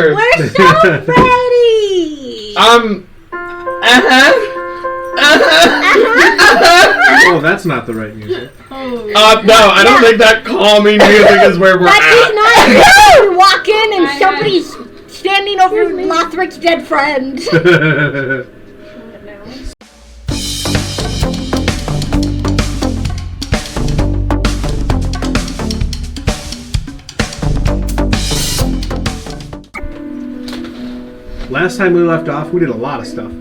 We're so ready! Oh, that's not the right music. No, I don't think that calming music is where we're at. That is not. You walk in and somebody's standing over Lothrik's dead friend. Last time we left off, we did a lot of stuff.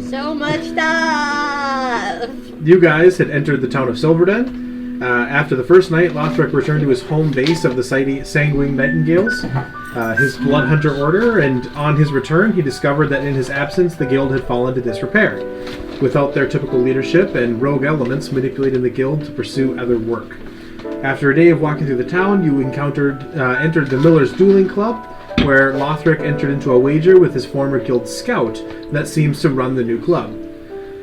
So much stuff! You guys had entered the town of Silverden. After the first night, Lothrik returned to his home base of the Sanguine Nightingales, his blood hunter order, and on his return, he discovered that in his absence, the guild had fallen to disrepair, without their typical leadership and rogue elements manipulating the guild to pursue other work. After a day of walking through the town, you entered the Millers Dueling Club, where Lothrik entered into a wager with his former guild scout that seems to run the new club.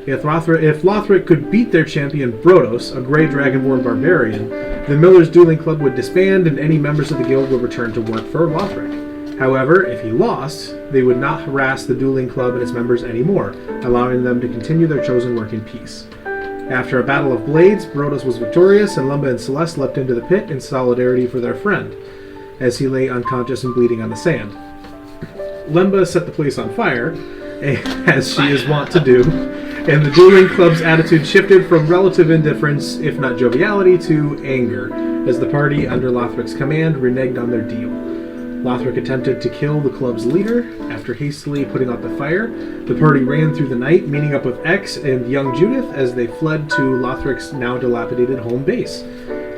If Lothrik could beat their champion Brodos, a grey dragonborn barbarian, the Millers Dueling Club would disband and any members of the guild would return to work for Lothrik. However, if he lost, they would not harass the Dueling Club and its members anymore, allowing them to continue their chosen work in peace. After a battle of blades, Brodos was victorious and Lumba and Celeste leapt into the pit in solidarity for their friend, as he lay unconscious and bleeding on the sand. Lemba set the place on fire, as she is wont to do, and the Dueling Club's attitude shifted from relative indifference, if not joviality, to anger, as the party, under Lothrik's command, reneged on their deal. Lothrik attempted to kill the club's leader. After hastily putting out the fire, the party ran through the night, meeting up with X and young Judith as they fled to Lothrik's now dilapidated home base,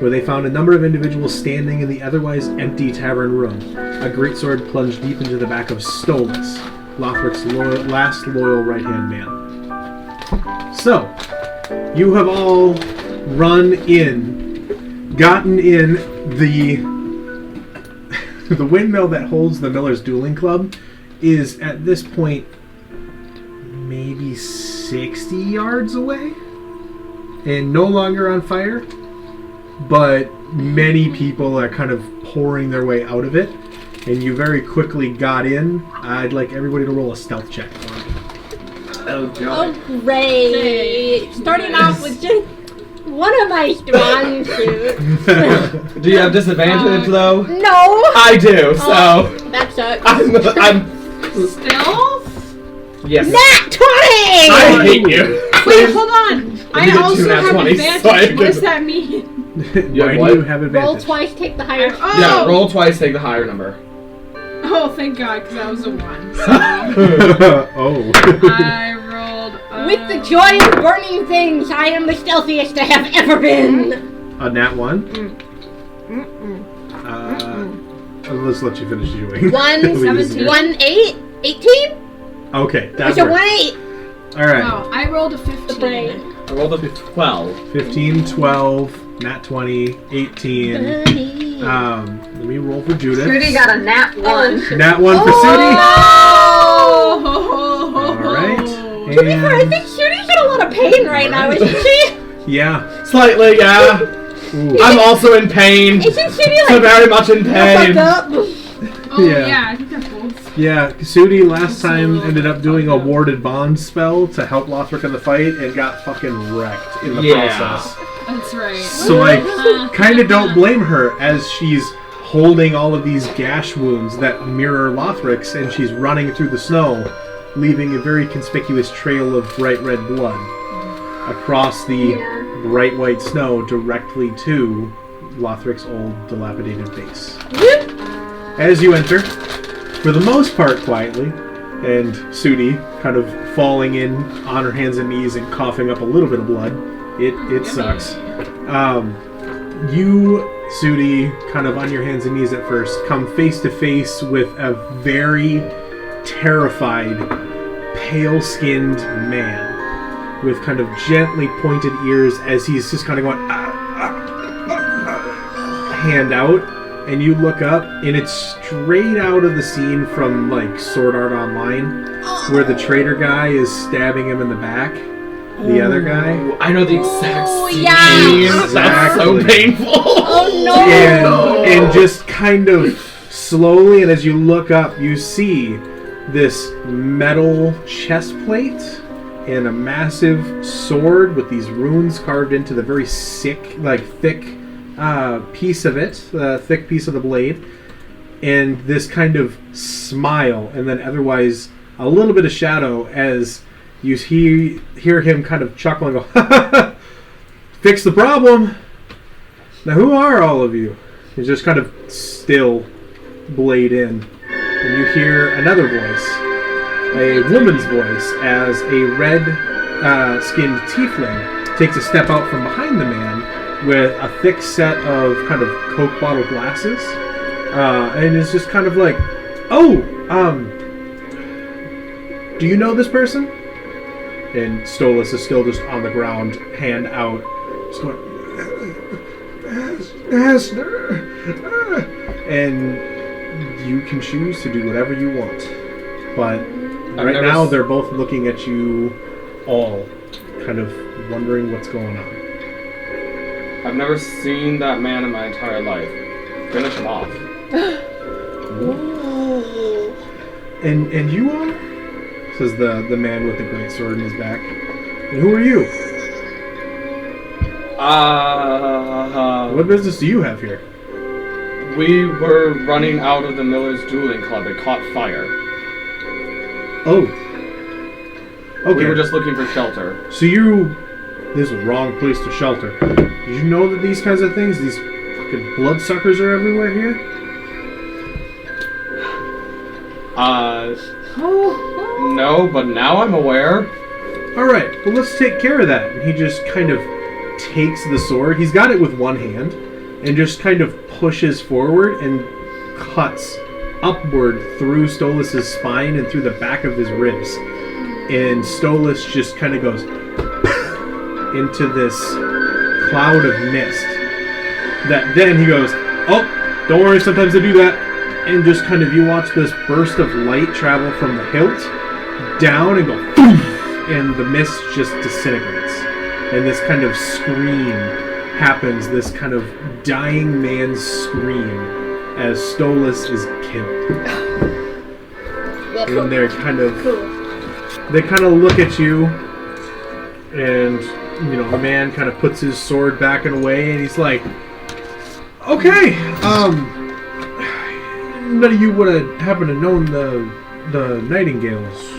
where they found a number of individuals standing in the otherwise empty tavern room. A greatsword plunged deep into the back of Stolas, Lothrik's last loyal right-hand man. So, you have all gotten in the windmill that holds the Millers Dueling Club is at this point maybe 60 yards away and no longer on fire. But many people are kind of pouring their way out of it, and you very quickly got in. I'd like everybody to roll a stealth check for me. Oh, great! Starting off with just one of my strong suits. Do you have disadvantage though? No! I do, so... That sucks. I'm... Stealth? Yes. Nat 20! I hate you. Wait, hold on. I did also two nat have 20s, advantage. so I What does could- that mean? Why do you have advantage? Roll twice, take the higher. Oh! Yeah, roll twice, take the higher number. Oh, thank God, because that was a 1. So Oh. I rolled With the joy of burning things, I am the stealthiest I have ever been. A nat 1? Let's let you finish doing. 8? 18? Okay, that It's a works. 1-8. Alright. Oh, I rolled a 15. I rolled a 12. 15, 12, nat 20, 18. Let me roll for Judith. Trudy got a nat 1. Nat 1 for Sudi. Oh! Alright. To be fair, I think Shooty's in a lot of pain right now, isn't she? Yeah. Slightly, yeah. Ooh. I'm also in pain. Isn't Shooty So like very much in pain. fucked up? Oh, Yeah. yeah, I think that's both. Yeah, Sudi last time ended up doing a warded bond spell to help Lothrik in the fight and got fucking wrecked in the process. That's right. So, like, kind of don't blame her as she's holding all of these gash wounds that mirror Lothrik's and she's running through the snow, leaving a very conspicuous trail of bright red blood across the bright white snow directly to Lothrik's old dilapidated base. As you enter, for the most part quietly, and Sudi kind of falling in on her hands and knees and coughing up a little bit of blood. It sucks. You, Sudi, kind of on your hands and knees at first, come face to face with a very terrified, pale-skinned man with kind of gently pointed ears as he's just kind of going hand out, and you look up and it's straight out of the scene from like Sword Art Online where the traitor guy is stabbing him in the back, the other guy. I know the exact scene. Yeah. That's so painful. Oh no! And just kind of slowly, and as you look up, you see this metal chest plate and a massive sword with these runes carved into the very thick piece of it, the thick piece of the blade, and this kind of smile, and then otherwise a little bit of shadow as you hear him kind of chuckle and go, fix the problem. Now who are all of you? He's just kind of still, blade in. And you hear another voice, a woman's voice, as a red-skinned tiefling takes a step out from behind the man with a thick set of kind of Coke bottle glasses, and is just kind of like, do you know this person? And Stolas is still just on the ground, hand out, just going, Master. And you can choose to do whatever you want. But right now they're both looking at you all, kind of wondering what's going on. I've never seen that man in my entire life. Finish him off. And you are? Says the man with the great sword in his back. And who are you? What business do you have here? We were running out of the Millers Dueling Club. It caught fire. Oh. Okay. We were just looking for shelter. So this is the wrong place to shelter. Did you know that these kinds of things, these fucking bloodsuckers are everywhere here? No, but now I'm aware. Alright, well let's take care of that. And he just kind of takes the sword. He's got it with one hand. And just kind of pushes forward and cuts upward through Stolas' spine and through the back of his ribs. And Stolas just kind of goes into this cloud of mist. That then he goes, oh, don't worry, sometimes I do that. And just kind of, you watch this burst of light travel from the hilt down and go, and the mist just disintegrates. And this kind of scream happens, this kind of dying man's scream as Stolas is killed. And they're kind of, they kind of look at you, and the man kind of puts his sword back and away, and he's like, okay, none of you would have happened to known the Nightingales,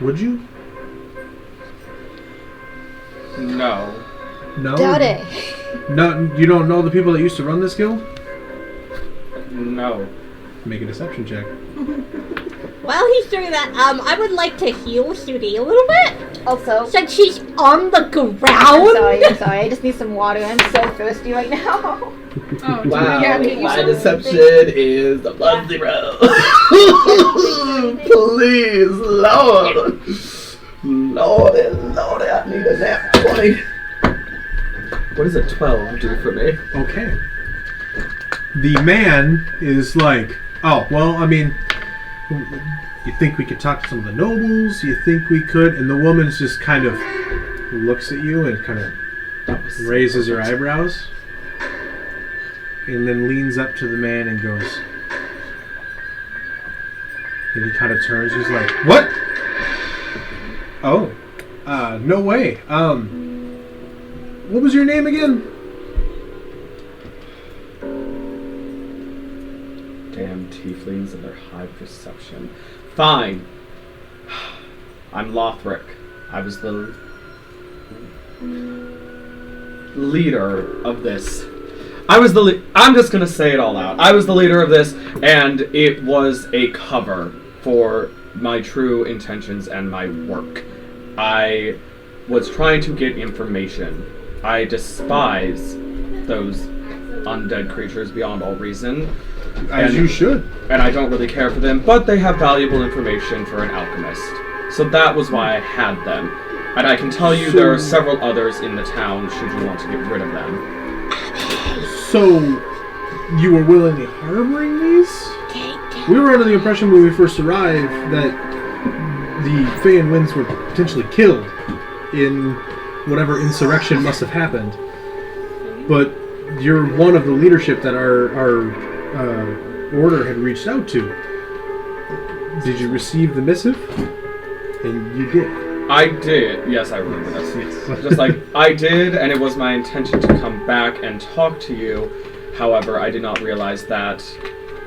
would you? No. No? Daddy. No, you don't know the people that used to run this guild? No. Make a deception check. While he's doing that, I would like to heal Sudi a little bit. Also, Since she's on the ground. I'm sorry. I just need some water. I'm so thirsty right now. Oh, Wow, yeah, maybe my some- deception is a +0. Please, Lord. Lordy, I need a nap 20. What does a 12 do for me? Okay. The man is like, oh, well, I mean, you think we could talk to some of the nobles? You think we could? And the woman's just kind of looks at you and kind of raises her eyebrows. And then leans up to the man and goes, and he kind of turns, he's like, what? Oh, no way. What was your name again? Damn tieflings and their high perception. Fine. I'm Lothrik. I was the leader of this. I'm just gonna say it all out. I was the leader of this, and it was a cover for my true intentions and my work. I was trying to get information. I despise those undead creatures beyond all reason. As you should. And I don't really care for them, but they have valuable information for an alchemist. So that was why I had them. And I can tell you there are several others in the town should you want to get rid of them. So, you were willingly harboring these? We were under the impression when we first arrived that the Fey and Winds were potentially killed in whatever insurrection must have happened. But you're one of the leadership that our order had reached out to. Did you receive the missive? And you did. I did. Yes, I remember this. Yes. Just like, I did, and it was my intention to come back and talk to you. However, I did not realize that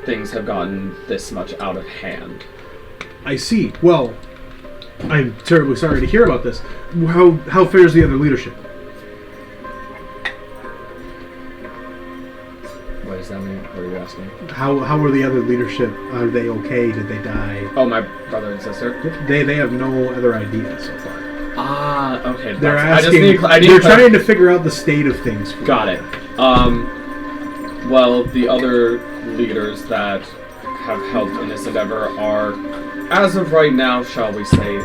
things have gotten this much out of hand. I see. Well, I'm terribly sorry to hear about this. How fares the other leadership? What does that mean? What are you asking? How are the other leadership? Are they okay? Did they die? Oh, my brother and sister? They have no other idea so far. Ah, okay. They're I just asking. need They're trying to figure out the state of things. Got it. Well, the other leaders that have helped in this endeavor are, as of right now, shall we say,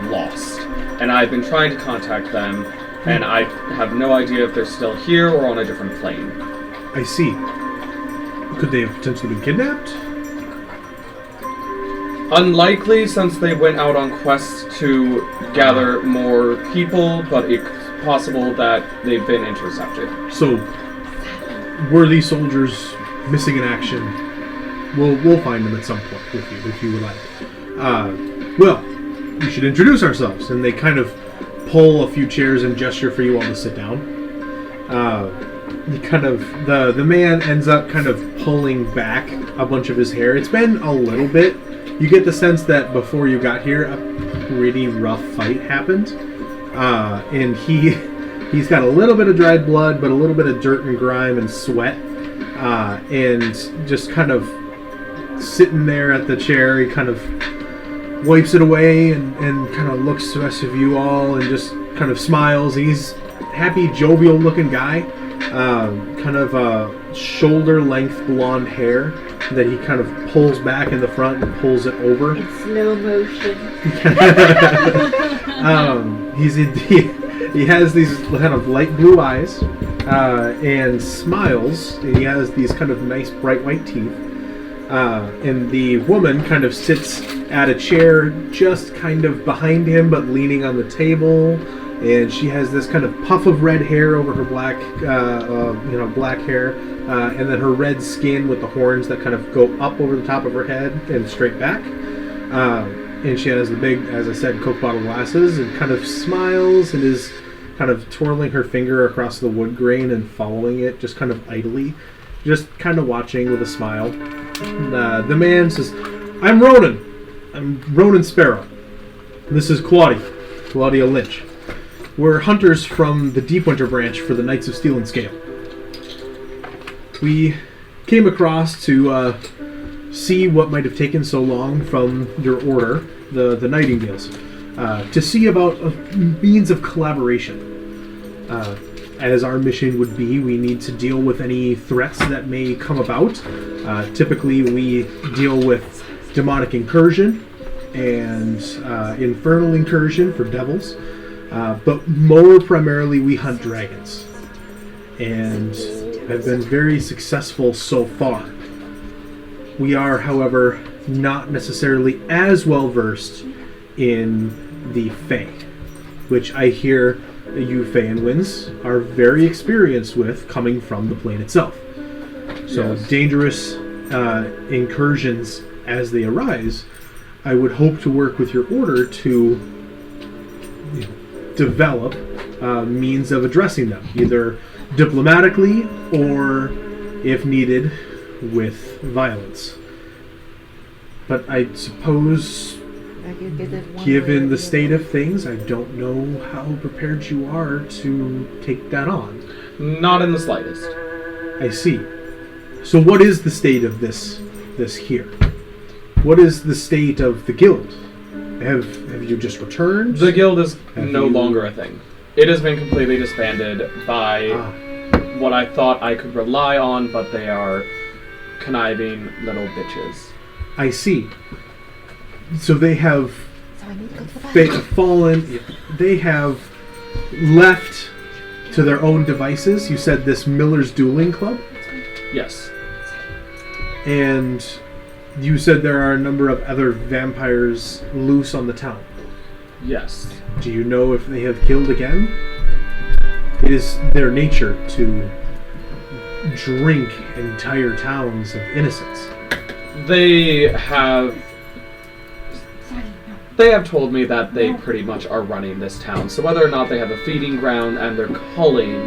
lost. And I've been trying to contact them, and I have no idea if they're still here or on a different plane. I see. Could they have potentially been kidnapped? Unlikely, since they went out on quests to gather more people, but it's possible that they've been intercepted. So, were these soldiers missing in action? We'll find them at some point with you, if you would like. Well, we should introduce ourselves. And they kind of pull a few chairs and gesture for you all to sit down. The man ends up kind of pulling back a bunch of his hair. It's been a little bit. You get the sense that before you got here, a pretty rough fight happened. And he's got a little bit of dried blood, but a little bit of dirt and grime and sweat. And just kind of sitting there at the chair, he kind of wipes it away and kind of looks to the rest of you all and just kind of smiles. He's happy, jovial looking guy. Kind of shoulder-length blonde hair that he kind of pulls back in the front and pulls it over. In slow motion. He has these kind of light blue eyes and smiles. He has these kind of nice bright white teeth. And the woman kind of sits at a chair just kind of behind him but leaning on the table. And she has this kind of puff of red hair over her black hair, and then her red skin with the horns that kind of go up over the top of her head and straight back. And she has the big, as I said, Coke bottle glasses, and kind of smiles and is kind of twirling her finger across the wood grain and following it, just kind of idly, just kind of watching with a smile. And, the man says, "I'm Ronan. I'm Ronan Sparrow. This is Claudia Lynch. We're hunters from the Deepwinter branch for the Knights of Steel and Scale. We came across to see what might have taken so long from your order, the Nightingales, to see about a means of collaboration. As our mission would be, we need to deal with any threats that may come about. Typically, we deal with demonic incursion and infernal incursion for devils. But more primarily, we hunt dragons, and have been very successful so far. We are, however, not necessarily as well versed in the Fey, which I hear you Feywild are very experienced with, coming from the plane itself. So yes. Dangerous incursions as they arise, I would hope to work with your order to develop means of addressing them, either diplomatically or, if needed, with violence. But I suppose, given the state of things, I don't know how prepared you are to take that on. Not in the slightest. I see. So what is the state of this here? What is the state of the guild? Have you just returned? The guild is no longer a thing. It has been completely disbanded by what I thought I could rely on, but they are conniving little bitches. I see. So they have fallen. They have left to their own devices. You said this Millers Dueling Club? Yes. And you said there are a number of other vampires loose on the town. Yes. Do you know if they have killed again? It is their nature to drink entire towns of innocents. They have told me that they pretty much are running this town. So whether or not they have a feeding ground and they're culling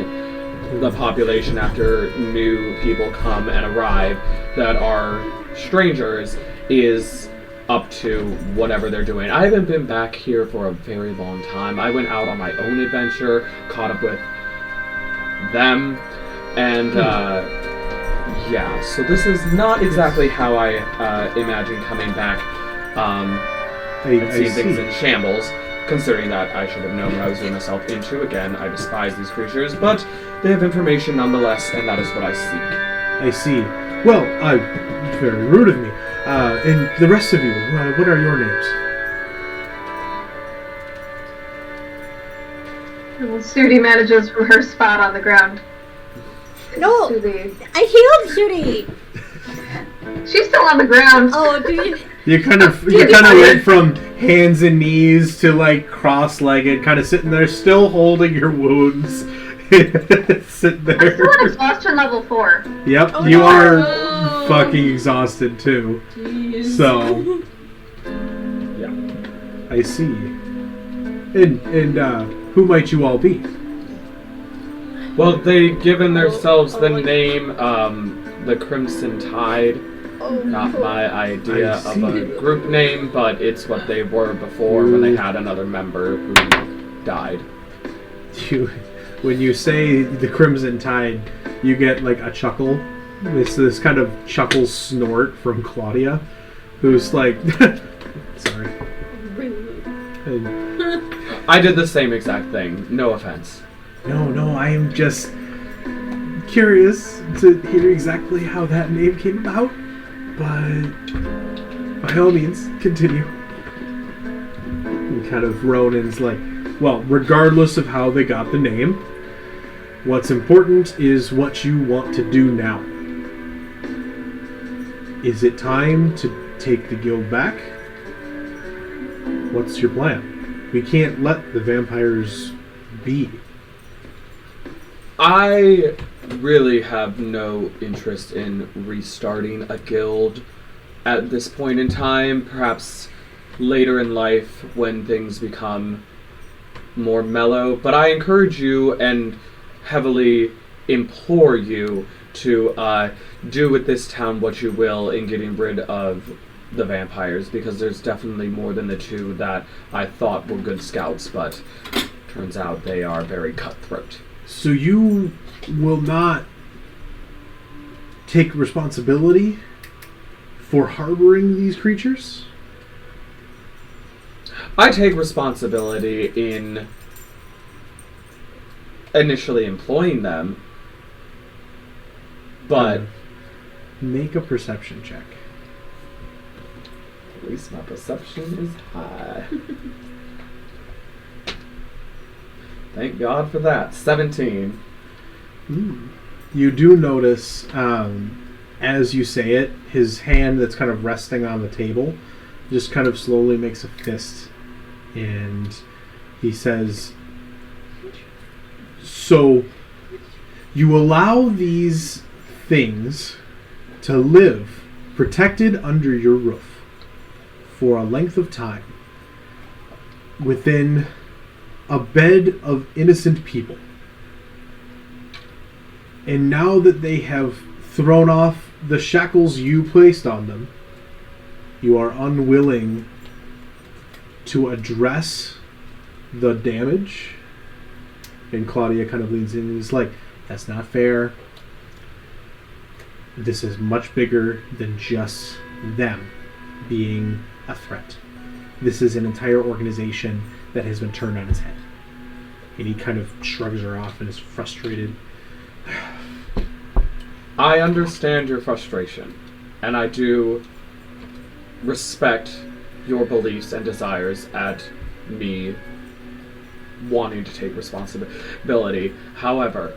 the population after new people come and arrive that are strangers is up to whatever they're doing. I haven't been back here for a very long time. I went out on my own adventure, caught up with them, and yeah, so this is not exactly how I imagine coming back and seeing things in shambles, considering that I should have known what I was doing myself into. Again, I despise these creatures, but they have information nonetheless, and that is what I seek. I see. Well, very rude of me. And the rest of you, what are your names? Sudi manages from her spot on the ground. No, Sudi. I healed Judy. She's still on the ground. Oh, do you? You kind of went from hands and knees to like cross-legged, kind of sitting there, still holding your wounds. Sitting there. I'm still at exhaustion level 4. Yep, Oh, you no. are fucking exhausted too. Jeez. So, Yeah. I see. And who might you all be? Well, they've given themselves the name, the Crimson Tide. Not my idea I of a see. group name, but it's what they were before when they had another member who died. When you say the Crimson Tide, you get like a chuckle. It's this kind of chuckle snort from Claudia, who's like, sorry. And, I did the same exact thing. No offense. no, I am just curious to hear exactly how that name came about. But by all means, continue. And kind of Ronan's like, well, regardless of how they got the name, what's important is what you want to do now. Is it time to take the guild back? What's your plan? We can't let the vampires be. I really have no interest in restarting a guild at this point in time. Perhaps later in life when things become more mellow. But I encourage you and heavily implore you to do with this town what you will in getting rid of the vampires, because there's definitely more than the 2 that I thought were good scouts, but turns out they are very cutthroat. So you will not take responsibility for harboring these creatures? I take responsibility in initially employing them, but Make a perception check. at least my perception is high. Thank God for that. 17. You do notice, as you say it, his hand that's kind of resting on the table just kind of slowly makes a fist, and he says, so you allow these things to live protected under your roof for a length of time within a bed of innocent people. And now that they have thrown off the shackles you placed on them, you are unwilling to address the damage. And Claudia kind of leans in and is like, that's not fair. This is much bigger than just them being a threat. This is an entire organization that has been turned on its head. And he kind of shrugs her off and is frustrated. I understand your frustration, and I do respect your beliefs and desires at me wanting to take responsibility. However,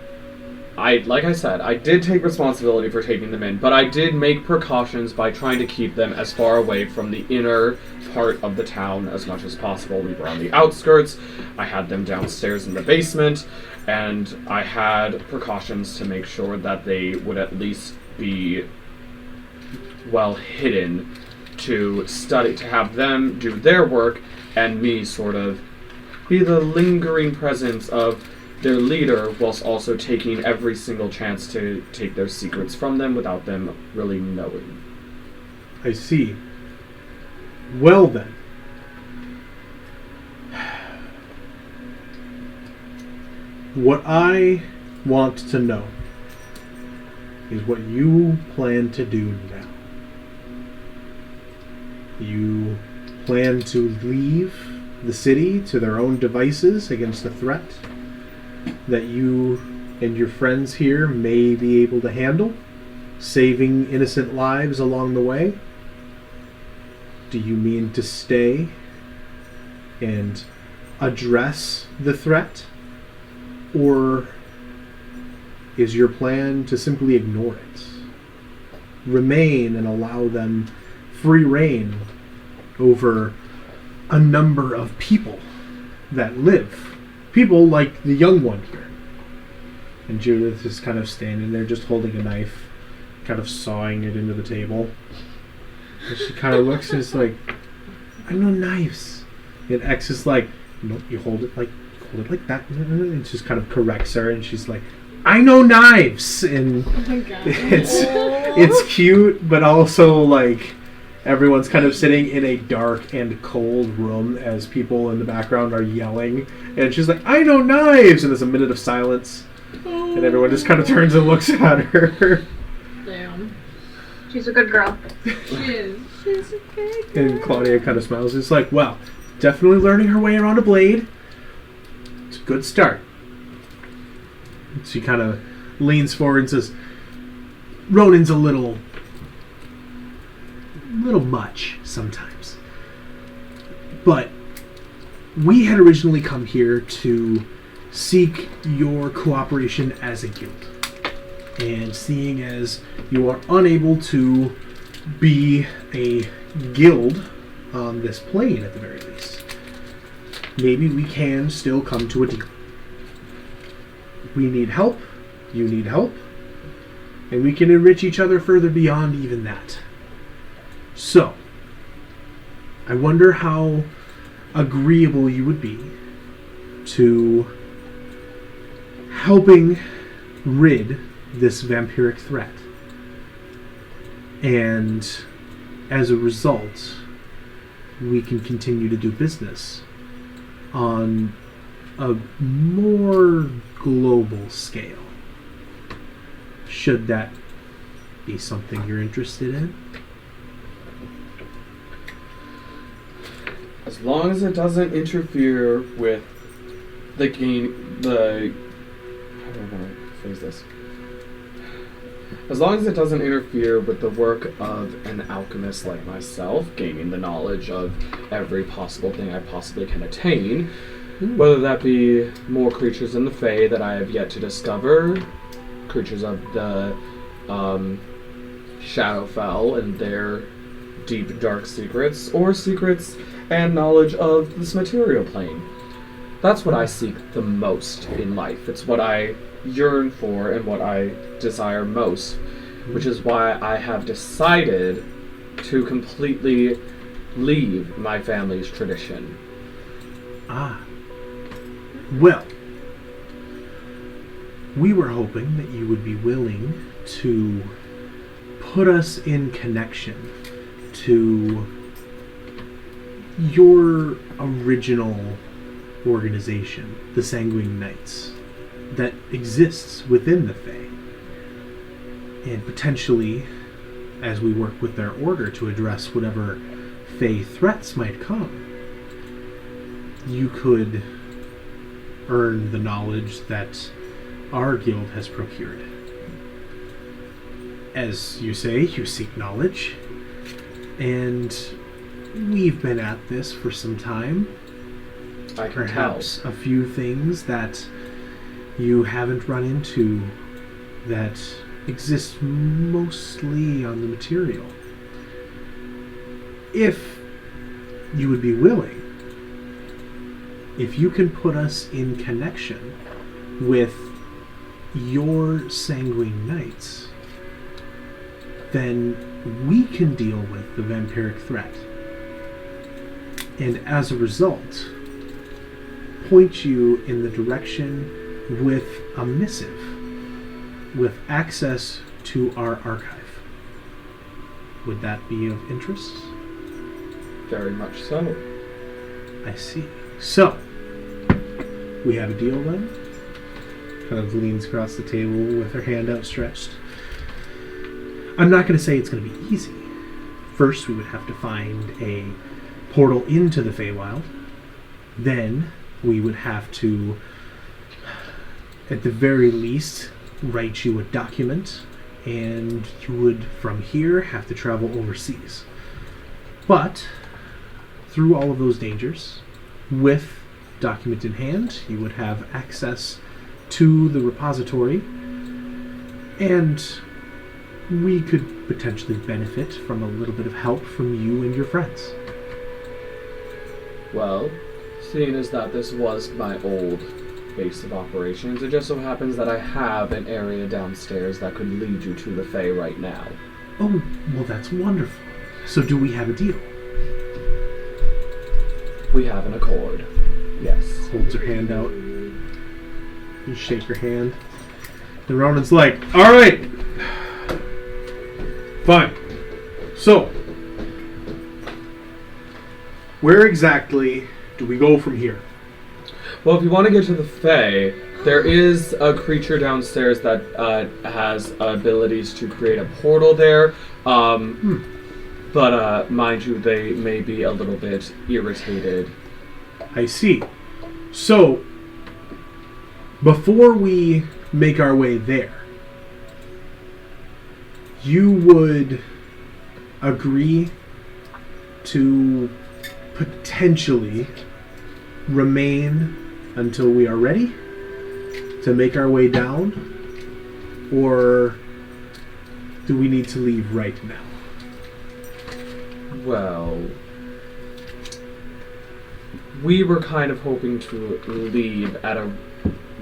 like I said, I did take responsibility for taking them in, but I did make precautions by trying to keep them as far away from the inner part of the town as much as possible. We were on the outskirts. I had them downstairs in the basement, and I had precautions to make sure that they would at least be well hidden to study, to have them do their work, and me sort of be the lingering presence of their leader, whilst also taking every single chance to take their secrets from them without them really knowing. I see. Well then. What I want to know is what you plan to do now. You plan to leave the city to their own devices against a threat that you and your friends here may be able to handle, saving innocent lives along the way? Do you mean to stay and address the threat? Or is your plan to simply ignore it? Remain and allow them free reign over a number of people that live. People like the young one here. And Judith is kind of standing there just holding a knife, kind of sawing it into the table. And she kind of looks and is like, I know knives. And X is like, no, you hold it like that. And just kind of corrects her, and she's like, I know knives. And Oh my god. it's cute, but also like everyone's kind of sitting in a dark and cold room as people in the background are yelling. And she's like, I know knives. And there's a minute of silence. And everyone just kind of turns and looks at her. Damn. She's a good girl. She is. She's a good girl. And Claudia kind of smiles. It's like, well, definitely learning her way around a blade. It's a good start. She kind of leans forward and says, Ronin's a little much sometimes. But we had originally come here to seek your cooperation as a guild. And seeing as you are unable to be a guild on this plane at the very least, maybe we can still come to a deal. We need help, you need help, and we can enrich each other further beyond even that. So, I wonder how agreeable you would be to helping rid this vampiric threat. And as a result, we can continue to do business on a more global scale. Should that be something you're interested in? As long as it doesn't interfere with the how do I want to phrase this? As long as it doesn't interfere with the work of an alchemist like myself, gaining the knowledge of every possible thing I possibly can attain, whether that be more creatures in the Fae that I have yet to discover, creatures of the Shadowfell and their deep, dark secrets, or secrets and knowledge of this material plane. That's what I seek the most in life. It's what I yearn for and what I desire most, which is why I have decided to completely leave my family's tradition. Ah. Well, we were hoping that you would be willing to put us in connection to your original organization, the Sanguine Knights, that exists within the Fae. And potentially, as we work with their order to address whatever Fae threats might come, you could earn the knowledge that our guild has procured. As you say, you seek knowledge, and we've been at this for some time. I can Perhaps tell. a few things that you haven't run into that exist mostly on the material. If you would be willing, if you can put us in connection with your Sanguine Knights, then we can deal with the vampiric threat. And as a result, point you in the direction with a missive, with access to our archive. Would that be of interest? Very much so. I see. So, we have a deal then? Kind of leans across the table with her hand outstretched. I'm not going to say it's going to be easy. First, we would have to find a portal into the Feywild. Then, we would have to, at the very least, write you a document, and you would, from here, have to travel overseas. But, through all of those dangers, with document in hand, you would have access to the repository, and we could potentially benefit from a little bit of help from you and your friends. Well, seeing as that this was my old base of operations, it just so happens that I have an area downstairs that could lead you to the Fae right now. Oh, well that's wonderful. So do we have a deal? We have an accord. Yes. Holds her hand out. You shake her hand. And Ronan's like, alright! Fine. So, where exactly do we go from here? Well, if you want to get to the Fae, there is a creature downstairs that has abilities to create a portal there. But mind you, they may be a little bit irritated. I see. So, before we make our way there, you would agree to potentially remain until we are ready to make our way down? Or do we need to leave right now? Well, we were kind of hoping to leave at a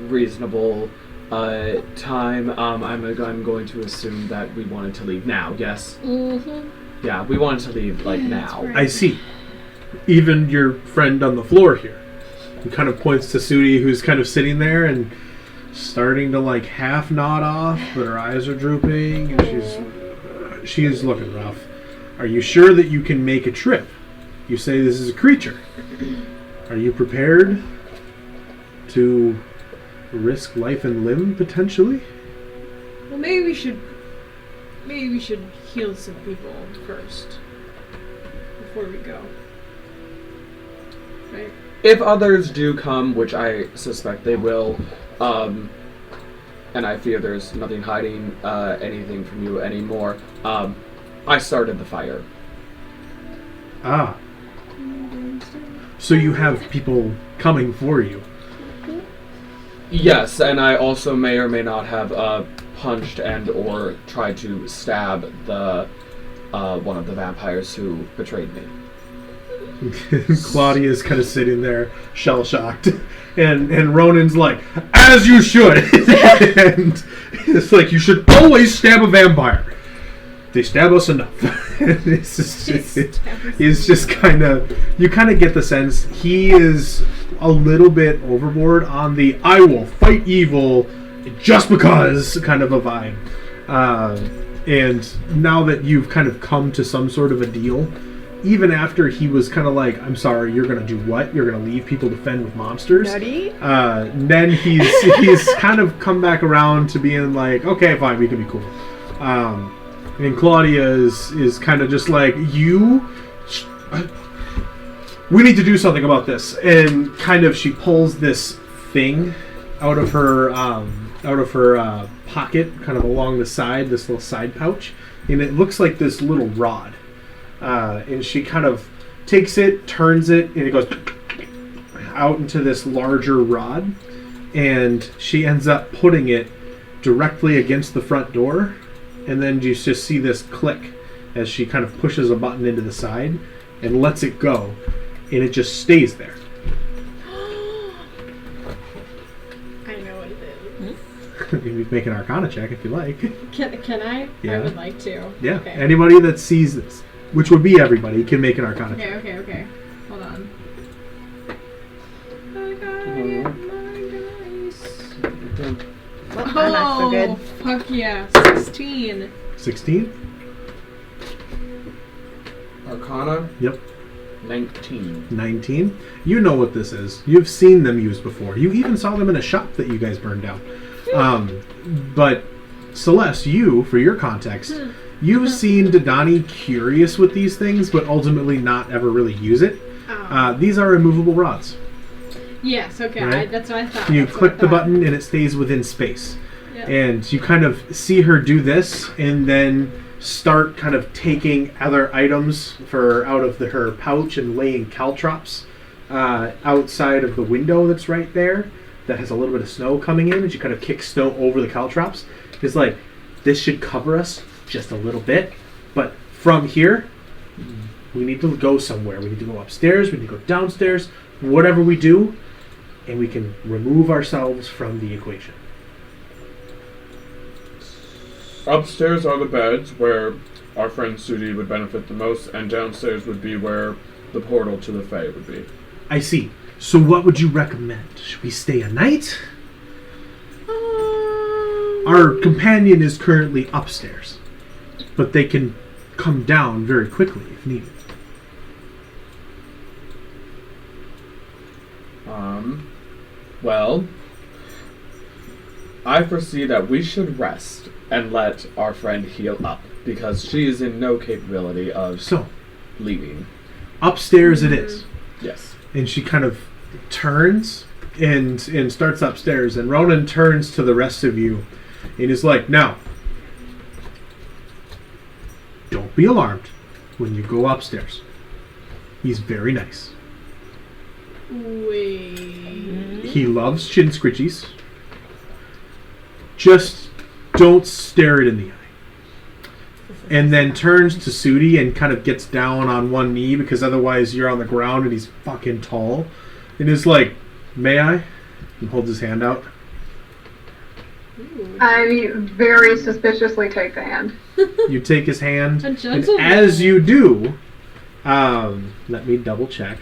reasonable time. I'm going to assume that we wanted to leave now, yes? Mm-hmm. Yeah, we wanted to leave, like, now. right. I see. Even your friend on the floor here, who kind of points to Sudi, who's kind of sitting there and starting to, like, half nod off, but her eyes are drooping, and she is looking rough. Are you sure that you can make a trip? You say this is a creature. Are you prepared to risk life and limb, potentially? Well, maybe we should heal some people first before we go. Right? If others do come, which I suspect they will, and I fear there's nothing hiding anything from you anymore, I started the fire. Ah. So you have people coming for you. Yes, and I also may or may not have punched and or tried to stab the one of the vampires who betrayed me. Claudia's kind of sitting there, shell-shocked, and Ronan's like, as you should! And it's like, you should always stab a vampire. They stab us enough. He's just kind of, you kind of get the sense he is a little bit overboard on the I will fight evil just because kind of a vibe. And now that you've kind of come to some sort of a deal, even after he was kind of like, I'm sorry, you're going to do what? You're going to leave people to fend with monsters? Nutty? Then he's kind of come back around to being like, okay, fine, we can be cool. And Claudia is kind of just like, we need to do something about this. And kind of she pulls this thing out of her pocket, kind of along the side, this little side pouch, and it looks like this little rod. And she kind of takes it, turns it, and it goes out into this larger rod. And she ends up putting it directly against the front door. And then you just see this click as she kind of pushes a button into the side and lets it go. And it just stays there. I know what it is. You can make an Arcana check if you like. Can I? Yeah. I would like to. Yeah. Okay. Anybody that sees this, which would be everybody, can make an Arcana check. Okay. Hold on. I gotta get my dice. Well, I'm not so good. Fuck yeah. 16. 16? Arcana? Yep. 19. 19. You know what this is. You've seen them used before. You even saw them in a shop that you guys burned down. But Celeste, you, for your context, you've seen Dodani curious with these things, but ultimately not ever really use it. These are immovable rods. Yes, okay. Right? That's what I thought. You That's click what the I thought. button and it stays within space. Yep. And you kind of see her do this and then start kind of taking other items out of her pouch and laying caltrops outside of the window that's right there that has a little bit of snow coming in, and she kind of kicks snow over the caltrops. It's like, this should cover us just a little bit, but from here, we need to go somewhere. We need to go upstairs, we need to go downstairs, whatever we do, and we can remove ourselves from the equation. Upstairs are the beds where our friend Sudi would benefit the most, and downstairs would be where the portal to the Fae would be. I see. So what would you recommend? Should we stay a night? Our companion is currently upstairs, but they can come down very quickly if needed. Well, I foresee that we should rest and let our friend heal up, because she is in no capability of So, leaving. upstairs it is. Yes. And she kind of turns and starts upstairs, and Ronan turns to the rest of you and is like, now, don't be alarmed when you go upstairs. He's very nice. Wait. He loves chin scritchies. Just don't stare it in the eye. And then turns to Sudi and kind of gets down on one knee, because otherwise you're on the ground and he's fucking tall. And is like, may I? And holds his hand out. I very suspiciously take the hand. You take his hand. A And gentleman. as you do, let me double check.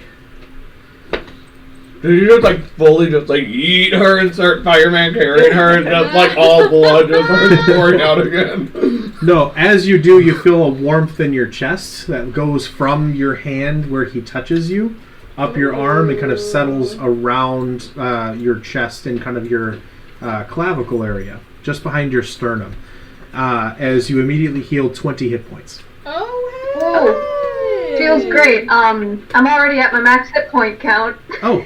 Did you just fully eat her and start Fireman carrying her and just all blood just starts pouring out again? No, as you do, you feel a warmth in your chest that goes from your hand where he touches you up your arm and kind of settles around your chest and kind of your clavicle area, just behind your sternum, as you immediately heal 20 hit points. Oh, Feels great. I'm already at my max hit point count. Oh.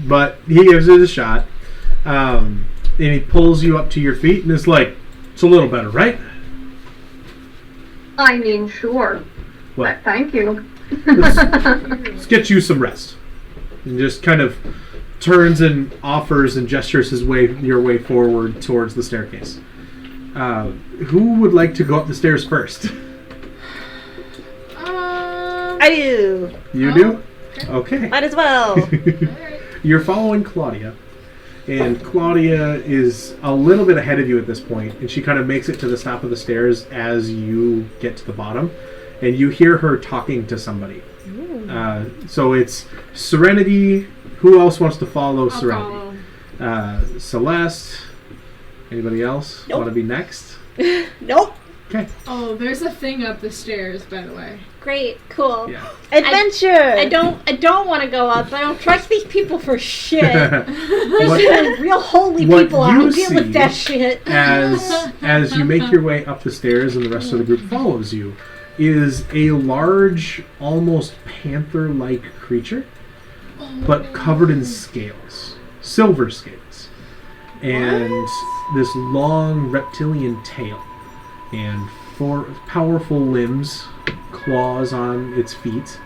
But he gives it a shot, and he pulls you up to your feet and is like, it's a little better, right? I mean, sure. Well, But thank you. let's get you some rest. And just kind of turns and offers and gestures your way forward towards the staircase. Who would like to go up the stairs first? I do. You do? Okay. Might as well. You're following Claudia, and Claudia is a little bit ahead of you at this point, and she kind of makes it to the top of the stairs as you get to the bottom, and you hear her talking to somebody. So it's Serenity. Who else wants to follow Serenity? Celeste. Anybody else Nope. want to be next? Nope. Okay. Oh, there's a thing up the stairs, by the way. Great, cool. Yeah. Adventure. I don't want to go up. I don't trust these people for shit. There's What- real holy what people. I you don't deal with see that shit. as you make your way up the stairs and the rest of the group follows you, is a large, almost panther-like creature, but covered in scales, silver scales, and this long reptilian tail, and four powerful limbs, claws on its feet,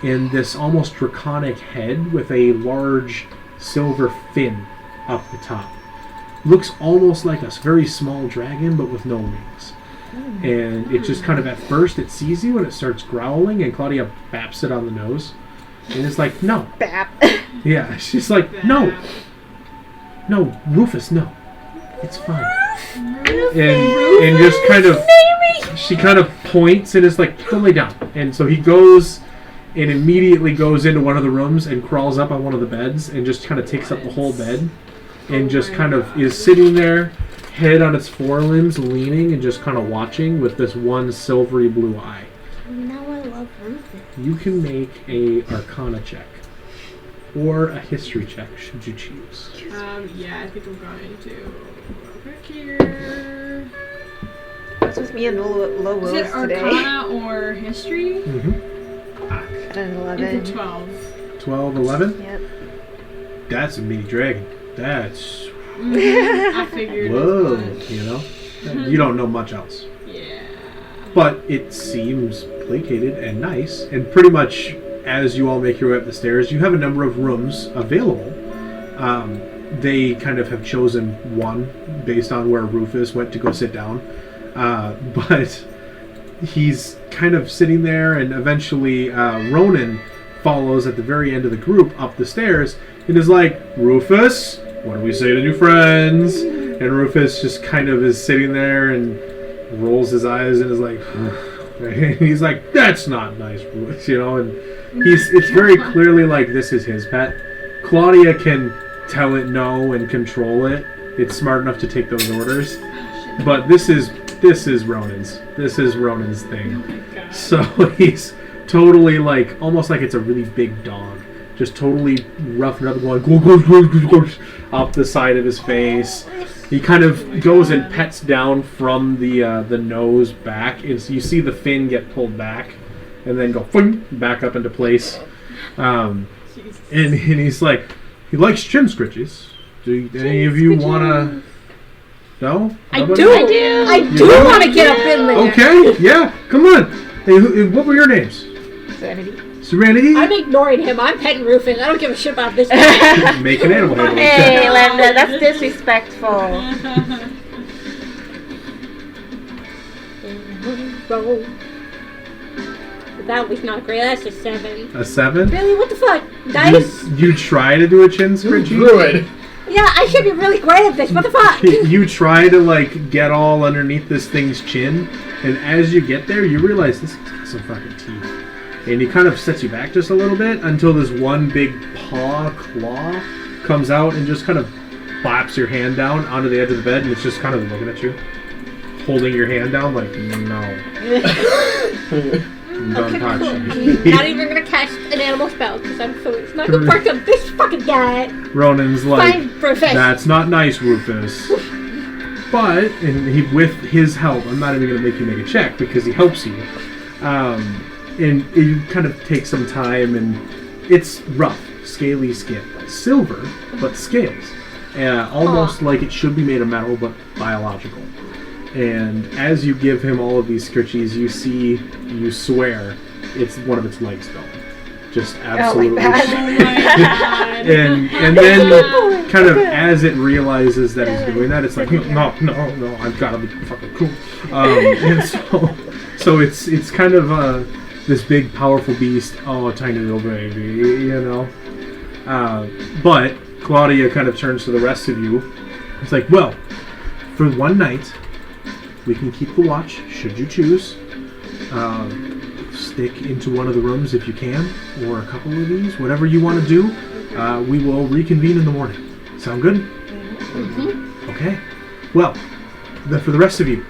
and this almost draconic head with a large silver fin up the top. Looks almost like a very small dragon, but with no wings. And it just kind of, at first, it sees you and it starts growling, and Claudia baps it on the nose. And it's like, no. Bap. Yeah, she's like, no. No, Rufus, no. It's fine. And just kind of, she kind of points and is like, go lay down. And so he goes and immediately goes into one of the rooms and crawls up on one of the beds and just kind of takes up the whole bed and just kind of is sitting there, head on its forelimbs, leaning and just kind of watching with this one silvery blue eye. Now I love Rufus. You can make a Arcana check or a History check, should you choose. Yeah, I think I'm going to quick here. What's with me and low Is wills it today? Arcana or History? At an It's 11. a 12. 12, 11? Yep. That's a mini dragon. That's... I figured. Whoa, as much. you know? You don't know much else. Yeah. But it seems placated and nice, and pretty much as you all make your way up the stairs, you have a number of rooms available. They kind of have chosen one based on where Rufus went to go sit down. But he's kind of sitting there, and eventually Ronan follows at the very end of the group up the stairs and is like, Rufus, what do we say to new friends? And Rufus just kind of is sitting there and rolls his eyes and is like, and he's like, that's not nice, Rufus, you know, and it's very clearly like this is his pet. Claudia can tell it no and control it. It's smart enough to take those orders. But this is Ronan's. This is Ronan's thing. So he's totally like, almost like it's a really big dog. Just totally roughing up and going go, up the side of his face. He kind of goes and pets down from the nose back. And so you see the fin get pulled back and then go back up into place. And he's like, he likes chin scritches. Do any of you want to... No? I Nobody? do want to get up in there. Okay, yeah, come on. Hey, what were your names? Serenity. Serenity? I'm ignoring him. I'm petting Rufus. I don't give a shit about this guy. Make an animal handling Hey, check. Linda, that's disrespectful. Roll. That was not great. That's a 7. A 7? Really? What the fuck? Dice? You try to do a chin scritchy? Druid. Yeah, I should be really great at this. What the fuck? You try to like get all underneath this thing's chin, and as you get there, you realize this thing's got some fucking teeth. And he kind of sets you back just a little bit until this one big claw comes out and just kind of slaps your hand down onto the edge of the bed, and it's just kind of looking at you, holding your hand down like, no. Don't touch me. Not even gonna cast an animal spell because I'm foolish. Not gonna part of this fucking guy. Ronan's like, Fine, Rufus. that's not nice, Rufus. But, and he, with his help, I'm not even going to make you make a check because he helps you. And you kind of take some time, and it's rough, scaly skin. Silver, but scales. Almost like it should be made of metal, but biological. And as you give him all of these scritchies, you swear it's one of its legs gone. Just absolutely. Oh my God. and then kind of as it realizes that he's doing that, it's like, no, I've got to be fucking cool. And so it's kind of this big powerful beast, tiny little baby, you know. But Claudia kind of turns to the rest of you. It's like, well, for one night, we can keep the watch, should you choose. Stick into one of the rooms if you can, or a couple of these, whatever you want to do. We will reconvene in the morning. Sound good? Mm-hmm. Okay. Well, for the rest of you,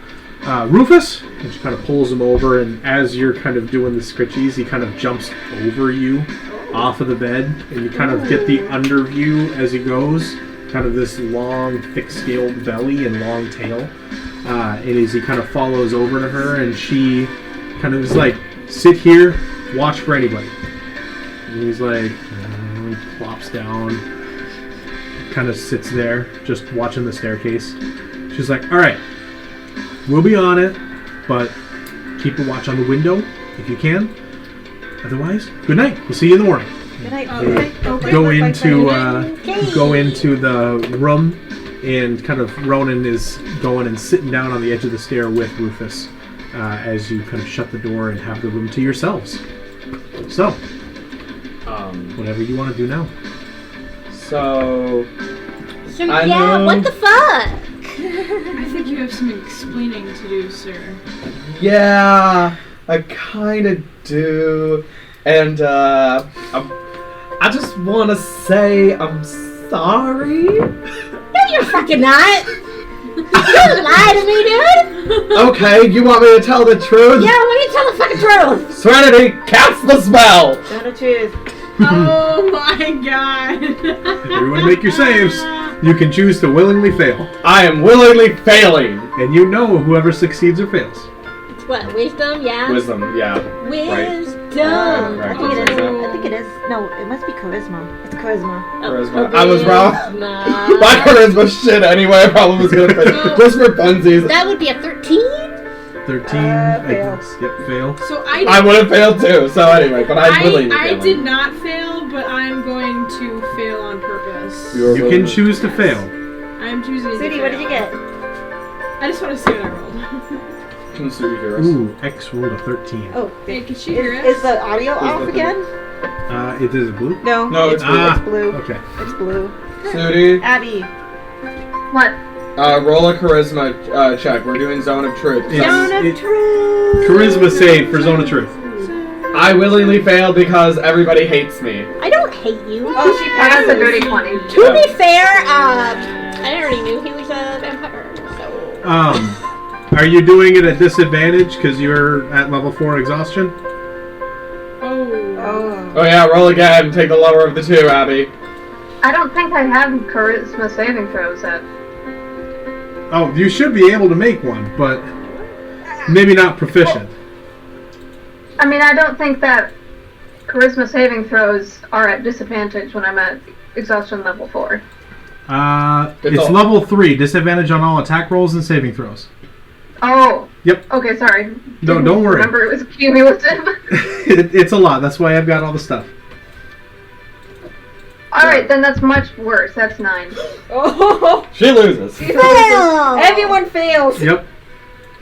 Rufus, and she kind of pulls him over, and as you're kind of doing the scritchies, he kind of jumps over you off of the bed, and you kind of get the underview as he goes, kind of this long, thick-scaled belly and long tail. And as he kind of follows over to her, and she kind of is like, sit here, watch for anybody. And he's like, he plops down, kind of sits there, just watching the staircase. She's like, all right, we'll be on it, but keep a watch on the window if you can. Otherwise, good night. We'll see you in the morning. Good night. Go into the room, and kind of Ronan is going and sitting down on the edge of the stair with Rufus as you kind of shut the door and have the room to yourselves. So, whatever you want to do now. So So I yeah, know. what the fuck? I think you have some explaining to do, sir. Yeah, I kind of do. And, I just want to say I'm sorry. No, you're fucking not. You lie to me, dude. Okay, you want me to tell the truth? Yeah, why don't you tell the fucking truth? Serenity, cast the spell! Tell the truth. Oh my god. Everyone make your saves. You can choose to willingly fail. I am willingly failing. And you know whoever succeeds or fails. It's what, wisdom? Yeah? Wisdom, yeah. Wisdom. Right. I think it is. I think it is. No, it must be charisma. It's charisma. Charisma. I was wrong. Charisma. My charisma shit anyway, I probably was gonna fail. Just for funsies. That would be a 13? 13, I Fail. guess. Yep, fail. So I would have failed too, so anyway, but I'm willingly I failing. did not fail, but I'm going to fail on purpose. You're You can willingly- choose to fail. I'm choosing to Sudi, what did you fail. get? I just want to see what I rolled. Can Sudi hear us? Ooh, X rolled a 13. Oh, Hey, can she hear us? is the audio off the- again? It is blue? No. No, it's blue. It's blue. Okay. It's blue. Sudi, What? Abby. roll a charisma check. We're doing Zone of Truth. Zone of Truth. Charisma save for Zone of Truth. I willingly failed because everybody hates me. I don't hate you. Oh, she I got passed. the dirty 20. To be fair, I already knew he was a vampire, so... Are you doing it at disadvantage because you're at level 4 exhaustion? Oh. Oh yeah, roll again. Take the lower of the two, Abby. I don't think I have charisma saving throws yet. Oh, you should be able to make one, but maybe not proficient. I mean, I don't think that charisma saving throws are at disadvantage when I'm at exhaustion level 4. It's all- level 3, disadvantage on all attack rolls and saving throws. Oh. Yep. Okay, sorry. No, don't worry. Remember, it was cumulative. It's a lot. That's why I've got all the stuff. Alright, then that's much worse. That's 9. Oh. She loses. Fail! Everyone fails. Yep.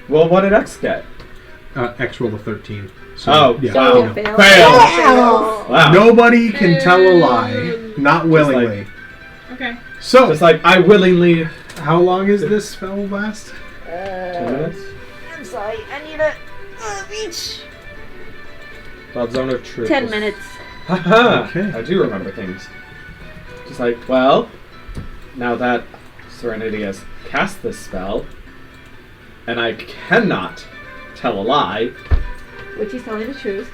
Well, what did X get? X rolled a 13. So, Oh, yeah. wow. you know. Fail. Fail. Wow. Nobody can tell a lie, not willingly. Okay. So, Just like I willingly. how long is this spell last? 10 minutes. I'm sorry. I need a beach. Well, Zone of Truth. 10 minutes. Haha. Okay. I do remember things. Just like, well, now that Serenity has cast this spell, and I cannot tell a lie. Which he's telling the truth.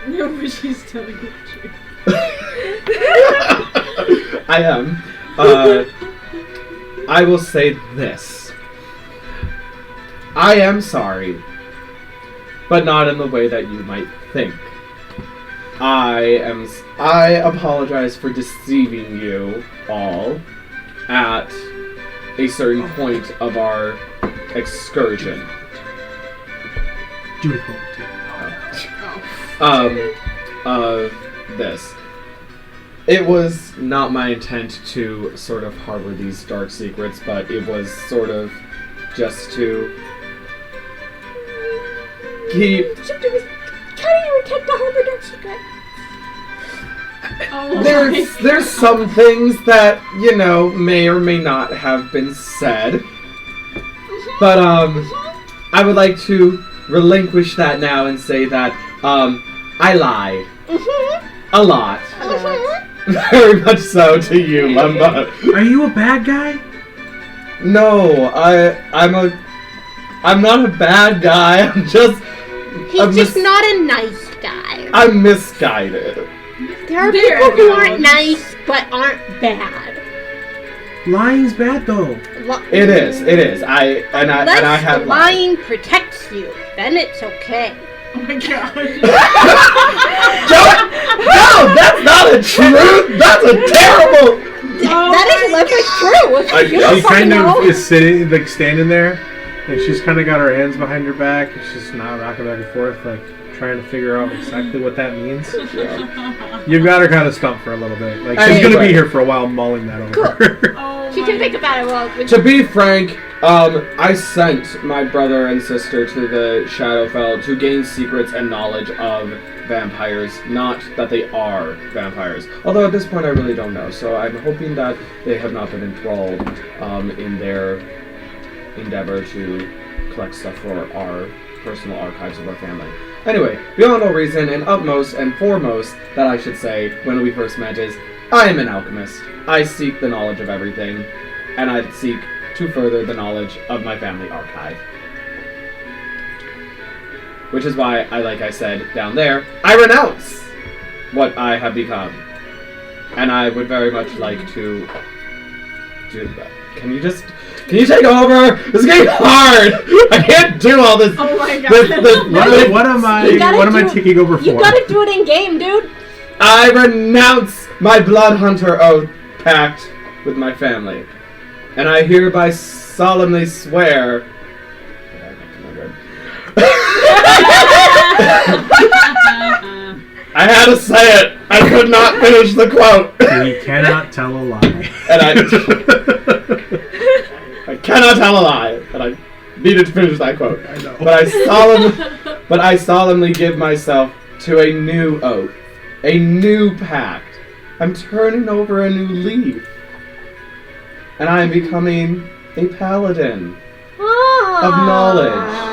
No, but she's telling the truth. I am. I will say this. I am sorry, but not in the way that you might think. I apologize for deceiving you all at a certain point of our excursion. Judith rolled a 2. Of this. It was not my intent to sort of harbor these dark secrets, but it was sort of just to keep. Oh There's some things that, you know, may or may not have been said. But I would like to relinquish that now and say that I lie. A lot. Very much so to you, Lemba. Are you a bad guy? No, I'm not a bad guy. I'm just He's just not a nice guy. I'm misguided. There are There people you who go. aren't nice but aren't bad. Lying's bad though. It is. I Unless have the lied. lying protects you, then it's okay. Oh my god. No, that's not a truth. That's a terrible. That is true. You don't She fucking kind know. of is sitting, like standing there, and she's kind of got her hands behind her back, and she's not rocking back and forth, like trying to figure out exactly what that means. You've got her kind of stumped for a little bit. Like she's gonna be here for a while, mulling that over. Oh She can think about it well. To be frank, I sent my brother and sister to the Shadowfell to gain secrets and knowledge of vampires, not that they are vampires. Although at this point I really don't know, so I'm hoping that they have not been enthralled in their endeavor to collect stuff for our personal archives of our family. Anyway, beyond all reason, and utmost and foremost that I should say when we first met is, I am an alchemist. I seek the knowledge of everything, and I seek to further the knowledge of my family archive. Which is why, like I said down there, I renounce what I have become. And I would very much like to do that. Can you take over? This is getting hard! I can't do all this. Oh my god. What am I taking over for? You gotta do it in game, dude. I renounce my blood hunter oath pact with my family. And I hereby solemnly swear... I had to say it. I could not finish the quote. You cannot tell a lie. And I cannot tell a lie. And I needed to finish that quote. I know. But I solemnly give myself to a new oath, a new pact. I'm turning over a new leaf, and I am becoming a paladin of knowledge.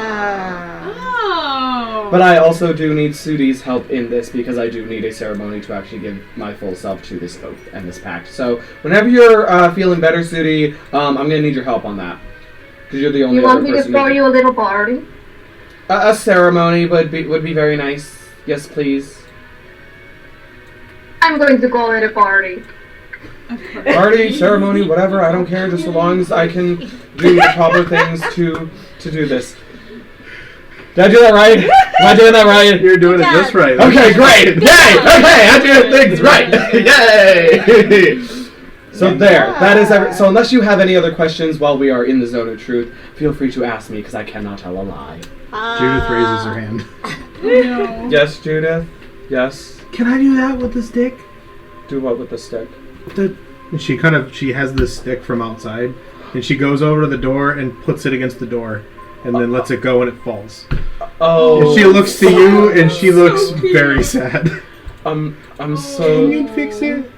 But I also do need Sudi's help in this because I do need a ceremony to actually give my full self to this oath and this pact. So whenever you're feeling better, Sudi, I'm going to need your help on that. Because you're the only You other want me to person throw you a little party? A ceremony would be very nice. Yes, please. I'm going to call it a party. Party, ceremony, whatever, I don't care, just so long as I can do the proper things to do this. Did I do that right? Am I doing that right? You're doing it just right. Okay, great! Yay! Okay, I do things right! Yay! So there, that is so unless you have any other questions while we are in the zone of truth, feel free to ask me because I cannot tell a lie. Judith raises her hand. No. Yes, Judith? Yes? Can I do that with the stick? Do what with the stick? She has this stick from outside, and she goes over to the door and puts it against the door, and then lets it go and it falls. Oh. And she looks to you, and she looks very sad. I'm so... Can you fix it?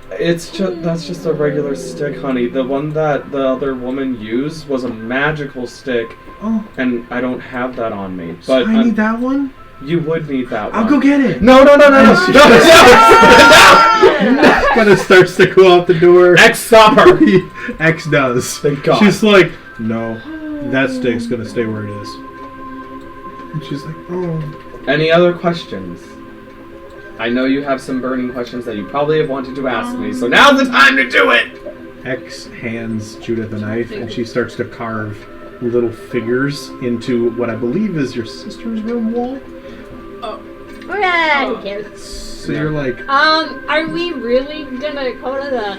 That's just a regular stick, honey. The one that the other woman used was a magical stick, and I don't have that on me. But so I need that one? You would need that one. I'll go get it. No. Kind of starts to go out the door. X, stop her. X does. Thank God. She's like, no, that stick's gonna stay where it is. And she's like, oh. Any other questions? I know you have some burning questions that you probably have wanted to ask me, so now's the time to do it! X hands Judith a knife, and she starts to carve little figures into what I believe is your sister's room wall. Yeah, who cares? So you're like, are we really gonna go to the...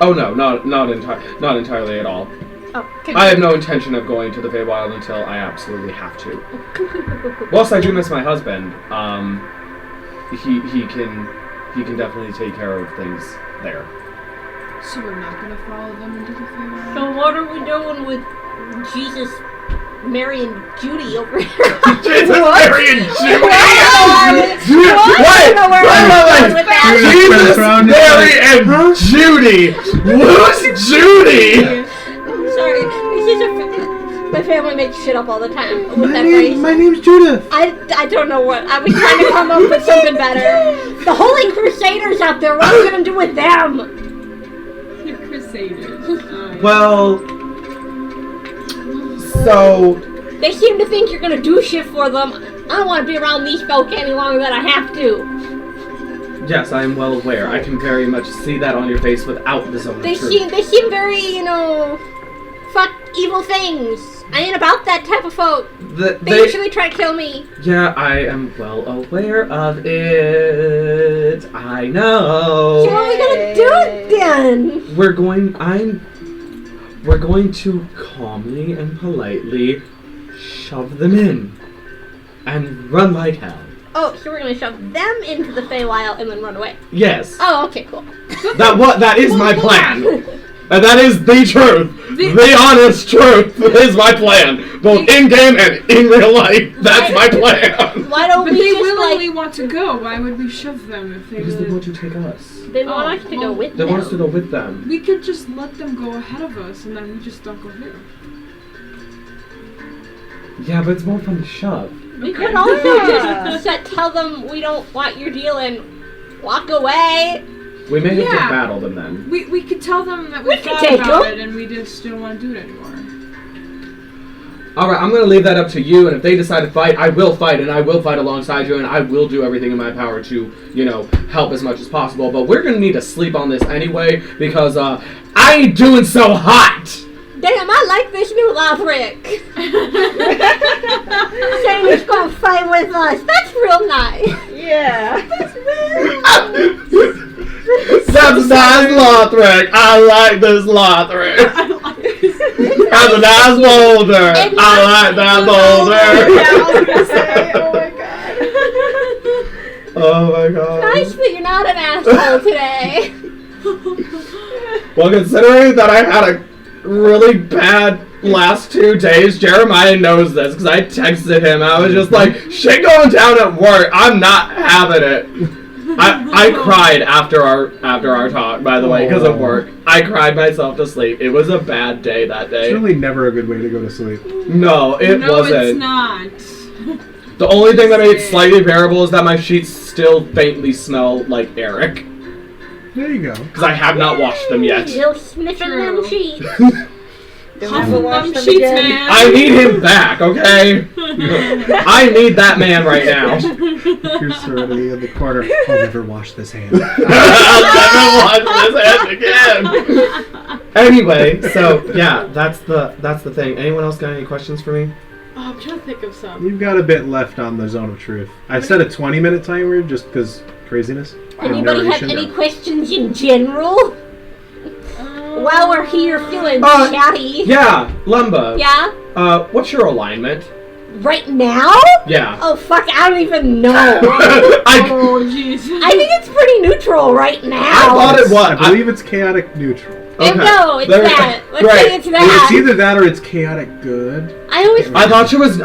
Oh no, not entirely at all. Oh, I have no intention of going to the Feywild until I absolutely have to. Whilst I do miss my husband, he can definitely take care of things there. So we're not gonna follow them into the Feywild? So what are we doing with Jesus, Mary, and Judy over here? Jesus, Mary, and Judy! Wait! Jesus, Mary, and Judy! Who's Judy? Sorry, my family makes shit up all the time with that phrase. My name's Judith. I don't know what. I was trying to come up with something better. The Holy Crusaders out there, what are we gonna do with them? The Crusaders. Well, so... They seem to think you're gonna do shit for them. I don't want to be around these folk any longer than I have to. Yes, I am well aware. I can very much see that on your face without the zone of truth. They seem very, fuck evil things. I ain't about that type of folk. They usually try to kill me. Yeah, I am well aware of it. I know. So what are we gonna do then? We're going to calmly and politely shove them in and run like hell. Oh, so we're gonna shove them into the Feywild and then run away. Yes. Oh, okay, cool. That is my plan. And that is the truth. The honest truth is my plan, both in game and in real life. That's my plan. Why don't But we they just willingly want to go. Why would we shove them if they Because they really... want to take us. They want us to go with They them. want us to go with them. We could just let them go ahead of us and then we just don't go here. Yeah, but it's more fun to shove. We could also just tell them we don't want your deal and walk away. We may have to Yeah. battle them then. We could tell them that we We could thought take about them. it and we just don't want to do it anymore. Alright, I'm gonna leave that up to you, and if they decide to fight, I will fight, and I will fight alongside you, and I will do everything in my power to, you know, help as much as possible. But we're gonna need to sleep on this anyway, because, I ain't doing so hot! Damn, I like this new Lothrik. Saying he's gonna fight with us. That's real nice. Yeah. That's a nice Lothrik! I like this Lothrik! That's a nice boulder! I like that boulder! Yeah, I was gonna say, oh my god. Oh my god. Nice that you're not an asshole today. Well, considering that I had a really bad last 2 days, Jeremiah knows this because I texted him. I was just like, shit going down at work. I'm not having it. I cried after our talk, by the way, because of work. I cried myself to sleep. It was a bad day that day. It's really never a good way to go to sleep. No, it wasn't. No, it's not. The only thing that made it slightly bearable is that my sheets still faintly smell like Eric. There you go. Because I have not washed them yet. Still sniffing them sheets. Don't Huff ever wash them them sheets, again. man. I need him back, okay? I need that man right now. Here's Serenity in the corner. I'll never wash this hand. I'll never watch this end again. Anyway, so yeah, that's the thing. Anyone else got any questions for me? Oh, I'm trying to think of some. You've got a bit left on the Zone of Truth. I set a 20-minute timer just because craziness. and Anybody have narration. any questions in general? While we're here feeling chatty. Yeah, Lumba. Yeah? What's your alignment? Right now? Yeah. Oh fuck, I don't even know. Oh, jeez. I think it's pretty neutral right now. I thought it was. I believe it's chaotic neutral. Okay. No, it's There- that. Let's Great. say it's It's that. either that or it's chaotic good. I always. I thought she went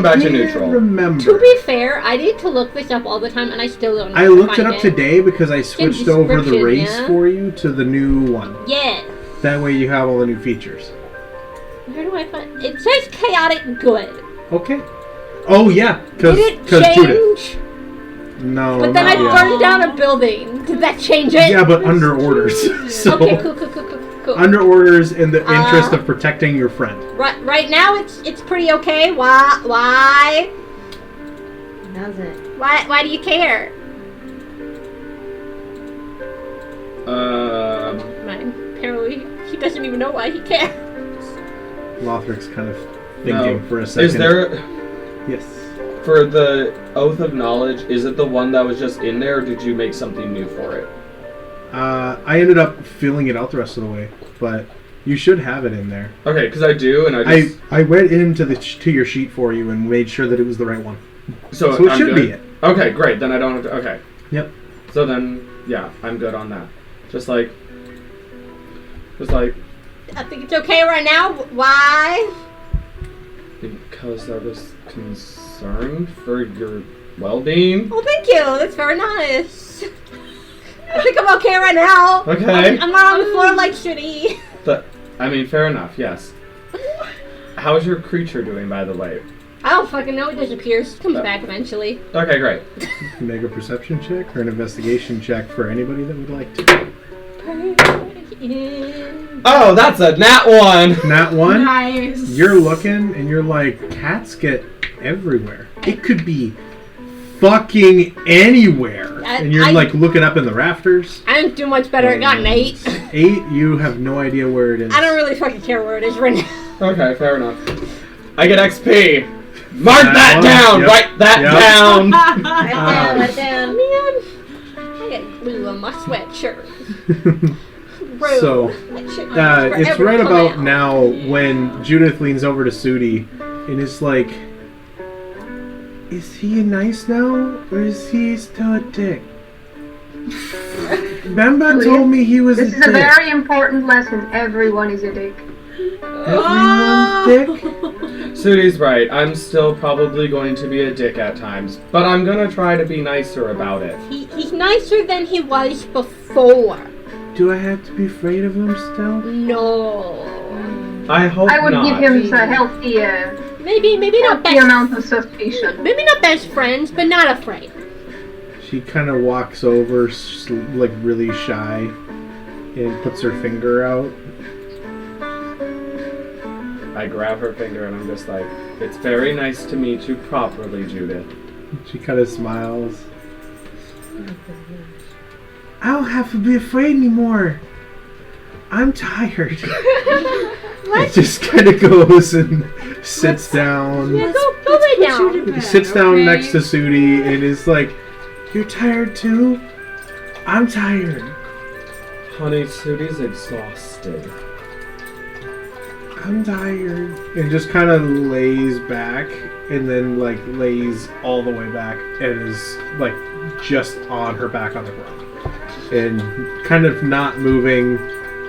back to can't neutral. remember. To be fair, I need to look this up all the time, and I still don't know. I how to looked it find up today because I switched over the description, race yeah? for you to the new one. Yes. That way you have all the new features. Where do I find? It says chaotic good. Okay. Oh yeah, Did it because Judith. change? No. But then I not yet. burned down a building. Did that change it? Yeah, but under orders. So Okay, cool. under orders in the interest of protecting your friend. Right now it's pretty okay. Why? How's it? Why do you care? Apparently he doesn't even know why he cares. Lothrik's kind of thinking for a second. Is there Yes. for the Oath of Knowledge? Is it the one that was just in there, or did you make something new for it? I ended up filling it out the rest of the way, but you should have it in there. Okay, because I do, and I just I went into to your sheet for you and made sure that it was the right one. so it I'm should good. be it. Okay, great. Then I don't have to. Okay. Yep. So then, yeah, I'm good on that. Just like. I think it's okay right now. Why? Because I was concerned for your well-being. Well, thank you. That's very nice. I think I'm okay right now. Okay. I'm not on the floor like shitty. I mean, fair enough. Yes. How's your creature doing, by the way? I don't fucking know. It disappears. Comes back eventually. Okay, great. Make a perception check or an investigation check for anybody that would like to. Oh, that's a nat 1. Nat 1. Nice. You're looking and you're like, cats get everywhere. It could be fucking anywhere. And you're like looking up in the rafters. I didn't do much better. I got an 8. 8, you have no idea where it is. I don't really fucking care where it is right now. Okay, fair enough. I get XP. Mark that one. down. Yep. Write that Yep. down. Let down. Man, I got glue on my sweatshirt. Rude. So, That shit it's forever right come about out. now when Judith leans over to Sudi and is like, is he nice now or is he still a dick? Bamba told me he was This a is a dick. very important lesson. Everyone is a dick. Everyone's dick? Sudi's right. I'm still probably going to be a dick at times, but I'm gonna try to be nicer about it. He's nicer than he was before. Do I have to be afraid of him still? No. I hope I would not. give him a healthy, Maybe not healthy best. amount of suspicion. Maybe not best friends, but not afraid. She kind of walks over, like really shy, and puts her finger out. I grab her finger and I'm just like, it's very nice to meet you properly, Judith. She kind of smiles. I don't have to be afraid anymore. I'm tired. It just kind of goes and sits down. Yeah, go lay down. Sits down next to Sudi and is like, "You're tired too? I'm tired." Honey, Sudi's exhausted. I'm tired. And just kind of lays back and then like lays all the way back and is like just on her back on the ground. And kind of not moving.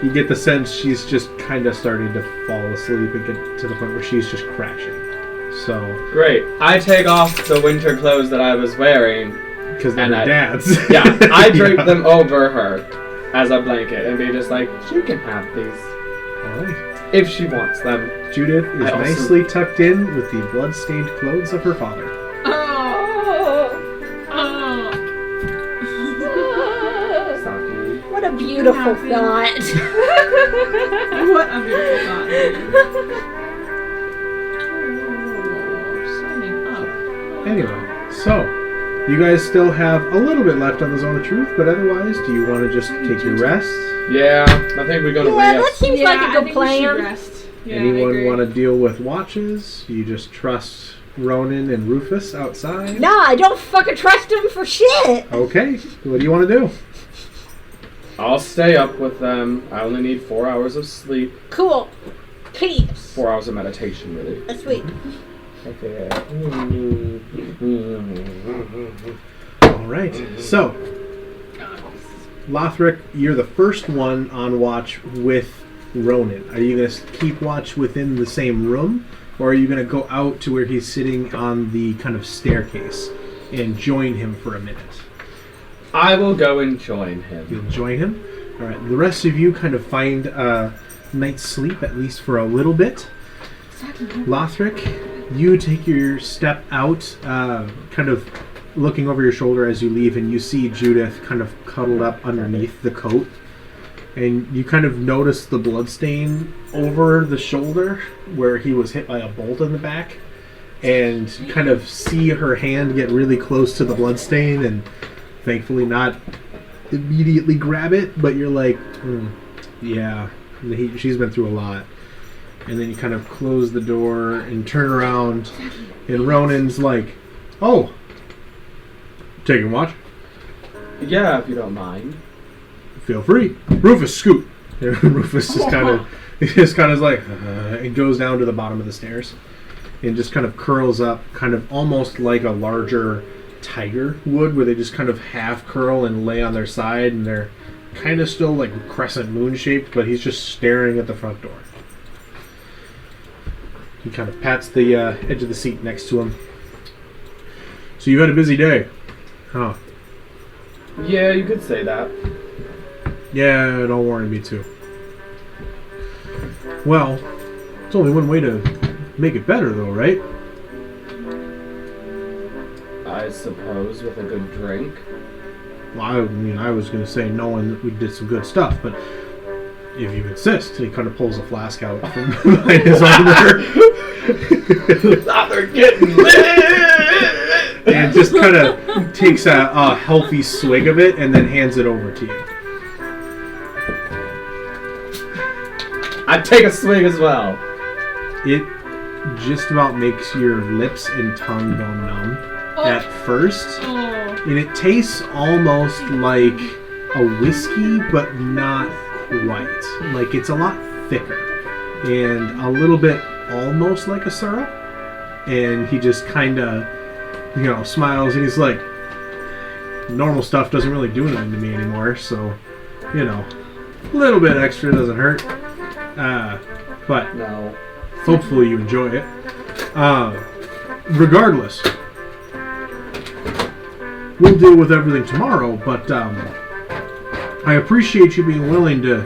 You get the sense she's just kind of starting to fall asleep and get to the point where she's just crashing. So Great. I take off the winter clothes that I was wearing. because they're And her dad's. Yeah, I drape them over her as a blanket and be just like, she can have these Alright. if she wants them. Judith is I also- nicely tucked in with the blood-stained clothes of her father. Oh. What a beautiful thought. What a beautiful thought. Signing up. Anyway, so you guys still have a little bit left on the Zone of Truth, but otherwise, do you want to just take your rest? Yeah, I think we're gonna Yeah, that rest. seems like a I good think we should plan. rest. Yeah, I Anyone agree. want to deal with watches? Do you just trust Ronan and Rufus outside? Nah, I don't fucking trust him for shit. Okay, what do you want to do? I'll stay up with them. I only need 4 hours of sleep. Cool. Peace. 4 hours of meditation, really. That's sweet. Okay. Alright, so Lothrik, you're the first one on watch with Ronan. Are you going to keep watch within the same room, or are you going to go out to where he's sitting on the kind of staircase and join him for a minute? I will go and join him. You'll join him. All right. The rest of you kind of find night's sleep, at least for a little bit. Lothrik, you take your step out, kind of looking over your shoulder as you leave, and you see Judith kind of cuddled up underneath the coat. And you kind of notice the bloodstain over the shoulder where he was hit by a bolt in the back. And kind of see her hand get really close to the bloodstain and thankfully not immediately grab it, but you're like, yeah, she's been through a lot. And then you kind of close the door and turn around, and Ronan's like, "Oh, taking watch? Yeah, if you don't mind. Feel free." Rufus, scoot. And Rufus just kind of is like, and goes down to the bottom of the stairs, and just kind of curls up, kind of almost like a larger tiger would, where they just kind of half curl and lay on their side, and they're kind of still like crescent moon shaped, but he's just staring at the front door. He kind of pats the edge of the seat next to him. "So you've had a busy day, huh?" Yeah, you could say that. "Yeah, don't worry, me too." "Well, there's only one way to make it better, though, right?" I suppose with a good drink. "Well, I mean, I was going to say knowing that we did some good stuff, but if you insist." He kind of pulls a flask out from behind his armor. They're getting lit! And just kind of takes a healthy swig of it and then hands it over to you. I take a swig as well. It just about makes your lips and tongue go numb at first. Oh. And it tastes almost like a whiskey, but not quite. Like it's a lot thicker and a little bit almost like a syrup. And he just kind of, smiles and he's like, "Normal stuff doesn't really do anything to me anymore, so, a little bit extra doesn't hurt. But No. hopefully you enjoy it. Regardless, we'll deal with everything tomorrow, but I appreciate you being willing to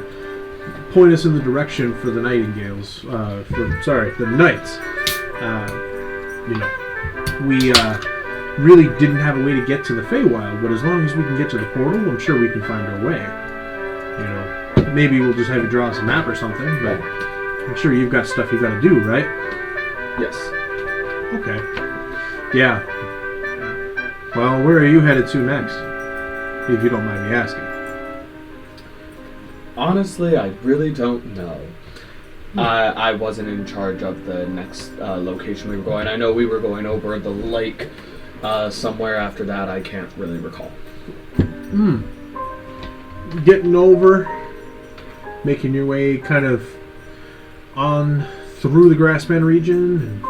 point us in the direction for the Nightingales. The Knights. We really didn't have a way to get to the Feywild, but as long as we can get to the portal, I'm sure we can find our way. Maybe we'll just have you draw us a map or something, but I'm sure you've got stuff you gotta do, right? Yes. Okay. Yeah. Well, where are you headed to next? If you don't mind me asking. Honestly, I really don't know. I wasn't in charge of the next location we were going. I know we were going over the lake somewhere after that. I can't really recall. Getting over, making your way kind of on through the Grassman region and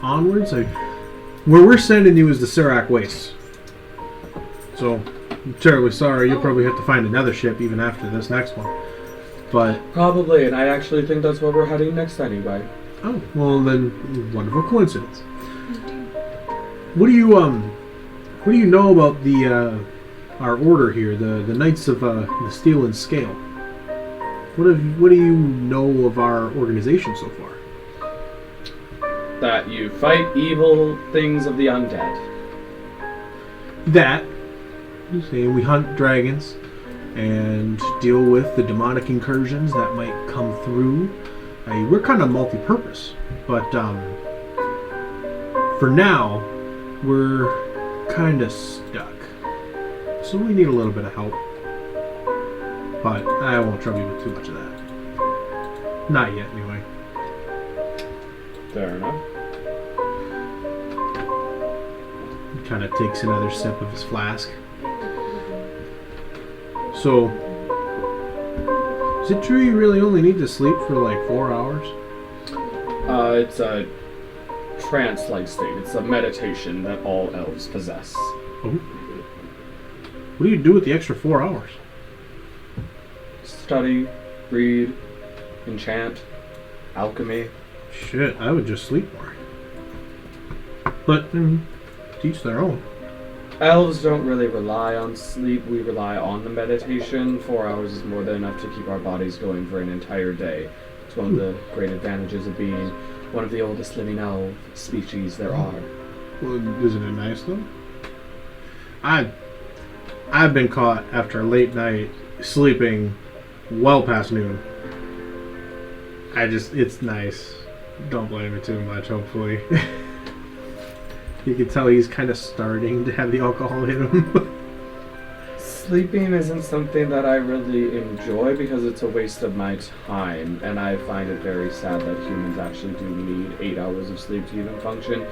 onwards. Where we're sending you is the Carac Wastes. So, I'm terribly sorry. You'll probably have to find another ship even after this next one. But Probably, and I actually think that's where we're heading next anyway. oh, well then, wonderful coincidence. What do you know about the our order here, the Knights of the Steel and Scale? What do you know of our organization so far? That you fight evil things of the undead. That, saying we hunt dragons and deal with the demonic incursions that might come through. We're kind of multi-purpose, but for now, we're kind of stuck. So we need a little bit of help. But I won't trouble you with too much of that. Not yet, anyway. Fair enough. He kind of takes another sip of his flask. So, is it true you really only need to sleep for like 4 hours? It's a trance-like state. It's a meditation that all elves possess. Oh. What do you do with the extra 4 hours? Study, read, enchant, alchemy. Shit, I would just sleep more. But, teach their own. Elves don't really rely on sleep. We rely on the meditation. 4 hours is more than enough to keep our bodies going for an entire day. It's one of the great advantages of being one of the oldest living elf species there are. Well, isn't it nice though? I've been caught after a late night sleeping well past noon. It's nice. Don't blame me too much, hopefully. You can tell he's kind of starting to have the alcohol hit him. Sleeping isn't something that I really enjoy because it's a waste of my time, and I find it very sad that humans actually do need 8 hours of sleep to even function.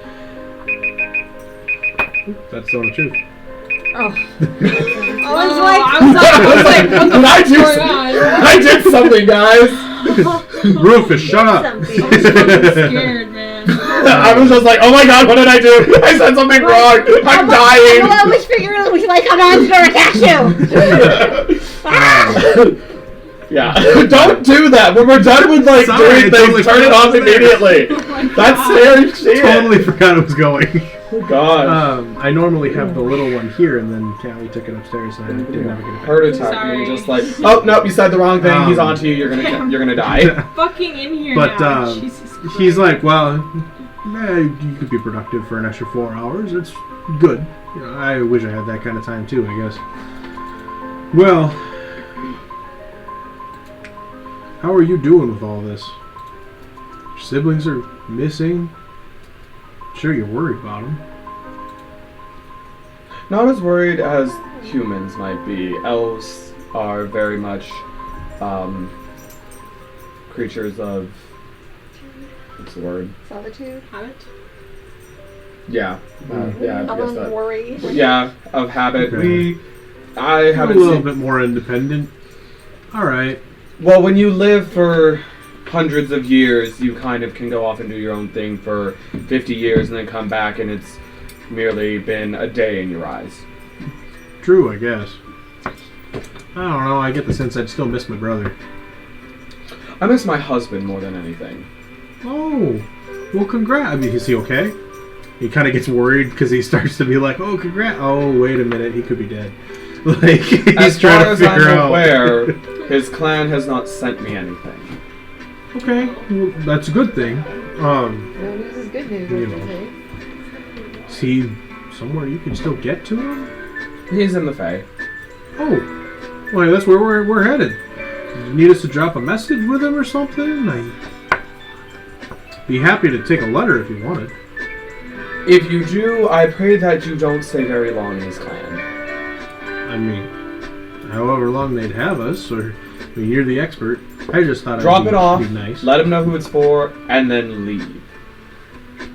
That's so the truth. Oh. I did something, guys! Rufus, shut up! I'm scared, man. I was just like, oh my god, what did I do? I said something wrong! I'm dying! Well, I was figuring it was like, I'm not going to attack you! Yeah, don't do that. When we're done with doing things, totally turn it off immediately. That's scary shit. Totally forgot it was going. Oh god. I normally have the little one here, and then Callie took it upstairs, and I didn't have it back. Heart attack, and just like, oh nope, you said the wrong thing. He's onto you. You're gonna die. Fucking in here but now. Jesus Christ. he's like, well, you could be productive for an extra 4 hours. It's good. I wish I had that kind of time too, I guess. Well, how are you doing with all this? Your siblings are missing. Sure, you're worried about them. Not as worried as humans might be. Elves are very much creatures of, what's the word? Solitude. Habit. Yeah, yeah. I guess that. Worry. Yeah, of habit. Okay. I A haven't little seen. bit more independent. All right. Well, when you live for hundreds of years, you kind of can go off and do your own thing for 50 years and then come back and it's merely been a day in your eyes. True, I guess. I don't know. I get the sense I'd still miss my brother. I miss my husband more than anything. Oh, well, congrats. I mean, is he okay? He kind of gets worried because he starts to be like, oh, congrats. Oh, wait a minute. He could be dead. Like, he's As trying far to as figure I'm out. aware, his clan has not sent me anything. Okay, well, that's a good thing. No news is good news, You I know. should say. Is he somewhere you can still get to him? He's in the Fae. Oh, well, that's where we're headed. You need us to drop a message with him or something? I'd be happy to take a letter if you wanted. If you do, I pray that you don't stay very long in his clan. I mean, however long they'd have us, or I mean, you're the expert. I just thought Drop it off, be nice. let him know who it's for, and then leave.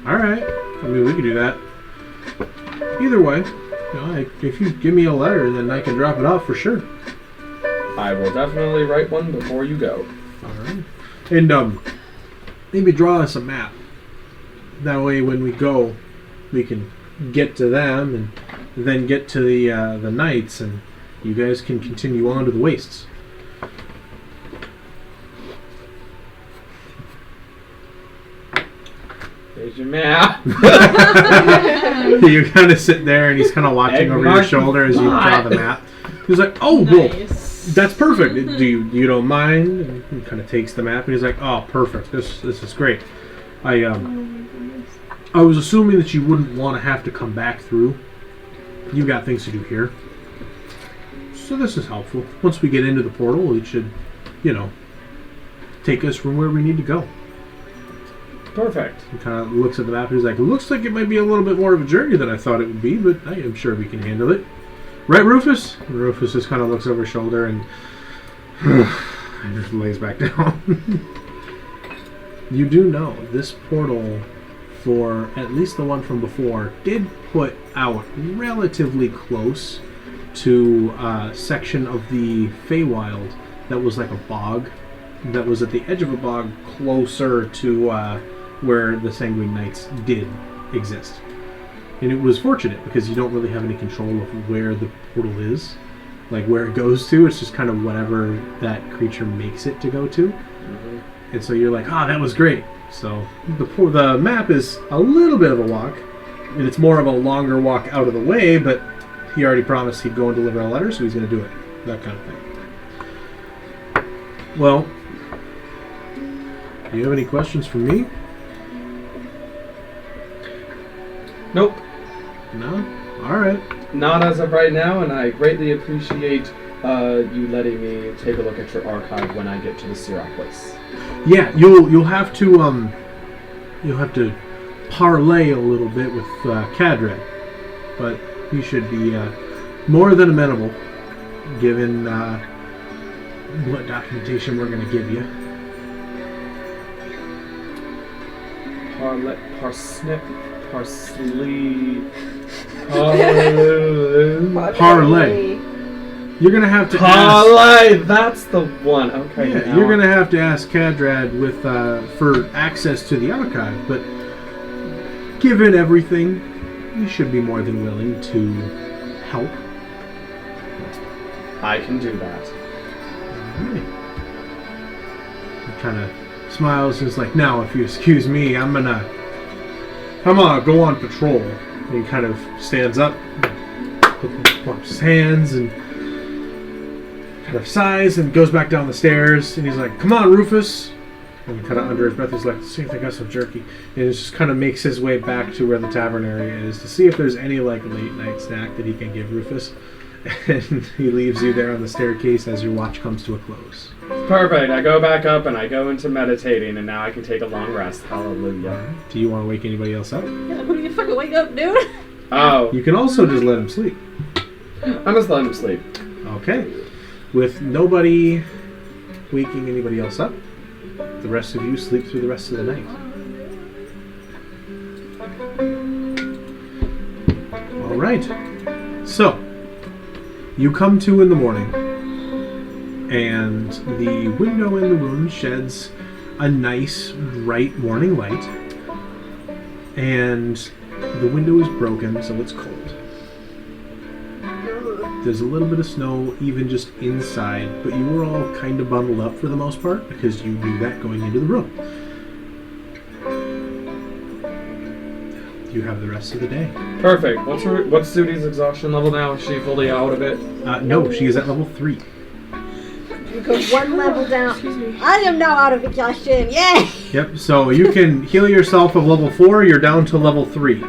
All right. I mean, we could do that. Either way, you know, if you give me a letter, then I can drop it off for sure. I will definitely write one before you go. All right. And maybe draw us a map. That way, when we go, we can get to them and then get to the knights, and you guys can continue on to the wastes. Here's your map. You kind of sit there, and he's kind of watching over your shoulder as you draw the map. He's like, "Oh, well, that's perfect. Do you don't mind?" And he kind of takes the map, and he's like, "Oh, perfect. This is great. I was assuming that you wouldn't want to have to come back through. You've got things to do here, so this is helpful. Once we get into the portal, it should, take us from where we need to go." Perfect. He kind of looks at the map and he's like, "Looks like it might be a little bit more of a journey than I thought it would be, but I am sure we can handle it. Right, Rufus?" And Rufus just kind of looks over his shoulder and just lays back down. You do know this portal, for at least the one from before, did put out relatively close to a section of the Feywild that was like a bog, that was at the edge of a bog closer to where the Sanguine Knights did exist. And it was fortunate because you don't really have any control of where the portal is, like where it goes to. It's just kind of whatever that creature makes it to go to. Mm-hmm. And so you're like, that was great. So the map is a little bit of a walk, and it's more of a longer walk out of the way, but he already promised he'd go and deliver a letter, so he's going to do it. That kind of thing. Well, do you have any questions for me? Nope. No? Alright. Not as of right now, and I greatly appreciate you letting me take a look at your archive when I get to the Carac Wastes. Yeah, you'll have to parlay a little bit with Cadred, but he should be more than amenable, given what documentation we're going to give you. Parlay. You're gonna have to parlay. That's the one. Okay. Yeah, you're gonna have to ask Cadred with for access to the archive, but given everything, you should be more than willing to help. I can do that. Alright. He kind of smiles and is like, "Now, if you excuse me, I'm gonna go on patrol." And he kind of stands up, wipes his hands, and kind of sighs and goes back down the stairs. And he's like, "Come on, Rufus." And kind of under his breath, he's like, "See if they got some jerky." And he just kind of makes his way back to where the tavern area is to see if there's any like late night snack that he can give Rufus. And he leaves you there on the staircase as your watch comes to a close. Perfect. I go back up and I go into meditating, and now I can take a long rest. Hallelujah. Do you want to wake anybody else up? Yeah, who do you fucking wake up, dude? Oh. You can also just let him sleep. I'm just letting him sleep. Okay. With nobody waking anybody else up, the rest of you sleep through the rest of the night. Alright. So, you come to in the morning, and the window in the room sheds a nice, bright morning light, and the window is broken, so it's cold. There's a little bit of snow even just inside, but you were all kind of bundled up for the most part because you knew that going into the room. You have the rest of the day. Perfect. What's Sudi's exhaustion level now? Is she fully out of it? No, she is at level 3. You go one level down. I am now out of exhaustion. Yay! Yep, so you can heal yourself of level 4, you're down to level 3.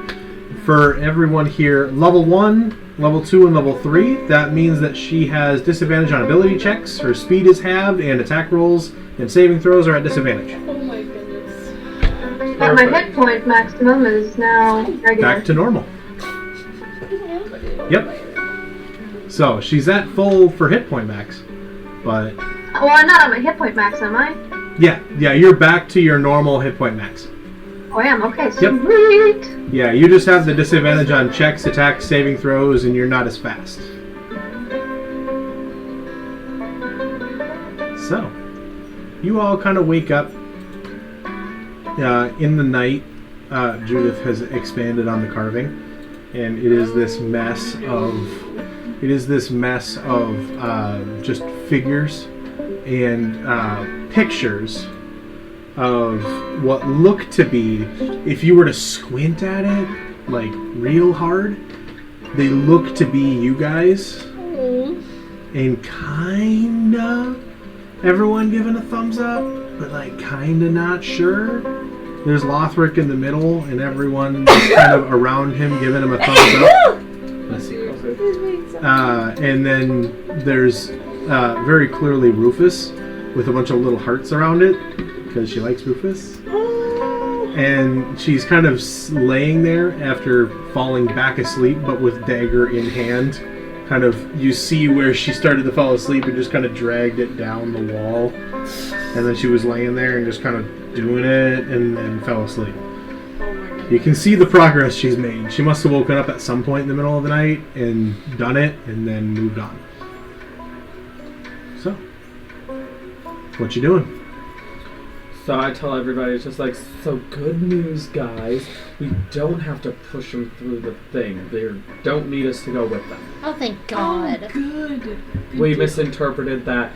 For everyone here, level 1, level 2, and level 3, that means that she has disadvantage on ability checks, her speed is halved, and attack rolls and saving throws are at disadvantage. Oh my goodness. But my hit point maximum is now regular. Back to normal. Yep. So, she's at full for hit point max, but... Well, I'm not on my hit point max, am I? Yeah, you're back to your normal hit point max. Oh, I am? Okay, Yep. sweet! Yeah, you just have the disadvantage on checks, attacks, saving throws, and you're not as fast. So, you all kind of wake up in the night. Judith has expanded on the carving, and it is this mess of just figures and pictures of what look to be, if you were to squint at it like real hard, they look to be you guys. And kinda everyone giving a thumbs up, but like kinda not sure. There's Lothrik in the middle, and everyone kind of around him giving him a thumbs up. Let's see. And then there's very clearly Rufus with a bunch of little hearts around it because she likes Rufus. And she's kind of laying there after falling back asleep, but with dagger in hand. Kind of, you see where she started to fall asleep and just kind of dragged it down the wall. And then she was laying there and just kind of doing it and then fell asleep. You can see the progress she's made. She must have woken up at some point in the middle of the night and done it and then moved on. So, what you doing? So I tell everybody, it's just like, so good news, guys. We don't have to push them through the thing. They don't need us to go with them. Oh, thank God. Oh, good. We misinterpreted that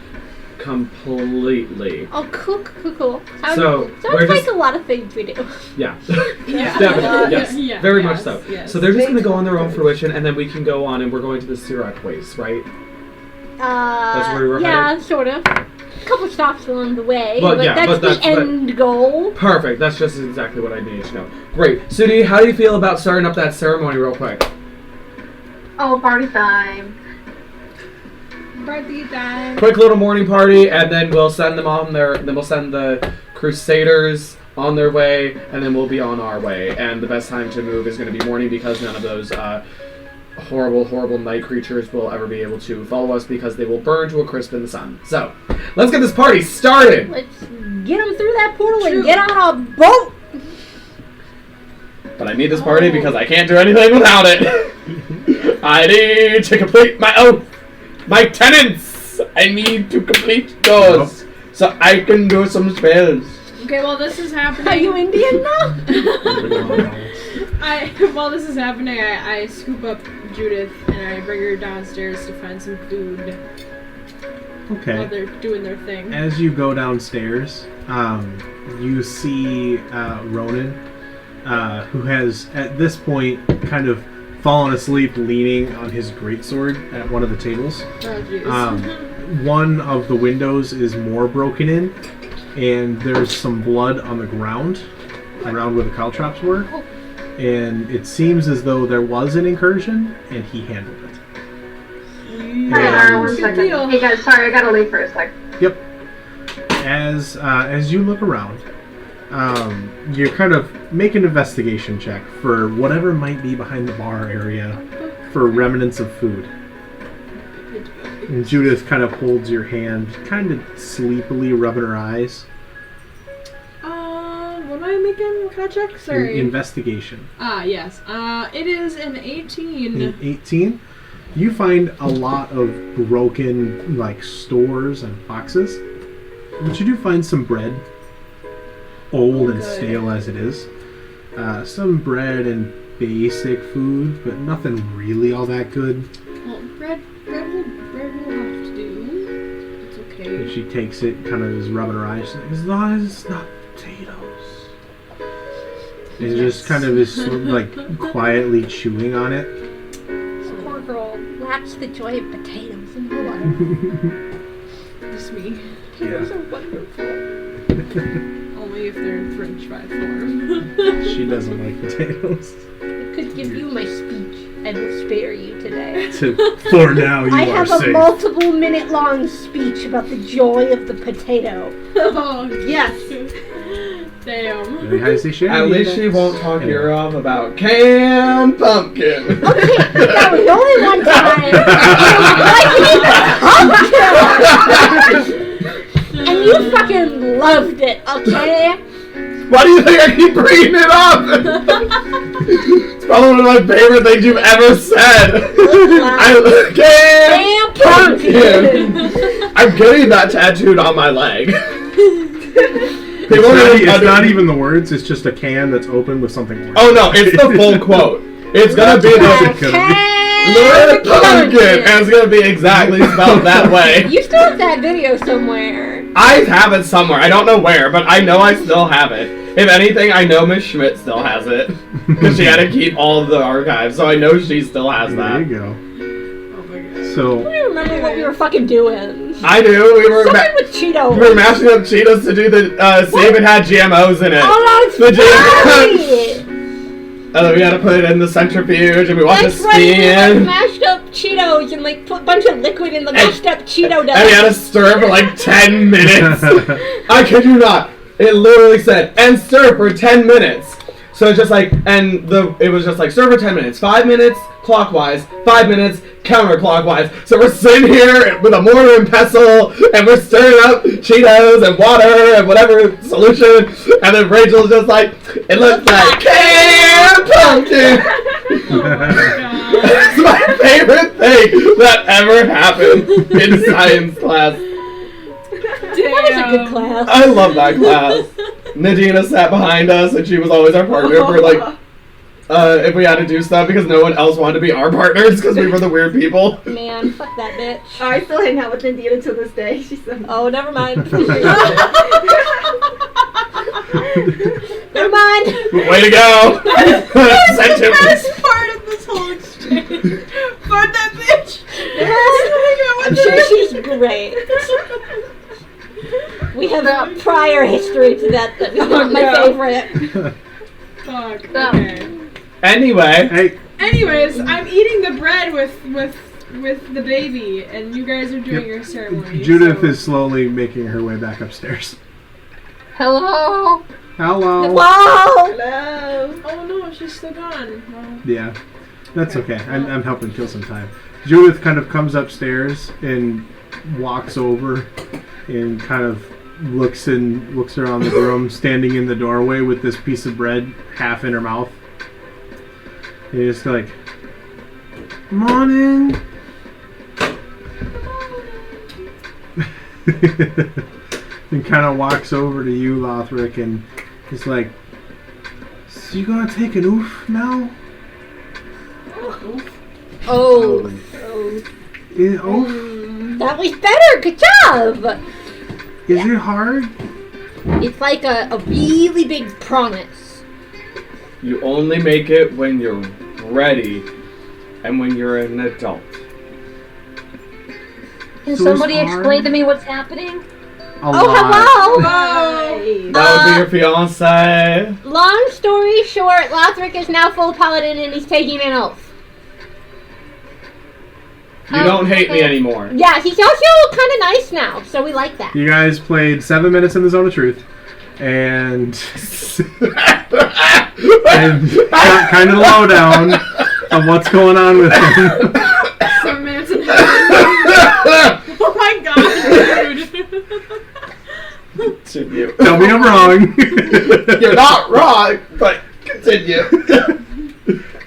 completely. Oh, cool. So sounds we're like just, a lot of things we do. yeah. Yeah. Definitely, yes. Yeah, Very yes, much so. yes. So they're just going to go on their own fruition, and then we can go on, and we're going to the Carac Wastes, right? That's where we were yeah, sort of. A couple stops along the way, But but yeah, that's but the end goal. Perfect. That's just exactly what I needed to know. Great. Sudi, how do you feel about starting up that ceremony real quick? Oh, party time. Party time. Quick little morning party, and then we'll send them on their. Then we'll send the Crusaders on their way, and then we'll be on our way. And the best time to move is going to be morning because none of those horrible night creatures will ever be able to follow us because they will burn to a crisp in the sun. So, let's get this party started. Let's get them through that portal and get on a boat. But I need this party because I can't do anything without it. I need to complete my oath. My tenants! I need to complete those so I can do some spells. Okay, while this is happening... Are you Indian now? While this is happening, I scoop up Judith and I bring her downstairs to find some food. Okay. While they're doing their thing. As you go downstairs, you see Ronan, who has, at this point, kind of fallen asleep leaning on his greatsword at one of the tables. Oh, jeez. One of the windows is more broken in, and there's some blood on the ground around where the caltrops were. And it seems as though there was an incursion, and he handled it. One second. Hey guys, sorry, I gotta leave for a sec. Yep. As you look around, you kind of make an investigation check for whatever might be behind the bar area for remnants of food. And Judith kind of holds your hand, kind of sleepily rubbing her eyes. What am I making? What kind of check? Sorry. Investigation. Yes. It is an 18. In 18, you find a lot of broken, like, stores and boxes. But you do find some bread, old and stale as it is. Some bread and basic food, but nothing really all that good. Well, bread She takes it, kind of is rubbing her eyes. She's like, as long as it's not potatoes. And just kind of is like quietly chewing on it. Poor girl lacks the joy of potatoes in her life. Just me. Potatoes are wonderful. Only if they're in French fry form. She doesn't like potatoes. I could give you my speech. I will spare you today. For now, you I are have safe. a multiple minute long speech about the joy of the potato. Oh, Yes. damn. Very high say shit. At least she won't talk your ear off about canned pumpkin. Okay, that was only one time. And you fucking loved it, okay? Why do you think I keep bringing it up? It's probably one of my favorite things you've ever said. Damn pumpkin! I'm getting that tattooed on my leg. It's not even the words, it's just a can that's open with something words. Oh no, it's the full quote. It's gonna be the pumpkin, and it's gonna be exactly spelled that way. You still have that video somewhere. I have it somewhere. I don't know where, but I know I still have it. If anything, I know Miss Schmidt still has it. Because she had to keep all of the archives, so I know she still has There that. you go. Oh my god. So, I don't remember what we were fucking doing. I do. We were Something with Cheetos. we were mashing up Cheetos to do the see if it had GMOs in it. Oh, that's The right! And then we had to put it in the centrifuge, and we watched it That's right, we like spin. mashed up Cheetos and like put a bunch of liquid in the mashed up Cheeto dough. And we had to stir for like 10 minutes. I kid you not. It literally said, and stir for 10 minutes. So it's just like, it was just like, stir for 10 minutes. 5 minutes clockwise, 5 minutes counterclockwise. So we're sitting here with a mortar and pestle, and we're stirring up Cheetos and water and whatever solution. And then Rachel's just like, it looks like canned pumpkin. Oh my god. It's my favorite thing that ever happened in science class. That was a good class. I love that class. Nadina sat behind us, and she was always our partner for like, if we had to do stuff because no one else wanted to be our partners because we were the weird people. Man, fuck that bitch. I still hang out with Indiana to this day. She's so Oh, never mind. Never mind. Way to go! Sent him. Best part of this whole exchange. Fuck that bitch. I'm sure she's great. We have a prior history to that was not my favorite. Fuck. Okay. Anyway, hey, Anyways, I'm eating the bread with the baby, and you guys are doing your ceremony. Judith so. is slowly making her way back upstairs. Hello. Hello. Wow! Hello. Oh no, she's still gone. Well, Yeah, that's okay. I'm helping kill some time. Judith kind of comes upstairs and walks over and kind of looks around the room, standing in the doorway with this piece of bread half in her mouth. And just like, morning. And kind of walks over to you, Lothrik, and is like, so you gonna take an oof now? Oh. Oof? That was better. Good job. Is it hard? It's like a really big promise. you only make it when you're ready and when you're an adult. Can So somebody it's hard? explain to me what's happening? A Oh, lot. hello. Hi. That would be your fiance. Long story short, Lothrik is now full paladin and he's taking an oath. You don't hate me anymore. Yeah, he's also kind of nice now, so we like that. You guys played 7 minutes in the Zone of Truth, and got kind of low down on what's going on with him. 7 minutes and oh my god, dude. Continue. Tell me I'm wrong. You're not wrong, but continue.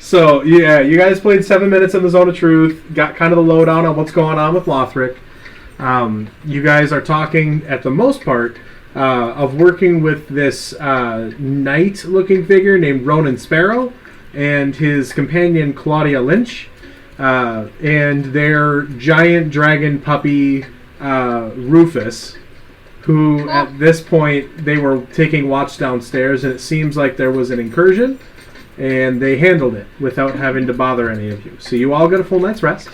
So, yeah, you guys played 7 minutes in the Zone of Truth, got kind of the lowdown on what's going on with Lothrik. You guys are talking, at the most part, of working with this knight-looking figure named Ronan Sparrow and his companion Claudia Lynch and their giant dragon puppy Rufus, who at this point they were taking watch downstairs, and it seems like there was an incursion, and they handled it without having to bother any of you. So you all got a full night's rest.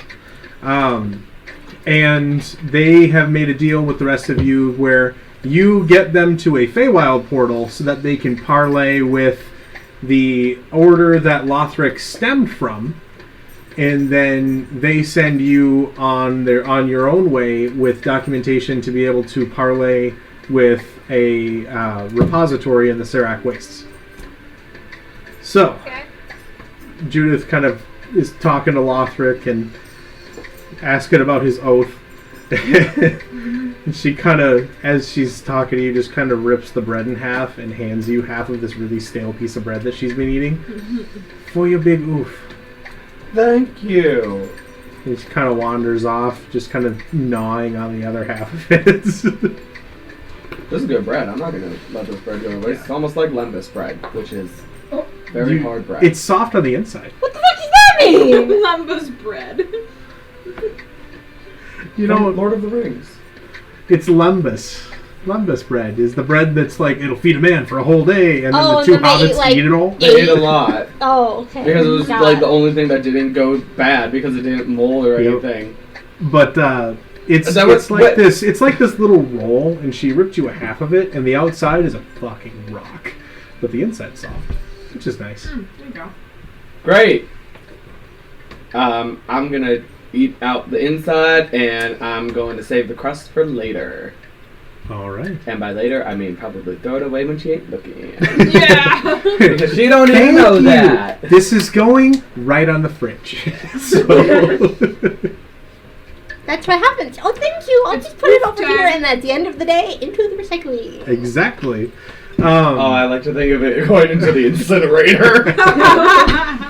And they have made a deal with the rest of you where you get them to a Feywild portal so that they can parlay with the order that Lothriks stemmed from, and then they send you on your own way with documentation to be able to parlay with a repository in the Carac Wastes. So, Judith kind of is talking to Lothrik and asking about his oath. And she kind of, as she's talking to you, just kind of rips the bread in half and hands you half of this really stale piece of bread that she's been eating. For your big oof. Thank you. And she kind of wanders off, just kind of gnawing on the other half of it. This is good bread. I'm not going to let this bread go to waste. It's almost like lembas bread, which is very hard bread. It's soft on the inside. What the fuck does that mean? Lembas bread. You know, Lord of the Rings. It's lembas. Lembas bread is the bread that's like, it'll feed a man for a whole day, and then the and two then they hobbits eat, like, eat it all. They ate a lot. Oh, okay. Because it was Got like it. the only thing that didn't go bad because it didn't mold or Yep. anything. But it's That was- like but- this. It's like this little roll, and she ripped you a half of it, and the outside is a fucking rock, but the inside's soft, which is nice. There you go. Great. I'm gonna eat out the inside, and I'm going to save the crust for later. All right. And by later, I mean probably throw it away when she ain't looking. Yeah. Because she don't even Thank know you. that. This is going right on the fridge. So That's what happens. Oh, thank you. I'll It's just put it proof over time. here, and at the end of the day, into the recycling. exactly. Oh, I like to think of it going into the incinerator.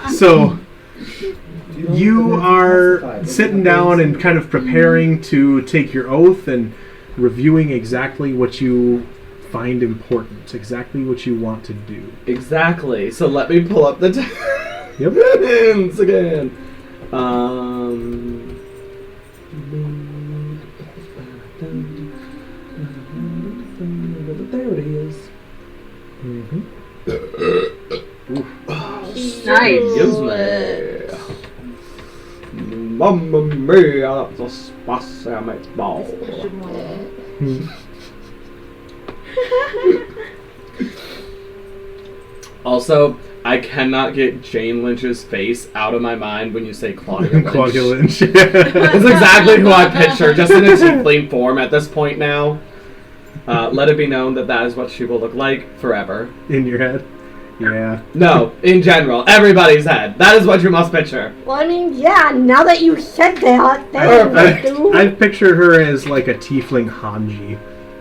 So you are sitting down and kind of preparing to take your oath and reviewing exactly what you find important, exactly what you want to do. Exactly. So let me pull up the Yep. tenants again. There it is. Mm-hmm. Nice. Excuse me. Mamma mia, that's a spicy meatball. Also, I cannot get Jane Lynch's face out of my mind when you say Claudia Lynch. Claudia Lynch. That's exactly who I picture, just in a tiefling form at this point now. Let it be known that that is what she will look like forever. In your head? Yeah. No, in general, everybody's head. That is what you must picture. Well, I mean, yeah, now that you said that, then I picture her as like a tiefling Hanji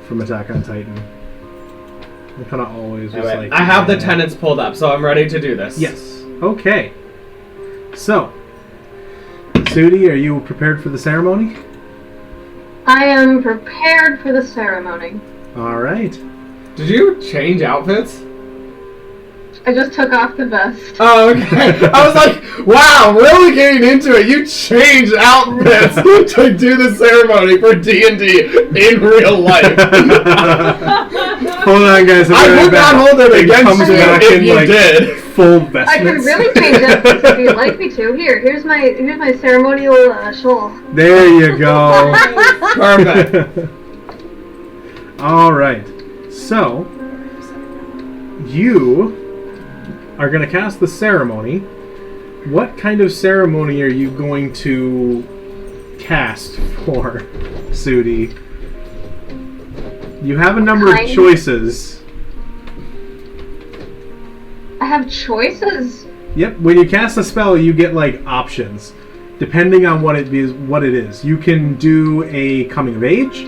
from Attack on Titan. I kind of always was Anyway, like... I have the yeah. tenants pulled up, so I'm ready to do this. Yes. Okay. So, Sudi, are you prepared for the ceremony? I am prepared for the ceremony. All right. Did you change outfits? I just took off the vest. Oh, okay. I was like, wow, really getting into it. You changed outfits to do the ceremony for D&D in real life. Hold on, guys. I would not hold it against comes you back if in, you like, did. full vestments. I could really change outfits if you'd like me to. Here's my ceremonial shawl. There you go. Perfect. All right. So, you are going to cast the ceremony. What kind of ceremony are you going to cast for, Sudi? You have a number of choices. I have choices? Yep. When you cast a spell, you get like options, depending on what it is. You can do a coming of age.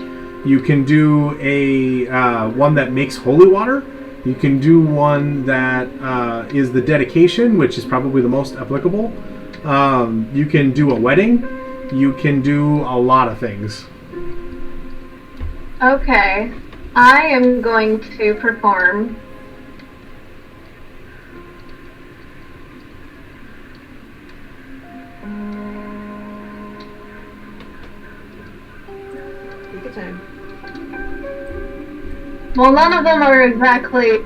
You can do a one that makes holy water. You can do one that is the dedication, which is probably the most applicable. You can do a wedding. You can do a lot of things. Okay. I am going to perform time. Well, none of them are exactly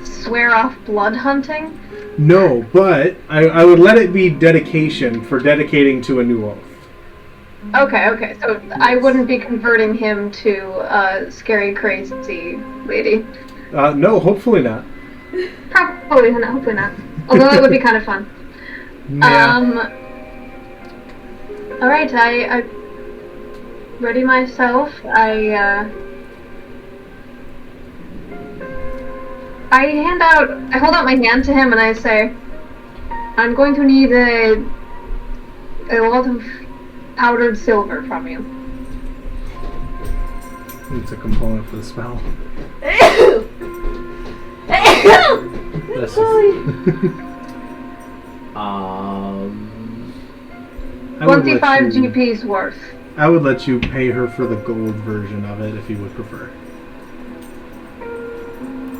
swear-off blood hunting. No, but I would let it be dedication for dedicating to a new oath. Okay. So I wouldn't be converting him to a scary, crazy lady. No, hopefully not. Probably not. Hopefully not. Although that would be kind of fun. Yeah. All right. I ready myself. I hold out my hand to him and I say, I'm going to need a lot of powdered silver from you. It's a component for the spell. That's 25 GP's worth. I would let you pay her for the gold version of it if you would prefer.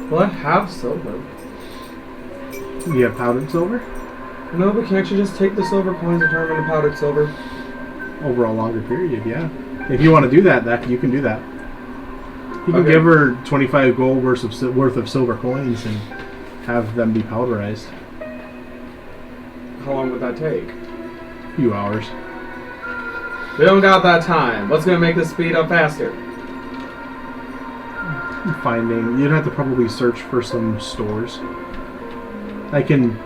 Well, I have silver. You have powdered silver? No, but can't you just take the silver coins and turn them into powdered silver? Over a longer period, yeah. If you want to do that, you can do that. You can Okay. give her 25 gold worth of silver coins and have them be powderized. How long would that take? A few hours. We don't got that time. What's gonna make this speed up faster? You'd have to probably search for some stores. I can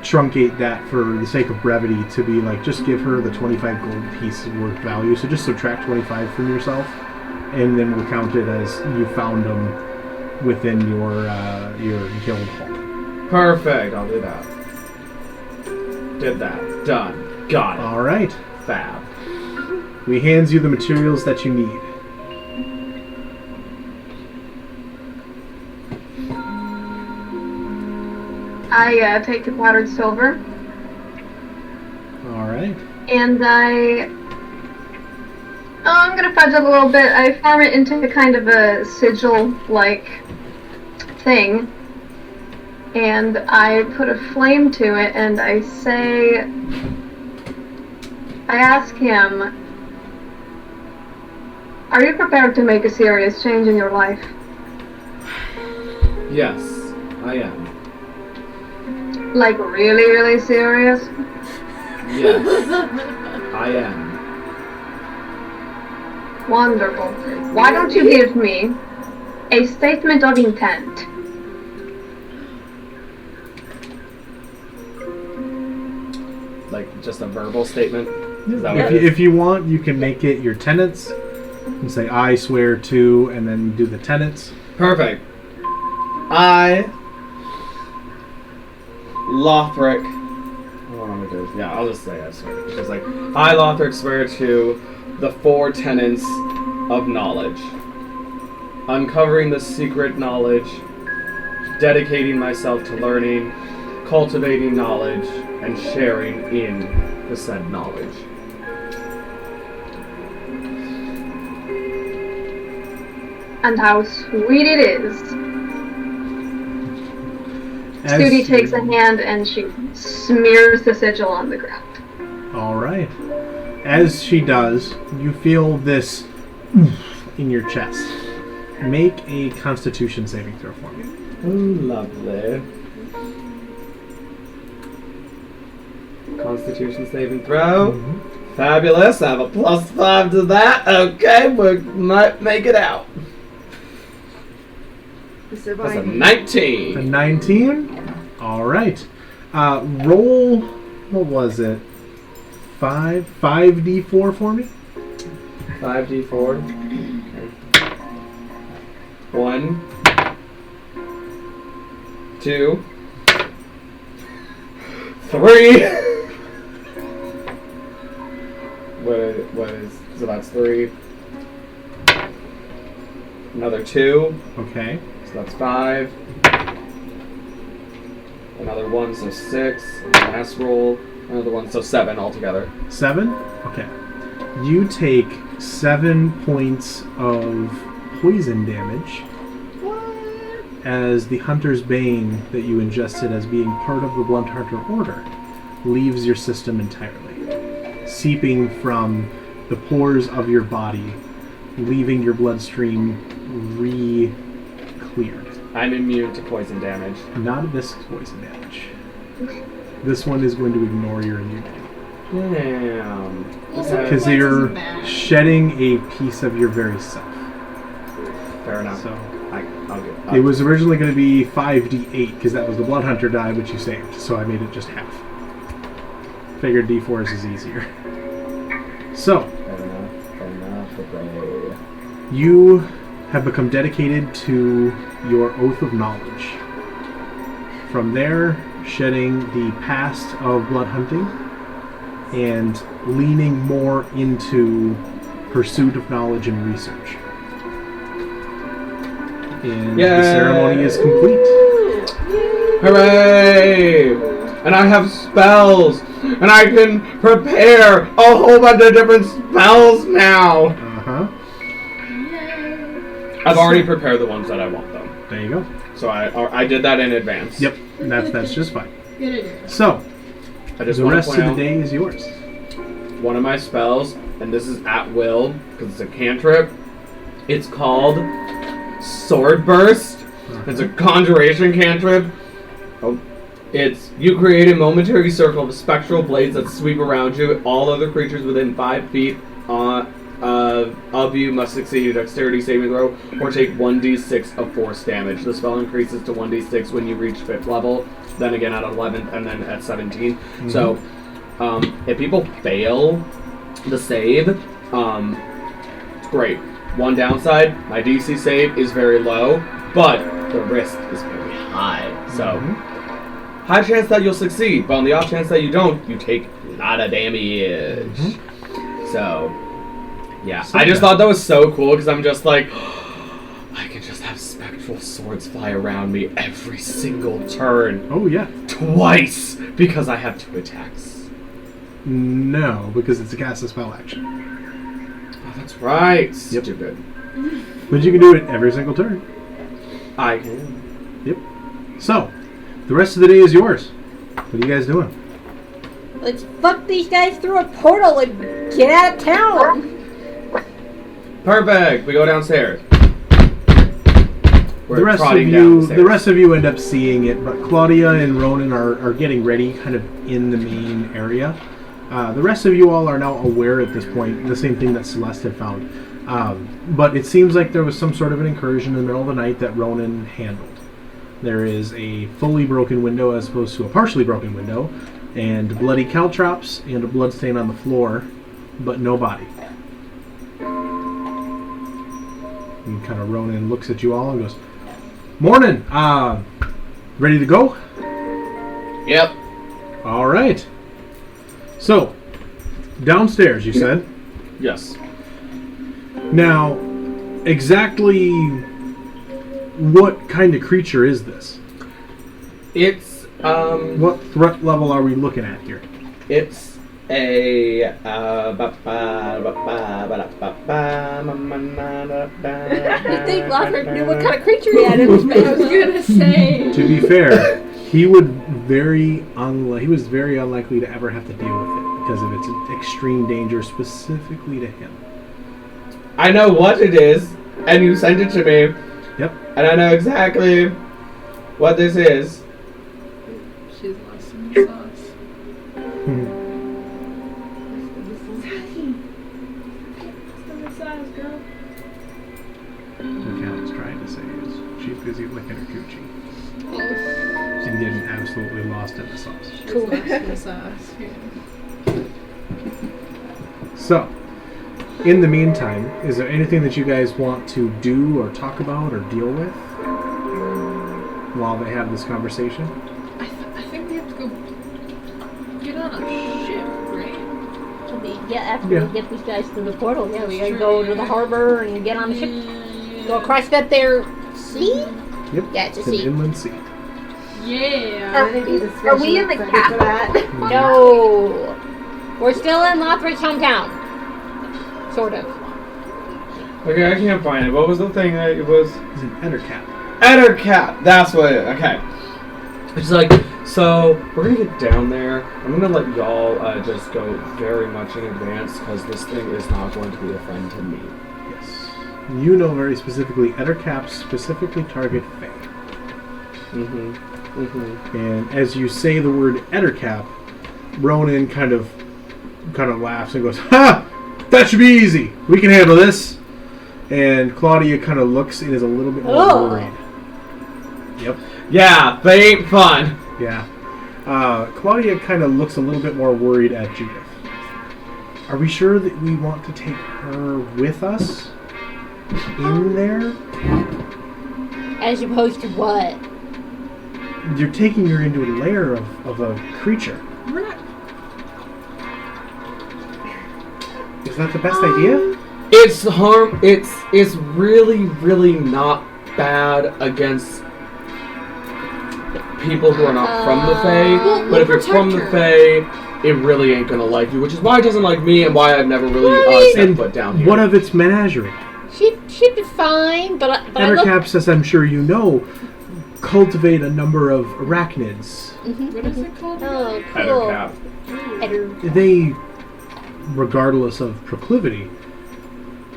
truncate that for the sake of brevity to be like, just give her the 25 gold piece worth value. So just subtract 25 from yourself, and then we'll count it as you found them within your guild hall. Perfect. I'll do that. Did that. Done. Got it. All right. Fab. We hands you the materials that you need. I take the powdered silver. All right. And I'm gonna fudge it a little bit. I form it into kind of a sigil-like thing. And I put a flame to it and I ask him, are you prepared to make a serious change in your life? Yes, I am. Like really, really serious? Yes, I am. Wonderful. Why don't you give me a statement of intent? Like just a verbal statement? Is that what it is? If you want, you can make it your tenets. And say, I swear to, and then do the tenets. Perfect. I, Lothrik. What am I gonna do? Yeah, I'll just say I swear. It's just like, I, Lothrik, swear to the 4 tenets of knowledge. Uncovering the secret knowledge, dedicating myself to learning, cultivating knowledge, and sharing in the said knowledge. And how sweet it is. Studi takes a hand and she smears the sigil on the ground. All right. As she does, you feel this in your chest. Make a Constitution saving throw for me. Lovely. Constitution saving throw. Mm-hmm. Fabulous. I have a +5 to that. Okay, we might make it out. That's a 19. A 19? All right. Roll, what was it? 5d4 for me? 5d4. Okay. 1, 2, 3. What is, so that's 3. Another 2. Okay. So that's 5. Another 1, so 6. Last roll. Another 1, so 7 altogether. 7? Okay. You take 7 points of poison damage as the Hunter's Bane that you ingested as being part of the Blunt Hunter Order leaves your system entirely, seeping from the pores of your body leaving your bloodstream re-cleared. I'm immune to poison damage. Not this poison damage. This one is going to ignore your immunity. Damn. Because you're shedding a piece of your very self. Fair enough. So I'll get it was originally going to be 5d8 because that was the Blood Hunter die which you saved. So I made it just half. Figured d4s is easier. So Fair enough. you have become dedicated to your Oath of Knowledge. From there, shedding the past of blood hunting and leaning more into pursuit of knowledge and research. And the ceremony is complete. Hooray! And I have spells! And I can prepare a whole bunch of different spells now! Uh-huh. I've already prepared the ones that I want, though. There you go. So I did that in advance. Yep, that's just fine. Good idea. So, I just the want rest to of point the out day is yours. one of my spells, and this is at will, because it's a cantrip. It's called Sword Burst. It's a conjuration cantrip. It's you create a momentary circle of spectral blades that sweep around you. All other creatures within 5 feet of you must succeed a dexterity saving throw or take 1d6 of force damage. The spell increases to 1d6 when you reach 5th level, then again at 11th, and then at 17. Mm-hmm. So if people fail the save, it's great. One downside, my DC save is very low, but the risk is very high. So high chance that you'll succeed, but on the off chance that you don't, you take a lot of damage. So, yeah. I just thought that was so cool because I'm just like, I can just have spectral swords fly around me every single turn. Oh, yeah. Twice! Because I have 2 attacks. No, because it's a cast a spell action. Oh, that's right. Yep. Stupid. But you can do it every single turn. I can. Yep. So, the rest of the day is yours. What are you guys doing? Let's fuck these guys through a portal and get out of town. Perfect. We go downstairs. We're The rest trotting of down you, stairs. the rest of you end up seeing it, but Claudia and Ronan are getting ready, kind of in the main area. The rest of you all are now aware at this point, the same thing that Celeste had found. But it seems like there was some sort of an incursion in the middle of the night that Ronan handled. There is a fully broken window as opposed to a partially broken window, and bloody caltrops and a bloodstain on the floor, but no body. And kind of Ronan looks at you all and goes, "Morning! Ready to go?" Yep. All right. So, downstairs, you said? Yes. Now, exactly what kind of creature is this? It's What threat level are we looking at here? It's a You think Lothrik knew what kind of creature he had in his I face? was gonna say. To be fair, he was very unlikely to ever have to deal with it because of its extreme danger specifically to him. I know what it is, and you sent it to me. Yep. And I know exactly what this is. She's lost in the sauce. Girl. What Callum's trying to say is she's busy licking her coochie. She's getting absolutely lost in the sauce. She's lost in the sauce. Yeah. So, in the meantime, is there anything that you guys want to do or talk about or deal with while they have this conversation? I think we have to go get on a ship, right? After Yeah. we get these guys through the portal, yeah, we gotta Sure, go to yeah. the harbor and get on the ship. Go across that there sea? Yep. Yeah, it's a an sea. inland sea. Yeah. Are we in the capital? No! We're still in Lothrik's hometown. Sort of. Okay, I can't find it. What was the thing that it was? It's an Ettercap. Ettercap! That's what it is. Okay. It's like, so, we're gonna get down there. I'm gonna let y'all just go very much in advance, because this thing is not going to be a friend to me. Yes. you know very specifically Ettercaps specifically target Fey. And as you say the word Ettercap, Ronan kind of laughs and goes, "Ha! That should be easy. We can handle this." And Claudia kind of looks and is a little bit more worried. Yep. Yeah, they ain't fun. Yeah. Claudia kind of looks a little bit more worried at Judith. Are we sure that we want to take her with us in there? As opposed to what? You're taking her into a lair of a creature. We're not. Is that the best idea? It's really, really not bad against people who are not from the Fae. But if you're from the Fae, it really ain't gonna like you, which is why it doesn't like me and why I've never really set foot down here. What of its menagerie? She'd be fine, but Ettercaps, as I'm sure you know, cultivate a number of arachnids. What is it called? Oh, cool. Ettercap. They, regardless of proclivity,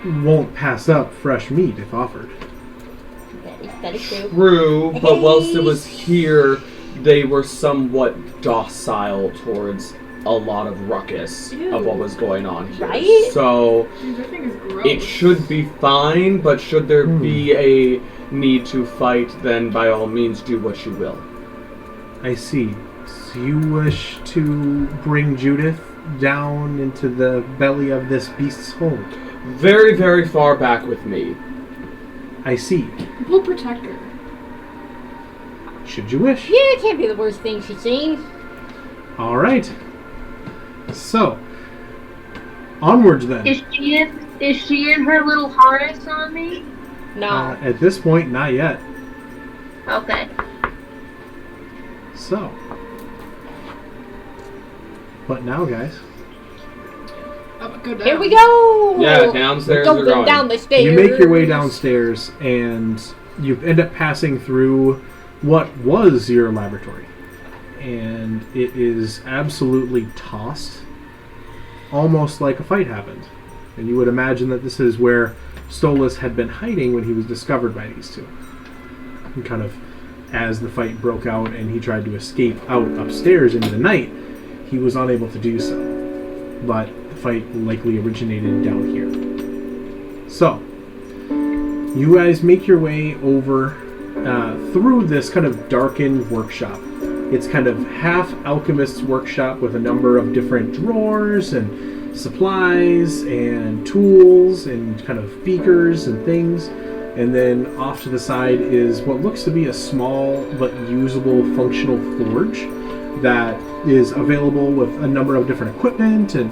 won't pass up fresh meat if offered. That is true. True, but whilst it was here, they were somewhat docile towards a lot of ruckus of what was going on here. Right? So Dude, that thing is gross. it should be fine, but should there be a need to fight, then by all means do what you will. I see. So you wish to bring Judith down into the belly of this beast's hole? Very, very far back with me. I see. We'll protect her. Should you wish. Yeah, it can't be the worst thing she's seen. All right. So, onwards then. Is she in her little harness on me? No. At this point, not yet. Okay. So, what now, guys? Up, go down. Here we go! Yeah, downstairs we're going. Down the stairs. You make your way downstairs, and you end up passing through what was your laboratory. And it is absolutely tossed, almost like a fight happened. And you would imagine that this is where Stolas had been hiding when he was discovered by these two. And kind of, as the fight broke out and he tried to escape out upstairs into the night, he was unable to do so. But the fight likely originated down here. So, you guys make your way over through this kind of darkened workshop. It's kind of half alchemist's workshop with a number of different drawers and supplies and tools and kind of beakers and things. And then off to the side is what looks to be a small but usable functional forge that is available with a number of different equipment and,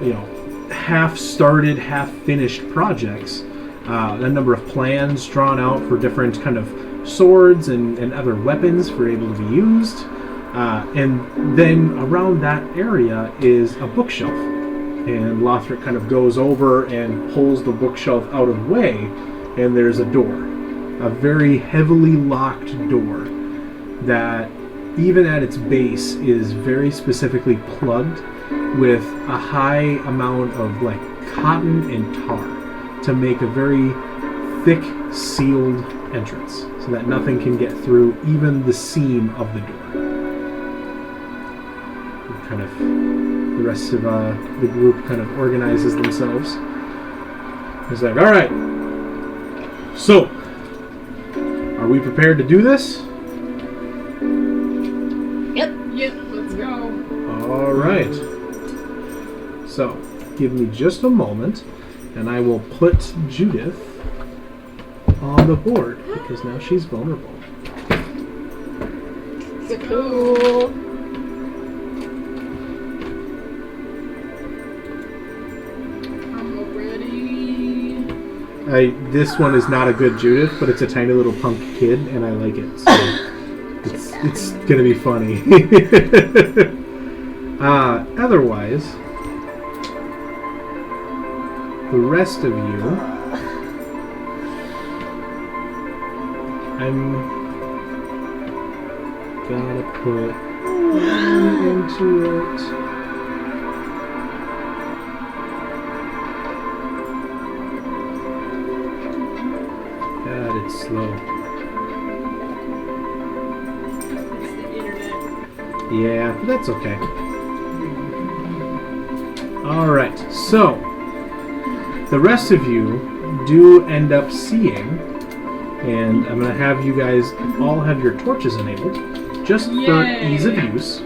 you know, half-started, half-finished projects. A number of plans drawn out for different kind of swords and other weapons for able to be used. And then around that area is a bookshelf. And Lothrik kind of goes over and pulls the bookshelf out of the way, and there's a door. A very heavily locked door that, even at its base, is very specifically plugged with a high amount of like cotton and tar to make a very thick sealed entrance so that nothing can get through even the seam of the door. And kind of the rest of the group kind of organizes themselves. It's like, all right, so are we prepared to do this? Yep. Yep, let's go. All right. So, give me just a moment, and I will put Judith on the board, because now she's vulnerable. Cool. I'm ready. This one is not a good Judith, but it's a tiny little punk kid, and I like it. So it's gonna be funny. Otherwise, the rest of you, I'm gonna put one into it. It's slow. It's the internet. Yeah, but that's okay. Alright, so the rest of you do end up seeing, and I'm going to have you guys all have your torches enabled, just for Yay. ease of use.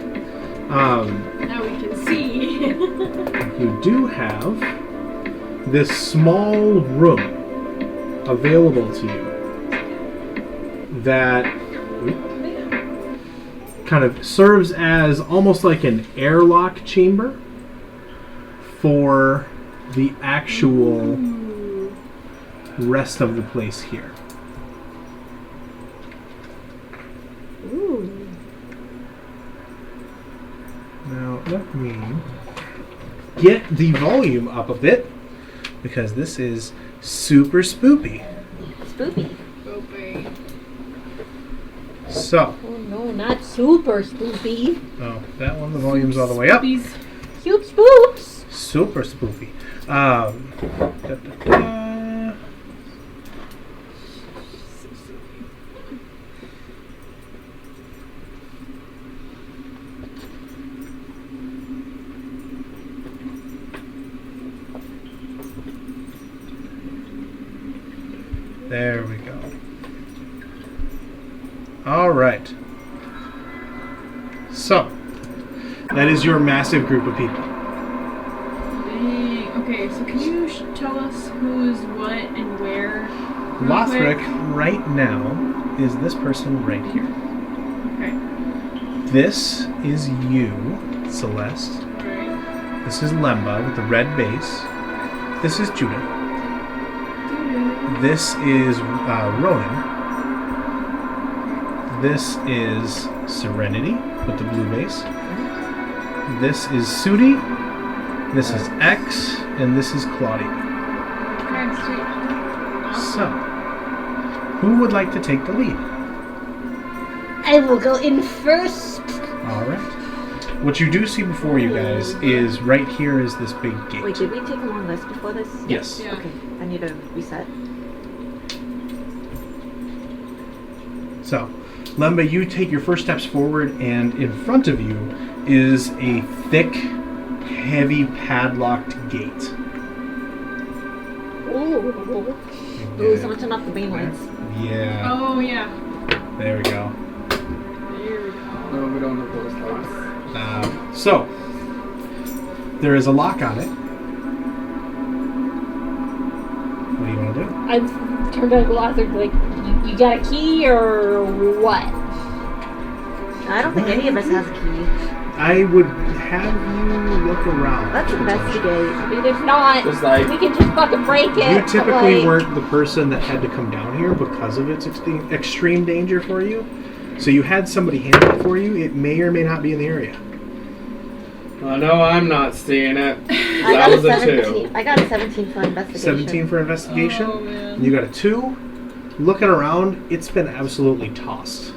Now we can see. You do have this small room available to you that kind of serves as almost like an airlock chamber for the actual rest of the place here. Ooh. Now, let me get the volume up a bit, because this is super spoopy. Spoopy. Okay. So, Oh no, not super spoopy. oh, that one, the volume's all the way up. These Cube spoops. Super spoopy. Da, da, da. There we go. All right. So, that is your massive group of people. Dang. Okay, so can you tell us who's what and where? real Lothrik quick? right now is this person right here. Okay. This is you, Celeste. Alright. This is Lemba with the red base. This is Judith. This is Ronan. This is Serenity with the blue base. This is Sudi. This is X. And this is Claudia. Okay, sweet. So, who would like to take the lead? I will go in first. Alright. What you do see before you guys is right here is this big gate. Wait, did we take a long rest before this? Yes. Yeah. Okay, I need to reset. So, Lemba, you take your first steps forward, and in front of you is a thick, heavy, padlocked gate. Ooh. Ooh, someone turn off the main lights. Yeah. Oh, yeah. There we go. There we go. No, we don't have those lights. So, there is a lock on it. What do you want to do? I've turned on Lothrik, like, you got a key or what? I don't think any of us has a key. I would have you look around. Let's investigate. I mean, if not, Just like- we can just fucking break it. You typically like, weren't the person that had to come down here because of its extreme danger for you. So you had somebody handle it for you. It may or may not be in the area. I know I'm not seeing it. I That got was a a 17. 2. I got a 17 for investigation. 17 for investigation. Oh, man. You got a 2. Looking around, it's been absolutely tossed.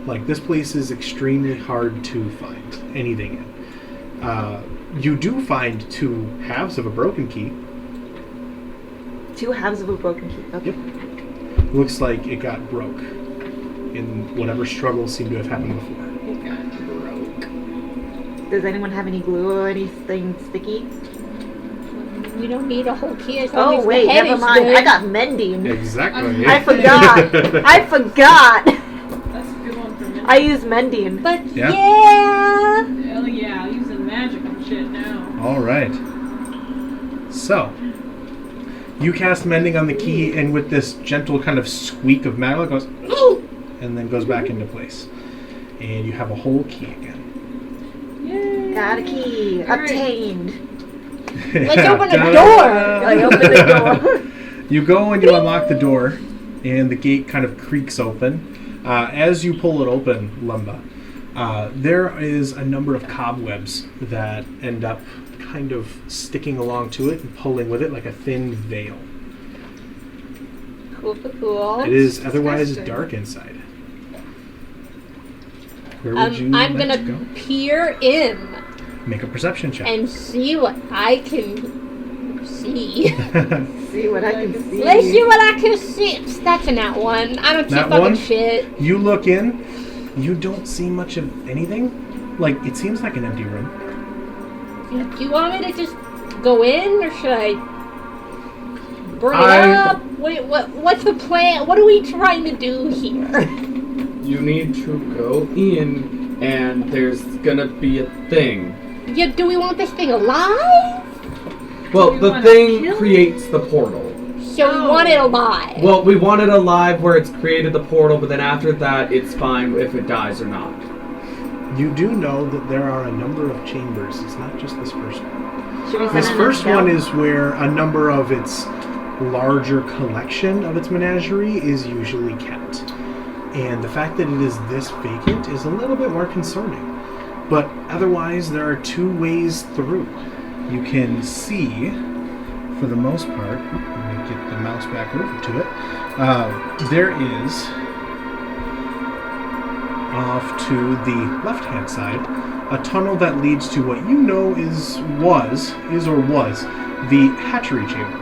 Like, this place is extremely hard to find anything in. You do find 2 halves of a broken key. 2 halves of a broken key. Okay. Yep. Looks like it got broke in whatever struggles seem to have happened before. It got broke. Does anyone have any glue or anything sticky? We don't need a whole key. As long Oh as wait, the head never is mind. good. I got mending. Exactly. I forgot. I forgot. That's a good one for me. I use mending. But Yeah. yeah. Hell yeah, using magic and shit now. All right. So, you cast Mending on the key, and with this gentle kind of squeak of metal, it goes, and then goes back into place. And you have a whole key again. Yay. Got a key. All right. Obtained. Let's open the Da-da. door. I opened the door. You go and you unlock the door, and the gate kind of creaks open. As you pull it open, Lemba, there is a number of cobwebs that end up kind of sticking along to it and pulling with it like a thin veil. Cool. It is otherwise disgusting. dark inside. Where would you I'm like gonna to go? peer in Make a perception check. and see what I can see. See what I can see. Let's see what I can see. That's a nat one. I don't see Nat fucking one? shit. You look in. You don't see much of anything. Like, it seems like an empty room. Do you want me to just go in, or should I bring it up? Wait, what's the plan? What are we trying to do here? You need to go in, and there's gonna be a thing. Yeah, do we want this thing alive? Well, the thing creates the portal. So we want it alive. Well, we want it alive where it's created the portal, but then after that, it's fine if it dies or not. You do know that there are a number of chambers. It's not just this first one. Should we This send in a first scout? one is where a number of its larger collection of its menagerie is usually kept. And the fact that it is this vacant is a little bit more concerning. But otherwise, there are two ways through. You can see, for the most part, let me get the mouse back over to it. There is, off to the left-hand side, a tunnel that leads to what you know was the hatchery chamber.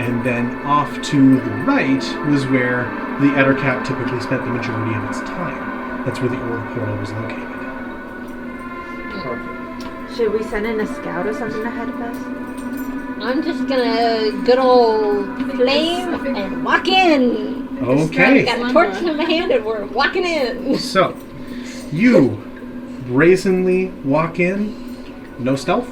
And then off to the right was where the Ettercap typically spent the majority of its time. That's where the old portal was located. Should we send in a scout or something ahead of us? I'm just gonna good old flame and walk in. Okay. Got a torch in my hand and we're walking in. So, you brazenly walk in. No stealth?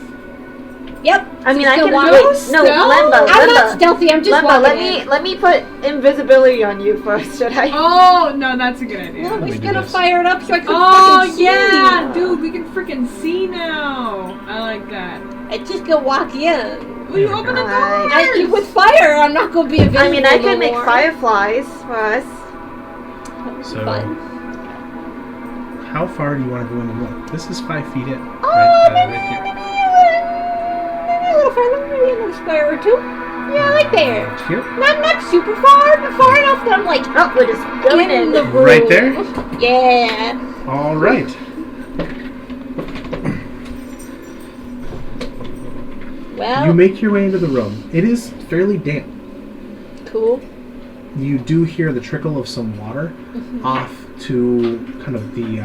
Yep. I mean, I Still can walk- wait. No, stealth? Lemba. I'm not stealthy. I'm just Lemba, walking let me put invisibility on you first, should I? Oh, no, that's a good idea. Well, Let me we're do gonna this. fire it up so I can Oh, fucking see. yeah! Dude, we can freaking see now. I like that. I just go walk in. Will you open the door? With fire, I'm not gonna be invisible. I mean, I no could make more. fireflies for us. So, Fun. how far do you want to go in the room? This is 5 feet in. Oh, Right here. maybe a little further, maybe another square or two. Yeah, like there. Right here. Not super far, but far enough that I'm like Oh, we're just going in in. the room. Right there? Yeah. All right. Well, You make your way into the room. It is fairly damp. cool. You do hear the trickle of some water off to kind of the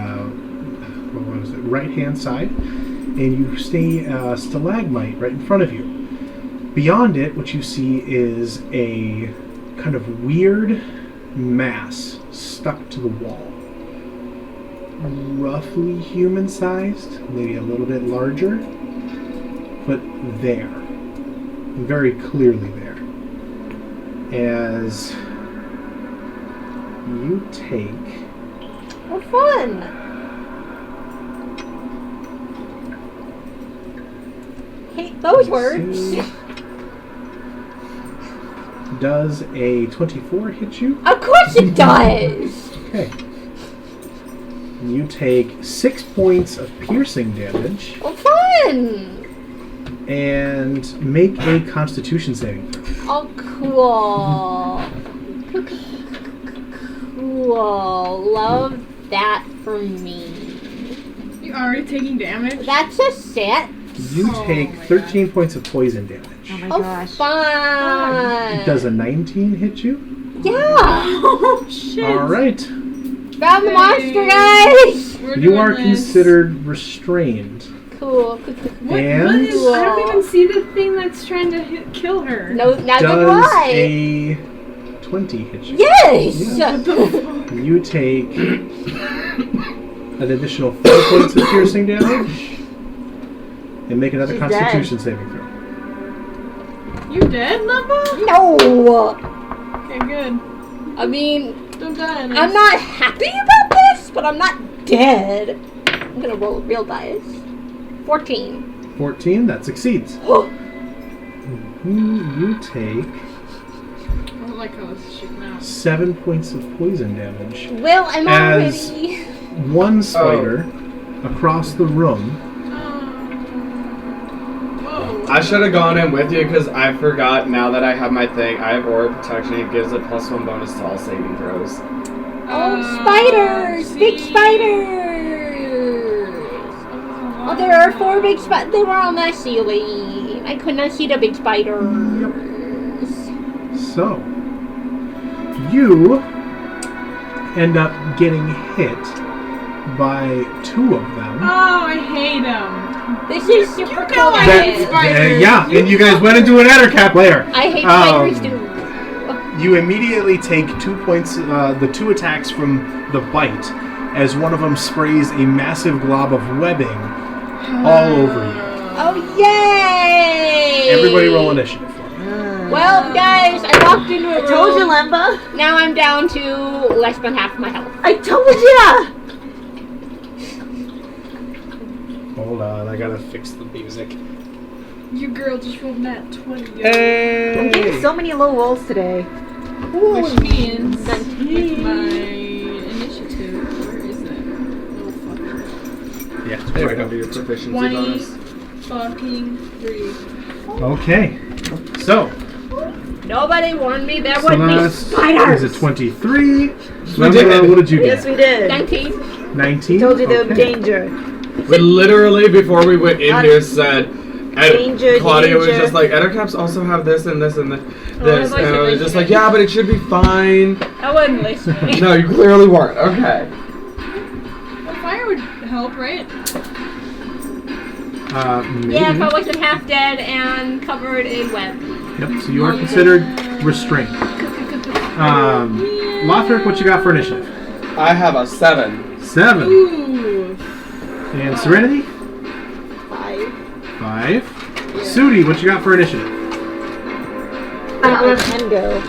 right-hand side, and you see a stalagmite right in front of you. Beyond it, what you see is a kind of weird mass stuck to the wall. Roughly human-sized, maybe a little bit larger, but there. Very clearly there. As you take Oh, fun. Hate those words. see, does a 24 hit you? Of course it does. Okay. You take 6 points of piercing damage Oh, fun. and make a Constitution saving throw. Oh, cool. Cool. Love that for me. You already taking damage? That's a set. You Oh take my 13 points of poison damage. Oh my Oh, gosh. fun. Does a 19 hit you? Yeah. Oh, shit. All right. Found the monster, guys. We're You doing are this. considered restrained. Cool. What And- is, I don't even see the thing that's trying to kill her. No, neither do Does I. a 20 hit you? Yes. Yeah. You take an additional 4 points of piercing damage and make another She's Constitution saving throw. You dead, Lemba? No. Okay, good. I mean, Don't die. I'm not happy about this, but I'm not dead. I'm gonna roll a real dice. 14. 14, that succeeds. You take I don't like how this is shaking out. 7 points of poison damage. Well, I'm As- already. One spider across the room. Whoa. I should have gone in with you because I forgot. Now that I have my thing, I have aura protection. It gives a +1 bonus to all saving throws. Oh, spiders! Big see? spiders! Oh, there are 4 big spiders. They were on the ceiling. I could not see the big spiders. So, you end up getting hit by 2 of them. Oh, I hate them. This is super know cool. I hate spiders. Yeah, and you guys went into an Ettercap lair. I hate spiders too. You immediately take 2 points, the 2 attacks from the bite, as one of them sprays a massive glob of webbing all over you. Oh, yay! Everybody roll initiative for me. Well, guys, I walked into a room. Told you, Lemba. Now I'm down to less than half my health. I told ya. Hold on, I gotta fix the music. Your girl just rolled that 20. I'm Hey! getting so many low rolls today. Which means with 19. my initiative, where is it? Oh, fuck. Yeah, It's there we right go. under your proficiency 20 bonus. fucking 3. Okay, so Nobody warned me there would be Celeste spiders. is a 23. did. Lemba, what did you Yes, get? we did. 19. 19. Told you there would be Okay. danger. We literally, before we went in here, said, and Danger, Claudia was danger. just like, Ettercaps also have this and this and this. I And I was just like, yeah, but it should be fine. I wasn't listening. No, you clearly weren't. Okay. Well, fire would help, right? Maybe. Yeah, if I wasn't half dead and covered in web. Yep, so you are considered restrained. Lothrik, what you got for initiative? I have a 7. 7. Ooh. And Serenity? 5. 5. Sudi, what you got for initiative? Where'd my pen go?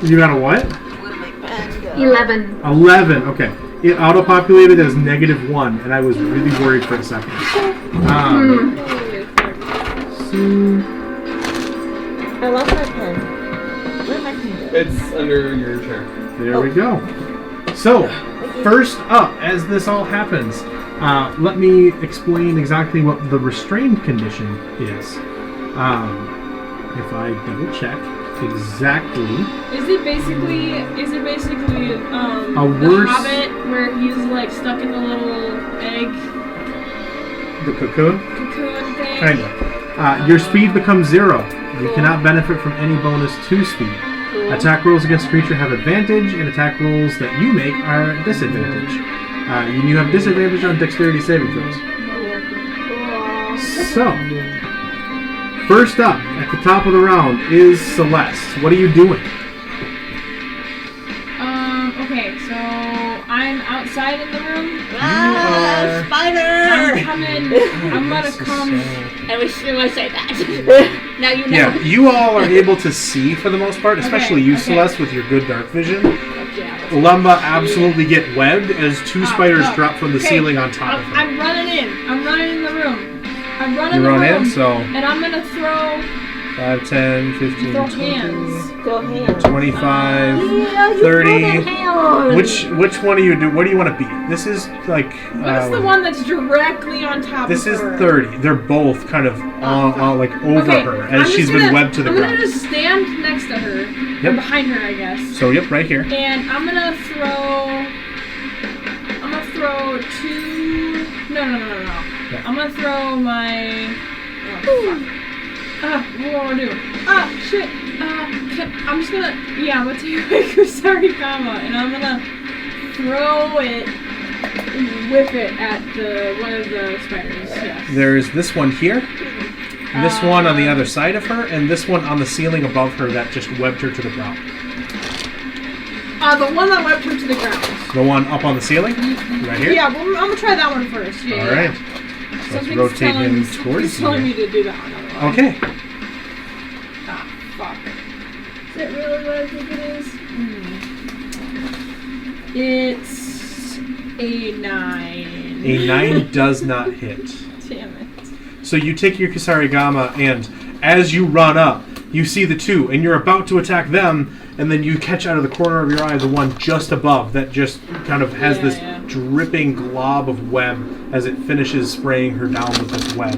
You got a what? Where'd my pen go? 11. 11. Okay. It auto-populated as -1, and I was really worried for a second. I lost my pen. Where'd my pen go? It's under your chair. There we go. So, first up, as this all happens, let me explain exactly what the restrained condition is. If I double check exactly. Is it basically A the worse- Hobbit where he's like stuck in the little egg The cocoon? cocoon thing? Kind of. Your speed becomes 0. You cannot benefit from any bonus to speed. Attack rolls against a creature have advantage, and attack rolls that you make are at disadvantage. You have disadvantage on dexterity saving throws. So, first up, at the top of the round, is Celeste. What are you doing? Okay, so I'm outside in the room. are- Spider! I'm gonna come. I wish you would say that. Now you know. Yeah, you all are able to see for the most part, especially you, okay. Celeste, with your good dark vision. Yeah. Lumba absolutely get webbed as 2 spiders no. drop from the Okay, ceiling on top of her. I'm running in. I'm running in the room. I'm running You in run the room. in, so And I'm gonna throw 5, 10, 15, throw 20, hands. Go hands. 25, Yeah, you 30. throw the hands. Which one do you do? What do you want to be? This is like. What's the one that's directly on top This of is her? 30. They're both kind of like over Okay, her I'm as just she's been gonna- webbed to the I'm ground. gonna just stand next to her. Yep. Or behind her, I guess. So yep, right here. And I'm gonna throw 2. No. Yeah. I'm gonna throw my. Oh, fuck. What do I want to do? Shit. I'm just gonna. Yeah, I'm gonna take my Kusarigama and I'm gonna throw it, whip it at one of the spiders. Yes. There's this one here, this one on the other side of her, and this one on the ceiling above her that just webbed her to the ground. The one that webbed her to the ground. The one up on the ceiling, right here. Yeah, well, I'm gonna try that one first. Yeah. All right. So let's Something's rotate him something's towards telling me you. to do that one. Okay. Fuck. Is it really what I think it is? It's a 9. A 9 does not hit. Damn it. So you take your Kusarigama, and as you run up, you see the 2, and you're about to attack them, and then you catch out of the corner of your eye the one just above that just kind of has this dripping glob of web as it finishes spraying her down with this web.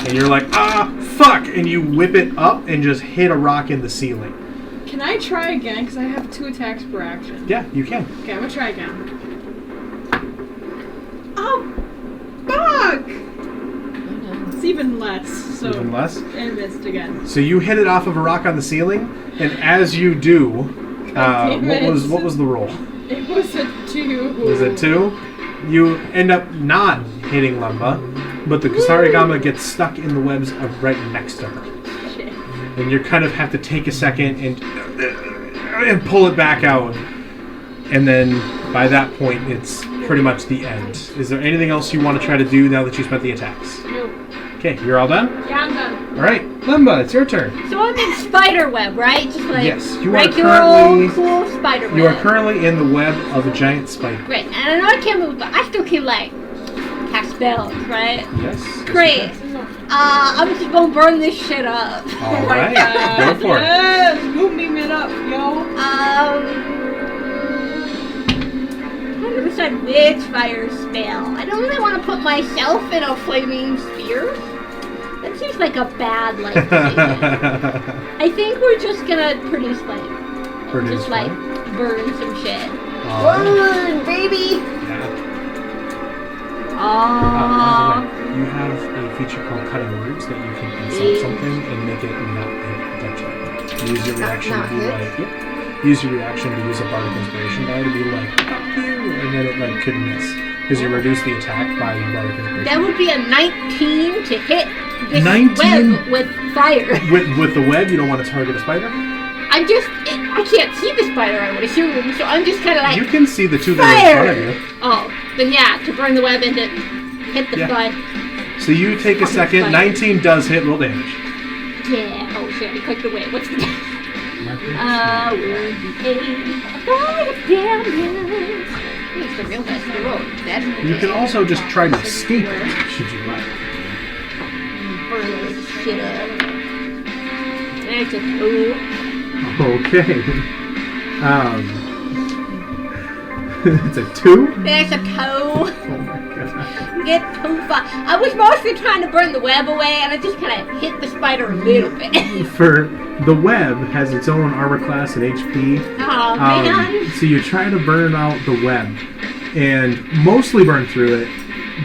And you're like, fuck! And you whip it up and just hit a rock in the ceiling. Can I try again? Because I have 2 attacks per action. Yeah, you can. Okay, I'm gonna try again. Oh, fuck! even less. So Even less? I missed again. So you hit it off of a rock on the ceiling, and as you do, what was the roll? It was a 2. Was it 2? You end up not hitting Lumba, but the Kusarigama gets stuck in the webs of right next to her. Shit. And you kind of have to take a second and pull it back out. And then by that point, it's pretty much the end. Is there anything else you want to try to do now that you spent the attacks? Nope. Okay, you're all done? Yeah, I'm done. All right, Lumba, it's your turn. So I'm in spider web, right? Just like Yes, you are regular currently- old cool spider web. You are currently in the web of a giant spider. Great. And I know I can't move, but I still can like cast spells, right? Yes. Great. I'm just gonna burn this shit up. All right, go for it. Yes, move me mid up, yo. How to decide which fire spell? I don't really want to put myself in a flaming sphere. That seems like a bad life decision. I think we're just gonna produce flame. Produce Just like flame? burn some shit. All right. Burn, baby! Yeah. Aww. By the way, you have a feature called Cutting Words that you can insult something and make it not hit potentially. Use your reaction Not to be hit? like, yep. Use your reaction to use a bardic inspiration die to be like, fuck you, and then it like could miss because you reduce the attack by bardic inspiration. That would be a 19 to hit this 19? web with fire. With the web, you don't want to target a spider. I can't see the spider, I would assume, so I'm just kind of like, You can see the two that are in front of you. oh, then yeah, to burn the web and to hit the Yeah. spider. So you take a second. Spider. 19 does hit. Roll damage. Yeah, oh shit, I clicked away. What's the would be 5 damage. It's the real best of the roll. That's You can also just try to escape it, should you like. burn this shit up. There's a 2. Okay. It's a 2? There's a 2. Oh my god. Get too far. I was mostly trying to burn the web away, and I just kind of hit the spider a little bit. For the web has its own armor class and HP. Oh man. So you try to burn out the web and mostly burn through it,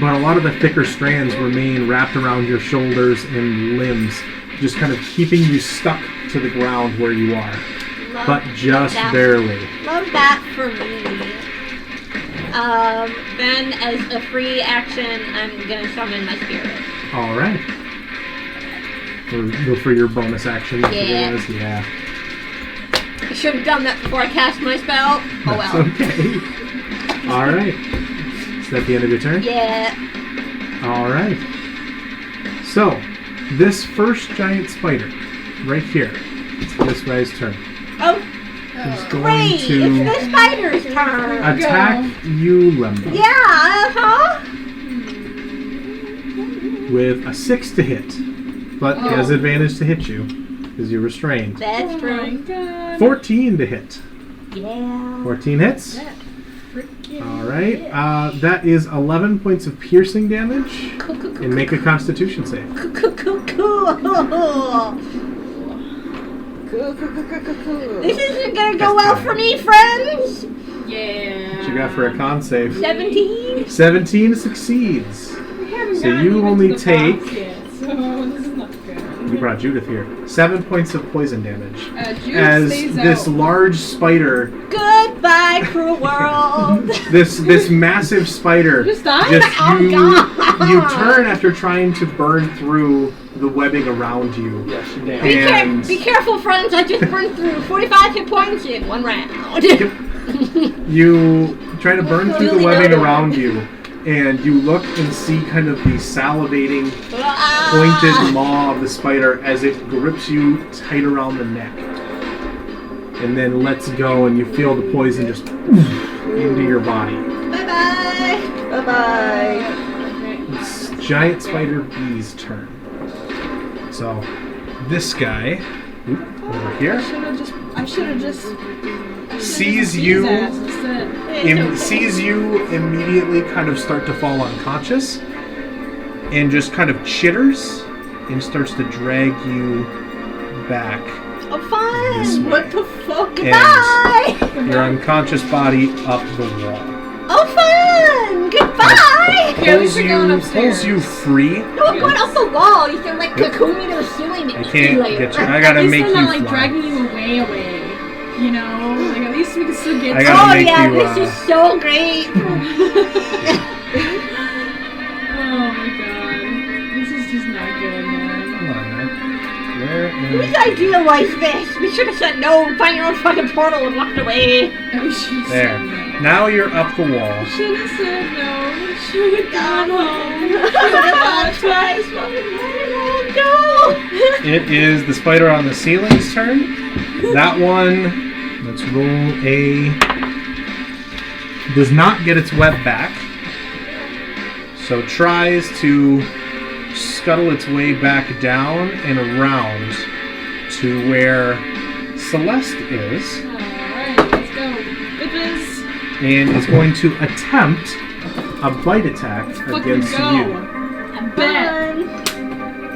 but a lot of the thicker strands remain wrapped around your shoulders and limbs, just kind of keeping you stuck to the ground where you are. But just that. barely. Love that for me. Then as a free action, I'm gonna summon my spirit. Alright. Go for your bonus action. Yeah. Yeah. I should have done that before I cast my spell. Oh That's well. okay. Alright. Is that the end of your turn? Yeah. Alright. So, this first giant spider, right here, it's this guy's turn. Oh, Is going great! It's to the spider's turn. attack you, Lemba, Yeah, huh? with a 6 to hit. But he has advantage to hit you, because you're restrained. That's Oh my true. god. 14 to hit. Yeah. 14 hits. That freaking Alright. That is 11 points of piercing damage. Cool, cool, cool, And make a constitution save. cool, cool, cool, cool. This isn't gonna go well for me, friends. Yeah. What you got for a con save? 17. 17 succeeds. We haven't So gotten you even only to the take- boss yet, so this is not good. We brought Judith here. 7 points of poison damage. Judith As stays this out. large spider, Goodbye, cruel world. this massive spider, Just die? Oh, God. you turn after trying to burn through the webbing around you. Yeah, she damn. And Be careful, friends. I just burned through 45 hit points in 1 round. you try to burn through the Really webbing know. around you, and you look and see kind of the salivating, Ah. pointed maw of the spider as it grips you tight around the neck. And then lets go, and you feel the poison just into your body. Bye-bye. Bye-bye. It's giant spider B's turn. So, this guy, over here, I should have just sees his you, ass instead. sees you immediately kind of start to fall unconscious, and just kind of chitters, and starts to drag you back. Oh, This fun. way. What the fuck? Goodbye. Your unconscious body up the wall. Oh, fun. Goodbye. die! Yeah, at least you're going upstairs. pulls you free. No, I'm going up the wall. You can like cocoon me to the ceiling. I can't get you. I gotta at least make they're you not like fly. dragging you away. You know, like at least we can still get. I gotta Oh make yeah, you, this is so great. Oh my god, this is just not good, man. Hold on, man. Where is... Whose idea was this? We should have said no, find your own fucking portal and walked away. We should There. Now you're up the wall. Should have said no. Should have gone home. Should have thought twice. No. It is the spider on the ceiling's turn. That one, let's roll a... does not get its web back. So tries to scuttle its way back down and around to where Celeste is. Alright, let's go. Bitches. And is going to attempt a bite attack against go. you.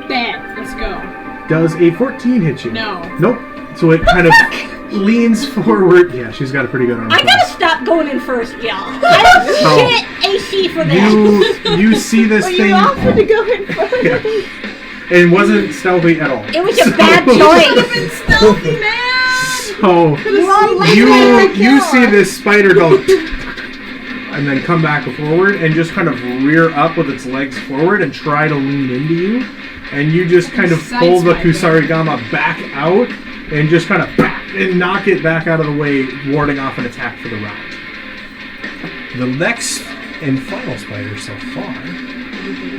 Bet. Let's go. Does a 14 hit you? No. Nope. So it kind of leans forward. Yeah, she's got a pretty good arm. I gotta stop going in first, y'all. I have So, shit AC for that. You see this Well, thing. you offered to go in first. Yeah. It wasn't stealthy at all. It was a bad choice. Stealthy, man! So you see this spider go and then come back forward and just kind of rear up with its legs forward and try to lean into you. And you just kind of pull the Kusarigama back out and just kind of and knock it back out of the way, warding off an attack for the round. The next and final spider so far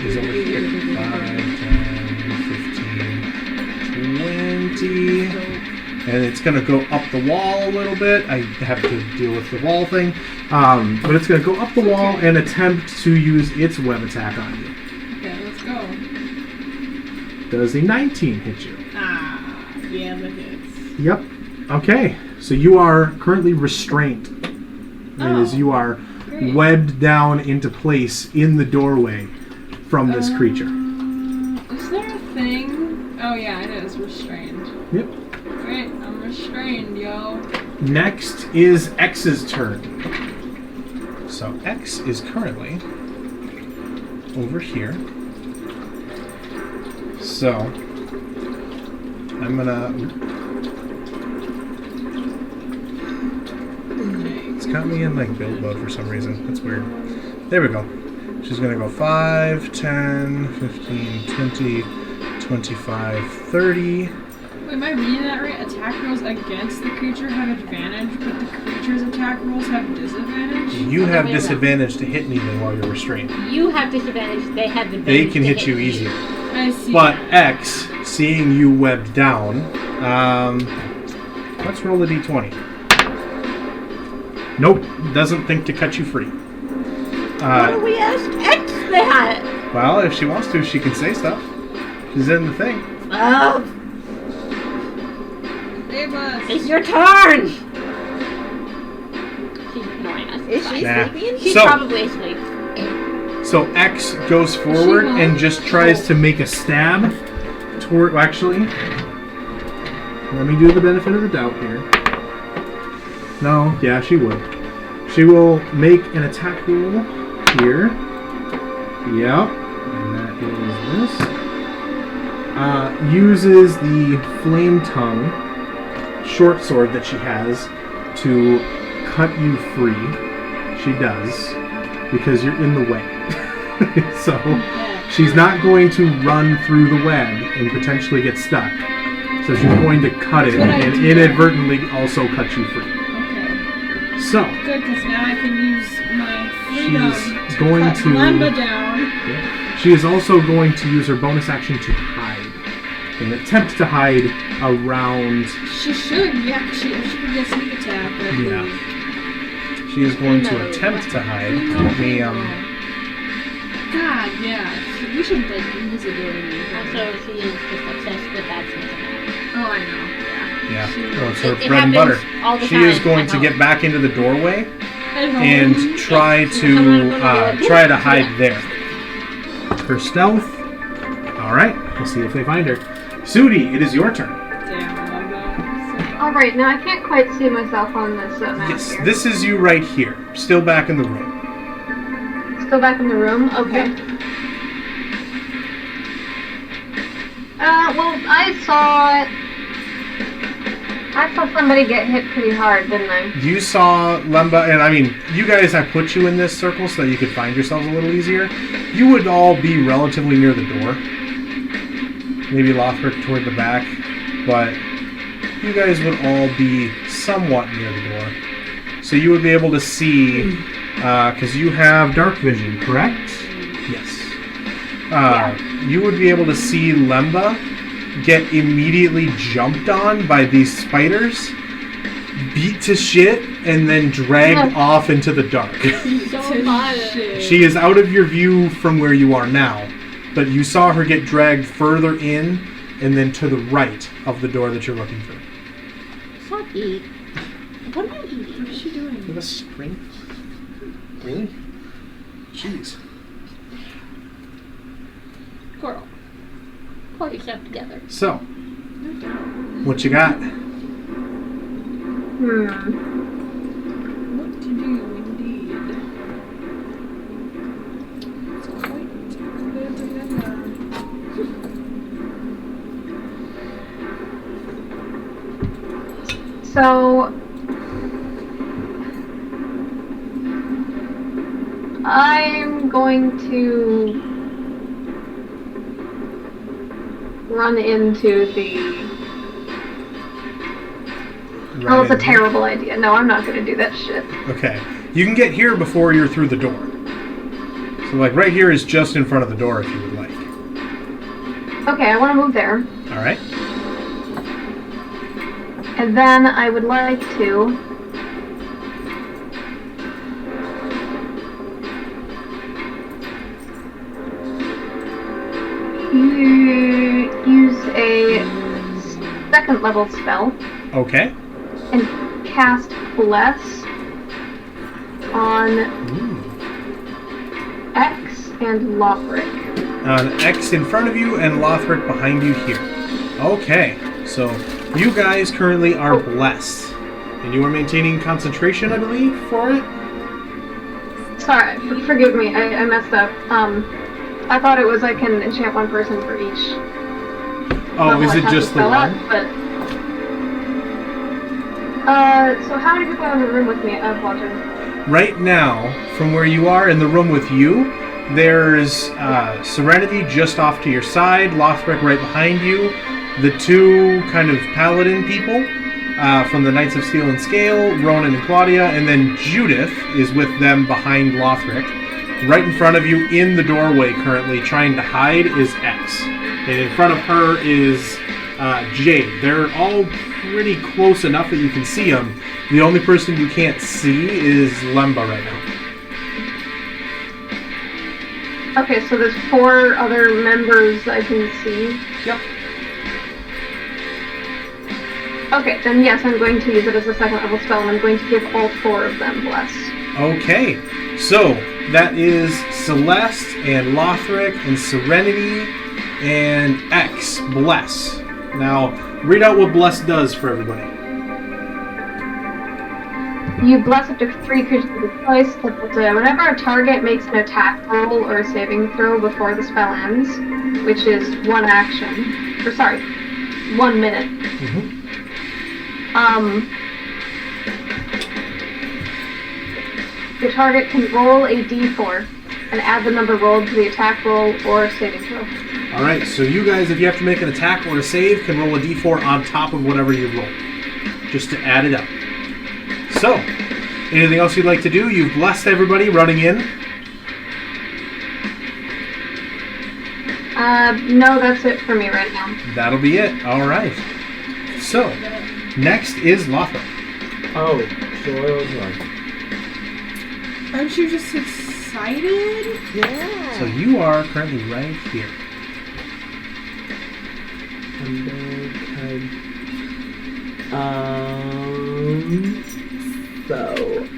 is over here. 5, 10, 15, 20. And it's going to go up the wall a little bit. I have to deal with the wall thing. But it's going to go up the wall and attempt to use its web attack on you. Okay, let's go. Does a 19 hit you? Ah, yeah, that hits. Yep. Okay. So you are currently restrained. That is, you are great. webbed down into place in the doorway from this creature. Is there a thing? Oh yeah, it is restrained. Yep. Great, I'm restrained, yo. Next is X's turn. So X is currently over here. So I'm gonna... It's got me in like build mode for some reason. That's weird. There we go. She's gonna go 5, 10, 15, 20, 25, 30. Wait, am I reading that right? Attack rolls against the creature have advantage, but the creature's attack rolls have disadvantage? You have Other way around. disadvantage to hit anything while you're restrained. You have disadvantage. They have advantage. They can to hit you easier. I see. But X, seeing you webbed down, let's roll a d20. Nope, doesn't think to cut you free. What do we ask X that? Well, if she wants to, she can say stuff. She's in the thing. Well, Save us. it's your turn. She's ignoring us. Is she Nah. sleeping? She's So- probably asleep. So X goes forward home? and just tries to make a stab toward... Actually, let me do the benefit of the doubt here. No, yeah, she would. She will make an attack roll here. Yep. And that is this. Uses the flame tongue short sword that she has to cut you free. She does, because you're in the way. So she's not going to run through the web and potentially get stuck. So she's going to cut it Good and idea. inadvertently also cut you free. Okay. So Good, because now I can use my freedom she's to going cut to... Lamba down. She is also going to use her bonus action to hide. An attempt to hide around... She should, yeah, she could get sneak attack. I Yeah. believe. She is going to attempt to hide. Let me, God, yeah. We should, like, invisibility. Also, she is just obsessed with that sentiment. Oh, I know, yeah. She- Well, it's her It bread and happens butter. all the She time is going at to home. get back into the doorway At home. and try to hide there. Her stealth. All right. We'll see if they find her. Sudi, it is your turn. Damn, I love that. Alright, now I can't quite see myself on this map Yes, here. this is you right here, still back in the room. still back in the room? Okay. Well, I saw somebody get hit pretty hard, didn't I? You saw Lemba, and I mean, you guys, I put you in this circle so that you could find yourselves a little easier. You would all be relatively near the door. Maybe Lothrik toward the back, but you guys would all be somewhat near the door. So you would be able to see, because you have dark vision, correct? Yes. You would be able to see Lemba get immediately jumped on by these spiders, beat to shit, and then dragged off into the dark. So fun. She is out of your view from where you are now, but you saw her get dragged further in and then to the right of the door that you're looking for. Stop eat. What are you eating? What is she doing? With a string? Really? Jeez. Coral. Pull yourself together. So, what you got? What to do, indeed. It's quite So, I'm going to run into the... Oh, it's a terrible idea. No, I'm not going to do that shit. Okay. You can get here before you're through the door. So, like, right here is just in front of the door if you would like. Okay, I want to move there. Alright. And then I would like to... use a second level spell. Okay. And cast Bless on X and Lothrik. X in front of you and Lothrik behind you here. Okay. So, you guys currently are blessed. And you are maintaining concentration, I believe, for it? Sorry, forgive me, I messed up. I thought it was I can enchant one person for each. Oh, is it just the one? So how many people are in the room with me? I apologize. Right now, from where you are in the room with you, there's Serenity just off to your side, Lothrik right behind you, the two kind of paladin people from the Knights of Steel and Scale, Ronan and Claudia, and then Judith is with them behind Lothrik. Right in front of you, in the doorway currently, trying to hide, is X. And in front of her is Jade. They're all pretty close enough that you can see them. The only person you can't see is Lemba right now. Okay, so there's 4 other members I can see. Yep. Okay, then yes, I'm going to use it as a second level spell, and I'm going to give all 4 of them Bless. Okay, so that is Celeste and Lothrik and Serenity and X, Bless. Now, read out what Bless does for everybody. You bless up to 3 creatures of your choice. Whenever a target makes an attack roll or a saving throw before the spell ends, which is 1 action, or sorry, 1 minute. The target can roll a d4 and add the number rolled to the attack roll or saving throw. Alright, so you guys, if you have to make an attack or a save, can roll a d4 on top of whatever you roll, just to add it up. So, anything else you'd like to do? You've blessed everybody running in. No, that's it for me right now. That'll be it. Alright. So, next is Lothrik. Oh, so Aren't you just excited? Yeah. So you are currently right here. So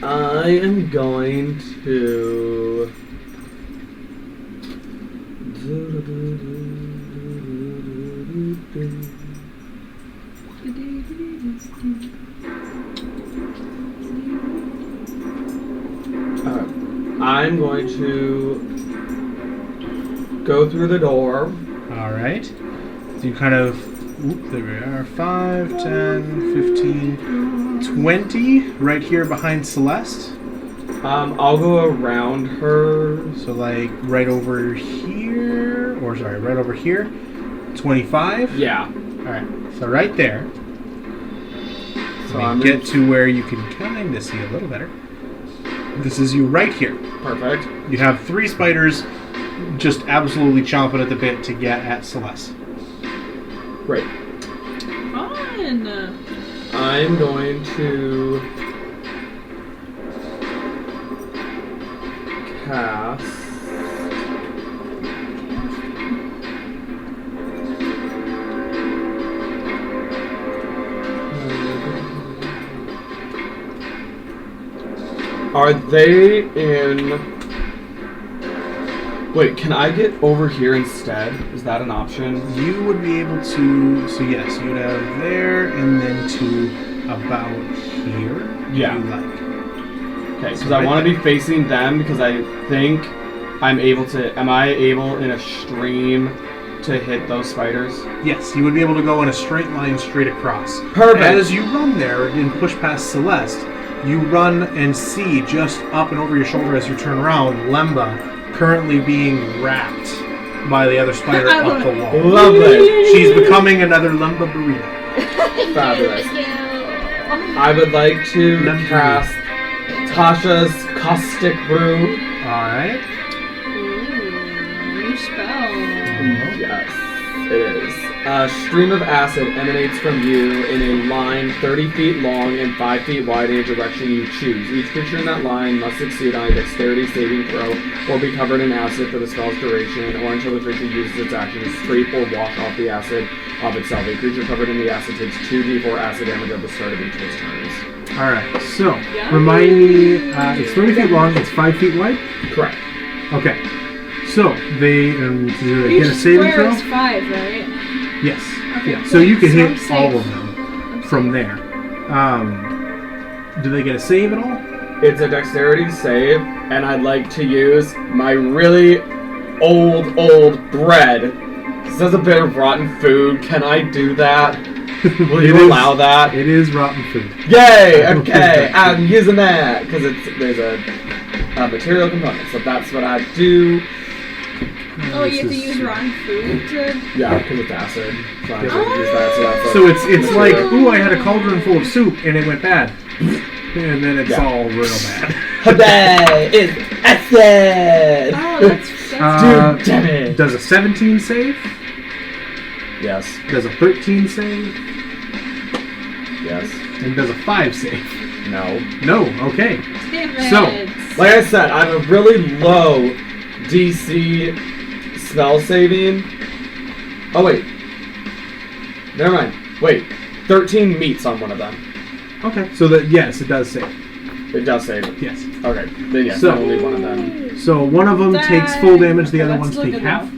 I am going to I'm going to go through the door. All right. So you kind of... Oop, there we are. 5, 10, 15, 20. Right here behind Celeste. I'll go around her. So like right over here. Or sorry, right over here. 25. Yeah. Alright. So right there. So Let me get to where you can kind of see a little better. This is you right here. Perfect. You have 3 spiders just absolutely chomping at the bit to get at Celeste. Great. Fun. I'm going to cast. Are they in... Wait, can I get over here instead? Is that an option? You would be able to... So yes, you would have there and then to about here. Yeah. If you like. Okay, So because I right want to there. be facing them because I think I'm able to... Am I able in a stream to hit those spiders? Yes, you would be able to go in a straight line straight across. Perfect. As you run there and push past Celeste, you run and see just up and over your shoulder as you turn around, Lemba currently being wrapped by the other spider I up love the it. wall. Lovely. She's becoming another Lemba burrito. Fabulous. Thank you. I would like to Lemon cast Tasha's Caustic Brew. Alright. Ooh, new spell. Yes, it is. A stream of acid emanates from you in a line 30 feet long and 5 feet wide in a direction you choose. Each creature in that line must succeed on a dexterity saving throw or be covered in acid for the spell's duration or until the creature uses its action to scrape or wash off the acid of itself. A creature covered in the acid takes 2d4 acid damage at the start of each of its turns. Alright, so Yummy. remind me, it's 30 feet long, it's 5 feet wide? Correct. Okay. So, they do they Each get a saving square throw? is 5, right? Yes. Okay, Yeah. So you can so hit I'm safe. all of them I'm from safe. there. Do they get a save at all? It's a dexterity save, and I'd like to use my really old bread. This is a bit of rotten food. Can I do that? Will It you is- allow that? It is rotten food. Yay! I don't think Okay, that- I'm using that because there's a material component, so that's what I do. Oh, you have to This is- use rotten food to... Yeah, because it's acid, so I have to Yeah. use that. So that's So it's like, ooh, I had a cauldron full of soup and it went bad, and then it's Yeah. all real bad. Hooray! It's acid. Oh, that's... Dude, damn it! Does a 17 save? Yes, Does a 13 save? yes, And does a 5 save? no. No. Okay. Damn it. So, Like I said, I have a really low DC spell saving. Oh wait. Never mind. Wait. 13 meets on one of them. Okay. So that yes, it does save. It does save it. Yes. Okay. Then yes, So- only one of them. So one of them takes full damage, the other ones take half.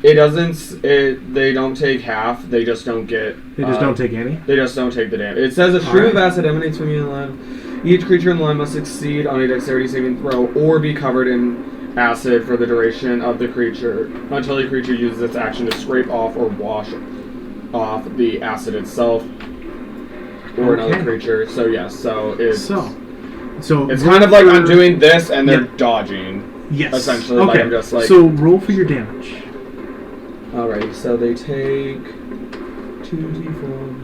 It doesn't. They don't take half. They just don't get. They just don't take any. They just don't take the damage. It says a stream of Alright. acid emanates from you in the line. Each creature in the line must succeed on a dexterity saving throw or be covered in acid for the duration of the creature until the creature uses its action to scrape off or wash off the acid itself or another Okay. creature. So yes, so it's So it's kind of like I'm for- doing this and they're Yep. dodging. Yes. essentially, Okay. like, I'm just like- So roll for your damage. Alrighty, so they take 2d4.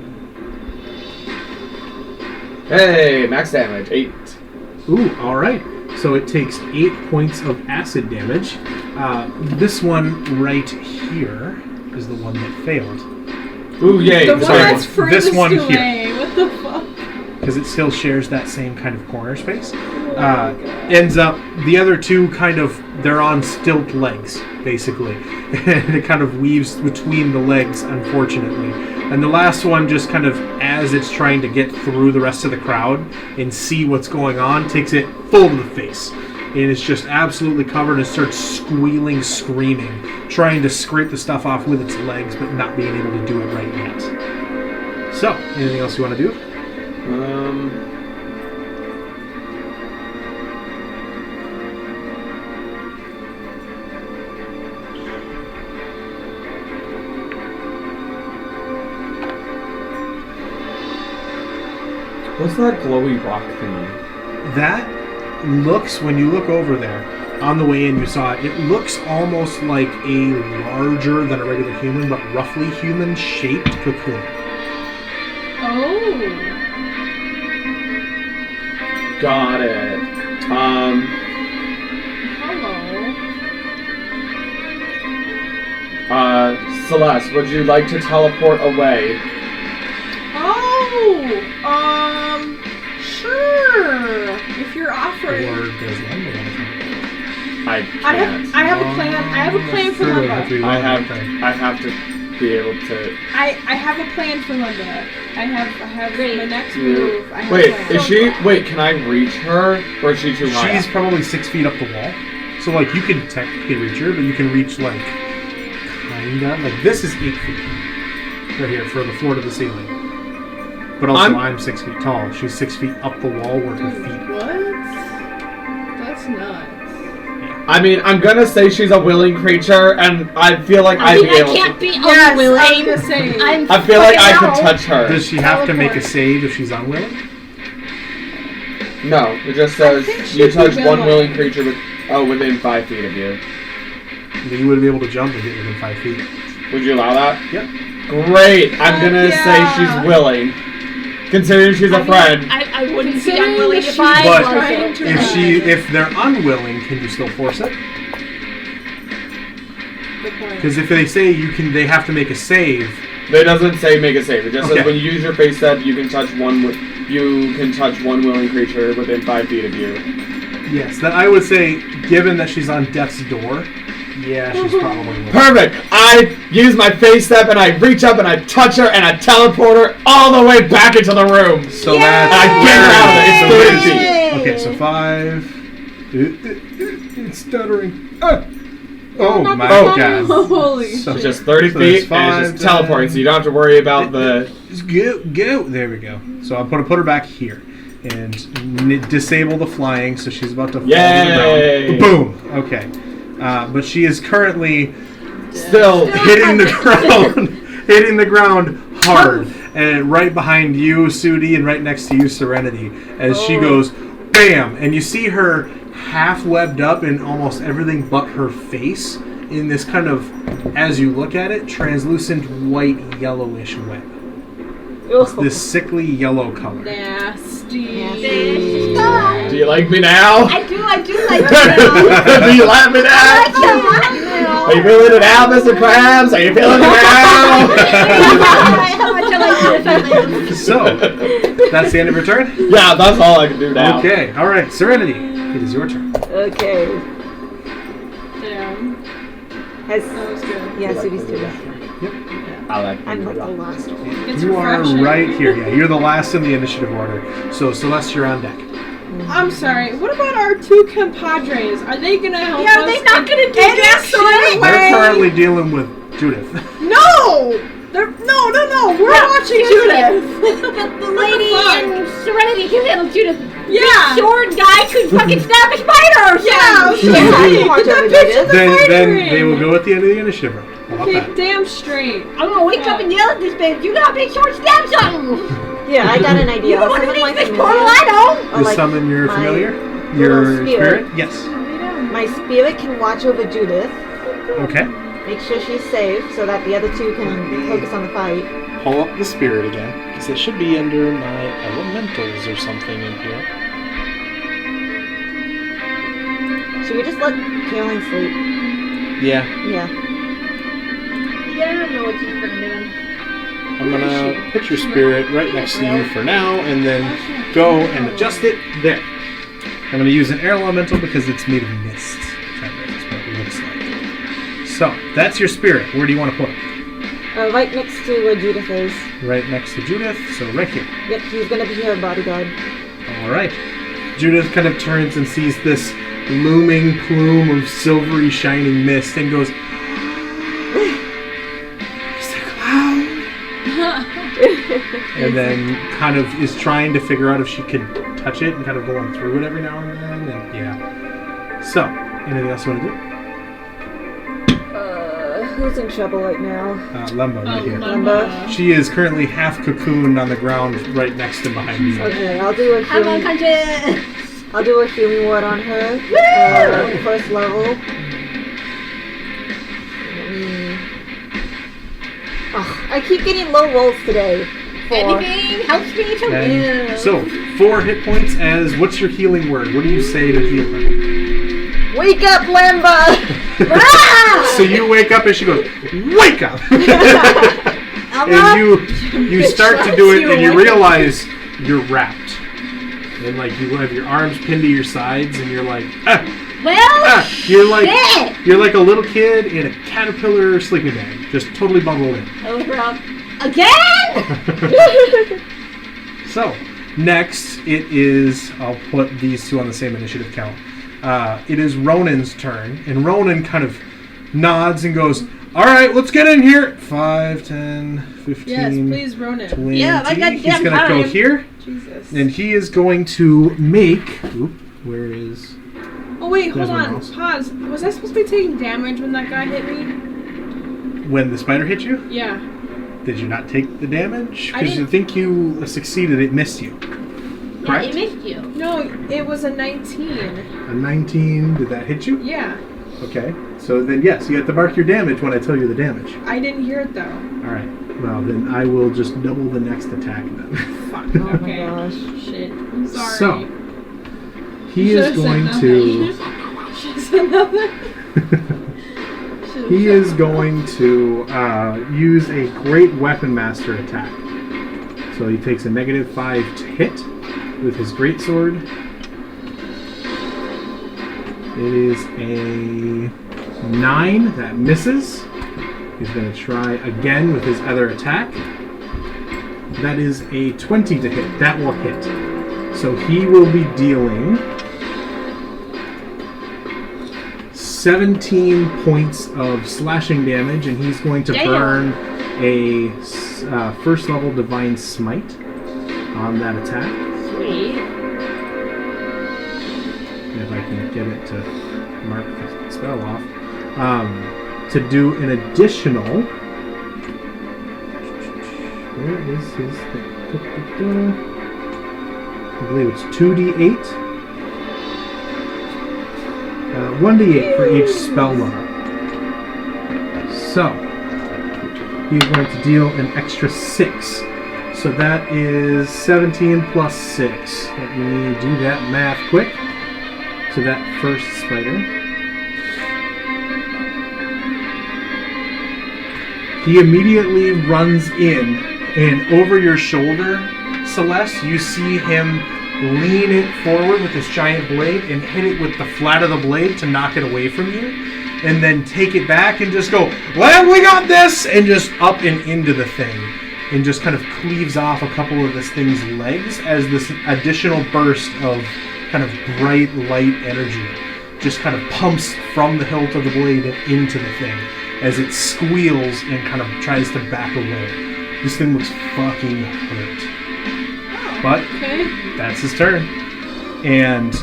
Hey, max damage, 8. Ooh, all right. So it takes 8 points of acid damage. This one right here is the one that failed Ooh, yay! The one Sorry, that's this furthest one here. away. What the fuck? because it still shares that same kind of corner space. Oh my God. Ends up the other two kind of they're on stilt legs basically, and it kind of weaves between the legs, unfortunately. And the last one just kind of, as it's trying to get through the rest of the crowd and see what's going on, takes it full to the face. And it's just absolutely covered and starts squealing, screaming, trying to scrape the stuff off with its legs, but not being able to do it right yet. So, anything else you want to do? What's that glowy rock thingy? That looks, when you look over there, on the way in you saw it, it looks almost like a larger than a regular human, but roughly human-shaped cocoon. Oh. Got it. Hello. Celeste, would you like to teleport away? Oh. Sure. If you're offering. Or does Lumber want to come? I can't. I have a plan. I have a plan for Linda. I have to be able to. I have a plan for Linda. I have my next move. I have Wait, a plan. is she? Wait, can I reach her, or is she too high? She's probably 6 feet up the wall. So, like, you can technically reach her, but you can reach, like, kinda. Like, this is 8 feet. Right here, from the floor to the ceiling. But also, I'm 6 feet tall. She's 6 feet up the wall where her feet are. What? That's nuts. I mean, I'm gonna say she's a willing creature, and I feel like I'd be able I can't to. be Yes, unwilling. I was gonna say. I feel like I could touch her. Does she have to make a save if she's unwilling? No, it just I says think you she's touch one willing. willing creature within 5 feet of you. Then you would be able to jump and get within 5 feet. Would you allow that? Yep. Great. I'm gonna Yeah. say she's willing, considering she's a friend. I wouldn't be Considering unwilling that if she's I But trying was. to if they're unwilling, can you still force it? Good point. Because if they say they have to make a save. It doesn't say make a save. It just Okay. says when you use your face step, you can touch one willing creature within 5 feet of you. Yes, then I would say, given that she's on death's door, yeah, she's probably willing. Perfect. I use my face step and I reach up and I touch her and I teleport her all the way back into the room. So And that's I get her out of it. It's 30 feet. Okay, so 5. It's stuttering. Oh my god. Holy So- It's shit. just 30 So there's feet and it's just 5, teleporting, so you don't have to worry about the. Just go. There we go. So I'm going to put her back here and disable the flying. So she's about to fall to Yay! the ground. Boom. Okay. But she is currently Still. hitting the ground hard, and right behind you, Sudi, and right next to you, Serenity, as she goes, bam, and you see her half webbed up in almost everything but her face in this kind of, as you look at it, translucent white yellowish web. It's this sickly yellow color. Nasty. Do you like me now? I do like you now. Do you like me now? Are you feeling it now, Mr. Krabs? Are you feeling it now? How much I like this. So, that's the end of your turn? Yeah, that's all I can do now. Okay, alright, Serenity, it is your turn. Okay. Damn. Has That was good. yeah, Sudi's too. I like I'm like the last one. It's You are refreshing. right here. Yeah, you're the last in the initiative order. So, Celeste, you're on deck. I'm sorry. What about our two compadres? Are they gonna help us? Yeah, are they not gonna do any that sort of shit? way? They're currently dealing with Judith. No! No. We're watching Judith. The lady in Serenity can handle Judith. Yeah. Short guy could fucking stab a spider or Yeah. something. Okay. Watch Get that over bitch Judith. in the then fighting they will ring. go at the end of the initiative round. How about Okay, that? damn straight. I'm gonna wake up and yell at this bitch. You got big short stab something. Yeah, I got an idea. You know I'll what it summon my is, this portal? I familiar. know. I'll, You like, summon your my familiar? little Your spirit. Yes. My spirit can watch over Judith, Okay. make sure she's safe, so that the other two can focus on the fight. Pull up the spirit again, because it should be under my elementals or something in here. Should we just let Caroline sleep? Yeah. Yeah. Yeah, I don't know what she's been doing. I'm gonna put your spirit right next to you for now, and then go and adjust it there. I'm gonna use an air elemental because it's made of mist. That's what it looks like. So that's your spirit. Where do you want to put it? Right next to where Judith is. Right next to Judith. So right here. Yep, he's gonna be her bodyguard. All right. Judith kind of turns and sees this looming plume of silvery shining mist and goes, "It's a cloud." And then kind of is trying to figure out if she can touch it and kind of going through it every now and then. And yeah. So, anything else you want to do? Who's in trouble right now? Lemba right here. Lemba. She is currently half cocooned on the ground right next to behind you. Okay, I'll do a I'm healing. unconscious. I'll do a healing word on her. First level. I keep getting low rolls today. 4. Anything helps me to And live. so, 4 hit points as what's your healing word? What do you say to heal her? Wake up, Lemba! So you wake up and she goes, wake up! I'm And you start to do it and you realize you're wrapped. And like you have your arms pinned to your sides and you're like, you're like a little kid in a caterpillar sleeping bag, just totally bundled in. Oh, Rob. Again? So, next it is, I'll put these two on the same initiative count. It is Ronan's turn, and Ronan kind of nods and goes, alright, let's get in here. 5, 10, 15, Yes, please, Ronan. 20. Yeah, I got He's damn going to go time. here, Jesus. and he is going to make, where is... Oh wait, hold There's my on. mouse. Pause. Was I supposed to be taking damage when that guy hit me? When the spider hit you? Yeah. Did you not take the damage? I Because you didn't- think you succeeded, it missed you. Yeah, Correct? it missed you. No, it was a 19. A 19, did that hit you? Yeah. Okay, so then yes, you have to mark your damage when I tell you the damage. I didn't hear it though. Alright, well then I will just double the next attack then. Fuck. Okay. gosh. Shit. I'm sorry. So, he You is should've going said to... Should've said nothing. He is going to use a Great Weapon Master attack. So he takes a -5 to hit with his greatsword. It is a 9 that misses. He's going to try again with his other attack. That is a 20 to hit. That will hit. So he will be dealing 17 points of slashing damage, and he's going to burn a first level Divine Smite on that attack. Sweet. If I can get it to mark the spell off. To do an additional... Where is his thing? I believe it's 2d8. 1d8 for each spell level. So, he's going to deal an extra 6. So that is 17 plus 6. Let me do that math quick. To that first spider. He immediately runs in, and over your shoulder, Celeste, you see him lean it forward with his giant blade and hit it with the flat of the blade to knock it away from you, and then take it back and just go, well, we got this, and just up and into the thing, and just kind of cleaves off a couple of this thing's legs as this additional burst of kind of bright light energy just kind of pumps from the hilt of the blade and into the thing as it squeals and kind of tries to back away. This thing looks fucking hurt. But Okay. that's his turn. And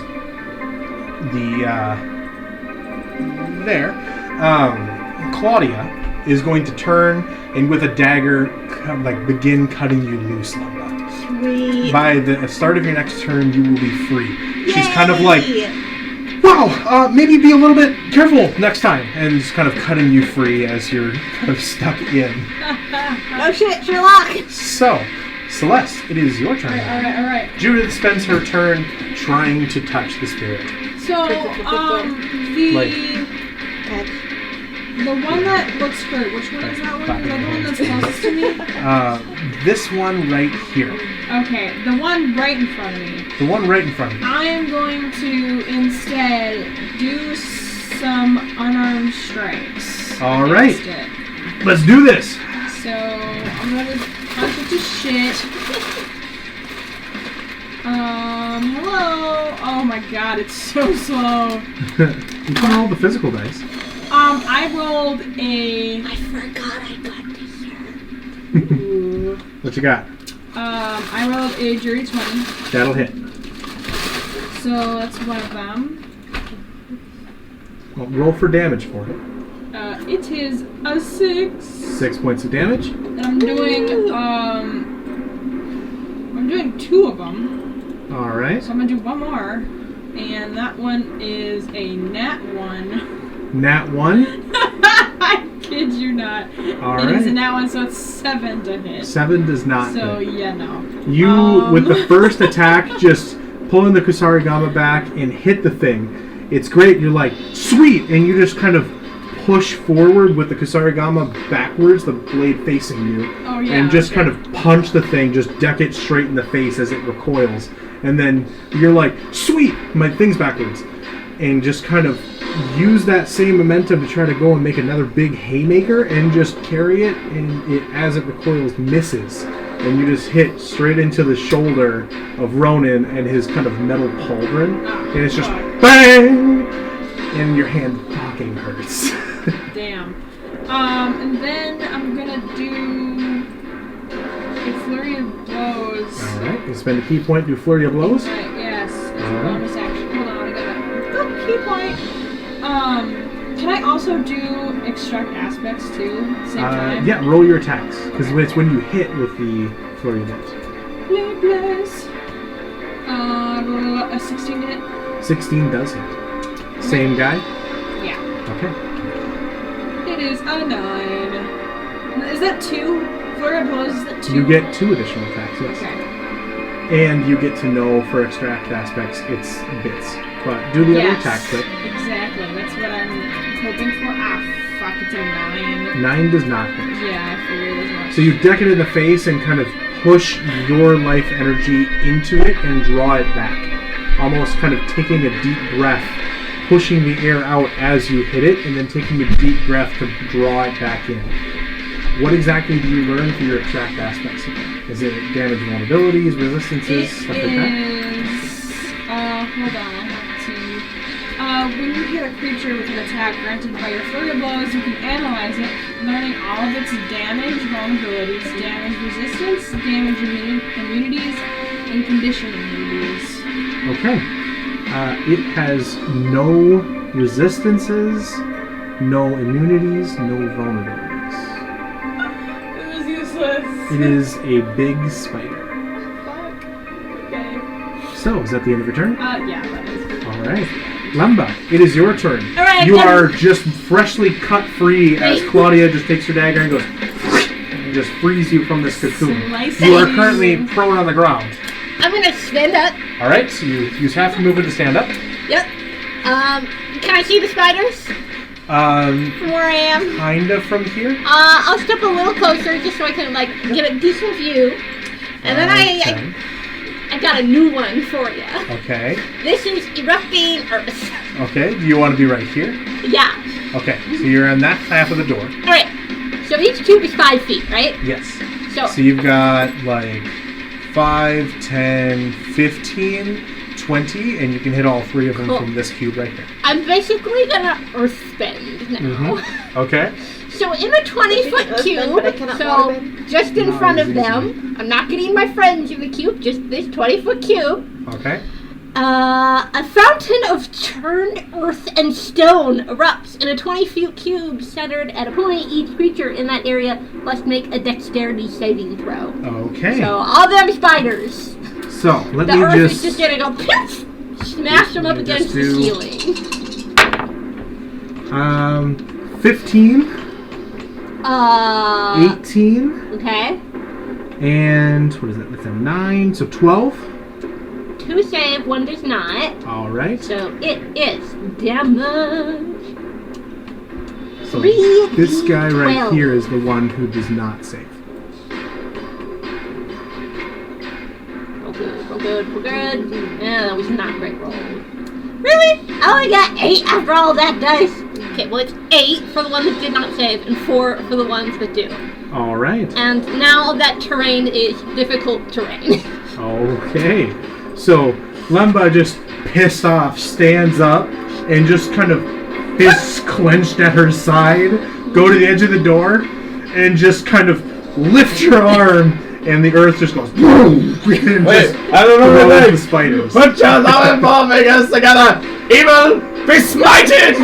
Claudia is going to turn and with a dagger begin cutting you loose, Lemba. Sweet. By the start of your next turn, you will be free. She's kind of Yay! like, wow, maybe be a little bit careful next time. And just kind of cutting you free as you're kind of stuck in. Oh shit, Sherlock! So, Celeste, it is your turn. Alright. Judith spends her turn trying to touch the spirit. So, the one that looks hurt, which one is that one? Is that the one that's closest to me? This one right here. Okay, the one right in front of me. The one right in front of you. I am going to instead do some unarmed strikes. All right. Instead. Let's do this. So, I'm gonna punch it to shit. Hello? Oh my god, it's so slow. You can roll the physical dice. I rolled a... I forgot I got dessert. What you got? I rolled a dirty 20. That'll hit. So, that's one of them. Well, roll for damage for it. It is a 6. 6 points of damage. And I'm doing 2 of them. All right. So I'm gonna do one more, and that one is a nat 1. Nat 1. I kid you not. All It right. is a nat 1, so it's 7 to hit. 7 does not So hit. yeah, no. You, with the first attack, just pulling the Kusarigama back and hit the thing. It's great. You're like, sweet! And you just kind of push forward with the Kusarigama backwards, the blade facing you. Oh yeah. And just okay. kind of punch the thing, just deck it straight in the face as it recoils. And then you're like, sweet! My thing's backwards. And just kind of use that same momentum to try to go and make another big haymaker and just carry it, and it, as it recoils, misses. And you just hit straight into the shoulder of Ronan and his kind of metal pauldron. And it's just bang! And your hand fucking hurts. Damn. And then I'm gonna do a flurry of blows. Alright, you spend a key point, do flurry of blows. Right, yes. It's a Alright. bonus action. Hold on, I gotta. Oh, key point. Can I also do extract aspects too? At the same time? Yeah, roll your attacks. Because it's when you hit with the flurry of blows. Bless. A 16 to hit? 16 does hit. Same guy? Yeah. Okay. It is a 9. Is that 2? Flurry of blows, is that 2? You get 2 additional attacks, yes. Okay. And you get to know for extract aspects, it's bits. But do the other attack quick. Exactly. That's what I'm hoping for. Ah, fuck, it's a 9. 9 does not hit. Yeah, I figured as much. So you deck it in the face and kind of push your life energy into it and draw it back. Almost kind of taking a deep breath, pushing the air out as you hit it, and then taking a deep breath to draw it back in. What exactly do you learn for your extract aspects? Is it damage vulnerabilities, resistances, stuff like that? Hold on, I have to. When you hit a creature with an attack granted by your flurry of blows, you can analyze it, learning all of its damage, vulnerabilities, damage resistance, damage immunities, and condition immunities. Okay. It has no resistances, no immunities, no vulnerabilities. It was useless. It is a big spider. Fuck. Okay. So, is that the end of your turn? Yeah, that is. Alright. Lamba, it is your turn. Alright, You then- are just freshly cut free as Wait. Claudia just takes her dagger and goes and just frees you from this cocoon. Slice You are it. currently prone on the ground. I'm gonna stand up. Alright, so you use half your movement to stand up. Yep. Can I see the spiders from where I am? Kind of from here. I'll step a little closer just so I can like get a decent view. And then Okay. I got a new one for you. Okay. This is erupting earth. Okay, do you want to be right here? Yeah. Okay, so you're in that half of the door. All right. So each cube is 5 feet, right? Yes. So So you've got like 5, 10, 15, 20, and you can hit all 3 of them Cool. from this cube right here. I'm basically gonna earth spend now. Okay. So in a 20-foot Earthbend, cube, but I cannot so waterbend. just in No, front of it's easy. them, I'm not getting my friends in the cube, just this 20-foot cube. Okay. A fountain of churned earth and stone erupts in a 20-foot cube centered at a point. Each creature in that area must make a dexterity saving throw. Okay. So all them spiders, So let the me earth just. is just gonna go poof, smash them up Let me against just the do- ceiling. 15, 18, Okay. and what is that? That's a 9, so 12. 2 save, 1 does not. All right. So it is damage. So 3, this guy right 12. here is the one who does not save. We're good. Yeah, that was not a great roll. Really? I only got 8 after all that dice. Okay, well it's 8 for the one that did not save and 4 for the ones that do. All right. And now that terrain is difficult terrain. Okay. So Lemba, just pissed off, stands up and just kind of fists clenched at her side, go to the edge of the door and just kind of lift your arm, and the earth just goes boom. And Wait, just I don't know throws the the names. spiders. Put your love involving us together. Evil be smited.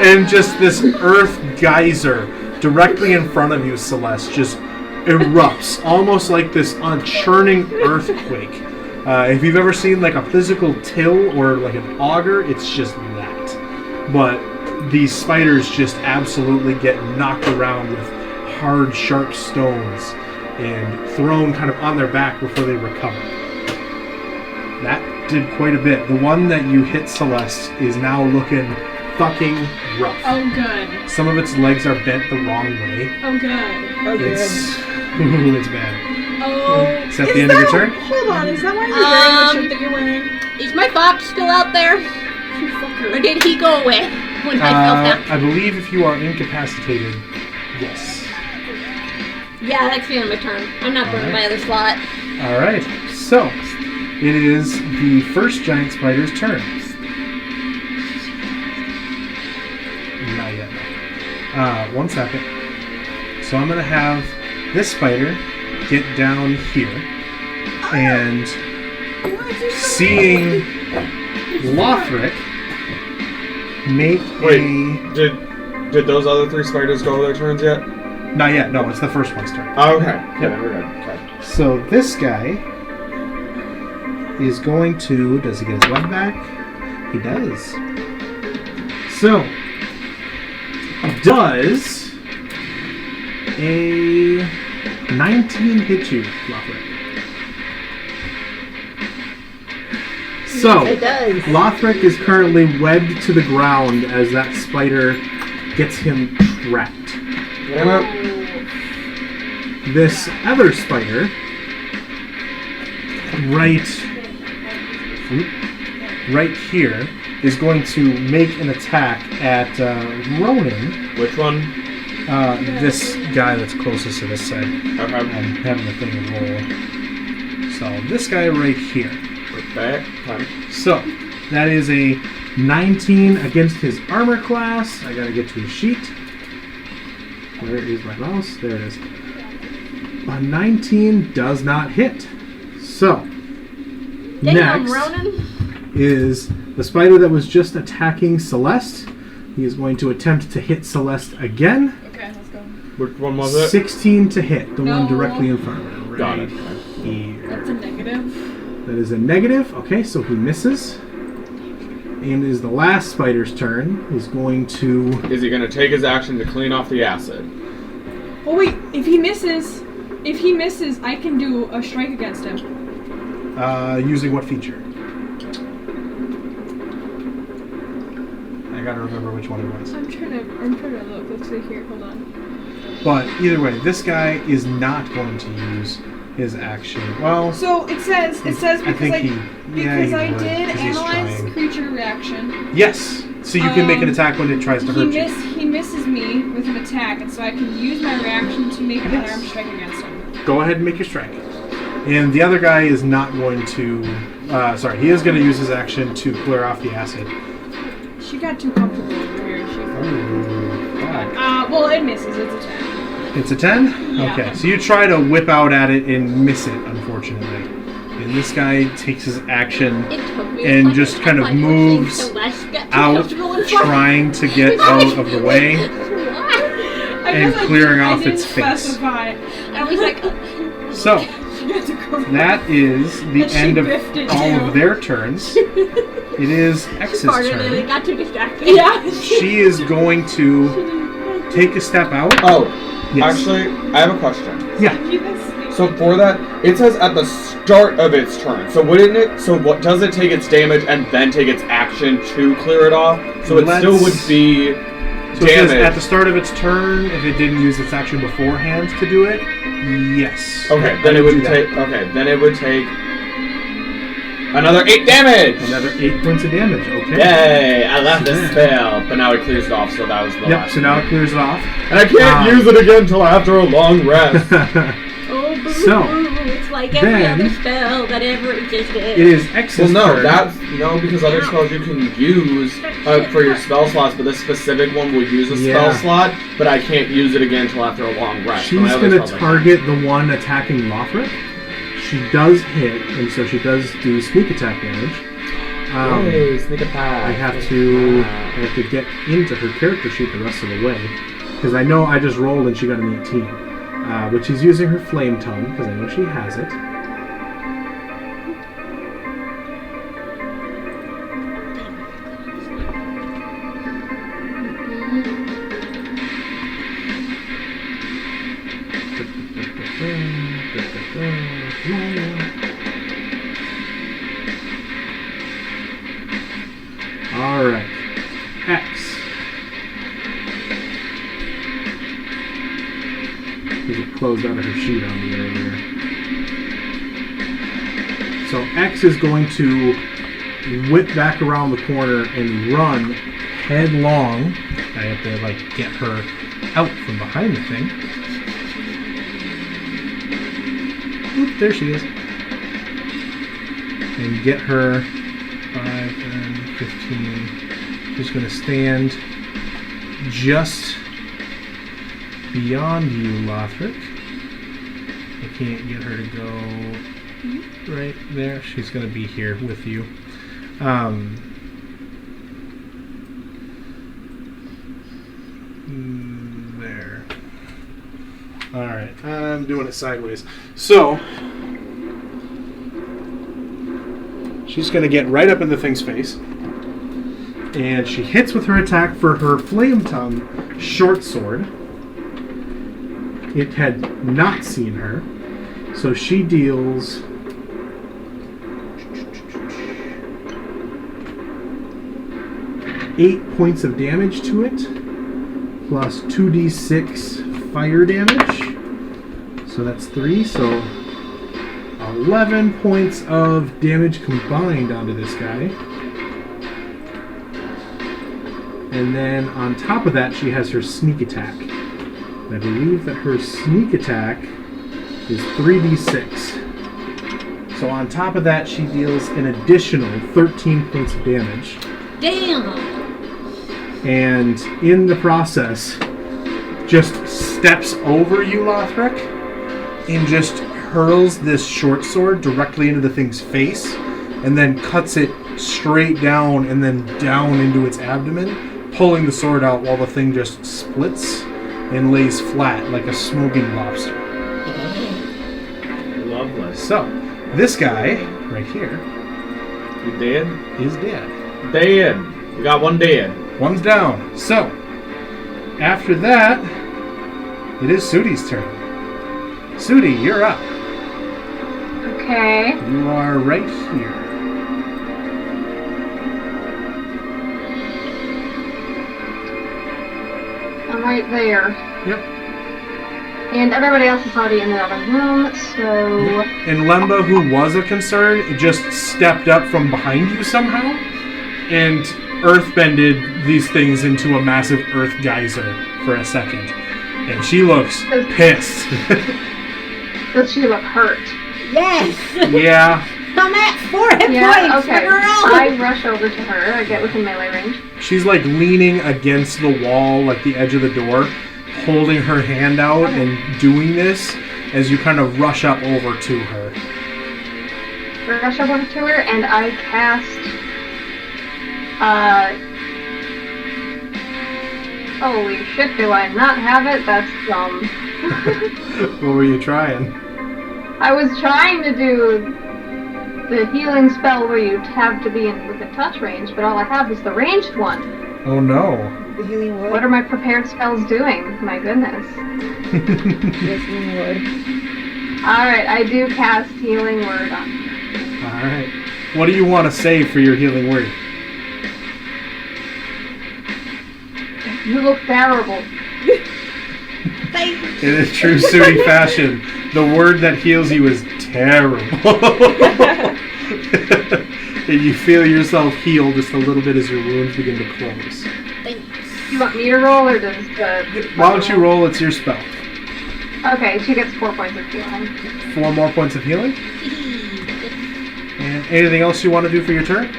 And just this earth geyser directly in front of you, Celeste, just erupts, almost like this churning earthquake. If you've ever seen like a physical till or like an auger, it's just that. But these spiders just absolutely get knocked around with hard, sharp stones and thrown kind of on their back before they recover. That did quite a bit. The one that you hit, Celeste, is now looking fucking rough. Oh, good. Some of its legs are bent the wrong way. Oh, good. It's bad. Oh. Is that the end of your turn? Hold on, is that why you're wearing the shirt that you're wearing? Is my fox still out there? You fucker. Or did he go away when I fell down? I believe if you are incapacitated, yes. Yeah, that's the end of my turn. I'm not burning my other slot. Alright, so it is the first giant spider's turn. Not yet. 1 second. So I'm going to have this spider get down here, and seeing Lothrik make Did those other 3 spiders go their turns yet? Not yet, no, it's the first one's turn. Oh, okay. Yeah, then we're good. Okay. So this guy is going to... Does he get his web back? He does. So, does a 19 hit you, Lothrik? So, It does. Lothrik is currently webbed to the ground as that spider gets him trapped. This other spider, right here, is going to make an attack at Ronan. Which one? This guy that's closest to this side. Okay. I'm having the thing roll. So this guy right here. Okay. So that is a 19 against his armor class. I gotta get to his sheet. Where is my mouse? There it is. A 19 does not hit. So, Damn, next Ronan. is the spider that was just attacking Celeste. He is going to attempt to hit Celeste again. Okay, let's go. Which one was it? 16 to hit, the one No. directly in front of him. Right Got it. here. That's a negative. That is a negative. Okay, so he misses. And it is the last spider's turn. He's going to... Is he going to take his action to clean off the acid? Oh wait, if he misses, I can do a strike against him. Using what feature? I gotta remember which one it was. I'm trying to look. Let's see here. Hold on. But either way, this guy is not going to use his action. Well, So it says I because think I he would, did 'cause he's analyze trying. creature reaction. Yes, so you can make an attack when it tries to hurt you. He misses me with an attack, and so I can use my reaction to make an Yes. unarmed strike against him. Go ahead and make your strike. And the other guy is not going to... he is going to use his action to clear off the acid. She got too comfortable over here. Ooh, fuck. Well, it misses. It's a 10. It's a 10? Yeah. Okay, so you try to whip out at it and miss it, unfortunately. And this guy takes his action It took me and fucking just kind of time moves to Celeste got too out, comfortable in front. trying to get out of the way. I And guess clearing I off didn't its face. specify. I was like, So, She got to go that is the And she end of biffed it all too. of their turns. It is X's farted and it turn. got too distracted. Yeah. She is going to take a step out. Oh, Yes. actually, I have a question. Yeah. So for that, it says at the start of its turn. So wouldn't it? So what does it take its damage and then take its action to clear it off? So it still would be So it says damage. at the start of its turn, if it didn't use its action beforehand to do it, yes. Okay, then it would take. Okay, then it would take another 8 damage. Another 8 points of damage. Okay. Yay! I left the Yeah. spell, but now it clears it off. So that was the Yep. last. So now it clears it off. And I can't use it again until after a long rest. Oh, boo, So, it's like every then- other spell that ever existed. It is X's Well, no, turn. that's because other spells you can use for your spell slots, but this specific one will use a spell Yeah. slot, but I can't use it again until after a long rest. She's So my other going to spells I target the one attacking Lothrik. She does hit, and so she does do sneak attack damage. Yay, sneak attack. I have to get into her character sheet the rest of the way. Because I know I just rolled and she got an 18. But she's using her flame tongue, because I know she has it. Alright. X. It closed out of her sheet on me earlier. So X is going to whip back around the corner and run headlong. I have to get her out from behind the thing. Oop, there she is. And get her 5, 10, 15. She's going to stand just beyond you, Lothrik. I can't get her to go right there. She's going to be here with you. There. Alright, I'm doing it sideways. So, she's going to get right up in the thing's face. And she hits with her attack for her flame tongue short sword. It had not seen her. So she deals 8 points of damage to it, plus 2d6 fire damage. So that's 3, so 11 points of damage combined onto this guy. And then on top of that, she has her sneak attack. And I believe that her sneak attack is 3d6. So on top of that, she deals an additional 13 points of damage. Damn! And in the process, just steps over you, Lothrik, and just hurls this short sword directly into the thing's face, and then cuts it straight down and then down into its abdomen, pulling the sword out while the thing just splits and lays flat like a smoking lobster. Lovely. So, this guy right here You dead? is dead. Dead. We got one dead. One's down. So, after that, it is Sudi's turn. Sudi, you're up. Okay. You are right here. I'm right there. Yep. And everybody else is already in the other room, so... And Lemba, who was a concern, just stepped up from behind you somehow and earthbended these things into a massive earth geyser for a second. And she looks pissed. Does she look hurt? Yes! Yeah. I'm at 4 hit Yeah, points. okay. Girl. I rush over to her. I get within melee range. She's leaning against the wall, the edge of the door, holding her hand out and doing this as you kind of rush up over to her. Rush over to her, and I cast... Holy shit, do I not have it? That's dumb. What were you trying? I was trying to do the healing spell where you have to be within touch range, but all I have is the ranged one. Oh no. The healing word. What are my prepared spells doing? My goodness. Yes, healing word. Alright, I do cast healing word on. Alright. What do you want to say for your healing word? You look terrible. In a true Sudi fashion, the word that heals you is terrible. And you feel yourself heal just a little bit as your wounds begin to close. Thanks. You want me to roll, or does the... Why don't you roll? It's your spell. Okay, she gets 4 points of healing. 4 more points of healing. And anything else you want to do for your turn?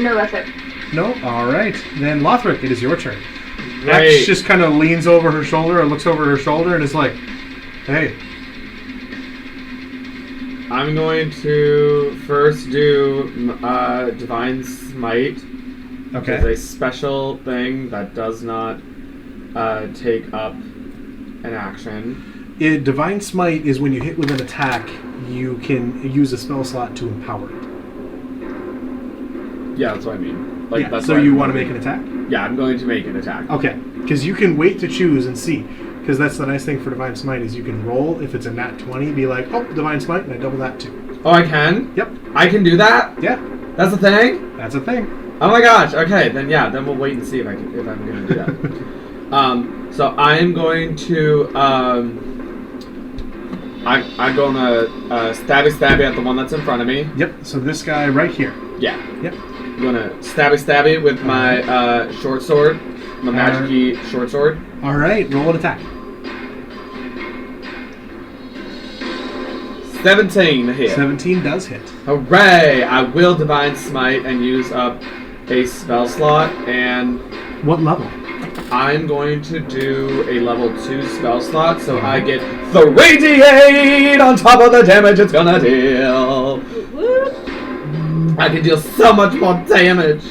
No, that's it. No? Alright. Then Lothrik, it is your turn. Right. X just kind of leans over her shoulder or looks over her shoulder and is like, hey. I'm going to first do Divine Smite. Which is a special thing that does not take up an action. Divine Smite is when you hit with an attack, you can use a spell slot to empower it. Yeah, that's what I mean. So you want to make an attack? Yeah, I'm going to make an attack. Okay, because you can wait to choose and see. Because that's the nice thing for Divine Smite is you can roll. If it's a nat 20, be like, oh, Divine Smite, and I double that too. Oh, I can? Yep. I can do that? Yeah. That's a thing? That's a thing. Oh my gosh, okay, then we'll wait and see if I'm going to do that. So I am going to, I'm going to stabby at the one that's in front of me. Yep, so this guy right here. Yeah. Yep. I'm going to stabby with my short sword, my magic short sword. Alright, roll an attack. 17 to hit. 17 does hit. Hooray! I will Divine Smite and use up a spell slot, and What level? I'm going to do a level 2 spell slot, so I get 3d8 on top of the damage it's gonna deal. I can deal so much more damage.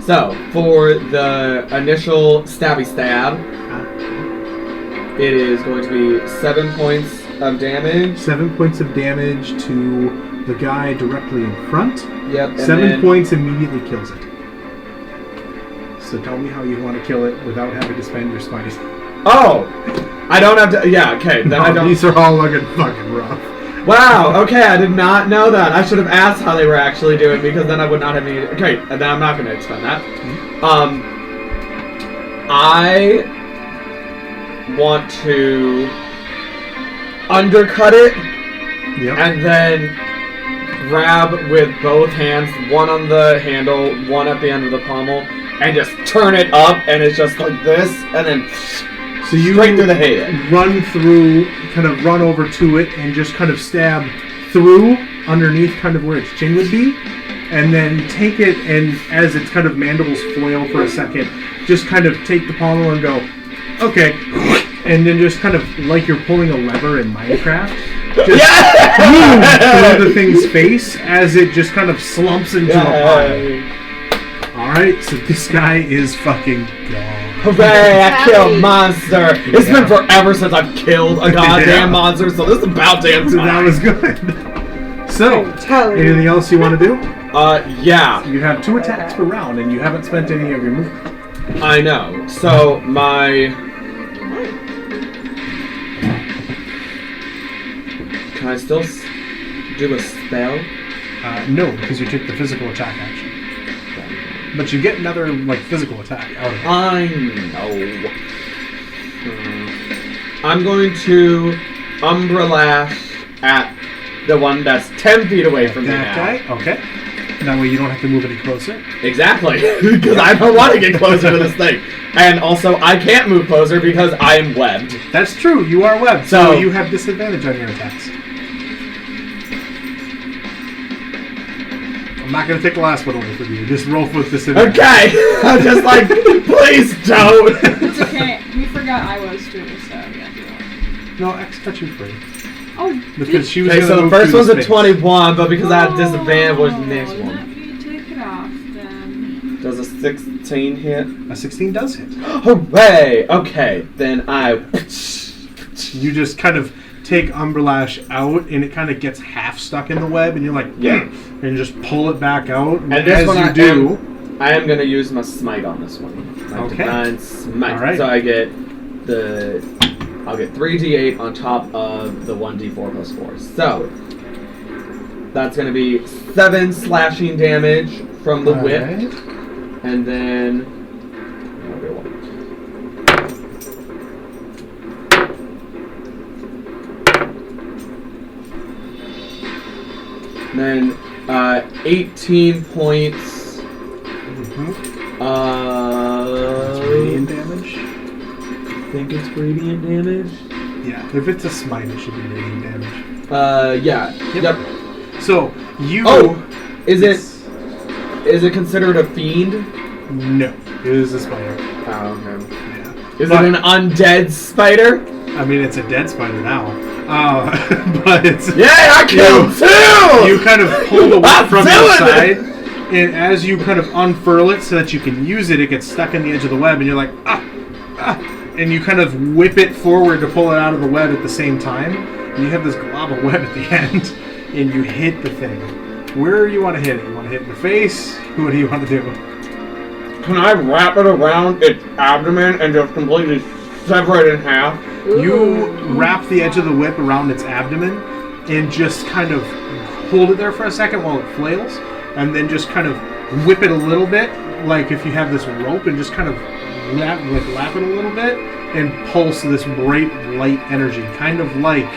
So, for the initial stabby stab, it is going to be 7 points of damage. 7 points of damage to the guy directly in front. Yep. And 7 points immediately kills it. So tell me how you want to kill it without having to spend your spice. Oh! I don't have to... Yeah, okay. Then I don't... These are all looking fucking rough. Wow, okay, I did not know that. I should have asked how they were actually doing, because then I would not have needed... Okay, and then I'm not going to expend that. I want to undercut it, and then grab with both hands, one on the handle, one at the end of the pommel, and just turn it up, and it's just like this, and then so you straight through the head. Kind of run over to it, and just kind of stab through underneath kind of where its chin would be, and then take it, and as its kind of mandibles flail for a second, just kind of take the pommel and go, okay, and then just kind of like you're pulling a lever in Minecraft, just move through the thing's face as it just kind of slumps into a pile. Alright, so this guy is fucking gone. Hooray, I killed monster! It's been forever since I've killed a goddamn monster, so this is about damn time. That was good. So, anything else you want to do? Yeah. You have 2 attacks per round, and you haven't spent any of your movement. I know. So, my... Can I still do a spell? No, because you took the physical attack action. But you get another, physical attack out of it. I know. I'm going to Umbralash at the one that's 10 feet away from me now. That guy? Okay. That way you don't have to move any closer. Exactly. Because I don't want to get closer to this thing. And also, I can't move closer because I am webbed. That's true. You are webbed. So you have disadvantage on your attacks. I'm not going to take the last one over from you. Just roll with disadvantage. Okay! I'm just like, please don't! It's okay. We forgot I was too, so yeah. No, X cut you free. Oh, because she was okay, gonna so the move first through one's the a space. 21, but because I have disadvantage was the next Let one. me take it off then. Does a 16 hit? A 16 does hit. Hooray! Okay, then I... You just kind of take Umbralash out, and it kind of gets half stuck in the web, and you're like, yeah, and just pull it back out. And this as one you do, I am going to use my smite on this one. My okay. Divine Smite. All right. So I get I'll get 3d8 on top of the 1d4 plus 4. So that's going to be 7 slashing damage from the whip, right. and then then 18 points That's radiant damage. I think it's radiant damage. Yeah, if it's a smite, it should be radiant damage. Yeah. Yep. So you. Oh, is it considered a fiend? No, it is a spider. Oh, okay. Yeah. Is it an undead spider? I mean, it's a dead spider now. But Yeah, I killed two! you kind of pull the whip I'm from doing your it! side, and as you kind of unfurl it so that you can use it, it gets stuck in the edge of the web, and you're like, and you kind of whip it forward to pull it out of the web at the same time. And you have this glob of web at the end, and you hit the thing. Where do you want to hit it? You want to hit it in the face? What do you want to do? Can I wrap it around its abdomen and just completely sever it in half? You wrap the edge of the whip around its abdomen and just kind of hold it there for a second while it flails, and then just kind of whip it a little bit, like if you have this rope, and just kind of lap it a little bit and pulse this bright light energy, kind of like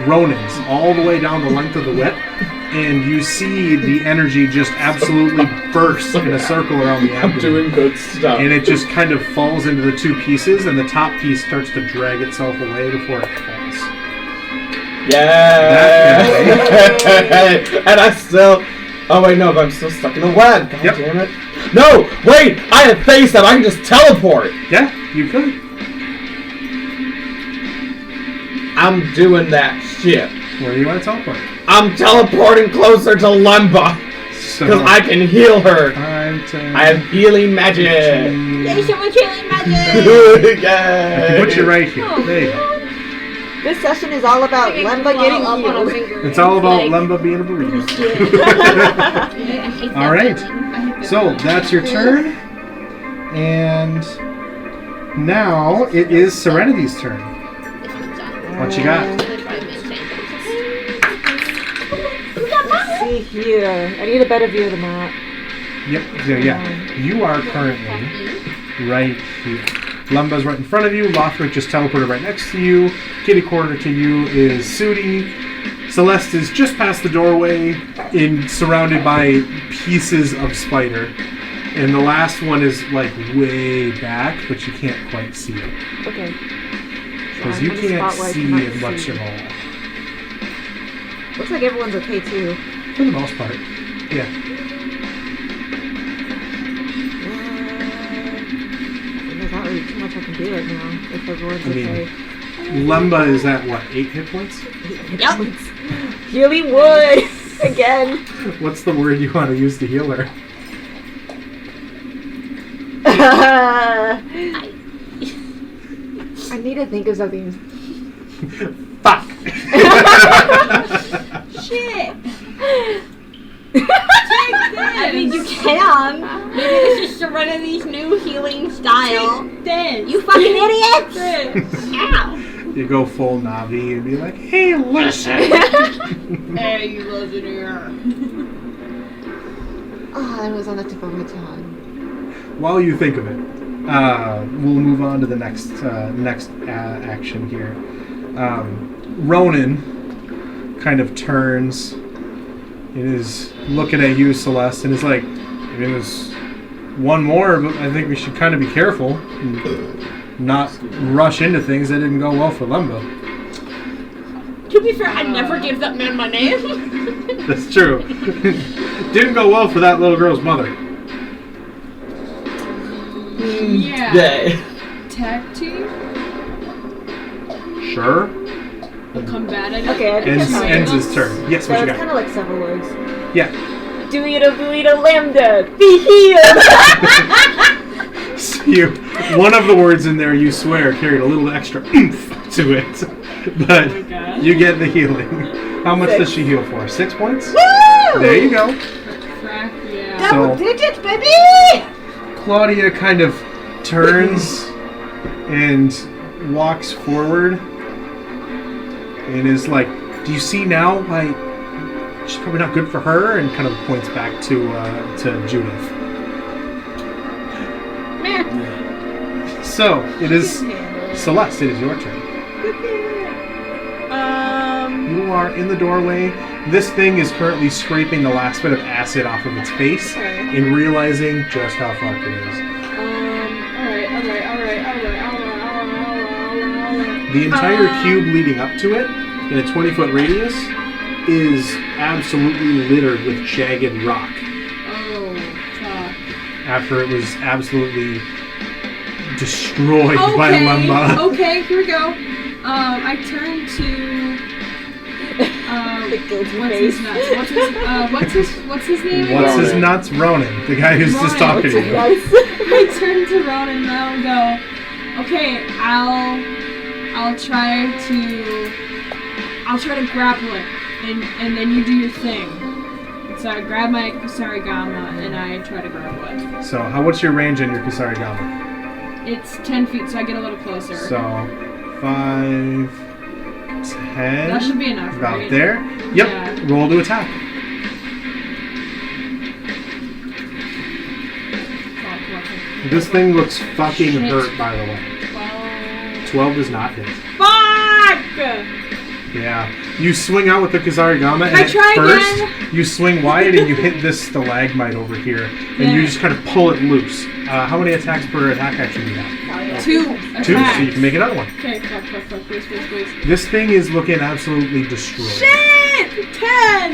Ronin's, all the way down the length of the whip, and you see the energy just absolutely burst in a circle around the abdomen. I'm doing good stuff. And it just kind of falls into the two pieces, and the top piece starts to drag itself away before it falls. Yeah. And I still. Oh wait, no, but I'm still stuck in the web. God damn it. No, wait! I have face up. I can just teleport. Yeah, you could. I'm doing that shit. Where do you want to teleport? I'm teleporting closer to Lemba because I can heal her. I have healing magic. There's so much healing magic! Yay. Put you right here. There you go. This session is all about Lemba getting healed. It's all about Lemba being a burrito. All right. So that's your turn, and now it is Serenity's turn. What you got? Let's see here. I need a better view of the map. Yep. There. Yeah. You are currently right here. Lemba's right in front of you. Lothrik just teleported right next to you. Kitty corner to you is Sudi. Celeste is just past the doorway, surrounded by pieces of spider. And the last one is like way back, but you can't quite see it. Okay. Because you can't see it much at all. Looks like everyone's okay too. For the most part. Yeah. There's not really too much I can do right now if everyone's okay. Lemba is at what, 8 hit points? Yep. Healing wood! Again. What's the word you want to use to heal her? I need to think of something. Fuck! Shit! I mean, you can. Maybe this is Serenity's new healing style. This. You fucking idiot! This. Ow! You go full Navi and be like, hey, listen! Hey, you Legionnaire. Oh, that was on the tip of my tongue. While you think of it, we'll move on to the next action here. Ronan kind of turns and is looking at you, Celeste, and is like, I mean, there's one more, but I think we should kind of be careful and not rush into things that didn't go well for Lemba. To be fair, I'd never give that man my name. That's true. Didn't go well for that little girl's mother. Yeah. Yay. Tag team? Sure. Combative. Okay, I think Ends his turn. Yes, So what you it's got? kind of like several words. Yeah. Buita lambda, be healed! So one of the words in there, you swear, carried a little extra oomph to it. But you get the healing. How much does she heal for? 6 points? Woo! There you go. Crack, yeah. Double So- digits, baby! Claudia kind of turns and walks forward and is like, do you see now why she's probably not good for her? And kind of points back to Judith. So, it is Celeste, it is your turn. You are in the doorway. This thing is currently scraping the last bit of acid off of its face and realizing just how fucked it is. Alright. The entire cube leading up to it, in a 20-foot radius, is absolutely littered with jagged rock. Oh, fuck. After it was absolutely destroyed by Lemba. Okay, here we go. I turn to The guilty What's face. his nuts? What's his name? What's again? his nuts? Ronan, the guy who's just Ronan, talking to you. Nice. I turn to Ronan and I'll go, okay, I'll try to grapple it, and then you do your thing. So I grab my Kusarigama and I try to grapple it. So, what's your range on your Kusarigama? It's 10 feet, so I get a little closer. So, 5, 10. That should be enough, About right? there. Yep. Yeah. Roll to attack. This thing looks fucking Shit. hurt, by the way. 12 does not hit. Fuck! Yeah. You swing out with the Kusarigama, and I at try first, again. you swing wide and you hit this stalagmite over here, and you Yeah. just kind of pull it loose. How many attacks per attack action do you have? 2 2, so you can make another one. Okay, fuck, please. This thing is looking absolutely destroyed. Shit!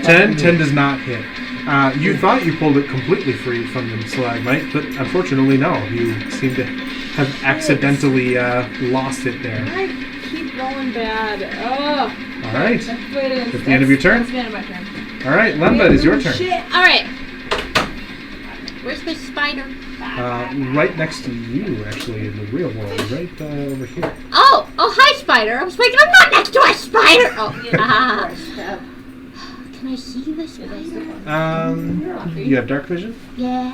10! 10 does not hit. You thought you pulled it completely free from the stalagmite, but unfortunately no. You seem to have accidentally lost it there. I keep rolling bad. Ugh. Alright. That's the way it is. At the end of your turn? That's the end of my turn. Alright, Lemba, it is your turn. Shit. Alright. Where's the spider? Right next to you, actually, in the real world. Right over here. Oh, hi, spider. I was like, I'm not next to a spider. Oh, yeah. Can I see the spider? You have dark vision? Yeah.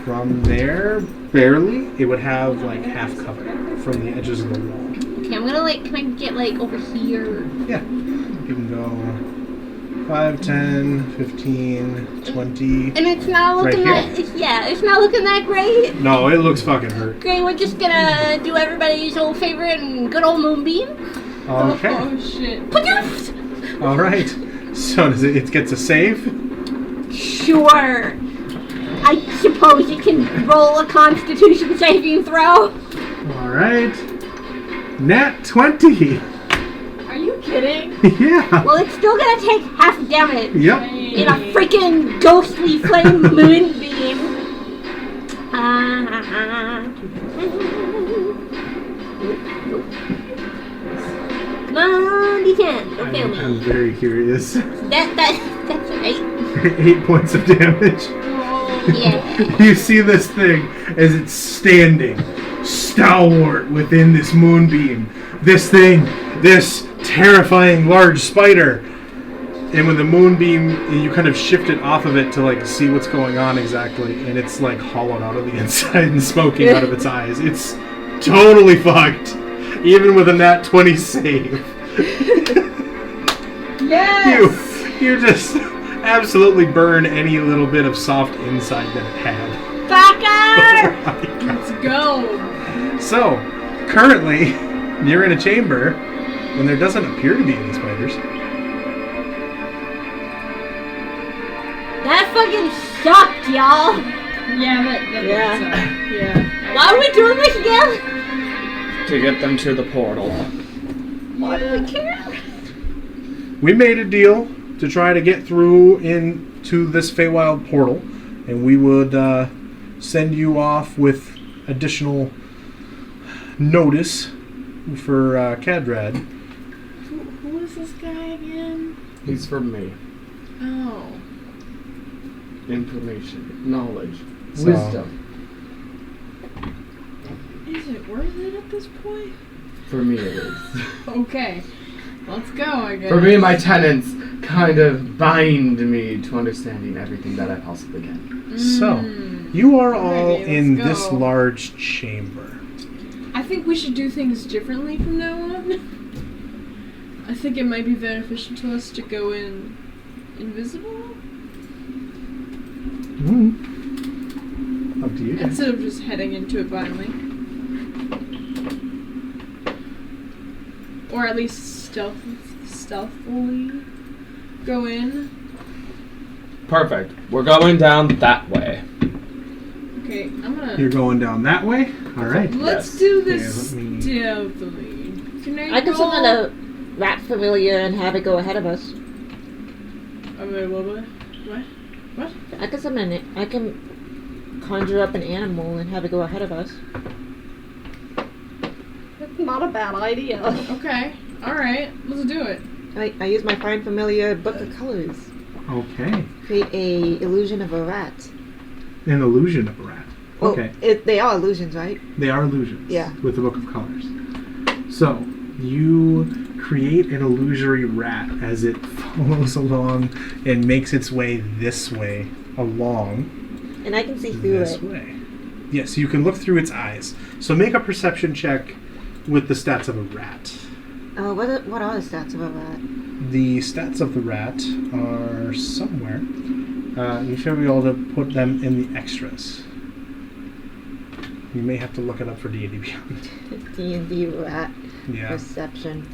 From there, barely. It would have, like, half cover from the edges of the wall. Okay, I'm gonna, can I get, over here? Yeah. You can go 5, 10, 15, 20. And it's not looking Right it's not looking that great. No, it looks fucking hurt. Okay, we're just gonna do everybody's old favorite and good old moonbeam. Okay. Oh, shit. Alright. So does it gets a save? Sure. I suppose it can roll a constitution saving throw. Alright. Nat 20. Are you kidding? Yeah. Well, it's still gonna take half damage Yep. in a freaking ghostly flame moonbeam. Come on, D10. Don't fail me. I'm very curious. That's an 8. 8 points of damage. Yeah. You see this thing as it's standing stalwart within this moonbeam. This thing, this terrifying large spider. And when the moonbeam, you kind of shift it off of it to see what's going on exactly, and it's hollowed out of the inside and smoking out of its eyes. It's totally fucked, even with a nat 20 save. Yes! You just absolutely burn any little bit of soft inside that it had. Fucker! Oh my God. Let's go. So, currently, you're in a chamber, and there doesn't appear to be any spiders. That fucking sucked, y'all. Yeah, that yeah. Why are we doing this again? To get them to the portal. Why do we care? We made a deal to try to get through into this Feywild portal, and we would send you off with additional notice for Kadrad. Who is this guy again? He's for me. Oh. Information, knowledge, So- wisdom. Is it worth it at this point? For me it is. Okay. Let's go, I guess. For me, my tenants kind of bind me to understanding everything that I possibly can. So, you are all Alrighty, in let's this go. large chamber. I think we should do things differently from now on. I think it might be beneficial to us to go in invisible Up to you guys. instead of just heading into it blindly. Or at least stealthily go in. Perfect. We're going down that way. Okay, I'm gonna. You're going down that way? Alright. Let's Yes. do this Yeah, let me- stealthily. Can I can roll? summon a rat familiar and have it go ahead of us. What? I can summon it. I can conjure up an animal and have it go ahead of us. That's not a bad idea. Okay. Alright. Let's do it. I use my Find Familiar Book of Colors. Okay. Create a illusion of a rat. An illusion of a rat. Well, Okay. They are illusions, right? They are illusions. Yeah. With the Book of Colors. So, you create an illusory rat as it follows along and makes its way this way along. And I can see through This it. way. Yes, you can look through its eyes. So make a perception check with the stats of a rat. What are the stats of a rat? The stats of the rat are somewhere. You should be able to put them in the extras. You may have to look it up for D&D Beyond. D&D rat Yeah. perception.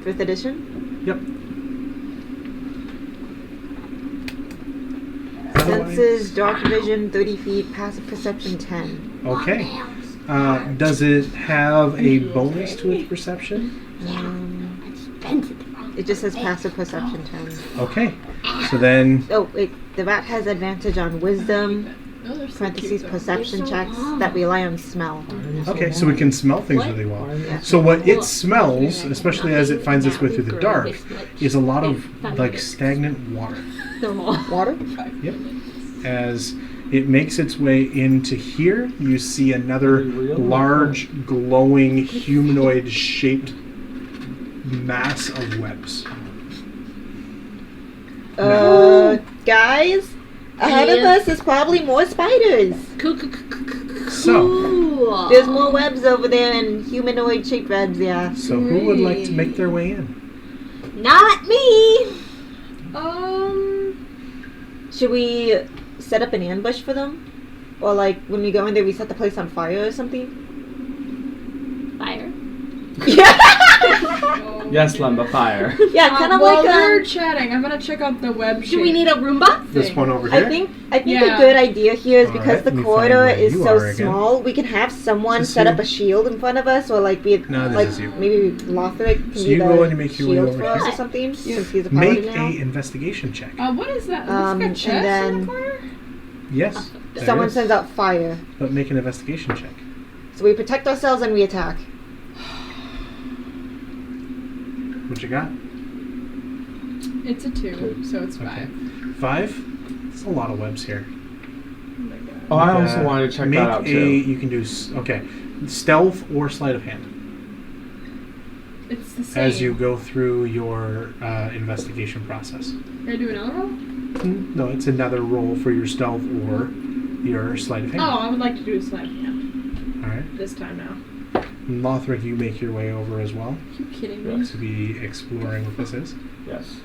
5th edition? Yep. Senses, dark vision, 30 feet, passive perception, 10. Okay. Does it have a bonus to its perception? It just says passive perception 10. Okay. So then, Oh, wait, the rat has advantage on wisdom, parentheses, perception checks that rely on smell. okay, so it can smell things really well. So what it smells, especially as it finds its way through the dark, is a lot of like stagnant water. Water? Yep. As it makes its way into here, you see another large, glowing, humanoid-shaped mass of webs. Guys, ahead of us is probably more spiders. So, There's more webs over there and humanoid-shaped webs, yeah. so who would like to make their way in? Not me. Should we set up an ambush for them? Or like when we go in there we set the place on fire or something? Fire. Yes, Lumber Fire. Yeah, kind of while like they're chatting, I'm gonna check out the web. Do we need a Roomba? This one over here? I think Yeah. a good idea here is All because right, the let me corridor find where is you so are again. small, we can have someone Is this set you? up a shield in front of us, or like be No, this like is you. maybe Lothrik can So be you the go and you make your way shield over for us here. or something. Since he's a Make paladin now. a investigation check. What is that? Looks And like a chest in then- the corner? Yes. there Someone is. sends out fire, But make an investigation check. so we protect ourselves and we attack. What you got? It's a 2, so it's 5. Okay. 5? It's a lot of webs here. Oh my god. Oh, I also wanted to check make that out a, too. You can do, okay, stealth or sleight of hand. It's the same. As you go through your investigation process. Can I do another roll? No, it's another roll for your stealth or your sleight of hand. Oh, I would like to do a sleight of hand Alright. this time now. Lothrik, you make your way over as well Are you kidding me? Yes. to be exploring what this is. Yes.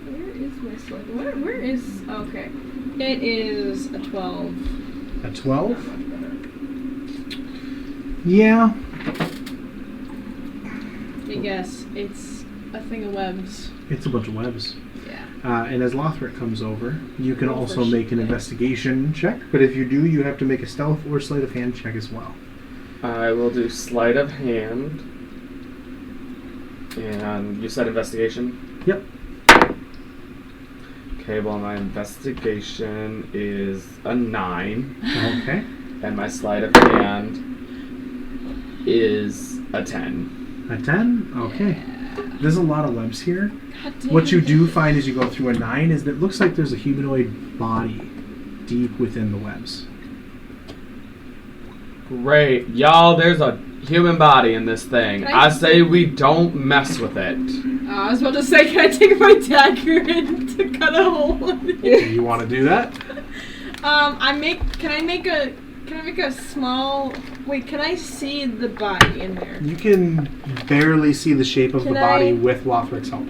Where is my sleight? Where is? Okay, it is a 12. A 12? Yeah. Let me guess. It's a thing of webs. It's a bunch of webs. Yeah. And as Lothrik comes over, you can Roll also for make an shit. investigation check. But if you do, you have to make a stealth or sleight of hand check as well. I will do sleight of hand. And you said investigation? Yep. Okay, well, my investigation is a 9. Okay. And my sleight of hand is a 10. A 10? Okay. There's a lot of webs here. God damn What you it. do find as you go through a 9 is that it looks like there's a humanoid body deep within the webs. Great. Y'all, there's a human body in this thing. Can I- I say we don't mess with it. I was about to say, can I take my dagger and to cut a hole in it? Do you want to do that? Can I make a small? Wait, can I see the body in there? You can barely see the shape of Can the body I- with Lothrik's help.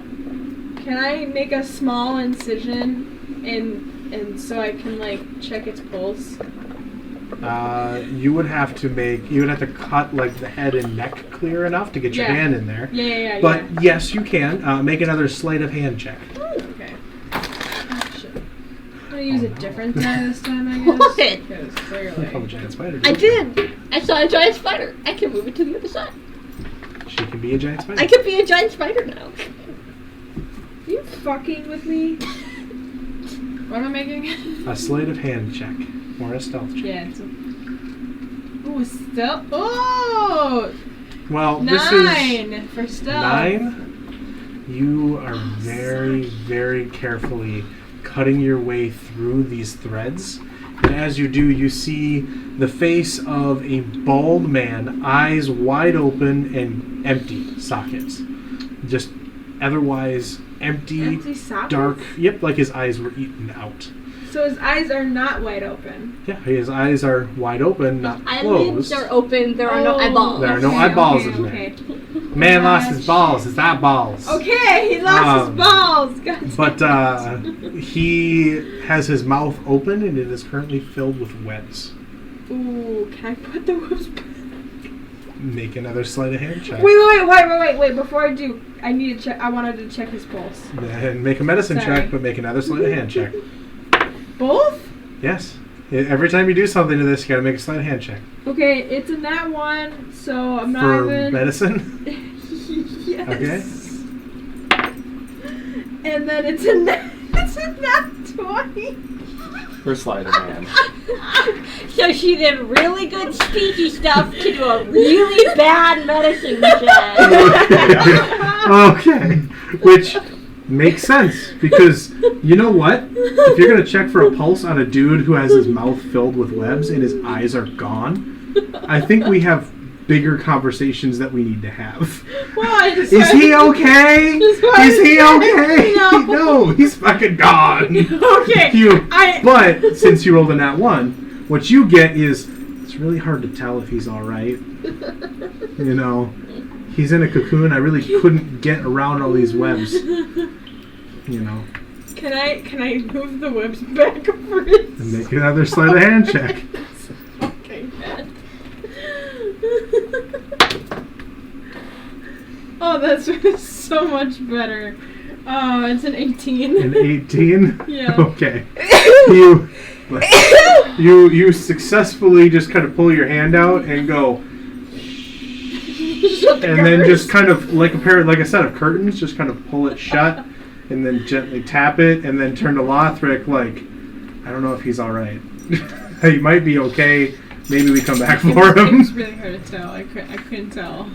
Can I make a small incision and so I can like check its pulse? You would have to cut like the head and neck clear enough to get your Yeah. hand in there. Yeah. But yes, you can. Make another sleight of hand check. Okay. Oh, shit. I'm gonna use a different die this time, I guess. What? Because Oh, clearly. giant spider. I did. I saw a giant spider. I can move it to the other side. She can be a giant spider. I could be a giant spider now. Are you fucking with me? What am I making? A sleight of hand check or a stealth check. Yeah, it's a... Ooh, stealth. Oh! Well, this is 9 for stealth. 9. You are very, very carefully cutting your way through these threads. And as you do, you see the face of a bald man, eyes wide open and empty sockets. Just otherwise empty sockets? dark. Yep, like his eyes were eaten out. So his eyes are not wide open. Yeah, his eyes are wide open, not Eyelids closed. are open. There are no eyeballs. There are no eyeballs in there. Okay. Man lost his balls. His eyeballs. Okay, he lost his balls. God But damn it. he has his mouth open and it is currently filled with webs. Ooh, can I put the webs back? Make another sleight of hand check. Wait. Before I do, I need to check. I wanted to check his pulse. And make a medicine Sorry. check, but make another sleight of hand check. Both? Yes. Every time you do something to this, you gotta make a sleight of hand check. Okay, it's in that one, so I'm not For even. medicine? Yes. Okay. And then it's in that. It's in that 20. For sleight of hand. So she did really good speechy stuff to do a really bad medicine check. Okay. Which makes sense, because you know what? If you're going to check for a pulse on a dude who has his mouth filled with webs and his eyes are gone, I think we have bigger conversations that we need to have. Why? Is he okay? Is he okay? No, he's fucking gone. Okay. But since you rolled a nat 1, what you get is, it's really hard to tell if he's alright. You know, he's in a cocoon. I really couldn't get around all these webs. You know. Can I move the webs back first? And make another sleight of hand check. Okay, man. Oh, that's so much better. Oh, it's an 18. An 18? Yeah. Okay. You successfully just kind of pull your hand out and go, and then just kind of like like a set of curtains, just kind of pull it shut, and then gently tap it, and then turn to Lothrik like, I don't know if he's all right. He might be okay. Maybe we come back for It him. was really hard to tell. I couldn't tell.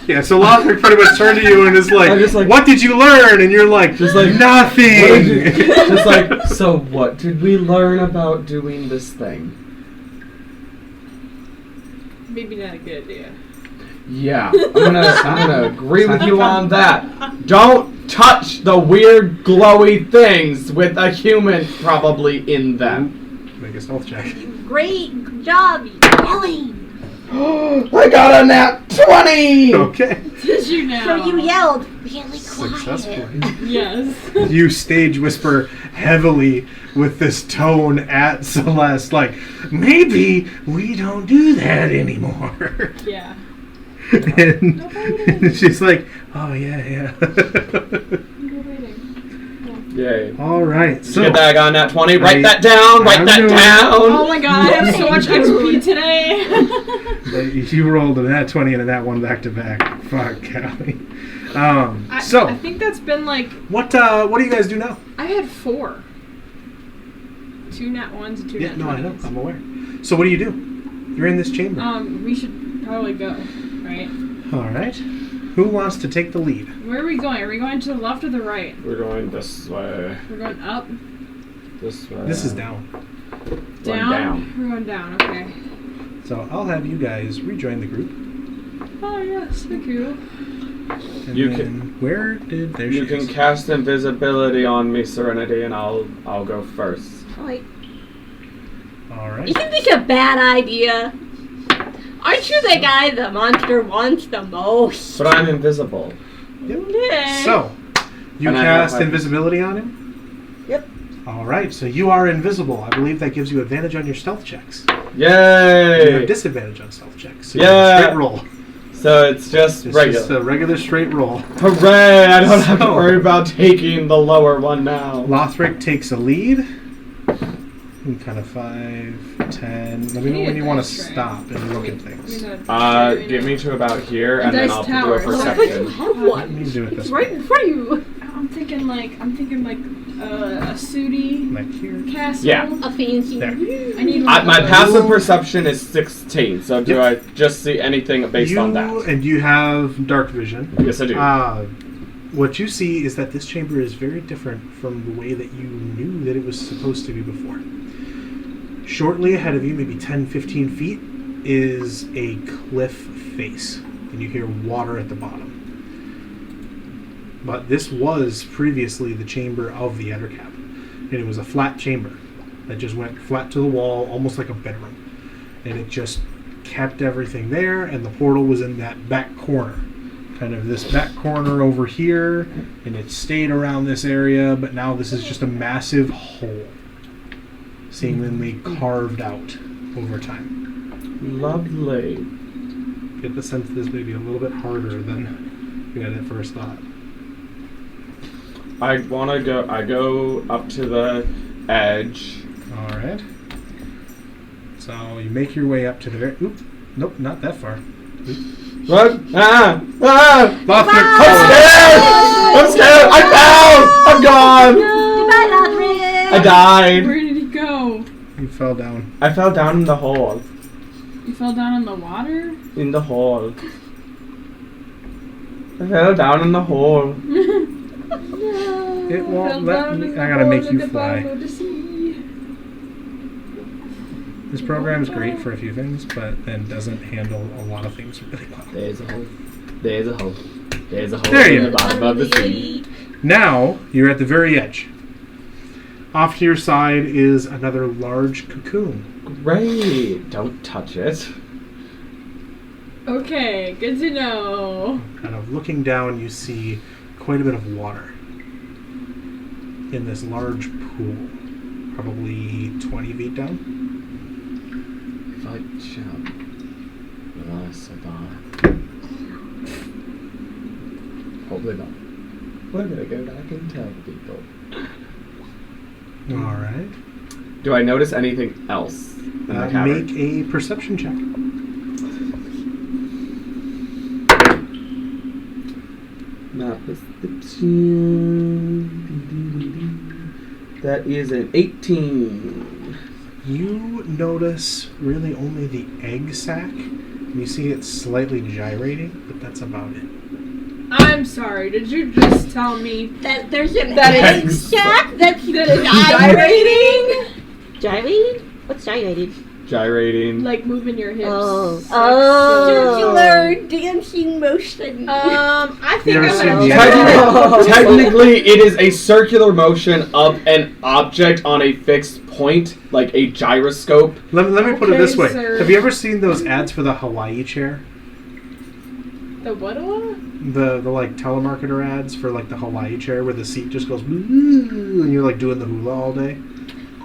Yeah, so Lothrik pretty much turned to you and is like, I'm just like, what did you learn? And you're like, just like, nothing. What did you, just like, so what did we learn about doing this thing? Maybe not a good idea. Yeah, I'm gonna agree with you on that. Don't touch the weird glowy things with a human probably in them. Make a stealth check. Great job yelling. I got a nat 20! Okay. Did you know? So you yelled really quiet. Successfully. Yes. You stage whisper heavily with this tone at Celeste, like, maybe we don't do that anymore. Yeah. And she's like, oh, yeah. You're waiting. Yay. All right, So so get that on that 20. Write that down. Write that Oh down. my god, I have so much XP today. you rolled a nat 20 and a nat 1 back to back. Fuck, Callie. I think that's been like. What do you guys do now? I had 4. 2 nat 1s and 2 Yeah, nat 20s. no, I know. I'm aware. So what do? You're in this chamber. We should probably go, right? All right. Who wants to take the lead? Where are we going? Are we going to the left or the right? We're going this way. We're going up, This way. This is down. down. down. We're going down. Okay. So I'll have you guys rejoin the group. Oh yes, thank you. And You then where did there You she can is. cast invisibility on me, Serenity, and I'll go first. Like, All right. isn't this a bad idea? Aren't you the guy the monster wants the most? But I'm invisible. Yeah. So you And I cast have- invisibility on him? Yep. All right. So you are invisible. I believe that gives you advantage on your stealth checks. You Yay! have disadvantage on stealth checks. So Yeah. straight roll. So it's just It's regular. just a regular straight roll. Hooray! I don't have to So- worry about taking the lower one now. Lothrik takes a lead. And kind of 5, 10. Let me know when you want to stop and look at things. Get me to about here, and then Dice I'll tower. do a Oh, I thought you perception. had Let one. me do it this It's way. right in front of you. I'm thinking like a sooty Like here. castle. Yeah. A fancy. There. I need one. My of those. passive perception is 16, so do Yep. I just see anything based on that? And you have dark vision. Yes, I do. What you see is that this chamber is very different from the way that you knew that it was supposed to be before. Shortly ahead of you, maybe 10, 15 feet, is a cliff face, and you hear water at the bottom. But this was previously the chamber of the Ettercap, and it was a flat chamber that just went flat to the wall, almost like a bedroom, and it just kept everything there, and the portal was in that back corner. Kind of this back corner over here, and it stayed around this area, but now this is just a massive hole, seemingly carved out over time. Lovely. Get the sense this may be a little bit harder than you had at first thought. I go up to the edge. All right. So you make your way up to the very. Oop. Nope, not that far. Oop. What? Ah! Ah! Lothrik, I'm scared! I'm scared! I'm gone! Goodbye, Lothrik. I died. Where did he go? You fell down. I fell down in the hole. You fell down in the water? In the hole. I fell down in the hole. It won't let me. I gotta make you fly. This program's great for a few things, but then doesn't handle a lot of things really well. There's a hole. There's a hole. There's a hole There you in the go. bottom of the sea. Now you're at the very edge. Off to your side is another large cocoon. Great. Don't touch it. Okay, good to know. Kind of looking down, you see quite a bit of water in this large pool, probably 20 feet down. If I jump, will I survive? Probably not. We're gonna go back and tell people. All right. Do I notice anything else in the cavern? Make a perception check. That is an 18. You notice really only the egg sac. You see it slightly gyrating, but that's about it. I'm sorry, did you just tell me That there's an That egg is- sack that's gyrating? Gyrating? What's gyrating? Gyrating. Like moving your hips? Oh. circular dancing motion. I think You ever I'm seen gonna the Technically, it is a circular motion of an object on a fixed point, like a gyroscope. Let me put it Okay, this way. sir. Have you ever seen those ads for the Hawaii chair? The what? The like telemarketer ads for like the Hawaii chair where the seat just goes and you're like doing the hula all day.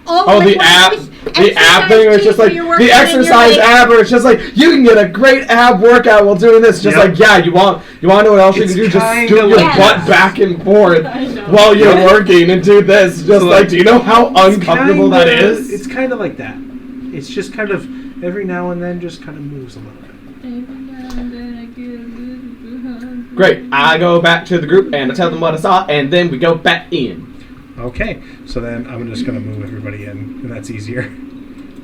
Oh, like the one app, of these the app thing where it's just like exercise things where the you're working and you're exercise like- app, where it's just like you can get a great ab workout while doing this. Just Yep. like yeah, you want to know what else It's you can do? Just kinda scoot your like butt that. back and forth I know. while you're working and do this. Just So, like, do you know how uncomfortable that is? It's kind of like that. It's just kind of every now and then just kind of moves a little bit. Great. I go back to the group and I tell them what I saw, and then we go back in. Okay, so then I'm just going to move everybody in, and that's easier.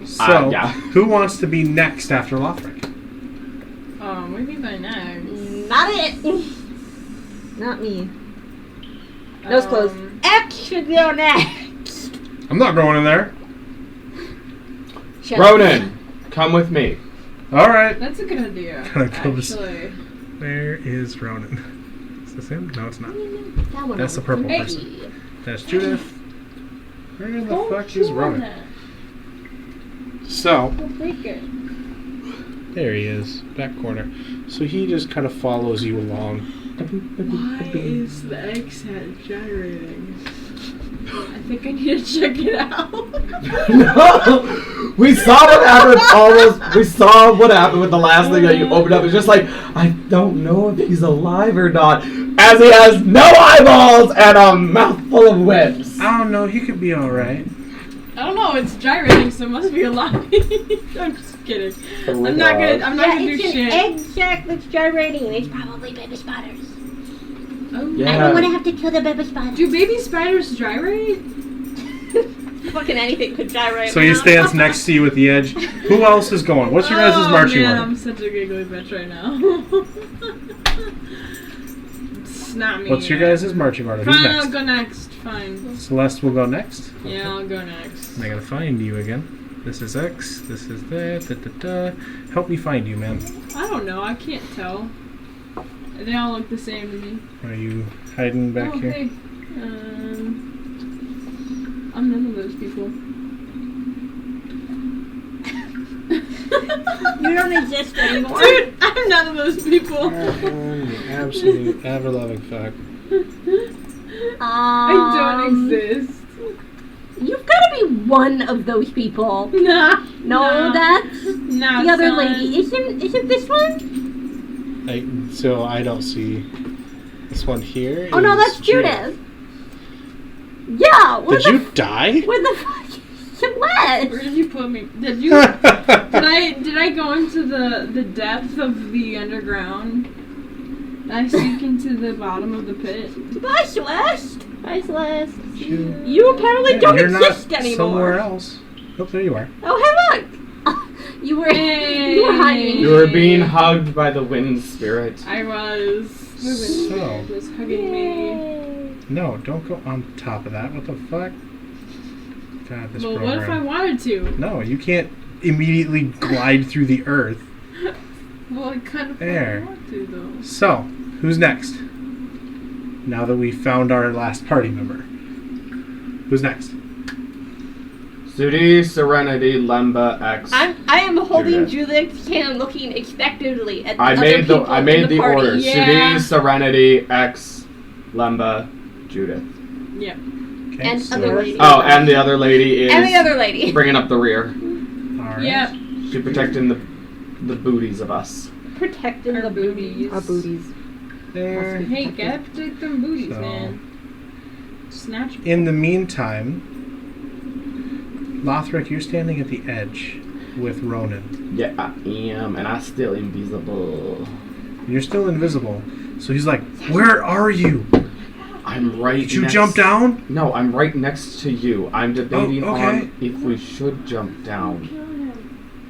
So, yeah. who wants to be next after Lothrik? What do you mean by next? Not it. Not me. Nose closed. X should go next. I'm not going in there. Shut Ronan, come with me. All right. That's a good idea. Actually. Actually. Where is Ronan? Is this him? No, it's not. That one That's the over. purple Hey. person. That's Judith. Where the Don't fuck chew is on Ronan? that. So, Don't break it. there he is, back corner. So he just kind of follows you along. Why is the egg set gyrating? I think I need to check it out. No, we saw what happened. We saw what happened with the last thing that you opened up. It's just like I don't know if he's alive or not, as he has no eyeballs and a mouthful of whips. I don't know, he could be alright. I don't know, it's gyrating, so it must be alive. I'm just kidding. I'm not gonna do It's an shit. egg sack that's gyrating, and it's probably baby spotters. Oh. Yeah. I don't want to have to kill the baby spider. Do baby spiders gyrate? Fucking anything could die right So now. he stands next to you at the edge. Who else is going? What's your guys' marching man, order? I'm such a giggly bitch right now. It's not me. What's your guys' marching order? Who's Fine, next? I'll go next. Fine. Celeste will go next. Yeah, I'll go next. I gotta find you again. This is X. This is that. Da, da, da. Help me find you, man. I don't know. I can't tell. They all look the same to me. Are you hiding back here? Hey. I'm none of those people. You don't exist anymore. Dude, I'm none of those people. Absolute ever-loving fuck. I don't exist. You've got to be one of those people. Nah. No, that's Nah, the other son. lady. Isn't this one? So I don't see this one here. Oh no, is that's Judith. Yeah. Where Did you die? Where the fuck is Celeste? Where did you put me? Did you? Did I go into the depth of the underground? Did I sink into the bottom of the pit? Bye, Celeste. Hi, Celeste. You apparently don't You're exist not anymore. somewhere else. Oh, there you are. Oh, hey, look. You were hiding. You were being hugged by the wind spirit. I was. So. Was hugging me. No, don't go on top of that. What the fuck? God, this Well, program. what if I wanted to? No, you can't immediately glide through the earth. Well, I kind of There. want to though. So, who's next? Now that we found our last party member. Who's next? Sudi, Serenity, Lemba, X. I am holding Judith. Judith's hand, looking expectantly at the I other made people the in the party. order. Yeah. Sudi, Serenity, X, Lemba, Judith. Yeah. Okay, And so- other lady. Oh, and the other lady is And the other lady. bringing up the rear. Alright. Yep. She's protecting the booties of us. Protecting Our the boobies. Our booties. There. Hey, gotta protect them booties, So- man. Snatch. In the meantime, Lothrik, you're standing at the edge with Ronan. Yeah, I am, and I'm still invisible. You're still invisible. So he's like, where are you? I'm right Did you next- jump down? No, I'm right next to you. I'm debating Oh, okay. on if we should jump down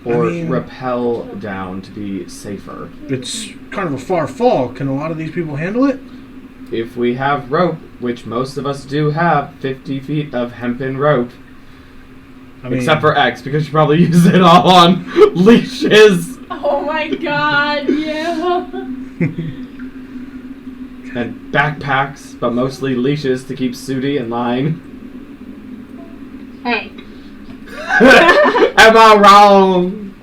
or I mean- rappel down to be safer. It's kind of a far fall. Can a lot of these people handle it? If we have rope, which most of us do have, 50 feet of hempen rope, I mean, except for X, because you probably use it all on leashes Oh my god, yeah. and backpacks, but mostly leashes to keep Sudi in line. Hey. Am I wrong?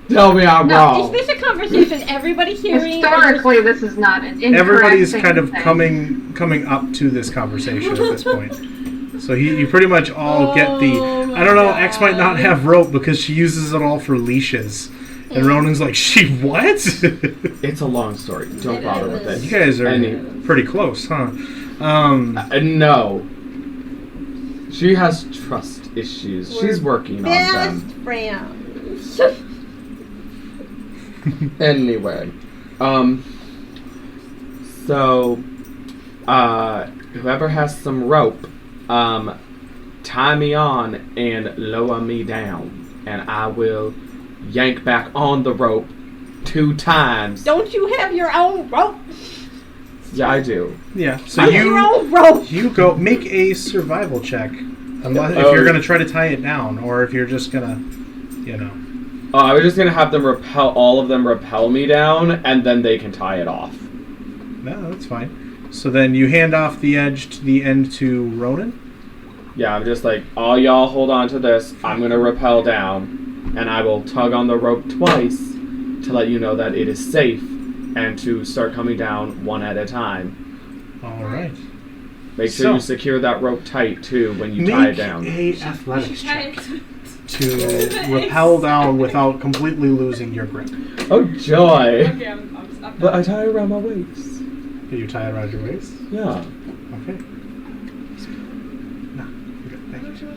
Tell me I'm No, wrong. is this a conversation everybody's hearing? Historically, this is not an incorrect everybody's thing kind to of say. coming up to this conversation at this point. So you pretty much all get the. Oh I don't know. my X might not God. have rope because she uses it all for leashes, and Ronan's like, she what? It's a long story. Don't It bother with is. You it. guys are Any- pretty close, huh? No. She has trust issues. She's working on Best them. friends. Anyway, so, whoever has some rope, tie me on and lower me down, and I will yank back on the rope 2 times. Don't you have your own rope? Yeah, I do. Yeah. So Get your you own rope. you go make a survival check, unless if Oh. you're gonna try to tie it down, or if you're just gonna, you know. I was just gonna have them all of them repel me down, and then they can tie it off. No, that's fine. So then you hand off the edge to the end to Ronan. Yeah, I'm just like, all y'all hold on to this. I'm gonna rappel down, and I will tug on the rope twice to let you know that it is safe, and to start coming down one at a time. All right. Make sure So- you secure that rope tight too when you tie it Make down. a athletics check Giant. to rappel down without completely losing your grip. Oh joy! Okay, I'm But I tie it around my waist. Did you tie it around your waist? Yeah. Okay. No, you're good. Thank you.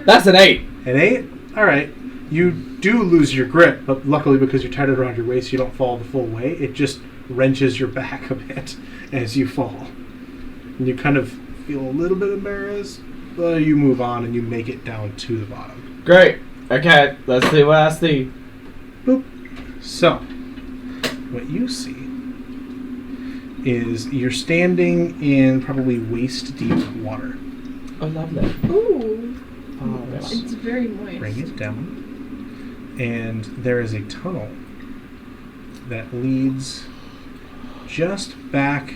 That's an 8. An 8? Alright. You do lose your grip, but luckily because you tied it around your waist, you don't fall the full way. It just wrenches your back a bit as you fall. And you kind of feel a little bit embarrassed, but you move on and you make it down to the bottom. Great. Okay, let's see what I see. Boop. So, what you see is you're standing in probably waist-deep water. Oh, lovely. Ooh. Oh, It's very moist. Bring it down. And there is a tunnel that leads just back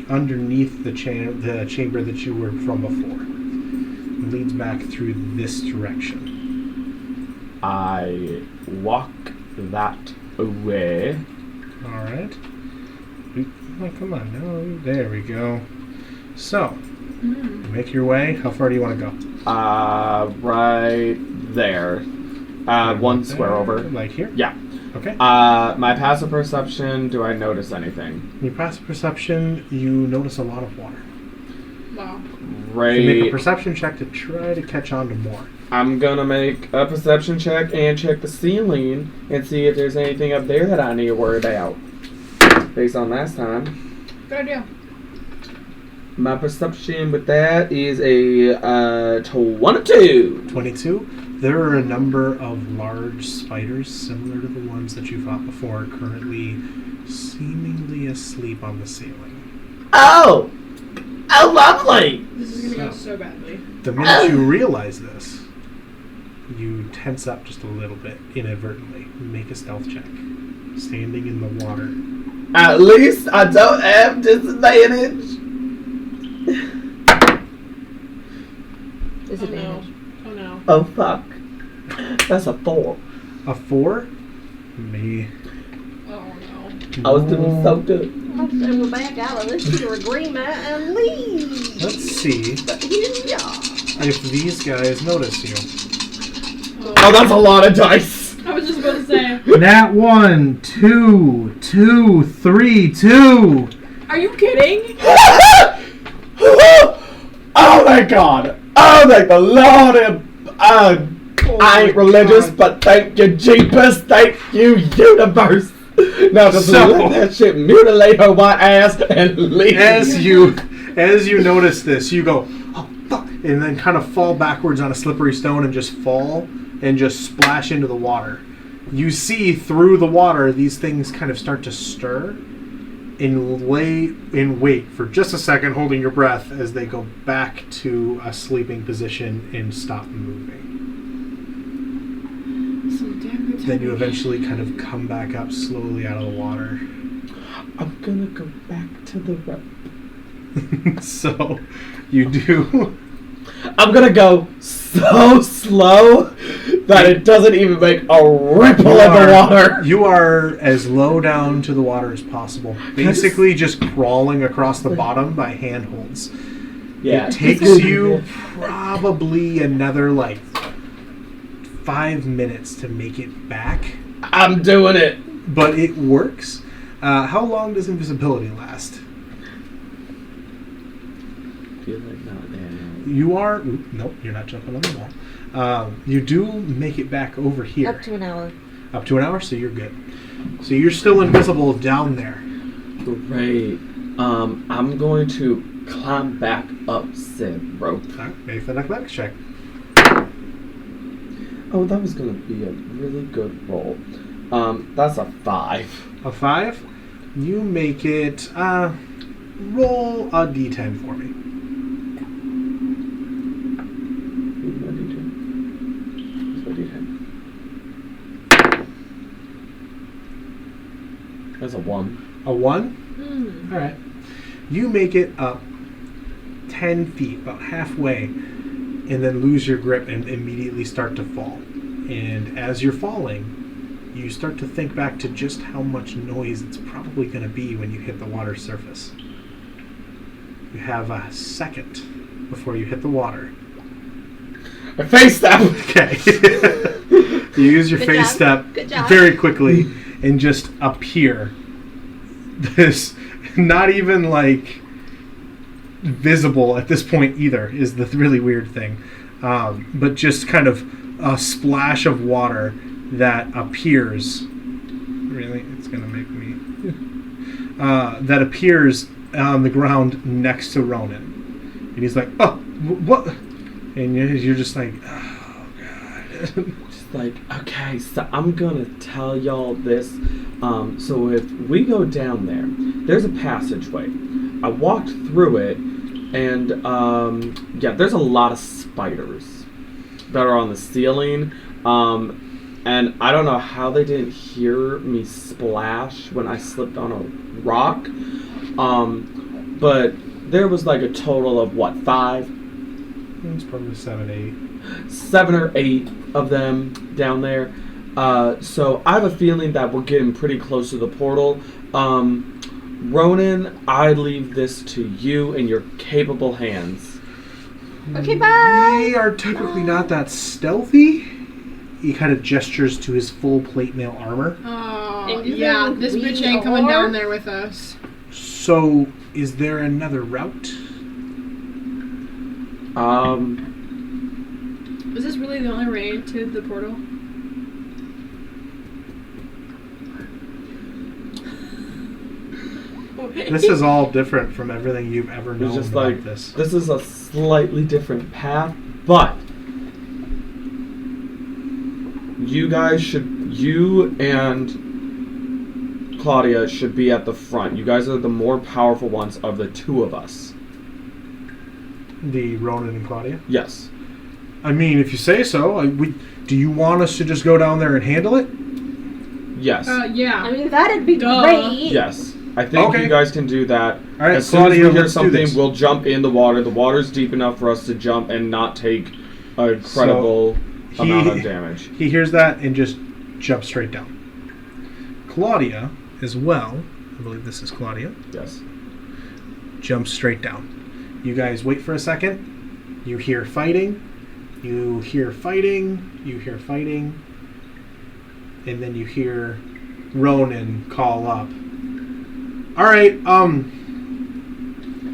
underneath the chamber that you were from before. It leads back through this direction. I walk that way. All right. Oh, come on. No, there we go. So, make your way. How far do you want to go? Right there. One square over. Like here? Yeah. Okay. My passive perception, do I notice anything? Your passive perception, you notice a lot of water. Wow. Right. You make a perception check to try to catch on to more. I'm gonna make a perception check and check the ceiling and see if there's anything up there that I need to worry about. Based on last time. Good idea. My perception with that is a 22. 22. There are a number of large spiders similar to the ones that you fought before currently seemingly asleep on the ceiling. Oh! Oh, lovely! This is gonna go so badly. The minute you realize this, you tense up just a little bit inadvertently. Make a stealth check. Standing in the water. At least I don't have disadvantage. Disadvantage. Oh no. Oh, fuck. That's a 4. A 4? Me. Oh no. I was doing so good. Let's say we're back out of this your agreement and leave. Let's see But here we are. if these guys notice you. Oh, that's a lot of dice. I was just about to say. Nat 1, 2, 2, 3, 2. Are you kidding? Oh my god! Oh my the Lord! I ain't religious, but thank you, Jeepers! Thank you, universe! Now just let that shit mutilate her white ass and leave. As you notice this, you go, oh fuck, and then kind of fall backwards on a slippery stone and just fall and just splash into the water. You see through the water these things kind of start to stir and lay in wait for just a second, holding your breath as they go back to a sleeping position and stop moving. Some damn good Then you timing. eventually kind of come back up slowly out of the water. I'm gonna go back to the rope. So you do. I'm gonna go so slow that it doesn't even make a ripple in the water. You are as low down to the water as possible. Basically just crawling across the bottom by handholds. Yeah. It takes you probably another 5 minutes to make it back. I'm doing it. But it works. How long does invisibility last? Feel like not there. You are... Nope, you're not jumping on the wall. You do make it back over here. Up to an hour. Up to an hour, so you're good. So you're still invisible down there. Great. I'm going to climb back up said rope. Make the athletics check. Oh, that was gonna be a really good roll. That's a 5. A 5. You make it. Roll a d10 for me. That's a 1. A 1? All right. You make it up 10 feet, about halfway, and then lose your grip and immediately start to fall. And as you're falling, you start to think back to just how much noise it's probably going to be when you hit the water surface. You have a second before you hit the water. I face step! Okay. You use your Good face job. step Good job. very quickly and just appear. This, not even visible at this point either, is the really weird thing. But just kind of a splash of water that appears. Really? It's going to make me... that appears on the ground next to Ronan. And he's like, oh, what? And you're just like, oh, God. Just like, okay, so I'm gonna tell y'all this. So if we go down there, there's a passageway. I walked through it, and yeah, there's a lot of spiders that are on the ceiling. And I don't know how they didn't hear me splash when I slipped on a rock. But there was like a total of what, 5? It's probably 7, 8. 7 or 8 of them down there. So I have a feeling that we're getting pretty close to the portal. Ronan, I leave this to you in your capable hands. Okay, bye. We are typically not that stealthy. He kind of gestures to his full plate mail armor. Oh, And yeah, then this we bitch ain't coming are- down there with us. So, is there another route? Is this really the only way to the portal? This is all different from everything you've ever known It's just about like, this. this is a slightly different path, but you and Claudia should be at the front. You guys are the more powerful ones of the two of us. The Ronan and Claudia? Yes. I mean, if you say so. Do you want us to just go down there and handle it? Yes. Yeah. I mean, that'd be Duh. great. Yes. I think Okay. you guys can do that. All right, as soon as Claudia, we hear let's do something, this. we'll jump in the water. The water's deep enough for us to jump and not take a credible amount of damage. He hears that and just jumps straight down. Claudia, as well, I believe this is Claudia, Yes. jumps straight down. You guys wait for a second. You hear fighting. You hear fighting. You hear fighting. And then you hear Ronan call up. All right,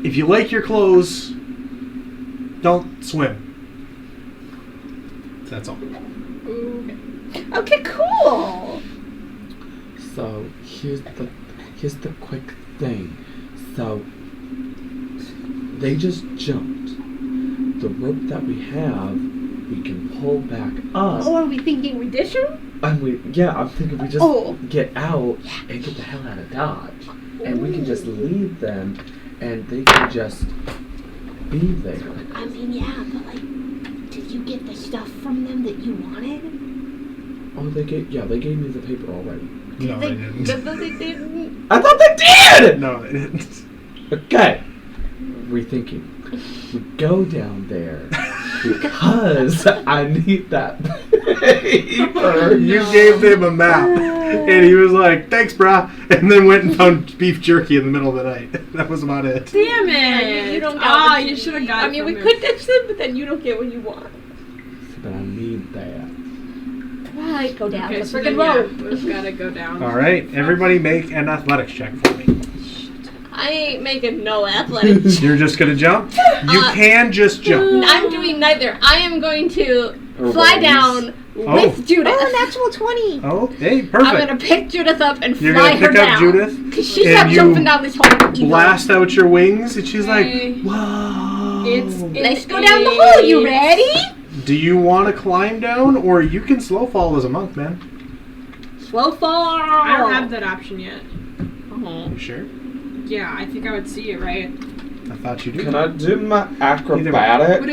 if you like your clothes, don't swim. That's all. Okay, cool. So here's the quick thing. So they just jumped. The rope that we have, we can pull back up. Oh, are we thinking we dish him? And I'm thinking we just Oh. get out and get the hell out of Dodge. And we can just leave them and they can just be there. I mean, yeah, but like, did you get the stuff from them that you wanted? Oh, they gave me the paper already. No, they didn't. They didn't. I thought they did! No, they didn't. Okay. Rethinking. We go down there because I need that paper. You gave him a map, and he was like, "Thanks, brah," and then went and found beef jerky in the middle of the night. That was about it. Damn it! You don't get Ah, what you should have got I it mean, from we him. could ditch them, but then you don't get what you want. But I need that. Right, go down Okay, the so freaking then, road. we've gotta go down. All right, everybody, make an athletics check for me. I ain't making no athletics. You're just gonna jump. You can just jump. I'm doing neither. I am going to Or fly waves. down Oh. with Judith. Oh, natural 20. Oh, hey, perfect. I'm gonna pick Judith up and You're fly gonna her pick up down. Judith, Because she's and not you jumping down this hole. either. Blast out your wings, and she's Okay. like, "Whoa!" Let's go down the hole. You ready? Do you want to climb down, or you can slow fall as a monk, man? Slow fall. I don't have that option yet. Uh-huh. You sure? Yeah, I think I would see it, right? I thought you did. Can I do my acrobatics? Would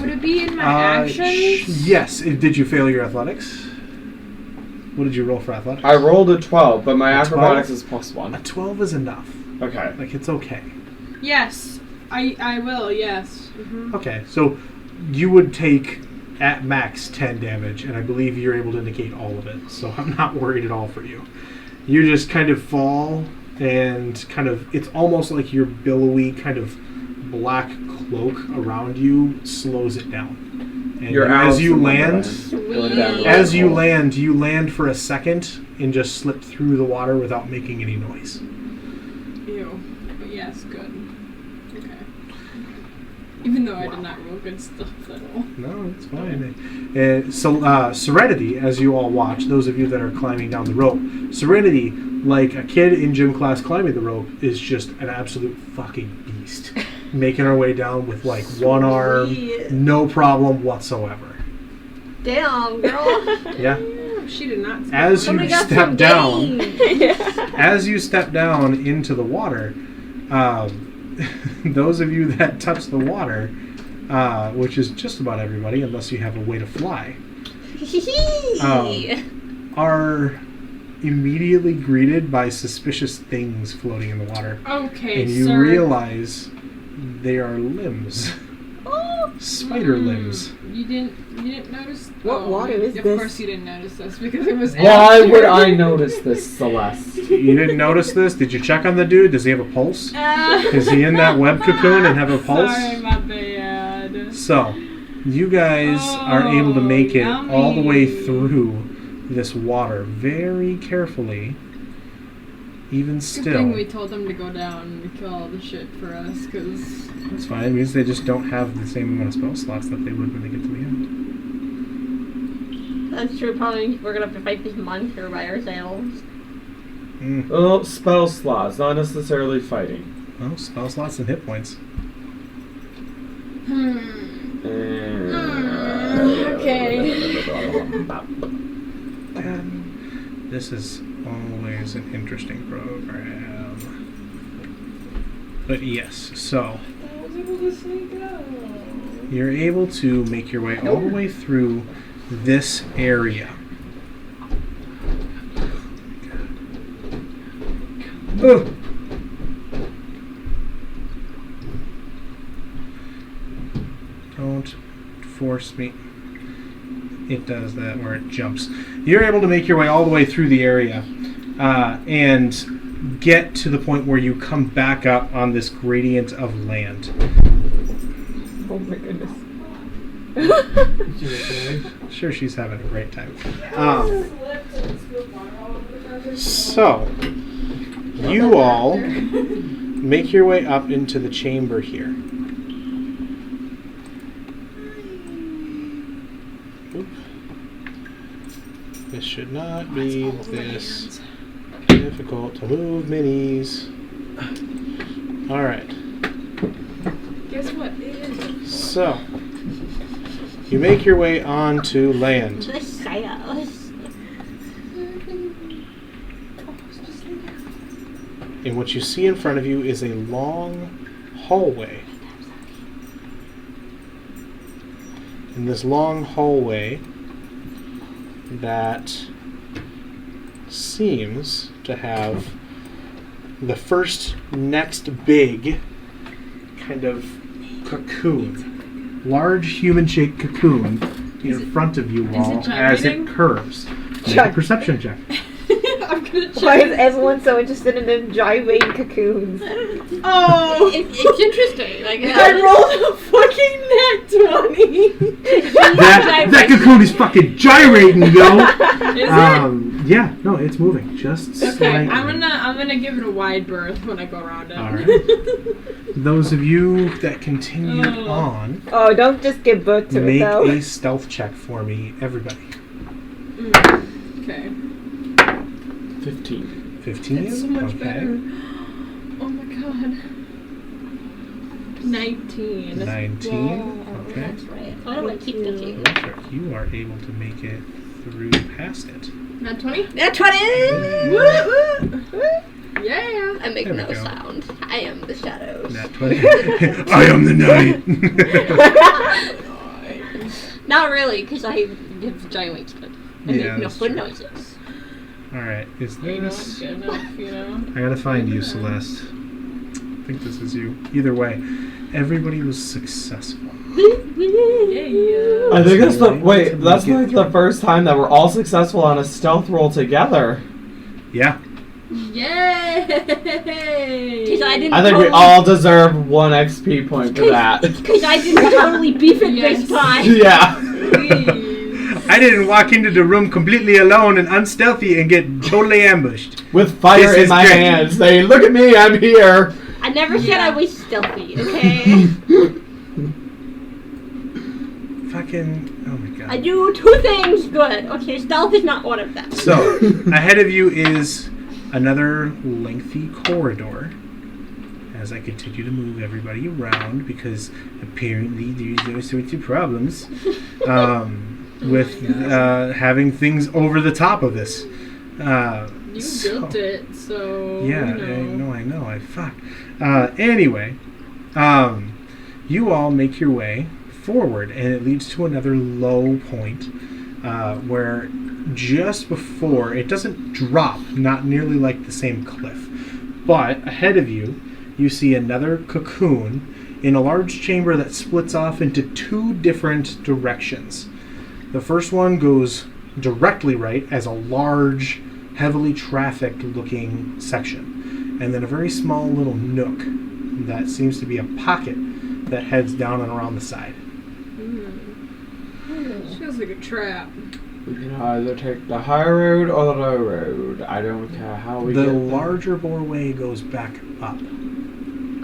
it be in my actions? Yes. Did you fail your athletics? What did you roll for athletics? I rolled a 12, but my A acrobatics 12? is +1. A 12 is enough. Okay. Like, it's okay. Yes. I will, yes. Mm-hmm. Okay, so you would take at max 10 damage, and I believe you're able to negate all of it, so I'm not worried at all for you. You just kind of fall, and kind of, it's almost like your billowy kind of black cloak around you slows it down. And Your as you land, Going down the as you hole. land for a second and just slip through the water without making any noise. Ew. But yes, good. Okay. Even though I did not roll good stuff at all. No, it's fine. So, Serenity, as you all watch, those of you that are climbing down the rope, Serenity like a kid in gym class climbing the rope is just an absolute fucking beast. Making our way down with like one arm, no problem whatsoever. Damn, girl. Yeah. She did not. As you got step some down, game. as you step down into the water, those of you that touch the water, which is just about everybody, unless you have a way to fly, are immediately greeted by suspicious things floating in the water. Okay, And you sir. realize they are limbs. Spider limbs. You didn't notice. What water is of this? Of course you didn't notice this because it was. Why after. would I notice this, Celeste? You didn't notice this? Did you check on the dude? Does he have a pulse? Is he in that web cocoon and have a pulse? Sorry, my bad. So, you guys are able to make it all the way through this water very carefully. Even Good still. thing we told them to go down and kill all the shit for us, because. That's fine. It means they just don't have the same amount of spell slots that they would when they get to the end. That's true. Probably we're gonna have to fight this monster by ourselves. Well, spell slots, not necessarily fighting. Well, spell slots and hit points. Okay. This is always an interesting program. But yes, so I was able to sneak out. you're able to make your way all the way through this area. Ugh. Don't force me. It does that where it jumps. You're able to make your way all the way through the area and get to the point where you come back up on this gradient of land. Oh my goodness. Sure, she's having a great time. So, you all make your way up into the chamber here. Oop. This should not be this difficult to move, minis. Alright. Guess what? It is. So, you make your way onto land. The sails. And what you see in front of you is a long hallway. In this long hallway that seems to have the first next big kind of cocoon. Large human-shaped cocoon in front of you all as it gyrating? curves. Make a perception check. I'm gonna check. Why is everyone so interested in them gyrating cocoons? Oh! It's interesting. Like, I rolled a fucking net 20. That cocoon is fucking gyrating, yo! Is Yeah, no, it's moving. Just it? Okay, slightly. I'm gonna give it a wide berth when I go around it. Alright. Those of you that continue Oh. on, Oh, don't just give birth to it make though. a stealth check for me, everybody. Okay. 15. 15? It's so much okay. better. Oh my god. 19. 19. Okay. That's right. Why do I keep thinking? Lothrik, you are able to make it through past it. Not 20? That's 20! Yeah. I make There we no go. sound. I am the shadows. Nat 20. I am the knight! Not really, because I have giant wings, but I Yeah, make no that's foot true. noises. Alright, is You know, this... good enough, you know. I gotta find you, Celeste. I think this is you. Either way, everybody was successful. Yeah. I think that's the Make that's it like the first time that we're all successful on a stealth roll together. Yeah. Yay! Because I didn't I think we totally, all deserve 1 XP point for that. Because I didn't totally beef it this time. Yeah. Please. I didn't walk into the room completely alone and unstealthy and get totally ambushed. With fire This in is my great. hands, saying, "Look at me, I'm here." I never said Yeah. I was stealthy, okay? Fucking, oh my god. I do 2 things good. Okay, stealth is not one of them. So, ahead of you is another lengthy corridor. As I continue to move everybody around, because apparently there's all sorts of problems with having things over the top of this. You built it, so Yeah, you know. I know. Fuck. Anyway, you all make your way forward, and it leads to another low point where just before, it doesn't drop, not nearly like the same cliff, but ahead of you, you see another cocoon in a large chamber that splits off into two different directions. The first one goes directly right as a large, heavily trafficked looking section, and then a very small little nook that seems to be a pocket that heads down and around the side. Feels like a trap. We can either take the high road or the low road. I don't care how we The get there. larger bore way goes back up,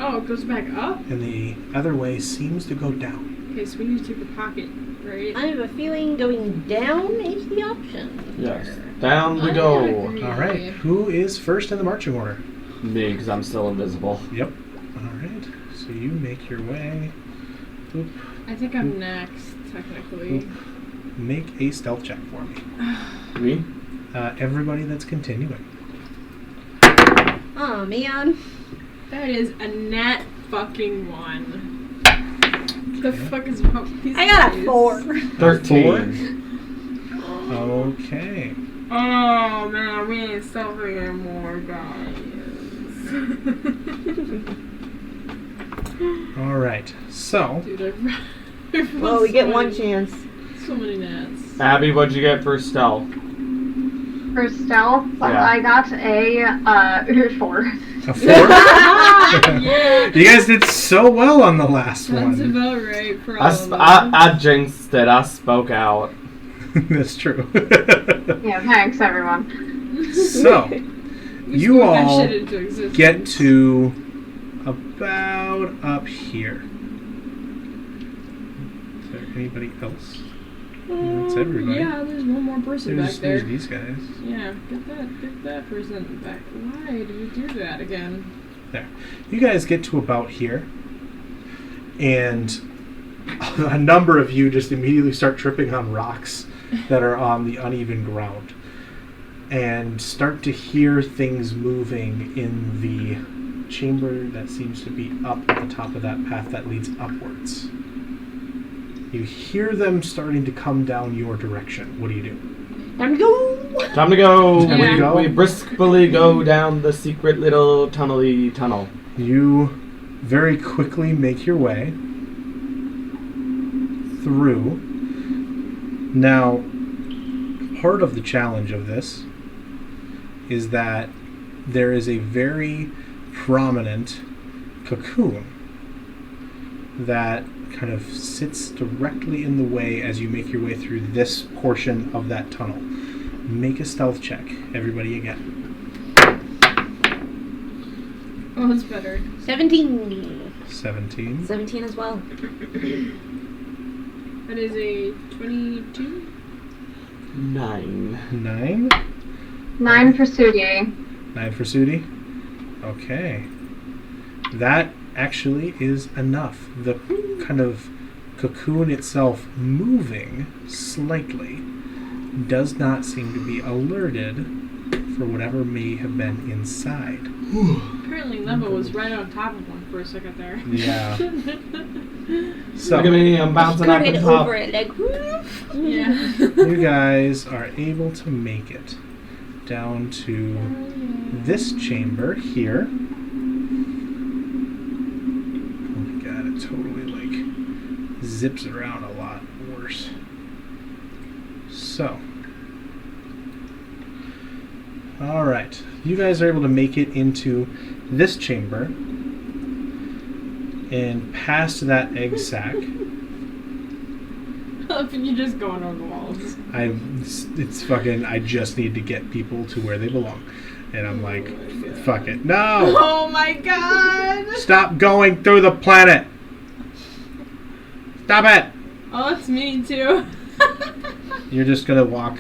Oh, it goes back up? and the other way seems to go down. Okay, so we need to take the pocket, right? I have a feeling going down is the option. Yes. Down we I go. agree. All right, who is first in the marching order? Me, because I'm still invisible. Yep. All right, so you make your way. Oop. I think I'm next, technically. Make a stealth check for me. Me? Everybody that's continuing. Oh man. That is a nat fucking 1. The fuck is wrong with these I got a guys? 4. 13. Okay. Oh man, we ain't suffering anymore, guys. All right. So Dude, Well, we get one chance. So many gnats. Abby, what'd you get for stealth? For stealth, Yeah. I got a 4. a 4. Yeah. You guys did so well on the last That's one. about right for all of them. I jinxed it. I spoke out. That's true. Yeah, thanks everyone. So We you spoke that all shit into existence. get to about up here. Is there anybody else? That's everybody. Yeah, there's one more person back There's there. these guys. Yeah, get that person back. Why do we do that again? There. You guys get to about here, and a number of you just immediately start tripping on rocks that are on the uneven ground, and start to hear things moving in the chamber that seems to be up at the top of that path that leads upwards. You hear them starting to come down your direction. What do you do? Time to go. Time to go. Time to go. We briskly go down the secret little tunnely tunnel. You very quickly make your way through. Now, part of the challenge of this is that there is a very prominent cocoon that kind of sits directly in the way as you make your way through this portion of that tunnel. Make a stealth check, everybody again. Oh, that's better. 17. 17. 17 as well. That is a 22. 9. 9. 9 for Sudi. 9 for Sudi. Okay. That actually is enough. The kind of cocoon itself moving slightly does not seem to be alerted for whatever may have been inside. Apparently Leva was right on top of one for a second there. Yeah. Look So, at me, I'm bouncing up Scooted and top. over it like woof. Yeah. you guys are able to make it down to this chamber here. Oh my god, it totally like zips around a lot worse. So, alright, you guys are able to make it into this chamber and past that egg sac. And you're just going on the walls. It's fucking, I just need to get people to where they belong. And I'm like, fuck it. No! Oh my god! Stop going through the planet! Stop it! Oh, it's me too. You're just gonna walk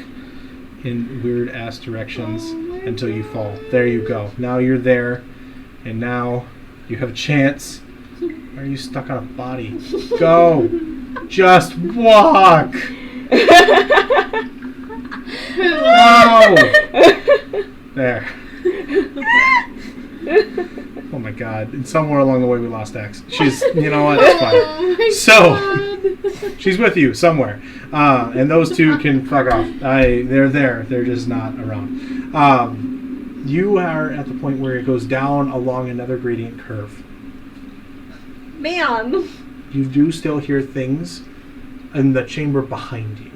in weird ass directions. Oh my until you fall. There you go. Now you're there, and now you have a chance. Why are you stuck on a body? Go! Just walk! No! There. Oh my god. And somewhere along the way we lost X. She's, you know what, it's fine. So, she's with you somewhere. And those two can fuck off. They're there. They're just not around. You are at the point where it goes down along another gradient curve. Man. You do still hear things in the chamber behind you,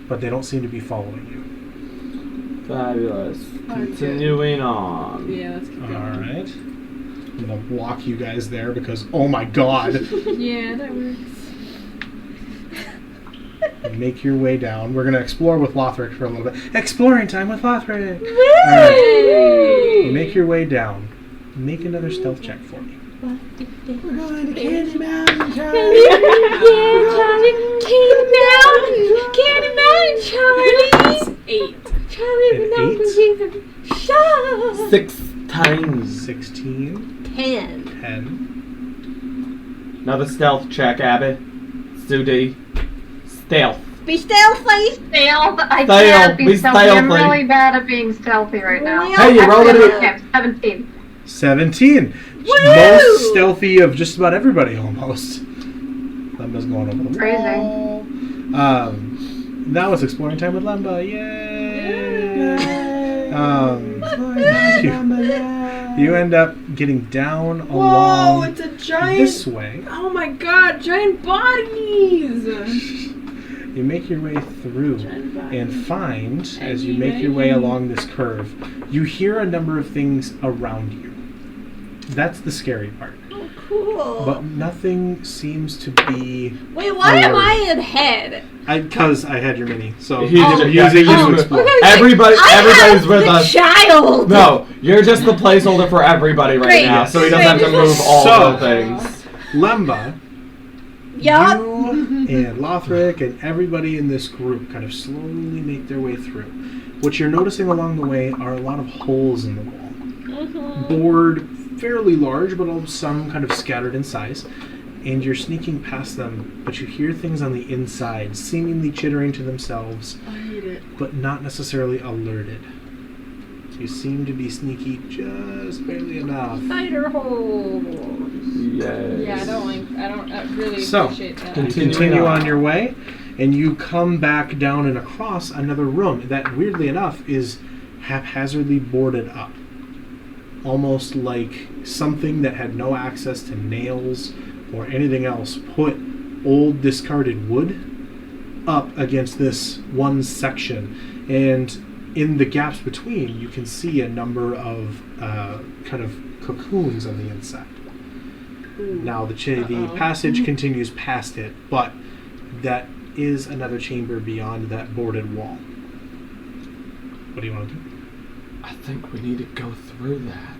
but they don't seem to be following you. Fabulous. Continuing on. Yeah, let's keep going. Alright. I'm going to walk you guys there because, oh my god. Yeah, that works. Make your way down. We're going to explore with Lothrik for a little bit. Exploring time with Lothrik! Hey! You make your way down. Make another stealth check for me. We're going to Candy Mountain, Charlie. Candy Mountain, Charlie. 8. Charlie, An 8? Shut. 6 times. 16. 10. 10. Another stealth check, Abby. Sudi. Stealth. Be stealthy. Stealth. I Stealth, can't be be stealthy. I'm stealthy. really bad at being stealthy right now. Hey, you rolled it. Okay, 17. 17. Most stealthy of just about everybody, almost. Lemba's going over the Crazy. wall. Now it's exploring time with Lemba. Yay! You end up getting down Whoa, along it's a giant. this way. Oh my god, giant bodies! You make your way through Giant bodies. and find, as you make your way along this curve, you hear a number of things around you. That's the scary part. Oh, cool. But nothing seems to be... Wait, why am I in head? Because I had your mini, so He I'm did- using yeah, you to he's- explore. Everybody's with the us. Child. No, you're just the placeholder for everybody right Great. now, so he doesn't have to Great. move all So- the things. Lemba, Yup. you and Lothrik and everybody in this group kind of slowly make their way through. What you're noticing along the way are a lot of holes in the wall. Bored fairly large, but some kind of scattered in size. And you're sneaking past them, but you hear things on the inside, seemingly chittering to themselves, I hate it. but not necessarily alerted. You seem to be sneaky just barely enough. Spider holes. Yes. Yeah, I don't really So, appreciate that. You continue on your way, and you come back down and across another room that, weirdly enough, is haphazardly boarded up. Almost like something that had no access to nails or anything else put old discarded wood up against this one section. And in the gaps between, you can see a number of kind of cocoons on the inside. Now the passage continues past it, but that is another chamber beyond that boarded wall. What do you want to do? I think we need to go through that.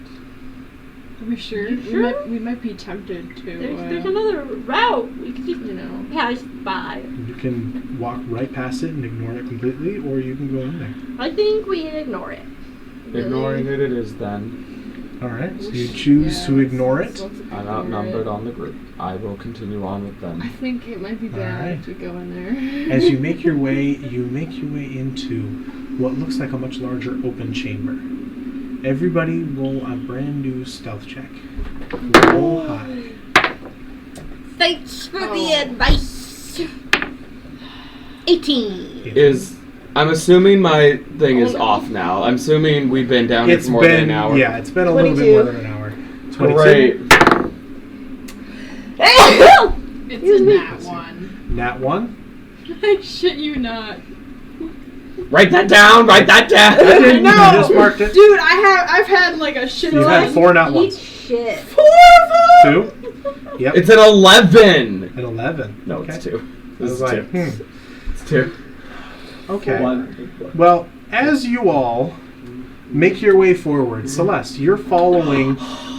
Are we sure? You sure? We might be tempted to. There's another route. We could just, pass by. You can walk right past it and ignore it completely, or you can go in there. I think we ignore it. Ignoring it is then. Alright, so you choose to ignore it. I'm outnumbered on the group. I will continue on with I them. think it might be bad Alright. to go in there. As you make your way into what looks like a much larger open chamber. Everybody roll a brand new stealth check. Roll high. Thanks for the advice. 18. I'm assuming my thing is off now. I'm assuming we've been down here for more than an hour. Yeah, it's been a little bit 22. more than an hour. 22? Great. It's a nat one. Nat 1? I shit you not. Write that down. Write that down. You No! just marked it. Dude, I've had like a shit You've ton. had 4 nat Eat 1s. shit. 2? Yep. It's an 11. An 11. No, Okay. it's 2. I was This is like, 2. It's 2. Okay. 1. Well, as you all make your way forward, Celeste, you're following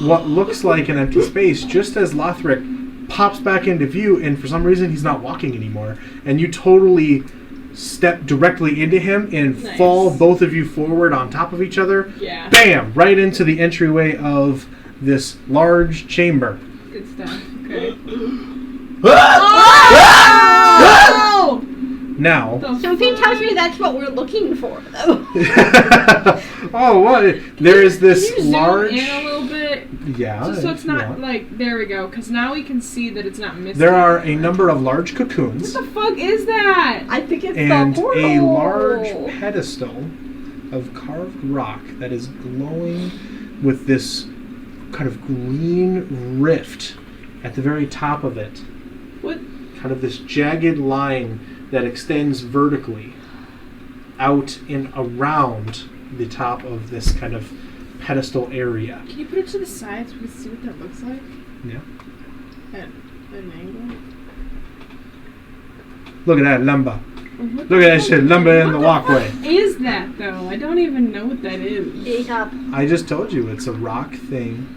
what looks like an empty space just as Lothrik pops back into view, and for some reason he's not walking anymore, and you totally step directly into him and Nice. fall both of you forward on top of each other. Yeah. Bam! Right into the entryway of this large chamber. Good stuff. Okay. Oh! Now, Something tells me that's what we're looking for, though. oh, what? There is this Can you large. zoom in a little bit? Yeah. Just so it's if you not want. like, there we go, because now we can see that it's not missing. There are a number of large cocoons What the fuck is that? I think it's and the portal. a large pedestal of carved rock that is glowing with this kind of green rift at the very top of it. What? Kind of this jagged line that extends vertically out and around the top of this kind of pedestal area. Can you put it to the side so we can see what that looks like? Yeah. At an angle? Look at that lumber. What Look at that shit, lumber in the What walkway. fuck is that though? I don't even know what that is. Dig up. I just told you it's a rock thing.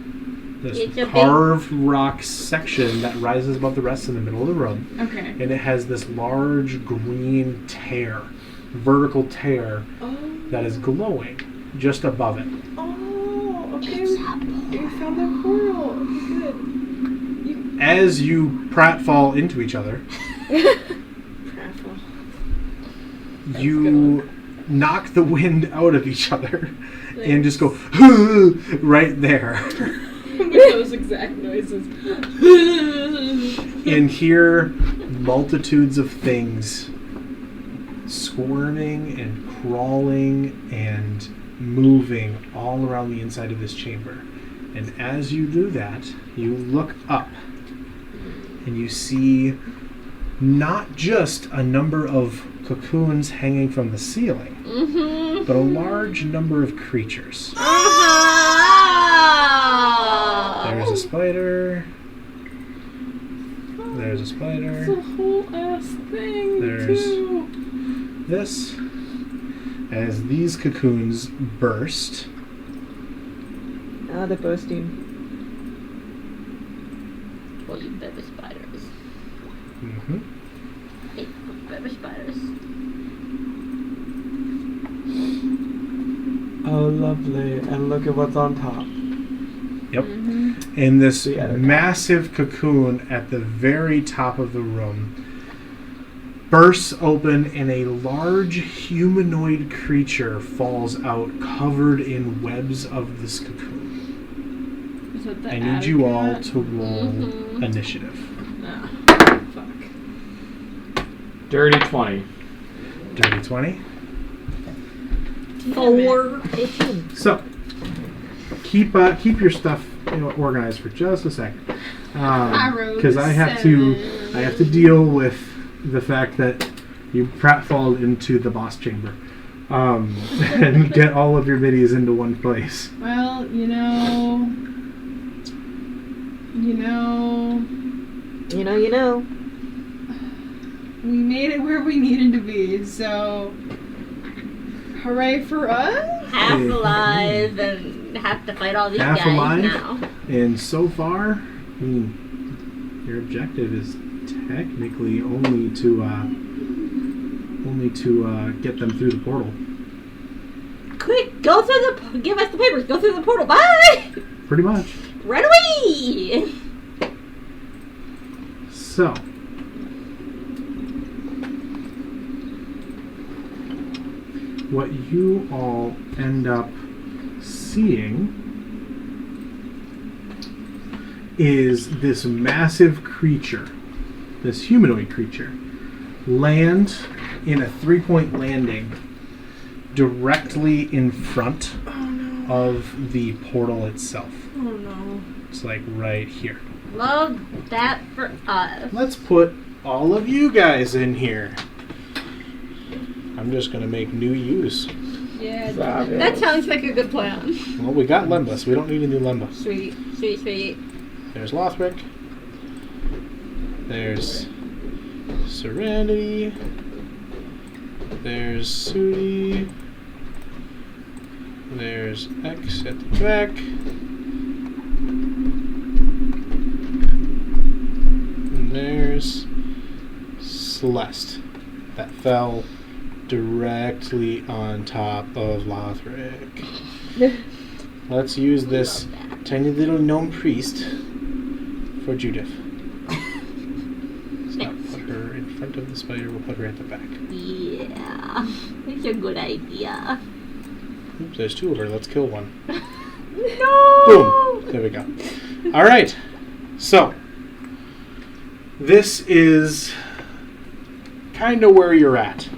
This It's a big- carved rock section that rises above the rest in the middle of the room. Okay. And it has this large green tear, vertical tear Oh. that is glowing just above it. Oh, okay. We found that portal. Okay, good. As you pratfall into each other, Pratfall. you knock the wind out of each other and just go right there With those exact noises. and hear multitudes of things squirming and crawling and moving all around the inside of this chamber. And as you do that, you look up and you see not just a number of cocoons hanging from the ceiling, Mm-hmm. but a large number of creatures. There's a spider. There's a It's spider. a whole ass thing, There's- too. This, as these cocoons burst, Ah, they're bursting. Well, you baby spiders. Hey, baby spiders. Oh, lovely. And look at what's on top. Yep. And this The Ettercap. massive cocoon at the very top of the room bursts open and a large humanoid creature falls out covered in webs of this cocoon. Is that the I need you all Ettercat? to roll Mhm. initiative. Ah, fuck. Dirty 20. Dirty 20. 18. So, keep your stuff organized for just a second, because I have to deal with the fact that you pratfalled into the boss chamber, and get all of your middies into one place. Well, you know. We made it where we needed to be, so hooray for us! Half alive and have to fight all these Half guys alive? now. And so far, your objective is technically only to get them through the portal. Quick, go through give us the papers. Go through the portal. Bye. Pretty much. Right away. So, what you all end up seeing is this massive creature, this humanoid creature, land in a 3-point landing directly in front of the portal itself. Oh no. It's like right here. Love that for us. Let's put all of you guys in here. I'm just going to make new use. Yeah. That sounds like a good plan. Well, we got Lemba, so we don't need a new Lemba. Sweet, sweet, sweet. There's Lothrik. There's Serenity. There's Sudi. There's X at the back. And there's Celeste. That fell directly on top of Lothrik. Let's use this tiny little gnome priest for Judith. Put her in front of the spider. We'll put her at the back. Yeah, it's a good idea. Oops, there's two of her. Let's kill one. No! Boom! There we go. All right. So, this is kind of where you're at.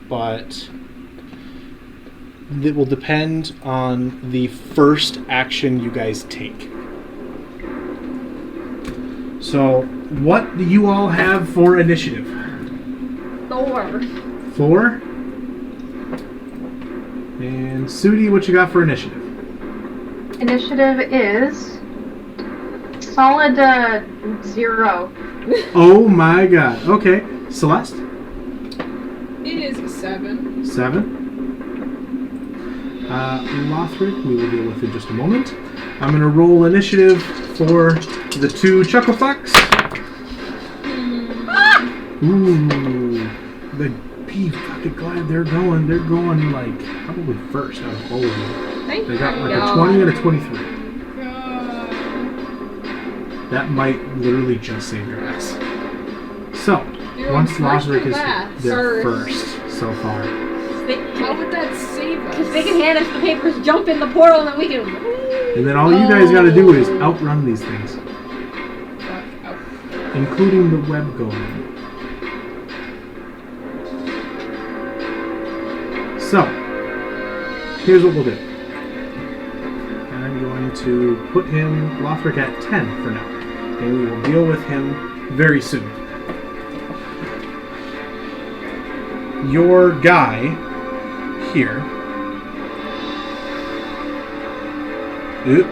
But it will depend on the first action you guys take. So, what do you all have for initiative? 4. 4? And Sudi, what you got for initiative? Initiative is solid 0. Oh my god. Okay. Celeste? It is a 7. 7. Lothrik, we will deal with in just a moment. I'm going to roll initiative for the 2 chuckle fucks. Ooh. The bee fucking glad they're going like probably first out of all of them. They got like a 20 and a 23. That might literally just save your ass. So, once Lothrik is their first so far. How would that save us? Because they can hand us the papers, jump in the portal, and then we can... And then all you guys gotta do is outrun these things. Including the web going. So, here's what we'll do. I'm going to put Lothrik at 10 for now. And we will deal with him very soon. Your guy here. There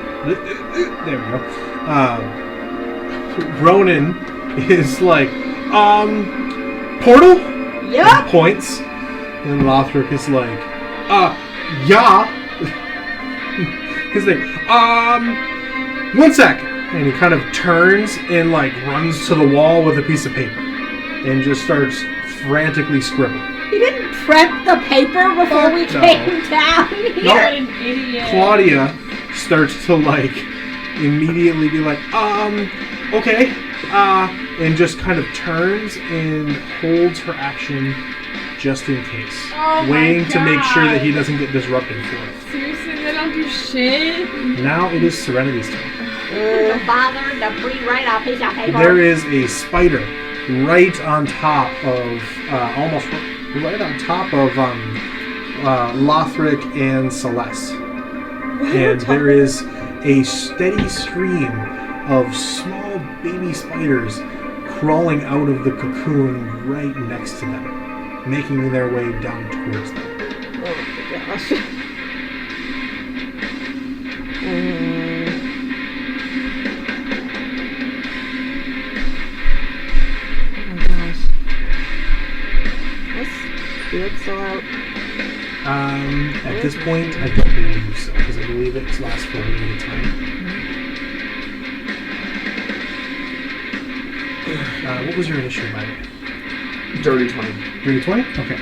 we go. Ronan is like, portal? Yep. And points. And Lothrik is like, yeah. He's like, 1 sec. And he kind of turns and like runs to the wall with a piece of paper. And just starts frantically scribbling. He didn't prep the paper before we came down here. No. What an idiot. Claudia starts to like immediately be like, okay, and just kind of turns and holds her action just in case, Oh waiting my to make sure that he God. doesn't get disrupted for it. Seriously, they don't do shit? Now it is Serenity's turn. Don't bother to bring right a piece of paper. There is a spider right on top of, almost right on top of Lothrik and Celeste. And there is a steady stream of small baby spiders crawling out of the cocoon right next to them, making their way down towards them. Oh my gosh. Oh my gosh. Is Spirit still out? At this point, I don't believe so, because I believe it lasts for a limited time. What was your initiative, by the way? Dirty 20. Dirty 20? Okay.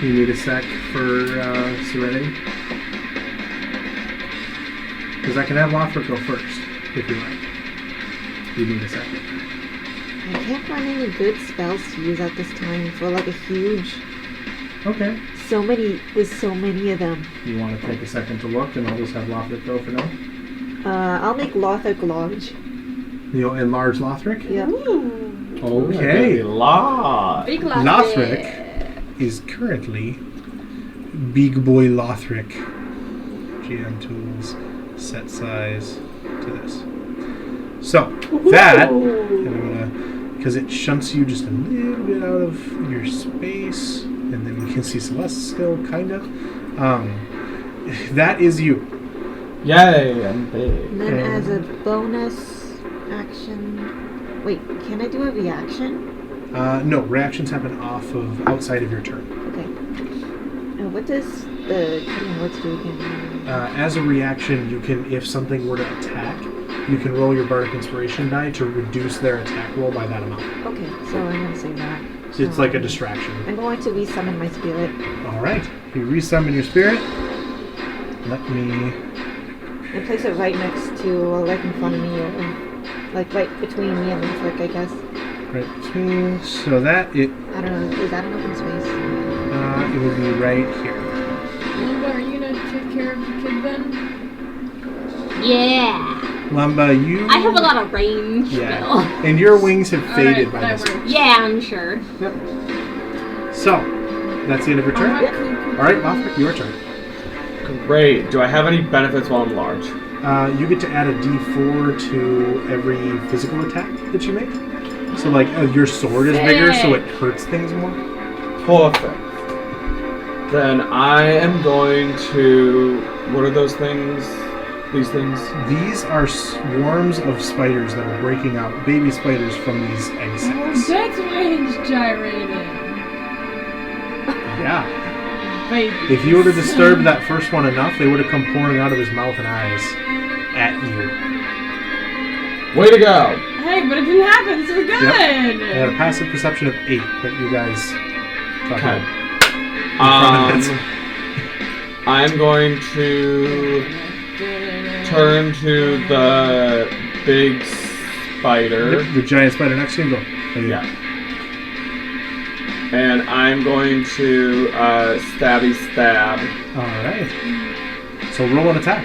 You need a sec for Serenity? Because I can have Lothrik go first, if you like. You need a second. I can't find any good spells to use at this time for like a huge... Okay. There's so many of them. You want to take a second to look, and I'll just have Lothrik go for now? I'll make Lothrik large. You'll enlarge Lothrik? Yep. Okay. Lot. Big Lothrik is currently Big Boy Lothrik. GM tools, set size to this. So, that, and I'm gonna, because it shunts you just a little bit out of your space, and then we can see Celeste still, kind of. That is you. Yay, I'm big. And then as a bonus action... Wait, can I do a reaction? No, reactions happen outside of your turn. Okay. What does the cutting woods do again? As a reaction, you can, if something were to attack, you can roll your Bardic Inspiration die to reduce their attack roll by that amount. Okay, so I'm gonna save that. So it's like a distraction. I'm going to resummon my spirit. Alright, you resummon your spirit. Let me... And place it right next to, like in front of me, or like right between me and Lothrik, I guess. Right between... So that, I don't know, is that an open space? it would be right here. Lumba, are you gonna take care of the kid then? Yeah. Lumba, you... I have a lot of range Yeah, still. and your wings have faded by that this works. point. Yeah, I'm sure. Yep. So, that's the end of your turn. Alright, Lothrik, your turn. Great. Do I have any benefits while I'm large? You get to add a d4 to every physical attack that you make. So, like, your sword is bigger, so it hurts things more. Perfect. Then I am going to... What are those things? These things? These are swarms of spiders that are breaking out, baby spiders from these egg Oh, sacs. that's why it's gyrating. Yeah. Baby. If you would have disturbed that first one enough, they would have come pouring out of his mouth and eyes at you. Way to go! Hey, but it didn't happen, so we're good. They had a passive perception of 8 that you guys thought Okay. had. I'm going to turn to the big spider. The giant spider next to him, go. Yeah. And I'm going to stabby stab. Alright. So roll an attack.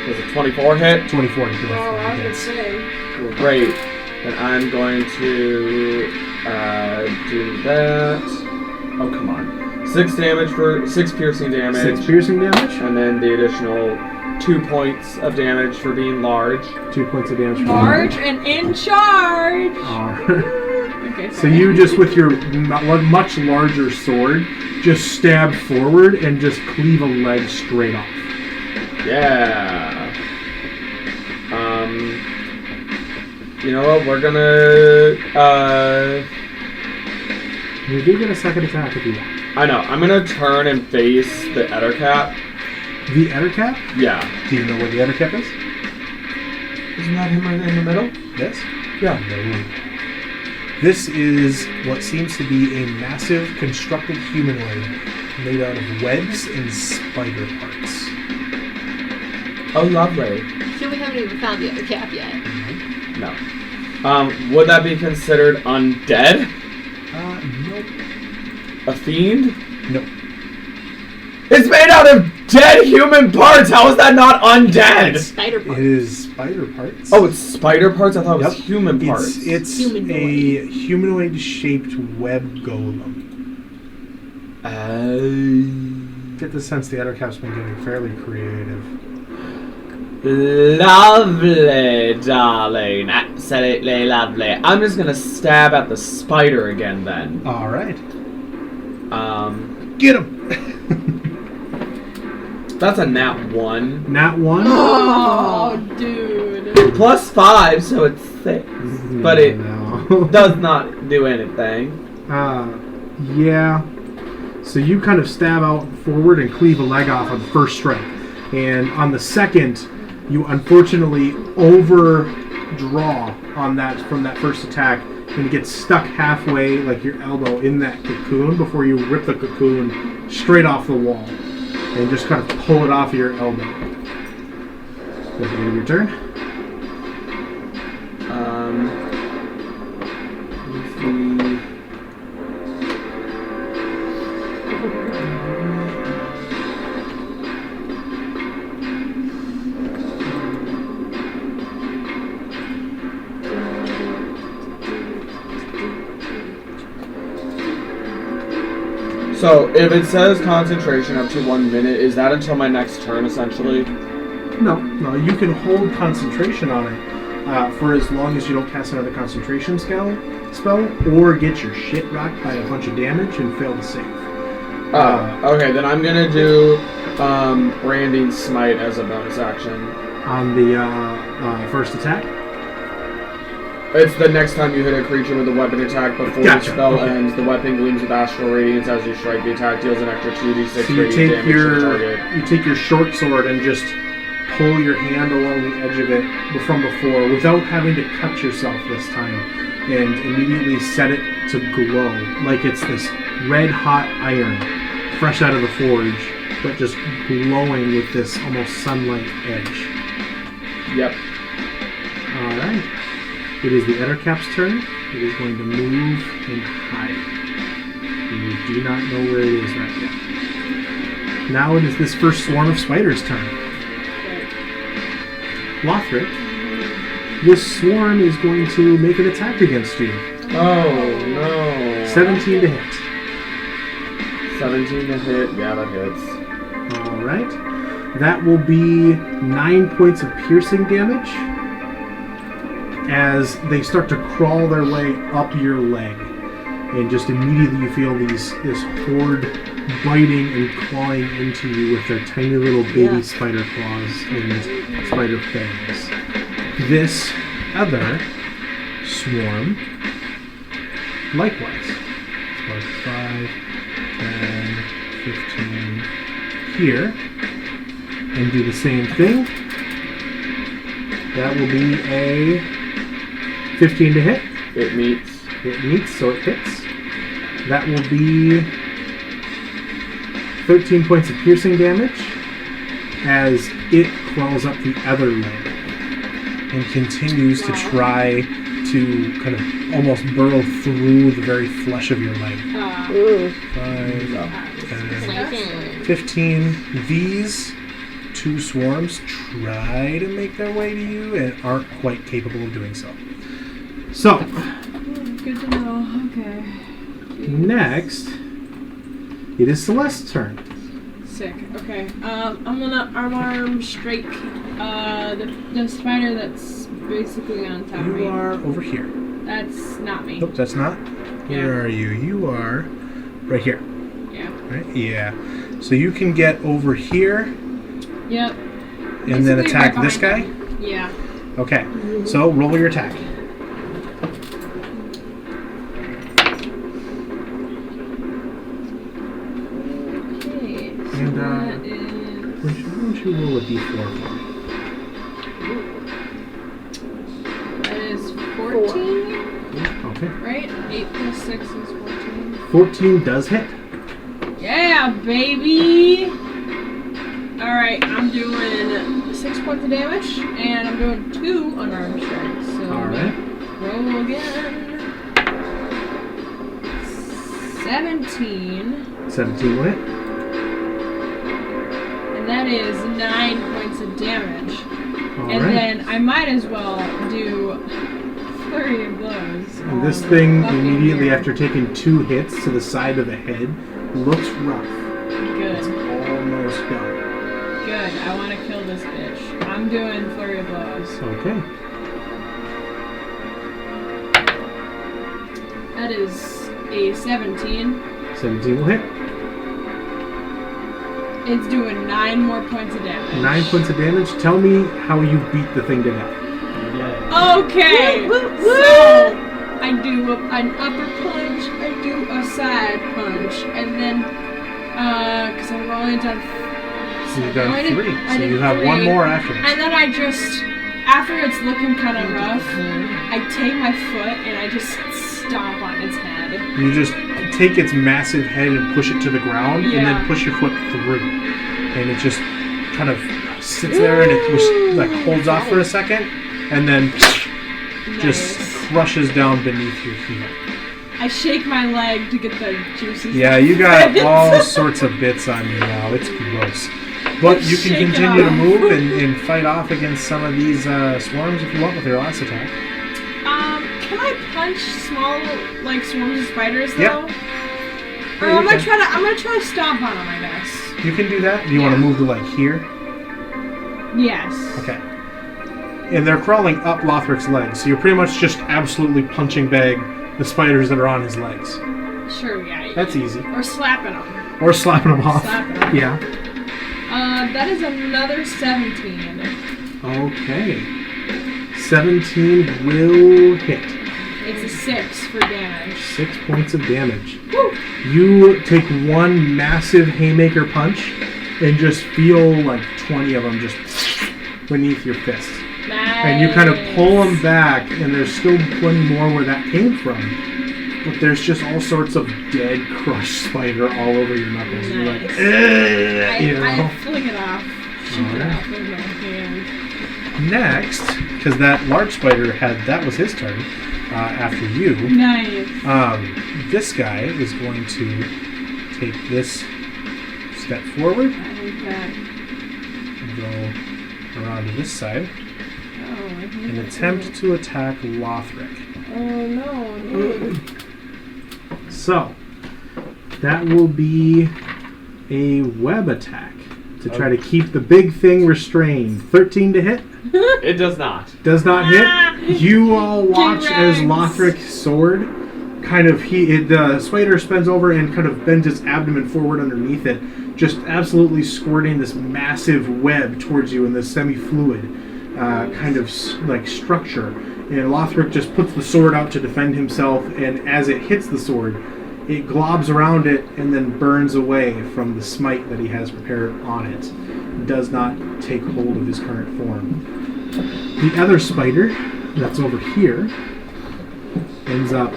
Does a 24 hit? 24 to do Oh, I was gonna say. Great. And I'm going to do that. Oh, come on. 6 damage for 6 piercing damage. 6 piercing damage. And then the additional 2 points of damage for being large. 2 points of damage. Large and in charge. Alright. Okay, So you just, with your much larger sword, just stab forward and just cleave a leg straight off. Yeah. You know what? We're gonna. You do get a second attack if you want. I know. I'm gonna turn and face the Ettercap. The Ettercap? Yeah. Do you know where the Ettercap is? Isn't that him right in the middle? Yes? Yeah. No. This is what seems to be a massive constructed humanoid made out of webs and spider parts. Oh, lovely. So we haven't even found the other cap yet. No. Would that be considered undead? Nope. A fiend? Nope. It's made out of dead human parts! How is that not undead? Spider It parts. is spider parts. Oh, it's spider parts? I thought it was human parts. It's Humanoid. a humanoid-shaped web golem. Get the sense the Ettercap's been getting fairly creative. Lovely, darling. Absolutely lovely. I'm just gonna stab at the spider again then. Alright. Get him! That's a nat 1. Nat 1? Oh, dude. Plus 5, so it's 6. But it No. does not do anything. Yeah. So you kind of stab out forward and cleave a leg off on the first strike. And on the second, you unfortunately overdraw on that from that first attack, and you get stuck halfway, like your elbow, in that cocoon before you rip the cocoon straight off the wall and just kind of pull it off of your elbow. At the end of your turn. Let's see. So, if it says concentration up to 1 minute, is that until my next turn, essentially? No, you can hold concentration on it for as long as you don't cast another concentration spell, or get your shit rocked by a bunch of damage and fail to save. Okay, then I'm gonna do Branding Smite as a bonus action. On the first attack? It's the next time you hit a creature with a weapon attack before the spell ends. The weapon gleams with astral radiance as you strike. The attack deals an extra 2d6 So you radiant damage to the target. take your short sword and just pull your hand along the edge of it from before without having to cut yourself this time, and immediately set it to glow like it's this red hot iron fresh out of the forge, but just glowing with this almost sunlight edge. Yep. Alright. It is the Ettercap's turn. It is going to move and hide. You do not know where it is right yet. Now it is this first swarm of spiders' turn. Lothrik, this swarm is going to make an attack against you. Oh no. 17 to hit. 17 to hit. Yeah, that hits. Alright. That will be 9 points of piercing damage as they start to crawl their way up your leg. And just immediately you feel this horde biting and clawing into you with their tiny little baby spider claws and spider fangs. This other swarm, likewise, it's 5, 10, 15 here, and do the same thing. That will be a 15 to hit. It meets. It meets, so it hits. That will be 13 points of piercing damage as it crawls up the other leg and continues to try to kind of almost burrow through the very flesh of your leg. 5, 10, 15. These two swarms try to make their way to you and aren't quite capable of doing so. So, Good to know. Okay. next, it is Celeste's turn. Sick. Okay. I'm gonna arm strike the spider that's basically on top of me. You are over here. That's not me. Nope, that's not. Where are you? You are right here. Yeah. Right? Yeah. So you can get over here Yep. and then Basically attack right this guy? behind me. Yeah. Okay. So roll your attack. Okay. So And, that is. Why don't you roll a d4 for me? That is 14. Okay. Right? 8 plus 6 is 14. 14 does hit. Yeah, baby! Alright, I'm doing 6 points of damage, and I'm doing 2 unarmed strikes. So Alright. roll again. 17. 17 will hit. And that is 9 points of damage. And Alright. then I might as well do flurry of blows. And this on thing, fucking immediately here. after taking 2 hits to the side of the head, looks rough. It's Good. almost gone. Good. I want to kill this bitch. I'm doing flurry of blows. Okay. That is a 17. 17 will hit. It's doing 9 more points of damage. 9 points of damage. Tell me how you beat the thing to death. Okay. So I do an upper punch. I do a side punch, and then because I've only done. So you've I done did- 3. I So did you have 1 3. more after this. And then I just, after it's looking kind of rough, I take my foot and I just stomp on its head. You just take its massive head and push it to the ground, and Yeah. then push your foot through. And it just kind of sits there and it just like holds off for a second, and then just Nice. crushes down beneath your heel. I shake my leg to get the juices. Yeah, you got all sorts of bits on you now. It's gross. But you can Shake it continue to off. move and fight off against some of these swarms if you want with your last attack. Can I punch small like swarms of spiders though? Yeah. Or Yeah, I'm you gonna can. try to stomp on them, I guess. You can do that. Do you want to Yeah. move to like here? Yes. Okay. And they're crawling up Lothrik's legs, so you're pretty much just absolutely punching bag the spiders that are on his legs. Sure, yeah. That's easy. Or slapping them. Or slapping them off. Slapping 'em. Yeah. That is another 17. Okay. 17 will hit. It's a 6 for damage. 6 points of damage. Woo! You take one massive haymaker punch and just feel like 20 of them just beneath your fist. Nice. And you kind of pull them back, and there's still plenty more where that came from. But there's just all sorts of dead, crushed spider all over your knuckles. And you're like, you know. I fling it off. Shoot it Alright. off with my hand. Next, because that large spider that was his turn after you. Nice. This guy is going to take this step forward I hate that. and go around to this side Oh, I hate and that attempt to attack Lothrik. too. Oh no. So, that will be a web attack to try to keep the big thing restrained. 13 to hit. It does not. Does not hit. You all watch as T-Rex. Lothrik's sword kind of the spider spins over and kind of bends its abdomen forward underneath it, just absolutely squirting this massive web towards you in this semi-fluid kind of like structure. And Lothrik just puts the sword out to defend himself, and as it hits the sword, it globs around it and then burns away from the smite that he has prepared on it. It does not take hold of his current form. The other spider that's over here ends up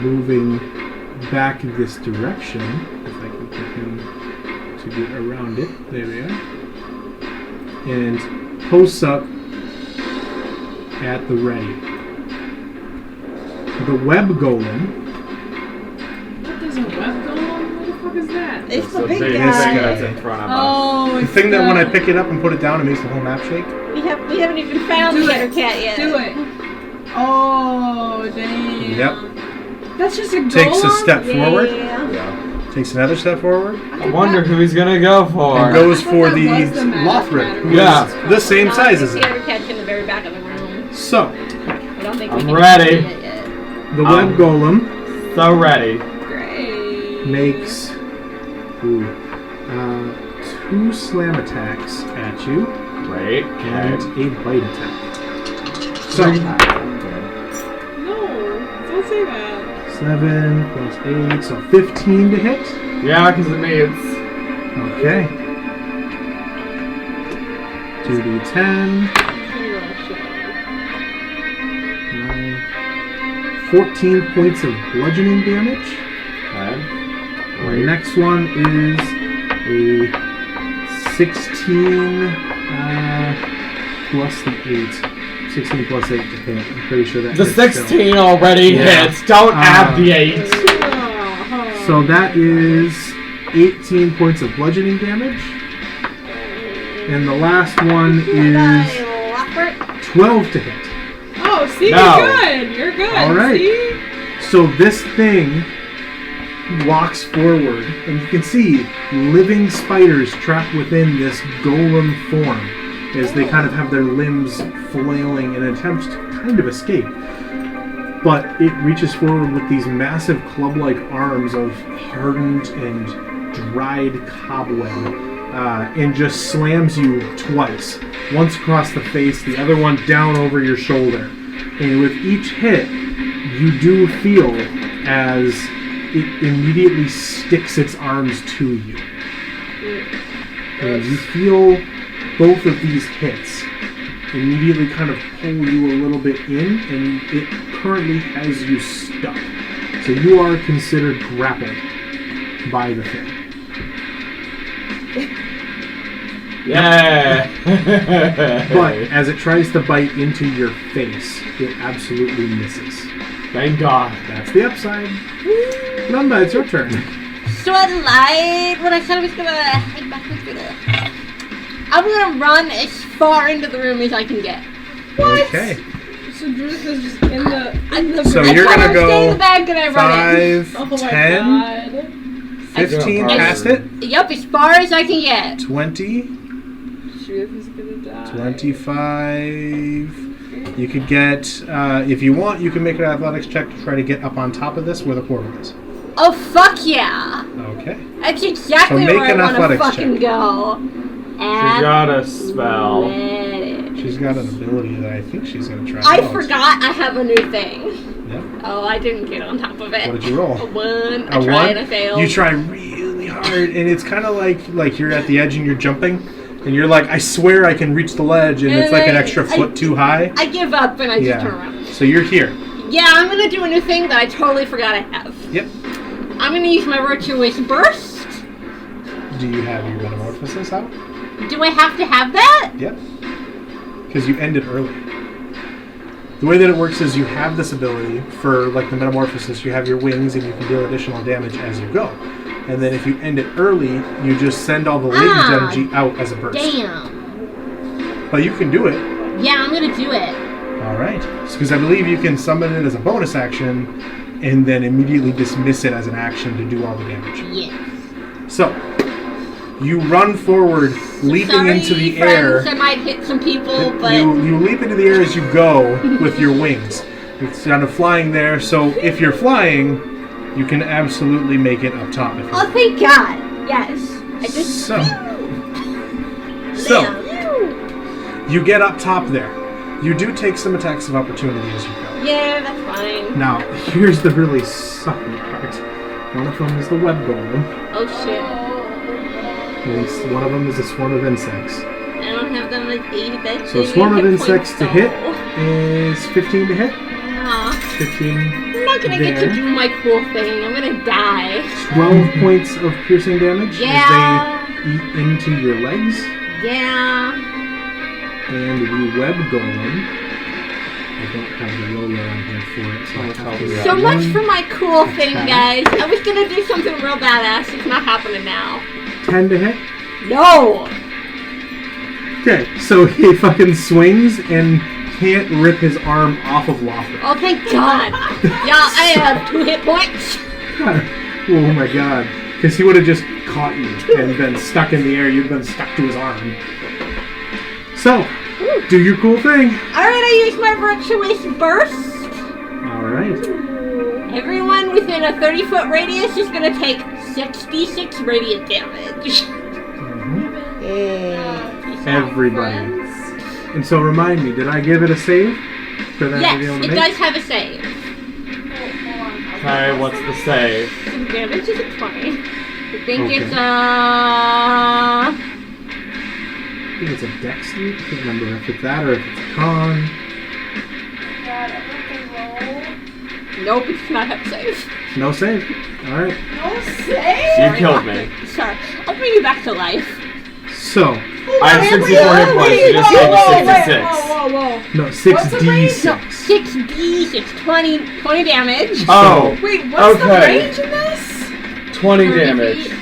moving back this direction. If I can get him to get around it. There we are. And posts up at the ready. The web golem. What is a web golem? What the fuck is that? It's the big thing guy. that's in front of us. Oh, The it's thing that when I pick it up and put it down, it makes the whole map shake. We haven't even found Do the it. Ettercat yet. Do it. Oh, damn. Yep. That's just a golem? Takes a step forward. Yeah. Yeah. Takes another step forward. I wonder who he's gonna go for. And goes I thought for that the was the magic Lothrik, who Yeah. is the same size as The it. Ettercap's in the very back of the room. So, I don't think I'm we can ready. see it yet. the web golem So ready. Great. makes two slam attacks at you Great. and a bite attack. So, No, don't say that. 7 plus 8, so 15 to hit. Yeah, because it needs. Okay. 2d10, 9, 14 points of bludgeoning damage. Okay. The Great. next one is a 16 plus the 8. 16 plus 8 to hit. I'm pretty sure that The hits still. 16 already Yeah. hits. Don't add the 8. So that is 18 points of bludgeoning damage. And the last one is 12 to hit. Oh, see, No. you're good. You're good. All right. See? So this thing walks forward, and you can see living spiders trapped within this golem form as they kind of have their limbs flailing in an attempt to kind of escape. But it reaches forward with these massive club-like arms of hardened and dried cobweb and just slams you twice. Once across the face, the other one down over your shoulder. And with each hit, you do feel as it immediately sticks its arms to you. And you feel both of these hits immediately kind of pull you a little bit in, and it currently has you stuck. So you are considered grappled by the thing. Yeah. But as it tries to bite into your face, it absolutely misses. Thank God. That's the upside. Namba, it's your turn. So I lied when I said I was gonna head back through the. I'm gonna run as far into the room as I can get. Okay. So Judith is just in the So room. you're I gonna stay in go the back and I run it. 5, Oh my 10, God. 15 I- past it, Yep, as far as I can get. 20, Judith is gonna die. 25. You could get, if you want, you can make an athletics check to try to get up on top of this where the portal is. Oh fuck yeah! Okay. That's exactly So make where I an want to athletics fucking check. go. She got a spell. Athletic. She's got an ability that I think she's going to try I out. forgot I have a new thing. Yep. Oh, I didn't get on top of it. What did you roll? A 1. A I tried, 1? I failed. You try really hard, and it's kind of like you're at the edge and you're jumping, And you're like, I swear I can reach the ledge, and it's like an extra foot too high. I give up and I just turn around. So you're here. Yeah, I'm gonna do a new thing that I totally forgot I have. Yep. I'm gonna use my Virtuous Burst. Do you have your Metamorphosis out? Do I have to have that? Yep. Because you ended early. The way that it works is you have this ability for, like, the Metamorphosis. You have your wings, and you can deal additional damage as you go. And then if you end it early, you just send all the latent energy out as a burst. Damn. But you can do it. Yeah, I'm gonna do it. Alright. Because I believe you can summon it as a bonus action, and then immediately dismiss it as an action to do all the damage. Yes. So, you run forward, leaping into the air. I might hit some people, but... You leap into the air as you go with your wings. It's kind of flying there, so if you're flying, you can absolutely make it up top. If Oh, thank God. Yes. I just... So, you get up top there. You do take some attacks of opportunity as you go. Yeah, that's fine. Now, here's the really sucky part. One of them is the web golem. Oh, shit. And one of them is a swarm of insects. I don't have them like 80 beds. So a swarm of insects to hit is 15 to hit. Yeah. 15 I'm not gonna get to do my cool thing. I'm gonna die. 12 points of piercing damage Yeah. as they eat into your legs. Yeah. And the web golem. I don't have the roller on here for it, so I'll tell you. So much for my cool thing, guys. I was gonna do something real badass. It's not happening now. 10 to hit. No. Okay, so he fucking swings and can't rip his arm off of Lothrik. Oh, thank God. Yeah, I have 2 hit points. Oh my God. Because he would have just caught you and been stuck in the air. You'd been stuck to his arm. So, do your cool thing. Alright, I use my Virtuous Burst. Alright. Everyone within a 30-foot radius is gonna take 66 radiant damage. Everybody. And so remind me, did I give it a save? For that Yes, to be able to it make? does have a save. Okay, what's the save? So the damage is a 20. I think Okay. it's I think it's a dex save. I can't remember if it's that or if it's a con. Nope, it does not have a save. No save. Alright. No save. You killed me. Sorry, I'll bring you back to life. So, I have 64 hit points. You just gave me 66. Whoa. no, What's the range? 6d6. No, 6d6, 20 damage. Oh, Wait, what's the okay. range in this? 20 30 damage. feet.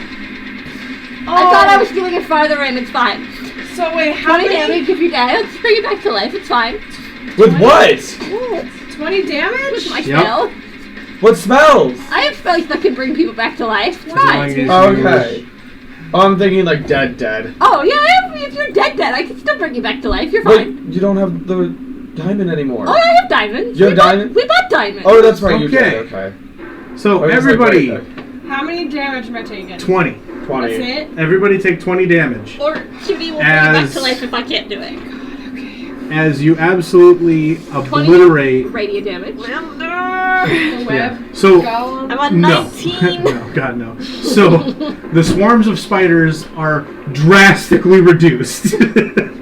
I thought I was doing it farther in, it's fine. So wait, how 20 many? damage if you die. Let's bring you back to life, it's fine. With what? 20 damage? With my Yep. spell. What spells? I have spells that can bring people back to life. It's As long fine. as you- Okay. Oh, I'm thinking like dead. Oh, yeah, if you're dead, I can still bring you back to life. You're But fine. you don't have the diamond anymore. Oh, I have diamonds. You have We bought- diamond? We bought diamonds. Oh, that's right. You Okay. did. Okay. So, I was like, everybody, wait, How many damage am I taking? 20. 20. That's it? Everybody take 20 damage. Or Kitty will bring you back As- to life if I can't do it. As you absolutely 20 obliterate. radiant damage. The Yeah. web. So, Golem. I'm on no. 19. No, God, no. So, the swarms of spiders are drastically reduced.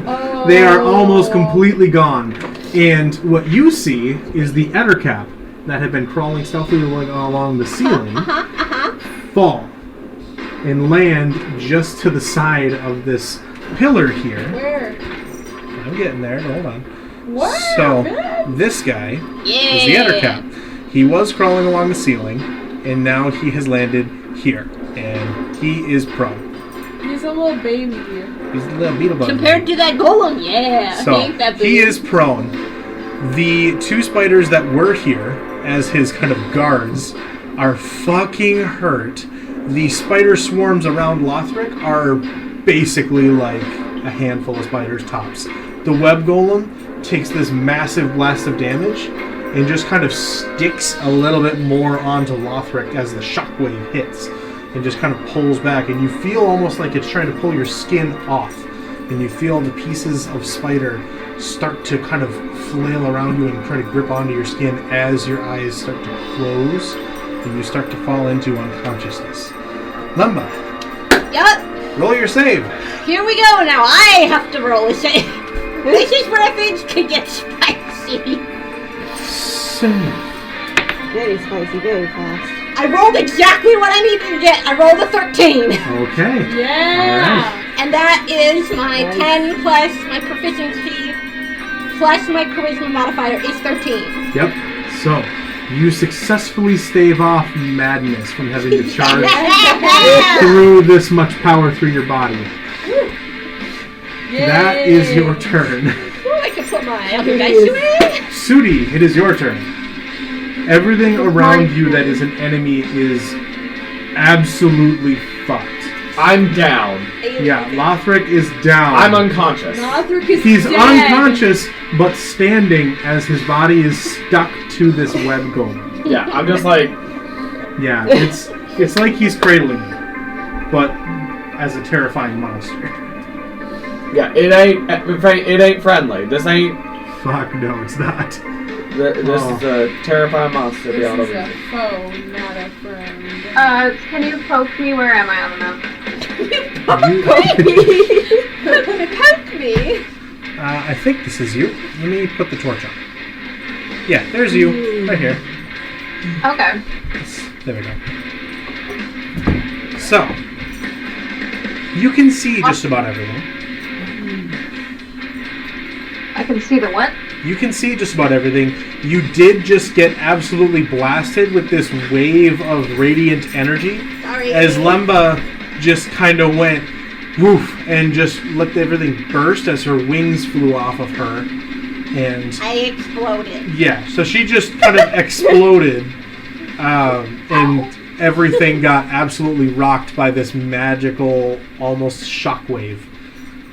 Oh. They are almost completely gone. And what you see is the Ettercap that had been crawling stealthily along the ceiling fall and land just to the side of this pillar here. Where? I'm getting there. Hold on. What? So, this guy Yeah. is the Ettercap. He was crawling along the ceiling, and now he has landed here. And he is prone. He's a little baby. He's a little beetlebug. Compared to that golem, yeah. So, Ain't that he big. is prone. The 2 spiders that were here as his kind of guards are fucking hurt. The spider swarms around Lothrik are basically like a handful of spiders tops. The web golem takes this massive blast of damage and just kind of sticks a little bit more onto Lothrik as the shockwave hits and just kind of pulls back, and you feel almost like it's trying to pull your skin off, and you feel the pieces of spider start to kind of flail around you and try to grip onto your skin as your eyes start to close and you start to fall into unconsciousness. Lumba. Yup. Roll your save. Here we go. Now I have to roll a save. This is where things could get spicy. Save. Very spicy, very fast. I rolled exactly what I needed to get. I rolled a 13. Okay. Yeah. And that is my Nice. 10 plus my proficiency plus my charisma modifier is 13. Yep. So, you successfully stave off madness from having to charge through this much power through your body. That is your turn. Ooh, I can put my other dice away. Sudi, it is your turn. Everything around you that is an enemy is absolutely fucked. I'm down. Yeah, Lothrik is down. I'm unconscious. Lothrik is He's dead. unconscious, but standing as his body is stuck to this web golem. Yeah, I'm just like, Yeah, it's like he's cradling you, but as a terrifying monster. yeah, it ain't friendly. This ain't. Fuck no, it's not. This is a terrifying monster This beyond is over. a foe, not a friend. Can you poke me? Where am I on the map? Poke me. I think this is you. Let me put the torch on. Yeah, there's you, right here. Okay. There we go. So, you can see just about everything. I can see the what? You can see just about everything. You did just get absolutely blasted with this wave of radiant energy. Sorry. As Lemba just kind of went woof and just let everything burst as her wings flew off of her. And I exploded. yeah, so she just kind of exploded. And everything got absolutely rocked by this magical, almost shockwave.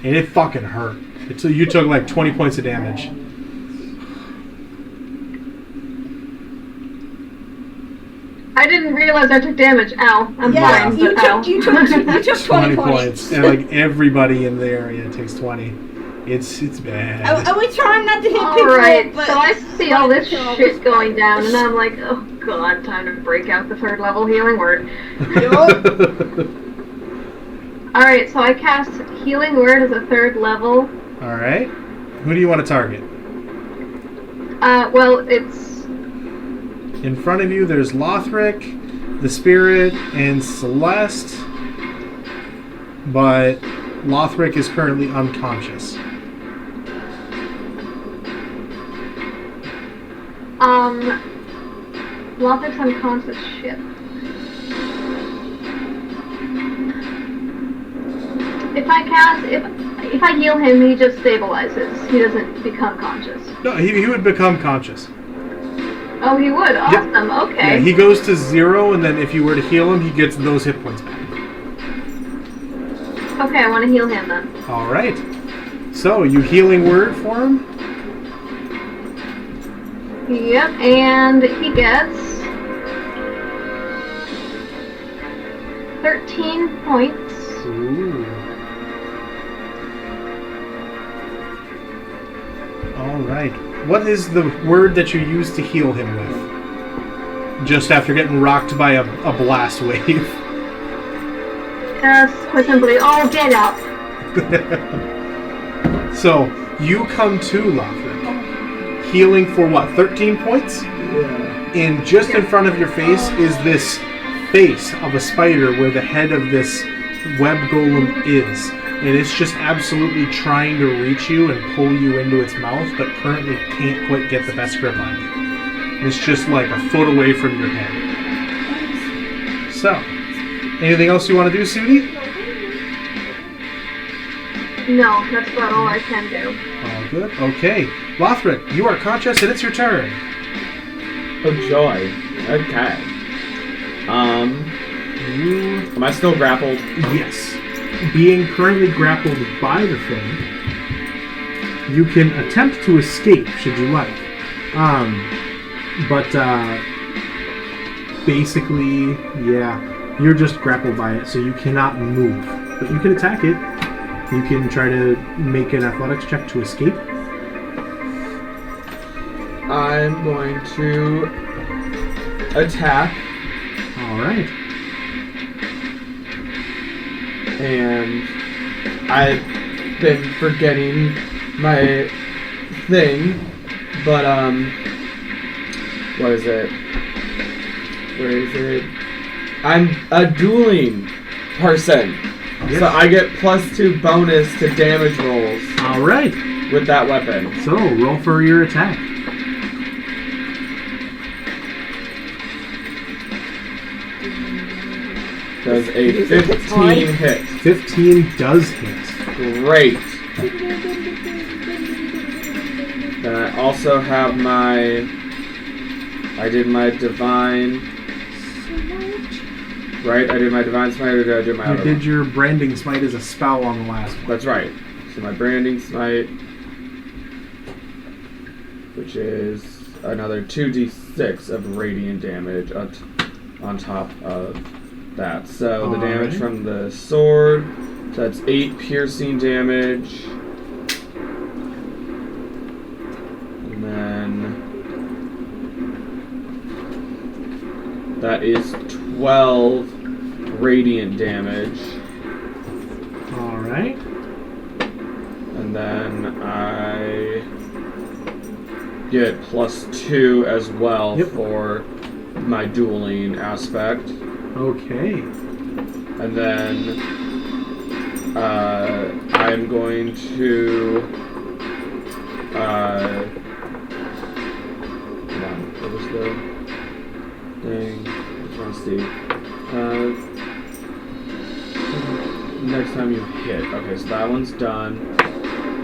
And it fucking hurt. You took like 20 points of damage. I didn't realize I took damage. Ow. I'm Yeah, fine, you but ow. took 20 points. And like everybody in the area takes 20. It's bad. I was trying not to hit people, Alright, but so I see all this Kill all shit this going down, and I'm like, oh god, time to break out the 3rd level healing word. Alright, so I cast Healing Word as a 3rd level. Alright. Who do you want to target? Well, it's... In front of you, there's Lothrik, the Spirit, and Celeste. But Lothrik is currently unconscious. Lothrik's unconscious. Shit. If I heal him, he just stabilizes. He doesn't become conscious. No, he would become conscious. Oh, he would? Awesome, okay. Yeah, he goes to 0, and then if you were to heal him, he gets those hit points back. Okay, I want to heal him then. Alright. So, you healing word for him? Yep, and he gets 13 points. Ooh. Alright. What is the word that you use to heal him with? Just after getting rocked by a blast wave. Yes, quite simply, oh, get up. So, you come to Lothrik. Healing for what, 13 points? Yeah. And just in front of your face is this face of a spider where the head of this web golem is. And it's just absolutely trying to reach you and pull you into its mouth, but currently can't quite get the best grip on you. And it's just like a foot away from your head. So, anything else you want to do, Sudi? No, that's about all I can do. All good. Okay. Lothrik, you are conscious and it's your turn. Oh joy. Okay. Am I still grappled? Yes. Being currently grappled by the thing, you can attempt to escape should you like. But basically, yeah, you're just grappled by it, so you cannot move. But you can attack it. You can try to make an athletics check to escape. I'm going to attack. Alright. And I've been forgetting my thing, but what is it? Where is it? I'm a dueling person, so I get +2 bonus to damage rolls. All right. With that weapon. So roll for your attack. Does a 15 hit? 15 does hit. Great. Then I also have I did my divine. Right? I did my divine smite, or did I do my other You did one? your branding smite as a spell on the last one. That's right. So my branding smite, which is another 2d6 of radiant damage on top of that. So the damage from the sword, so that's 8 piercing damage. And then that is 12 radiant damage. Alright. And then I get +2 as well for my dueling aspect. Okay. And then I'm going to hold on, what was the thing? I just want to see. Next time you hit. Okay, so that one's done.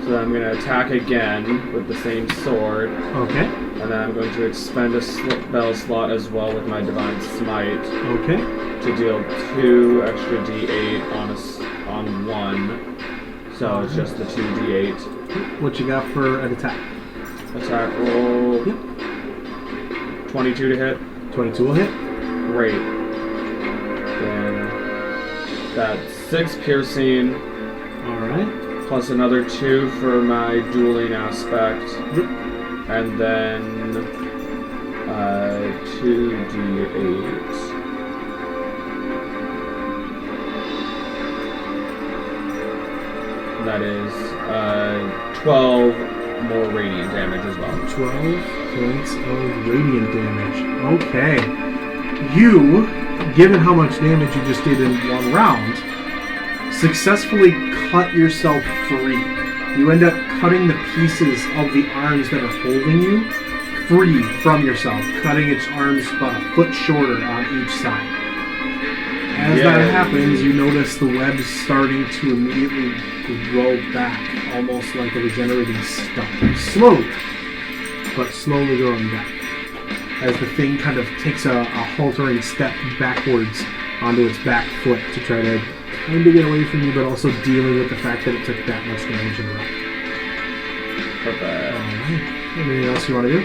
So then I'm going to attack again with the same sword. Okay. And then I'm going to expend a spell slot as well with my divine smite. Okay. To deal 2 extra d8 on one. So it's just the 2d8. What you got for an attack? Attack roll. Yep. 22 to hit. 22 will hit. Great. Then that's 6 piercing. Alright. Plus another 2 for my dueling aspect. Yep. And then 2d8. That is 12 more radiant damage as well. 12 points of radiant damage. Okay. You, given how much damage you just did in one round, successfully cut yourself free. You end up cutting the pieces of the arms that are holding you free from yourself, cutting its arms about a foot shorter on each side. As that happens, you notice the webs starting to immediately grow back, almost like a regenerating stump. Slowly, but slowly growing back. As the thing kind of takes a haltering step backwards onto its back foot to try to kind of get away from you, but also dealing with the fact that it took that much damage in a row. Perfect. Alright. Anything else you want to do?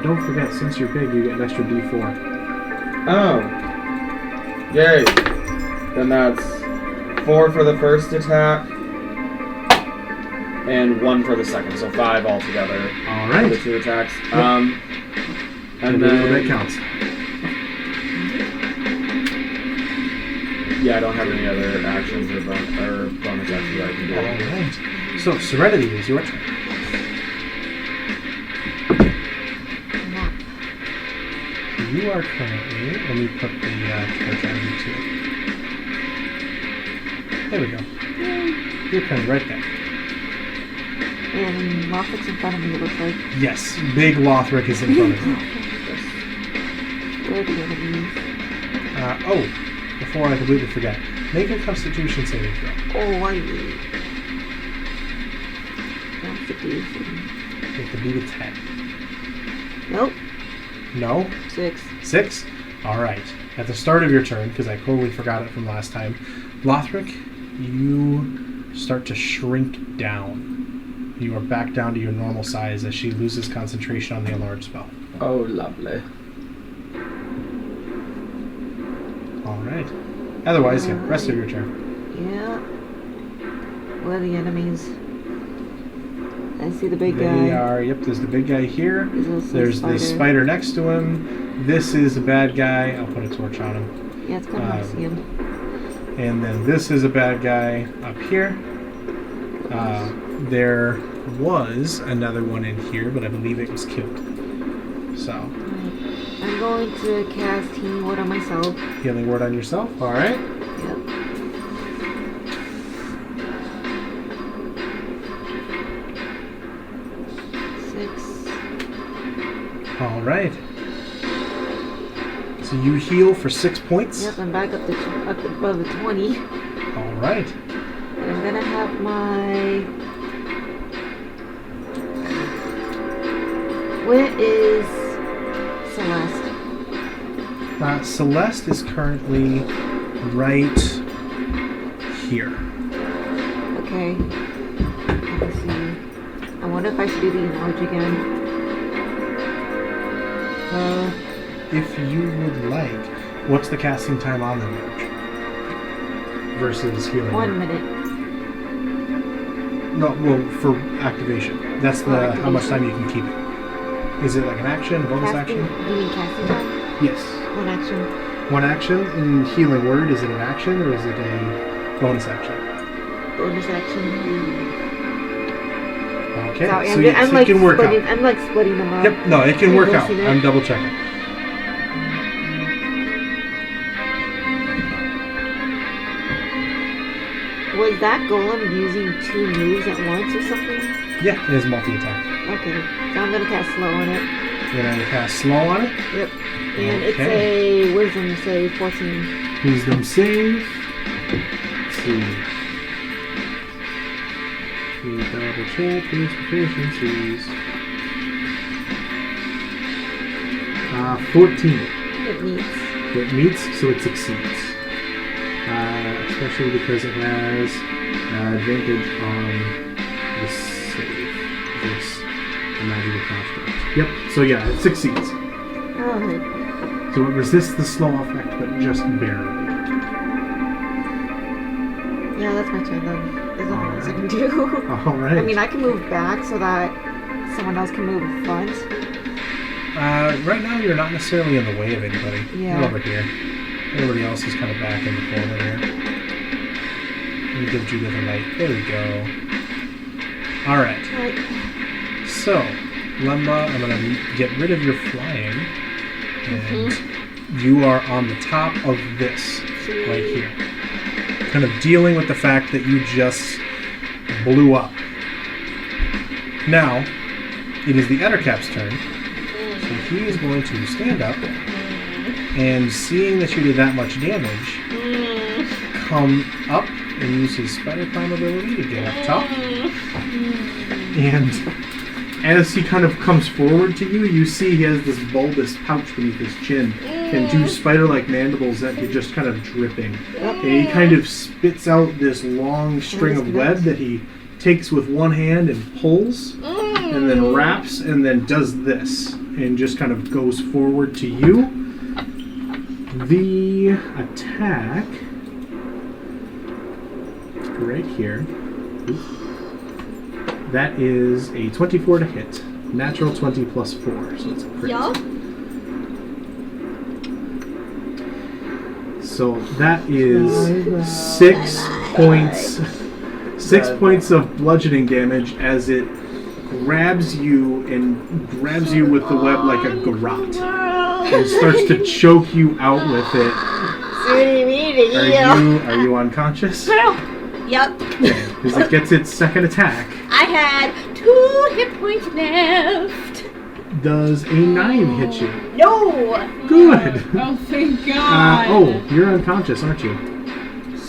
Don't forget, since you're big, you get an extra d4. Oh. Yay. Then that's 4 for the first attack. And 1 for the second, so 5 altogether. Alright. For the 2 attacks. Yep. And then that counts. Yeah, I don't have any other actions or bonus actions that I can do. Alright. So, Serenity is your turn. You are currently... Let me put the torch on you too. There we go. You're kind of right there. And Lothrik's in front of me, it looks like. Yes, big Lothrik is in front of you. Where are the enemies? Before I completely forget, make a Constitution saving throw. Oh, I need. Constitution. You have to beat a 10. Nope. No? 6. 6? Alright. At the start of your turn, because I totally forgot it from last time, Lothrik, you start to shrink down. You are back down to your normal size as she loses concentration on the alarm spell. Oh, lovely. Alright. Otherwise, yeah, rest of your turn. Yeah. Where are the enemies? I see the big They guy. are, yep, there's the big guy here. There's the spider next to him. This is a bad guy. I'll put a torch on him. Yeah, it's kind of hard to see him. And then this is a bad guy up here. There was another one in here, but I believe it was killed. So. I'm going to cast Healing Word on myself. Healing Word on yourself? Alright. Yep. Alright. So you heal for 6 points? Yep, I'm back up above the 20. Alright. And I'm gonna have my... Where is Celeste? Celeste is currently right here. Okay. Let's see. I wonder if I should do the enlarge again. If you would like, what's the casting time on the enlarge? Versus healing? 1 minute. No, well, for activation. That's the how much time you can keep it. Is it like an action, bonus Casting? action? You mean casting time? Yes. 1 action. 1 action in Healing Word. Is it an action or is it a bonus action? Bonus action. Okay, Sorry, so I'm it like can work splitting, out. I'm like splitting them up. Yep, no, it can You're work out. missing it? I'm double checking. Was that golem using 2 moves at once or something? Yeah, it is multi-attack. Okay, so I'm gonna cast slow on it. You're going to cast slow on it. Yep. And it's Okay. a wisdom save 14. Wisdom save. Let's see. We double check his proficiencies. 14. It meets. It meets, so it succeeds. Especially because it has advantage on the save. It's a magical construct. Yep, so yeah, it succeeds. Alright. So it resists the slow effect, but just barely. Yeah, that's my turn then. There's nothing else I can do. Alright. I mean, I can move back so that someone else can move in front. Right now, you're not necessarily in the way of anybody. Yeah. You're over here. Everybody else is kind of back in the corner here. Let me give Judith a light. There we go. Alright. Right. So, Lemba, I'm going to get rid of your flying. And you are on the top of this right here. Kind of dealing with the fact that you just blew up. Now, it is the Ettercap's turn. So he is going to stand up and, seeing that you did that much damage, come up and use his spider climb ability to get up top. And as he kind of comes forward to you, you see he has this bulbous pouch beneath his chin and 2 spider-like mandibles that are just kind of dripping. And he kind of spits out this long string of web that he takes with one hand and pulls, and then wraps, and then does this, and just kind of goes forward to you. The attack right here, that is a 24 to hit. Natural 20 plus 4, so it's a crit. Yup. So that is 6 points. 6 points of bludgeoning damage as it grabs you with the web like a garrote and starts to choke you out with it. Are you unconscious? Yep. Because it gets its second attack. I had 2 hit points left. Does a 9 hit you? No. Good. Oh, thank God. You're unconscious, aren't you?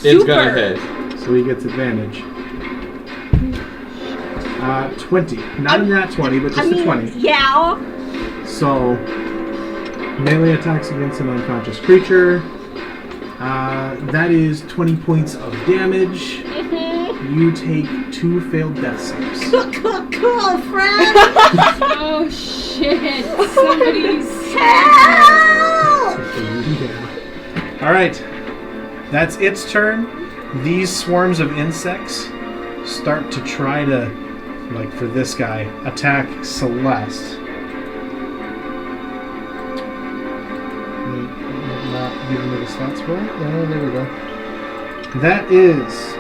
It's gonna hit. So he gets advantage. 20. Not in that 20, but just a 20. Yeah. So, melee attacks against an unconscious creature. That is 20 points of damage. You take 2 failed death saves. Cool, friend. Oh shit! Somebody's Help! Alright. That's its turn. These swarms of insects start to try to like for this guy, attack Celeste. Not giving me the stats for it. Oh, there we go. That is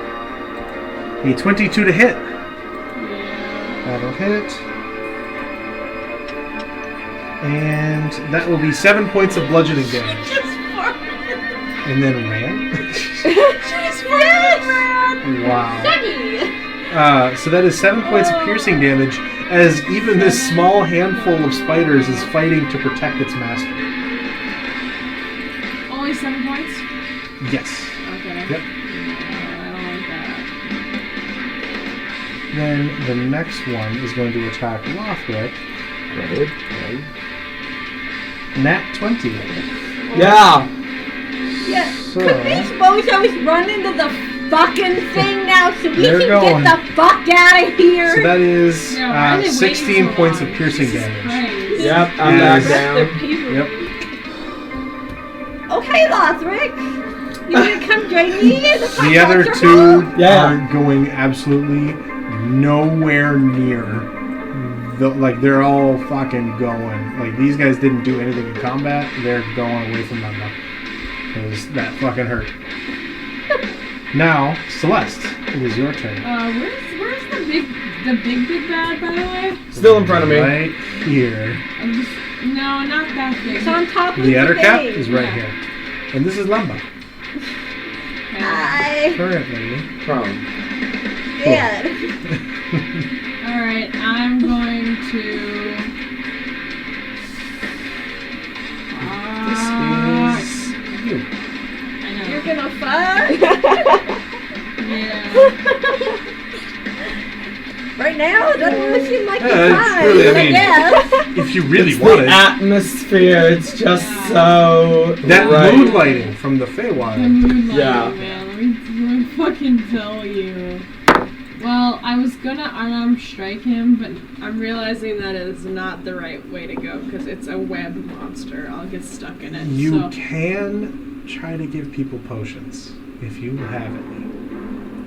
a 22 to hit. That'll hit. And that will be 7 points of bludgeoning damage. And then ran. She's ran! Wow. Shaggy! So that is 7 points of piercing damage as even this small handful of spiders is fighting to protect its master. Only 7 points? Yes. Okay. Yep. I don't like that. Then the next one is going to attack Lothrik. Right. Nat 20. Yeah. Yeah. So, Could these boys always run into the fucking thing now so we They're can going. get the fuck out of here? so that is Yeah, why are they waiting 16 so points long? of piercing Jesus damage. Christ. Yep, I'm Yes. back down. Yep. Okay, Lothrik. You gonna come join me in the The other monster two hall? Yeah. are going absolutely nowhere near. They're all fucking going. Like, these guys didn't do anything in combat. They're going away from them now. Because that fucking hurt. Now, Celeste, it is your turn. Where's the big bad, by the way? Still in front of me. Right here. No, not that big. It's on top of The Ettercap thing. is right Yeah. here. And this is Lumba. Hi. Currently. Prone. Dead. Alright, I'm going to... This is you. I know. You're gonna fuck? Yeah. Right now? It doesn't really seem like the Yeah, it's time. really, I but I mean- guess. If you really It's want the it. atmosphere. It's just so That right. mood lighting from the The Feywild. moonlight, Yeah. man. Let me fucking tell you. Well, I was gonna unarmed strike him, but I'm realizing that is not the right way to go because it's a web monster. I'll get stuck in it. You so. can try to give people potions if you have it.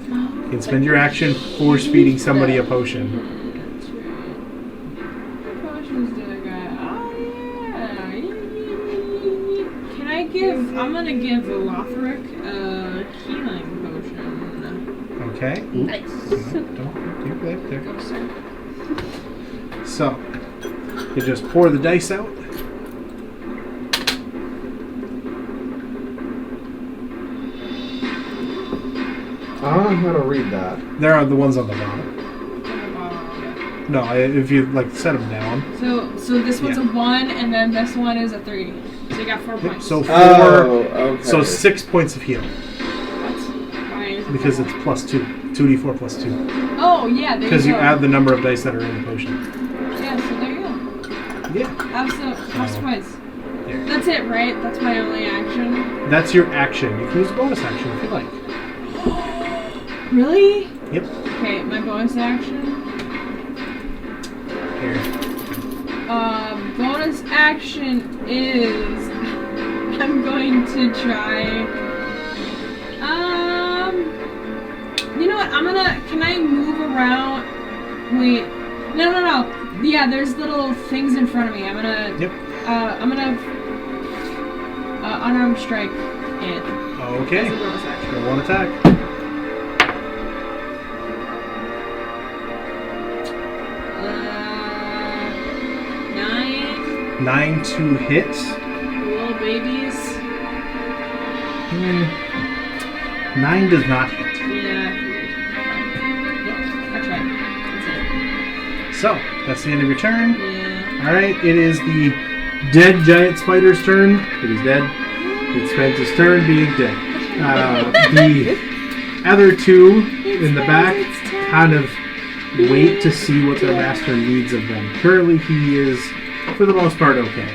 You can spend your action force feeding somebody a potion. That's right. What potions did I got? Oh yeah. Can I give? I'm gonna give Lothrik a healing potion. Okay. Ooh. Nice. Don't do that there. Go, sir. So, you just pour the dice out. I don't know how to read that. There are the ones on the bottom. Okay. No, if you like set them down. So this one's Yeah. a 1, and then this one is a 3. So you got 4 Yep, points. so four. Okay. So 6 points of heal What? Why is it because that? it's +2. 2d4 +2. Oh yeah, there Because you you go. add the number of dice that are in the potion. Yeah, so there you go. Yeah. House points. Yeah. That's it, right? That's my only action. That's your action. You can use a bonus action if you like. Really? Yep. Okay, my bonus action. Here. Bonus action is I'm going to try. You know what? Can I move around? Wait. No. Yeah, there's little things in front of me. Yep. I'm gonna unarmed strike it. Okay. As a bonus action. Roll one attack. 9 9 to hit. little babies. 9 does not hit. Yeah. I tried. That's So, that's the end of your turn. it. Yeah. Alright, it is the dead giant spider's turn. It is dead. It spent its turn being dead. The other two in the back kind of wait to see what their master needs of them. Currently, he is, for the most part, okay.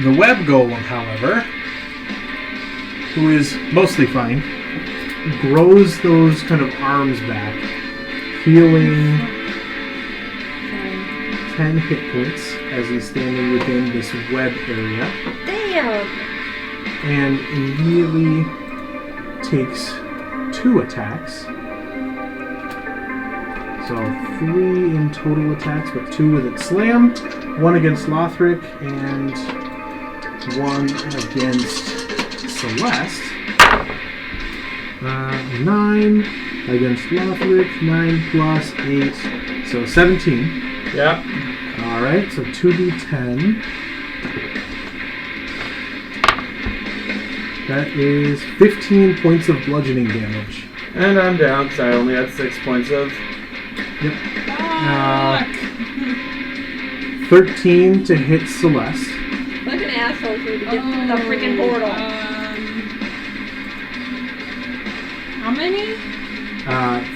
The web golem, however, who is mostly fine, grows those kind of arms back, healing 10 hit points as he's standing within this web area, Damn. and immediately takes 2 attacks. So 3 in total attacks, with 2 with its slam, 1 against Lothrik, and 1 against Celeste. 9 against Lothrik, 9 plus 8, so 17. Yeah. Alright, so 2d10. That is 15 points of bludgeoning damage. And I'm down because I only had 6 points of. Yep. Fuck. 13 to hit Celeste. Like an asshole here to get the freaking portal. How many?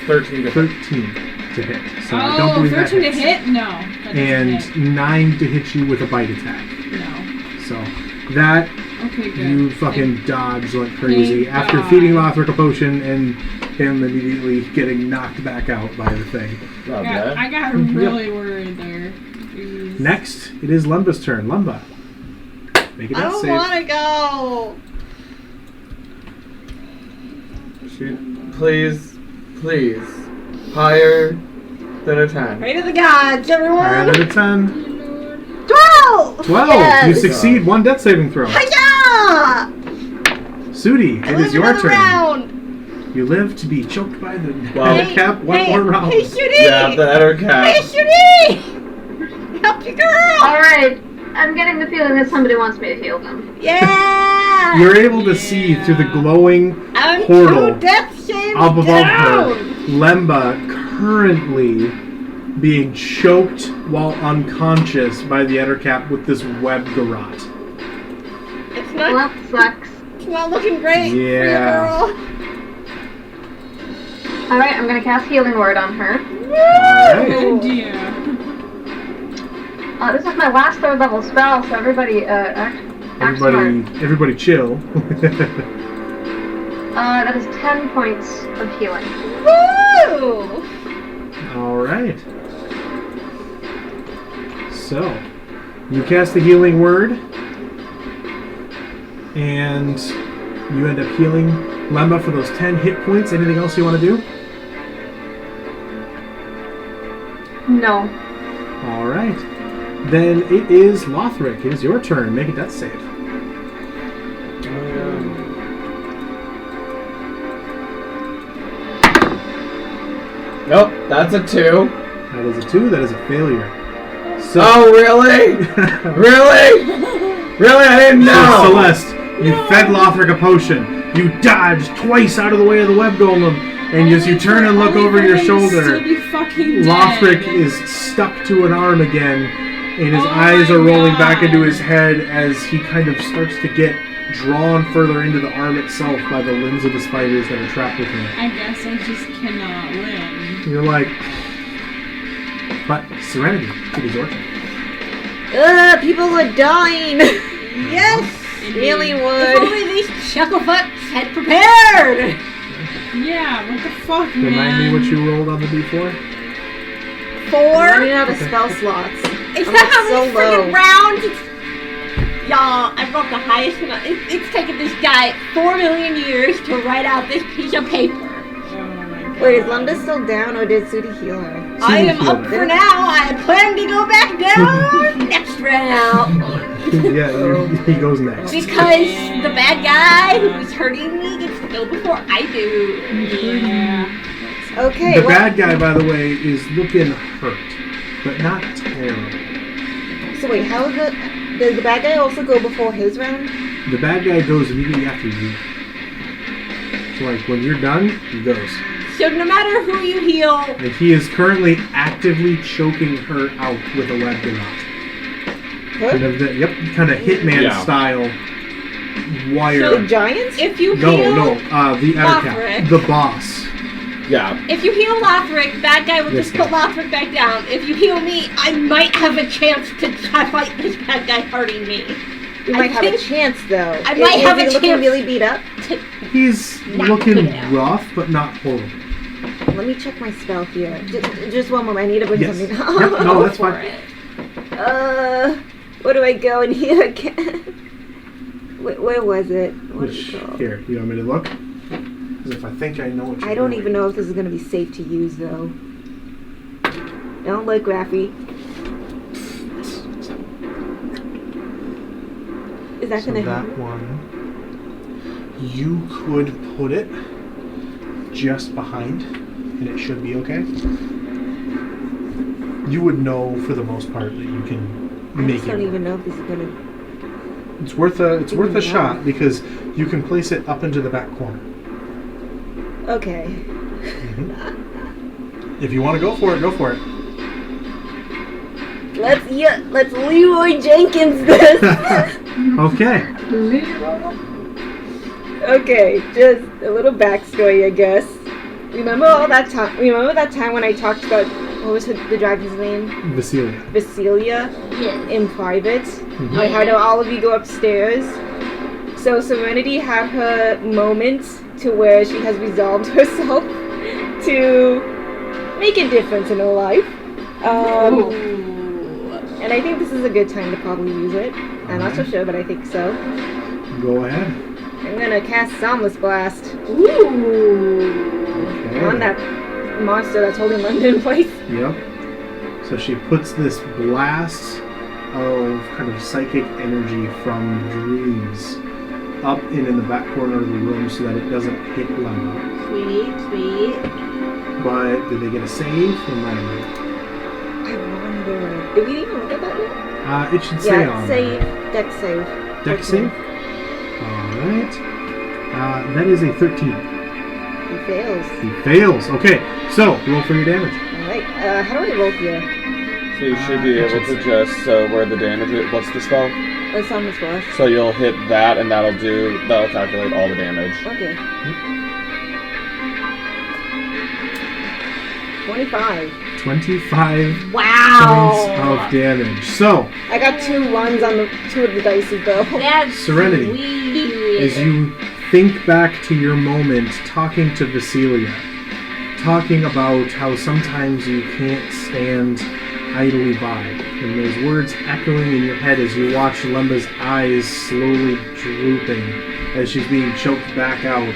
13 to hit. 13 to hit. So I don't believe 13 that to hits. hit? No. That doesn't And hit. 9 to hit you with a bite attack. No. So that Okay, good. you fucking dodge like crazy Thank after God. feeding Lothric a potion and him immediately getting knocked back out by the thing. Not I bad. got really worried there. Jeez. Next, it is Lumba's turn. Lumba, make a I death don't save. want to go. Shoot. Please. Higher than a 10. Pray to the gods, everyone. Higher than a 10. 12. 12. Yes. You succeed. 1 death saving throw. Hiya! Sudi, I it live is your another turn. round. You live to be choked by the Wow. Ettercap one more round. Hey, Shooty! Yeah, the Ettercap. Hey, Shooty! Help your girl! Alright, I'm getting the feeling that somebody wants me to heal them. Yeah! You're able to see through the glowing I'm portal 2 death saves up above down. her. Lemba currently being choked while unconscious by the Ettercap with this web garrote. It's Well, not, that sucks. it's not looking great Yeah. for your girl. Alright, I'm gonna cast Healing Word on her. Alright. Good deal. This is my last 3rd level spell, so everybody, act smart. Everybody chill. That is 10 points of healing. Woo! Alright. So, you cast the healing word, and you end up healing Lemba for those 10 hit points. Anything else you want to do? No. Alright. Then it is Lothrik. It is your turn. Make a death save. Nope, that's a 2. That is a 2. That is a failure. So, Oh, really? Really? Really? I didn't so know. Celeste, you fed Lothrik a potion. You dodged twice out of the way of the web golem, and as you turn and look over your shoulder, Still be fucking Lothrik dead. is stuck to an arm again, and his Oh eyes my are rolling back God. into his head as he kind of starts to get drawn further into the arm itself by the limbs of the spiders that are trapped within it. I guess I just cannot win. You're like, but Serenity, it is your turn. People are dying. Yes! Healing If wood. only these chucklefucks had prepared! Yeah, what the fuck, man? Remind me what you rolled on the D4. 4? I'm running out of spell slots. It's I'm not like how many so freaking low. rounds. Y'all, I brought the highest amount. It's taken this guy 4 million years to write out this piece of paper. Oh my God. Wait, is Lumda still down or did Sudi heal her? I am heal up her. for now. I plan to go back down next round. Yeah, he goes next. Because the bad guy who was hurting me gets to go before I do. Yeah. Okay, The well, bad guy, by the way, is looking hurt, but not terrible. so wait, how does the bad guy also go before his round? The bad guy goes immediately after you. So, like, when you're done, he goes. So no matter who you heal, And he is currently actively choking her out with a web garrote. Kind of kind of Hitman Yeah. style wire. The giants? if you No, heal, the Ettercap, Lothrik. the boss. Yeah. if you heal Lothrik, bad guy will Yes, just put Lothrik back down. If you heal me, I might have a chance to fight this bad guy hurting me. You I might have a think chance though. I might Is have he a looking chance. really beat up? He's Not looking good enough. rough, but not horrible. Let me check my spell here. Just one moment. I need to bring Yes. something Yep, up. no, that's For fine. it. Where do I go in here again? Where was it? What is Which, it called? here, you want me to look? Because if I think I know what you're I don't doing. even know if this is going to be safe to use though. Don't look, Raffy. Is that So gonna that help? one, you could put it just behind, and it should be okay. You would know for the most part that you can I make just it. don't even know if this is gonna. It's worth a shot because you can place it up into the back corner. Okay. If you want to go for it, go for it. Let's Leroy Jenkins this. Okay. Okay, just a little backstory, I guess. Remember that time when I talked about what was the dragon's name? Vasilia. Vasilia Yes. in private. I had all of you go upstairs. So Serenity had her moment to where she has resolved herself to make a difference in her life. And I think this is a good time to probably use it. I'm not so sure, but I think so. Go ahead. I'm gonna cast Soundless Blast Okay. on that monster that's holding London in place. Yep. So she puts this blast of kind of psychic energy from dreams up and in the back corner of the room so that it doesn't hit Lemma. Sweet. But did they get a save from that? I wonder. Did we even look at that yet? It should say Yeah, on save. Dex save. there. Dex save? Alright. That is a 13. He fails. He fails. Okay, so roll for your damage. Alright, how do I roll here? So you should be able to just, where the damage is, what's the spell? Oh, Soundless Blast. So you'll hit that and that'll calculate all the damage. Okay. 25. 25 Wow. points of damage. So, I got 2 ones on the 2 of the dice though. That's Serenity. sweet. as you think back to your moment talking to Vasilia, talking about how sometimes you can't stand idly by, and those words echoing in your head as you watch Lemba's eyes slowly drooping as she's being choked back out.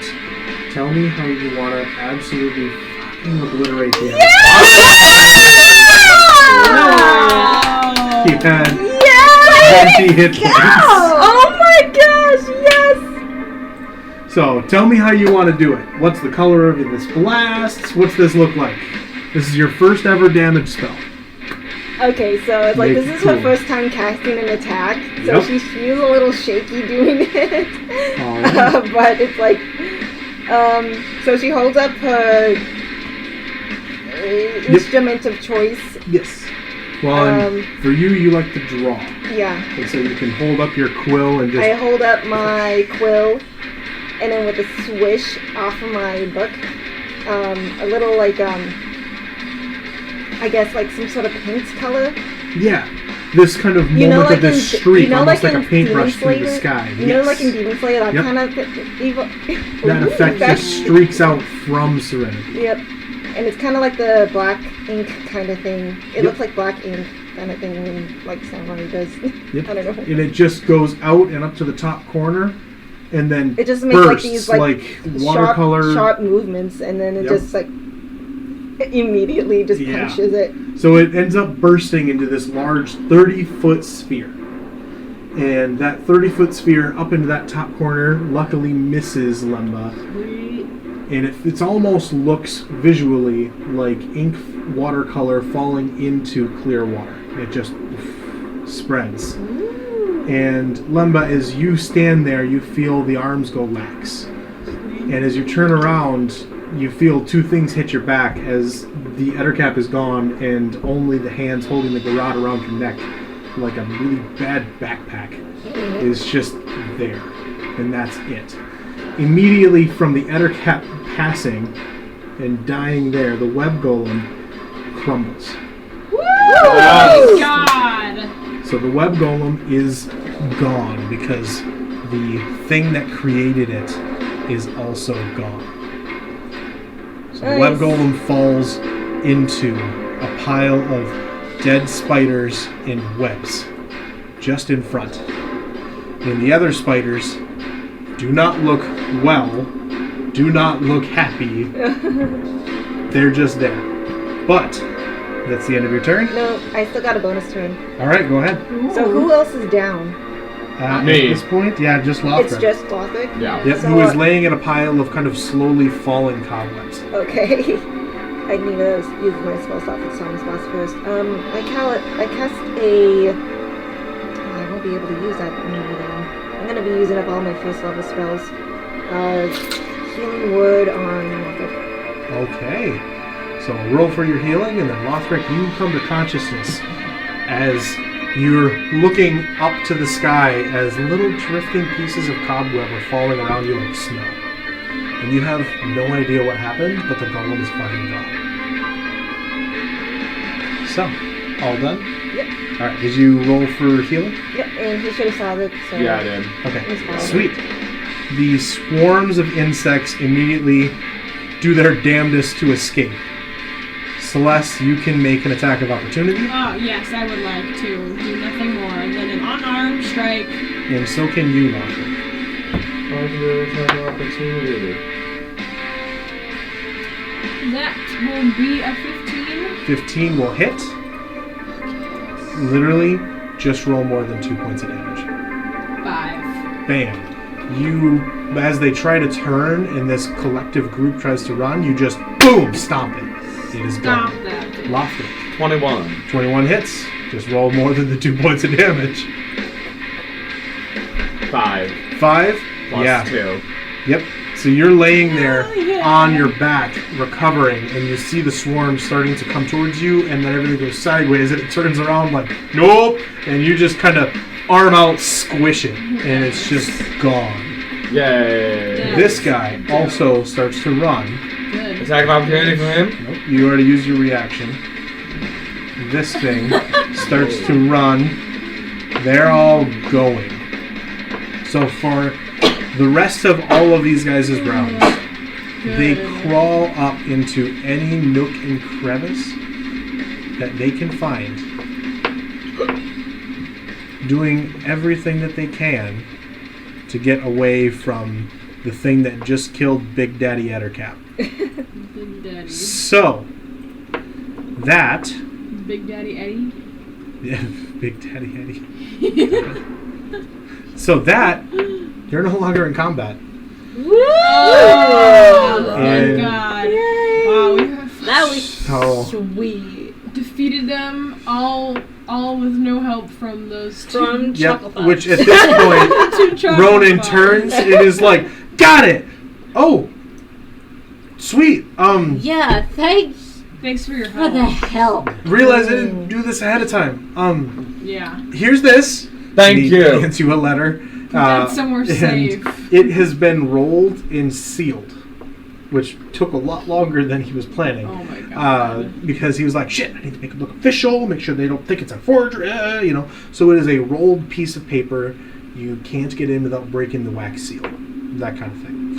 Tell me how you want to absolutely fucking obliterate the enemy. Wow. He had Yes! 20 hit points. Oh my gosh, yes! So, tell me how you want to do it. What's the color of this blast? What's this look like? This is your first ever damage spell. Okay, so it's like Make this is it her cool. first time casting an attack, so Yep. she feels a little shaky doing it. Alright. But it's like, so she holds up her instrument of choice. Yes. Well, and for you, you like to draw. Yeah. And so you can hold up your quill and just... I hold up my quill, and then with a swish off of my book, a little like, I guess like some sort of paint color. Yeah. This kind of You know, moment like of this in- streak, you know, almost like like a in paintbrush Demon through the Slayer? sky. You know, Yes. like in Demon Slayer, that Yep. kind of evil. That Ooh, effect that- just streaks out from Serenity. Yep. And it's kind of like the black ink kind of thing. It Yep. looks like black ink kind of thing when like Samurai does. Yep. I don't know. And it just goes out and up to the top corner, and then It just makes like bursts these like watercolor. sharp movements, and then it Yep. just like immediately just Yeah. punishes it. So it ends up bursting into this large 30-foot sphere. And that 30-foot sphere up into that top corner luckily misses Lemba. And it almost looks visually like ink watercolor falling into clear water. It just spreads. And Lemba, as you stand there, you feel the arms go lax. And as you turn around, you feel two things hit your back as the Ettercap is gone and only the hands holding the garrote around your neck, like a really bad backpack, is just there. And that's it. Immediately from the Ettercap passing and dying there, the web golem crumbles. Oh my god. So the web golem is gone because the thing that created it is also gone. So the web Nice. golem falls into a pile of dead spiders in webs just in front. And the other spiders do not look well, do not look happy. They're just there. But That's the end of your turn. No, I still got a bonus turn. All right, go ahead. So who else is down? At Me. this point, yeah, just Lothrik. It's just Lothrik? Yeah. Yep, So, who is laying in a pile of kind of slowly falling cobwebs. Okay. I need to use my spell slot for Song spots first. I cast a... Oh, I won't be able to use that immediately. I'm going to be using up all my first level spells. Healing Word on Lothrik. Okay. So roll for your healing, and then Lothrik, you come to consciousness as you're looking up to the sky as little drifting pieces of cobweb are falling around you like snow. And you have no idea what happened, but the golem is fucking gone. So, all done? Yep. Alright, did you roll for healing? Yep, and he should have saw it, so... Yeah, I did. Okay, It's fine. sweet. The swarms of insects immediately do their damnedest to escape. Celeste, you can make an attack of opportunity, Oh, yes, I would like to do nothing more than an unarmed strike. and so can you, Lothrik. I can do an attack of opportunity. That will be a 15. 15 will hit. Literally, just roll more than 2 points of damage. 5. Bam. You, as they try to turn and this collective group tries to run, you just, boom, stomp it. It is Stop gone. that. Lothrik. 21. 21 hits. Just roll more than the 2 points of damage. 5. 5? Plus Yeah. 2. Yep. So you're laying there Yeah. on your back, recovering, and you see the swarm starting to come towards you, and then everything goes sideways, and it turns around like, nope, and you just kind of arm out, squish it, and it's just gone. Yay. Yeah. This guy also starts to run. Good. Attack of opportunity for him. Nope, you already used your reaction. This thing starts to run. They're all going. So for the rest of all of these guys' rounds, they crawl up into any nook and crevice that they can find, doing everything that they can to get away from the thing that just killed Big Daddy Ettercap. Big Daddy. So, that... Big Daddy Eddie. Yeah, Big Daddy Eddie. So that, you're no longer in combat. Oh my And- god. Wow, we have That was So, sweet. defeated them all with no help from those two. From yep, Chuckle Puffs. which at this point, two chocolate Ronan bars. turns and is like, got it! Oh, sweet. Yeah, thanks Thanks for your for the help. help. Realize I didn't do this ahead of time. Yeah. Here's this. Thank And he you. hands you a letter. Put that somewhere and safe. it has been rolled and sealed, which took a lot longer than he was planning. Oh my god. Because he was like, shit, I need to make it look official, make sure they don't think it's a forgery, So it is a rolled piece of paper. You can't get in without breaking the wax seal, that kind of thing.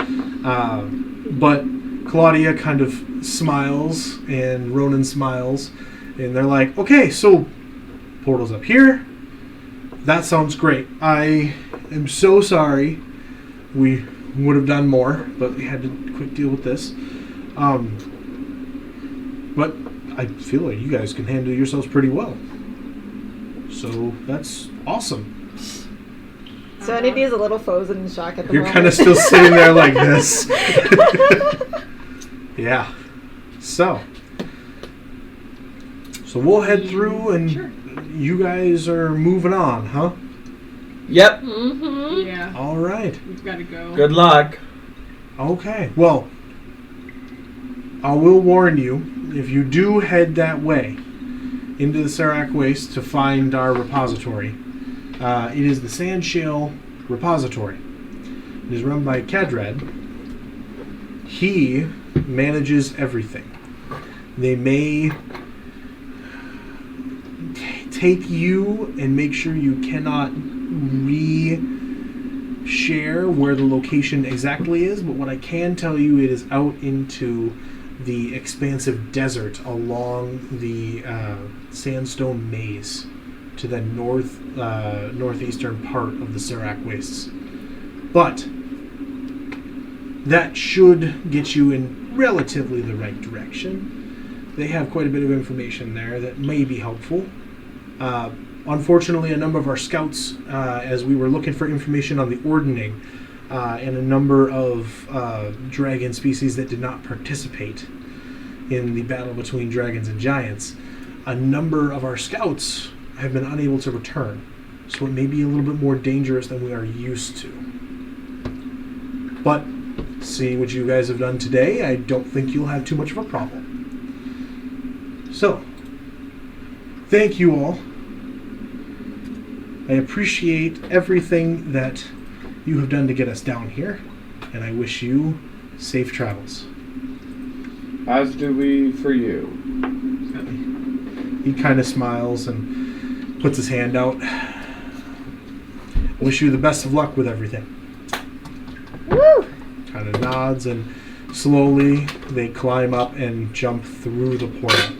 But Claudia kind of smiles, and Ronan smiles, and they're like, okay, so portal's up here. That sounds great. I am so sorry. We would have done more, but we had to quick deal with this. But I feel like you guys can handle yourselves pretty well. So that's awesome. Serenity is a little frozen in shock at the You're moment. kind of still sitting there like this. Yeah. So we'll head through, and Sure. you guys are moving on, huh? Yep. Mm-hmm. Yeah. All right. We've got to go. Good luck. Okay. Well, I will warn you, if you do head that way into the Carac Wastes to find our repository, it is the Sandshale Repository. It is run by Kadred. He manages everything. They may take you and make sure you cannot re-share where the location exactly is, but what I can tell you, it is out into the expansive desert along the sandstone maze to the northeastern part of the Carac Wastes. But that should get you in relatively the right direction. they have quite a bit of information there that may be helpful. Unfortunately, a number of our scouts, as we were looking for information on the Ordning, and a number of dragon species that did not participate in the battle between dragons and giants, a number of our scouts have been unable to return. So it may be a little bit more dangerous than we are used to. But seeing what you guys have done today, I don't think you'll have too much of a problem. So, thank you all. I appreciate everything that you have done to get us down here, and I wish you safe travels. As do we for you. He kind of smiles and puts his hand out. Wish you the best of luck with everything. Woo! Kind of nods, and slowly they climb up and jump through the portal.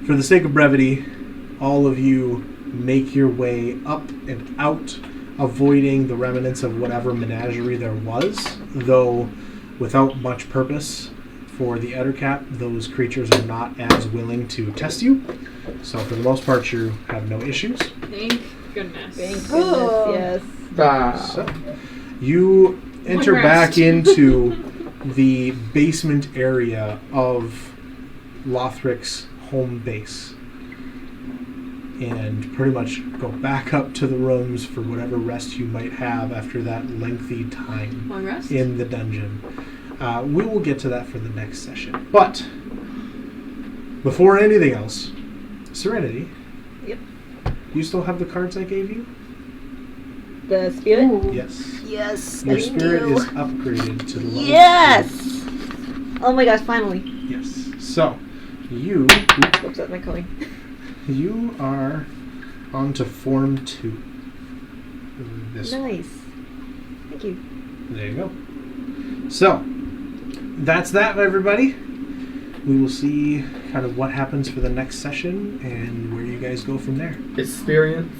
For the sake of brevity, all of you make your way up and out, avoiding the remnants of whatever menagerie there was, though without much purpose. For the Ettercap, those creatures are not as willing to test you, so for the most part you have no issues. Thank goodness. Thank goodness, Oh. yes. So, you enter back into the basement area of Lothrik's home base, and pretty much go back up to the rooms for whatever rest you might have after that lengthy time Long rest? in the dungeon. We will get to that for the next session. But before anything else, Serenity. Yep. You still have the cards I gave you? The spirit? Ooh. Yes. Yes, Your I spirit do. is upgraded to the level Yes! Oh my gosh, finally. 2. Yes. So, you Oops, that's my coin. you are on to Form 2. This one. Nice. Thank you. There you go. So, that's that, everybody. We will see kind of what happens for the next session and where you guys go from there. Experience.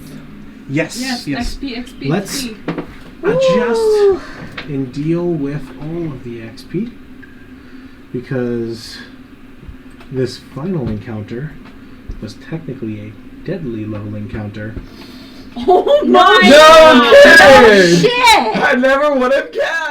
Yes, Yes, yes. XP, XP, Let's XP. adjust and deal with all of the XP, because this final encounter was technically a deadly low encounter. Oh my No god! kidding! Shit! I never would have guessed!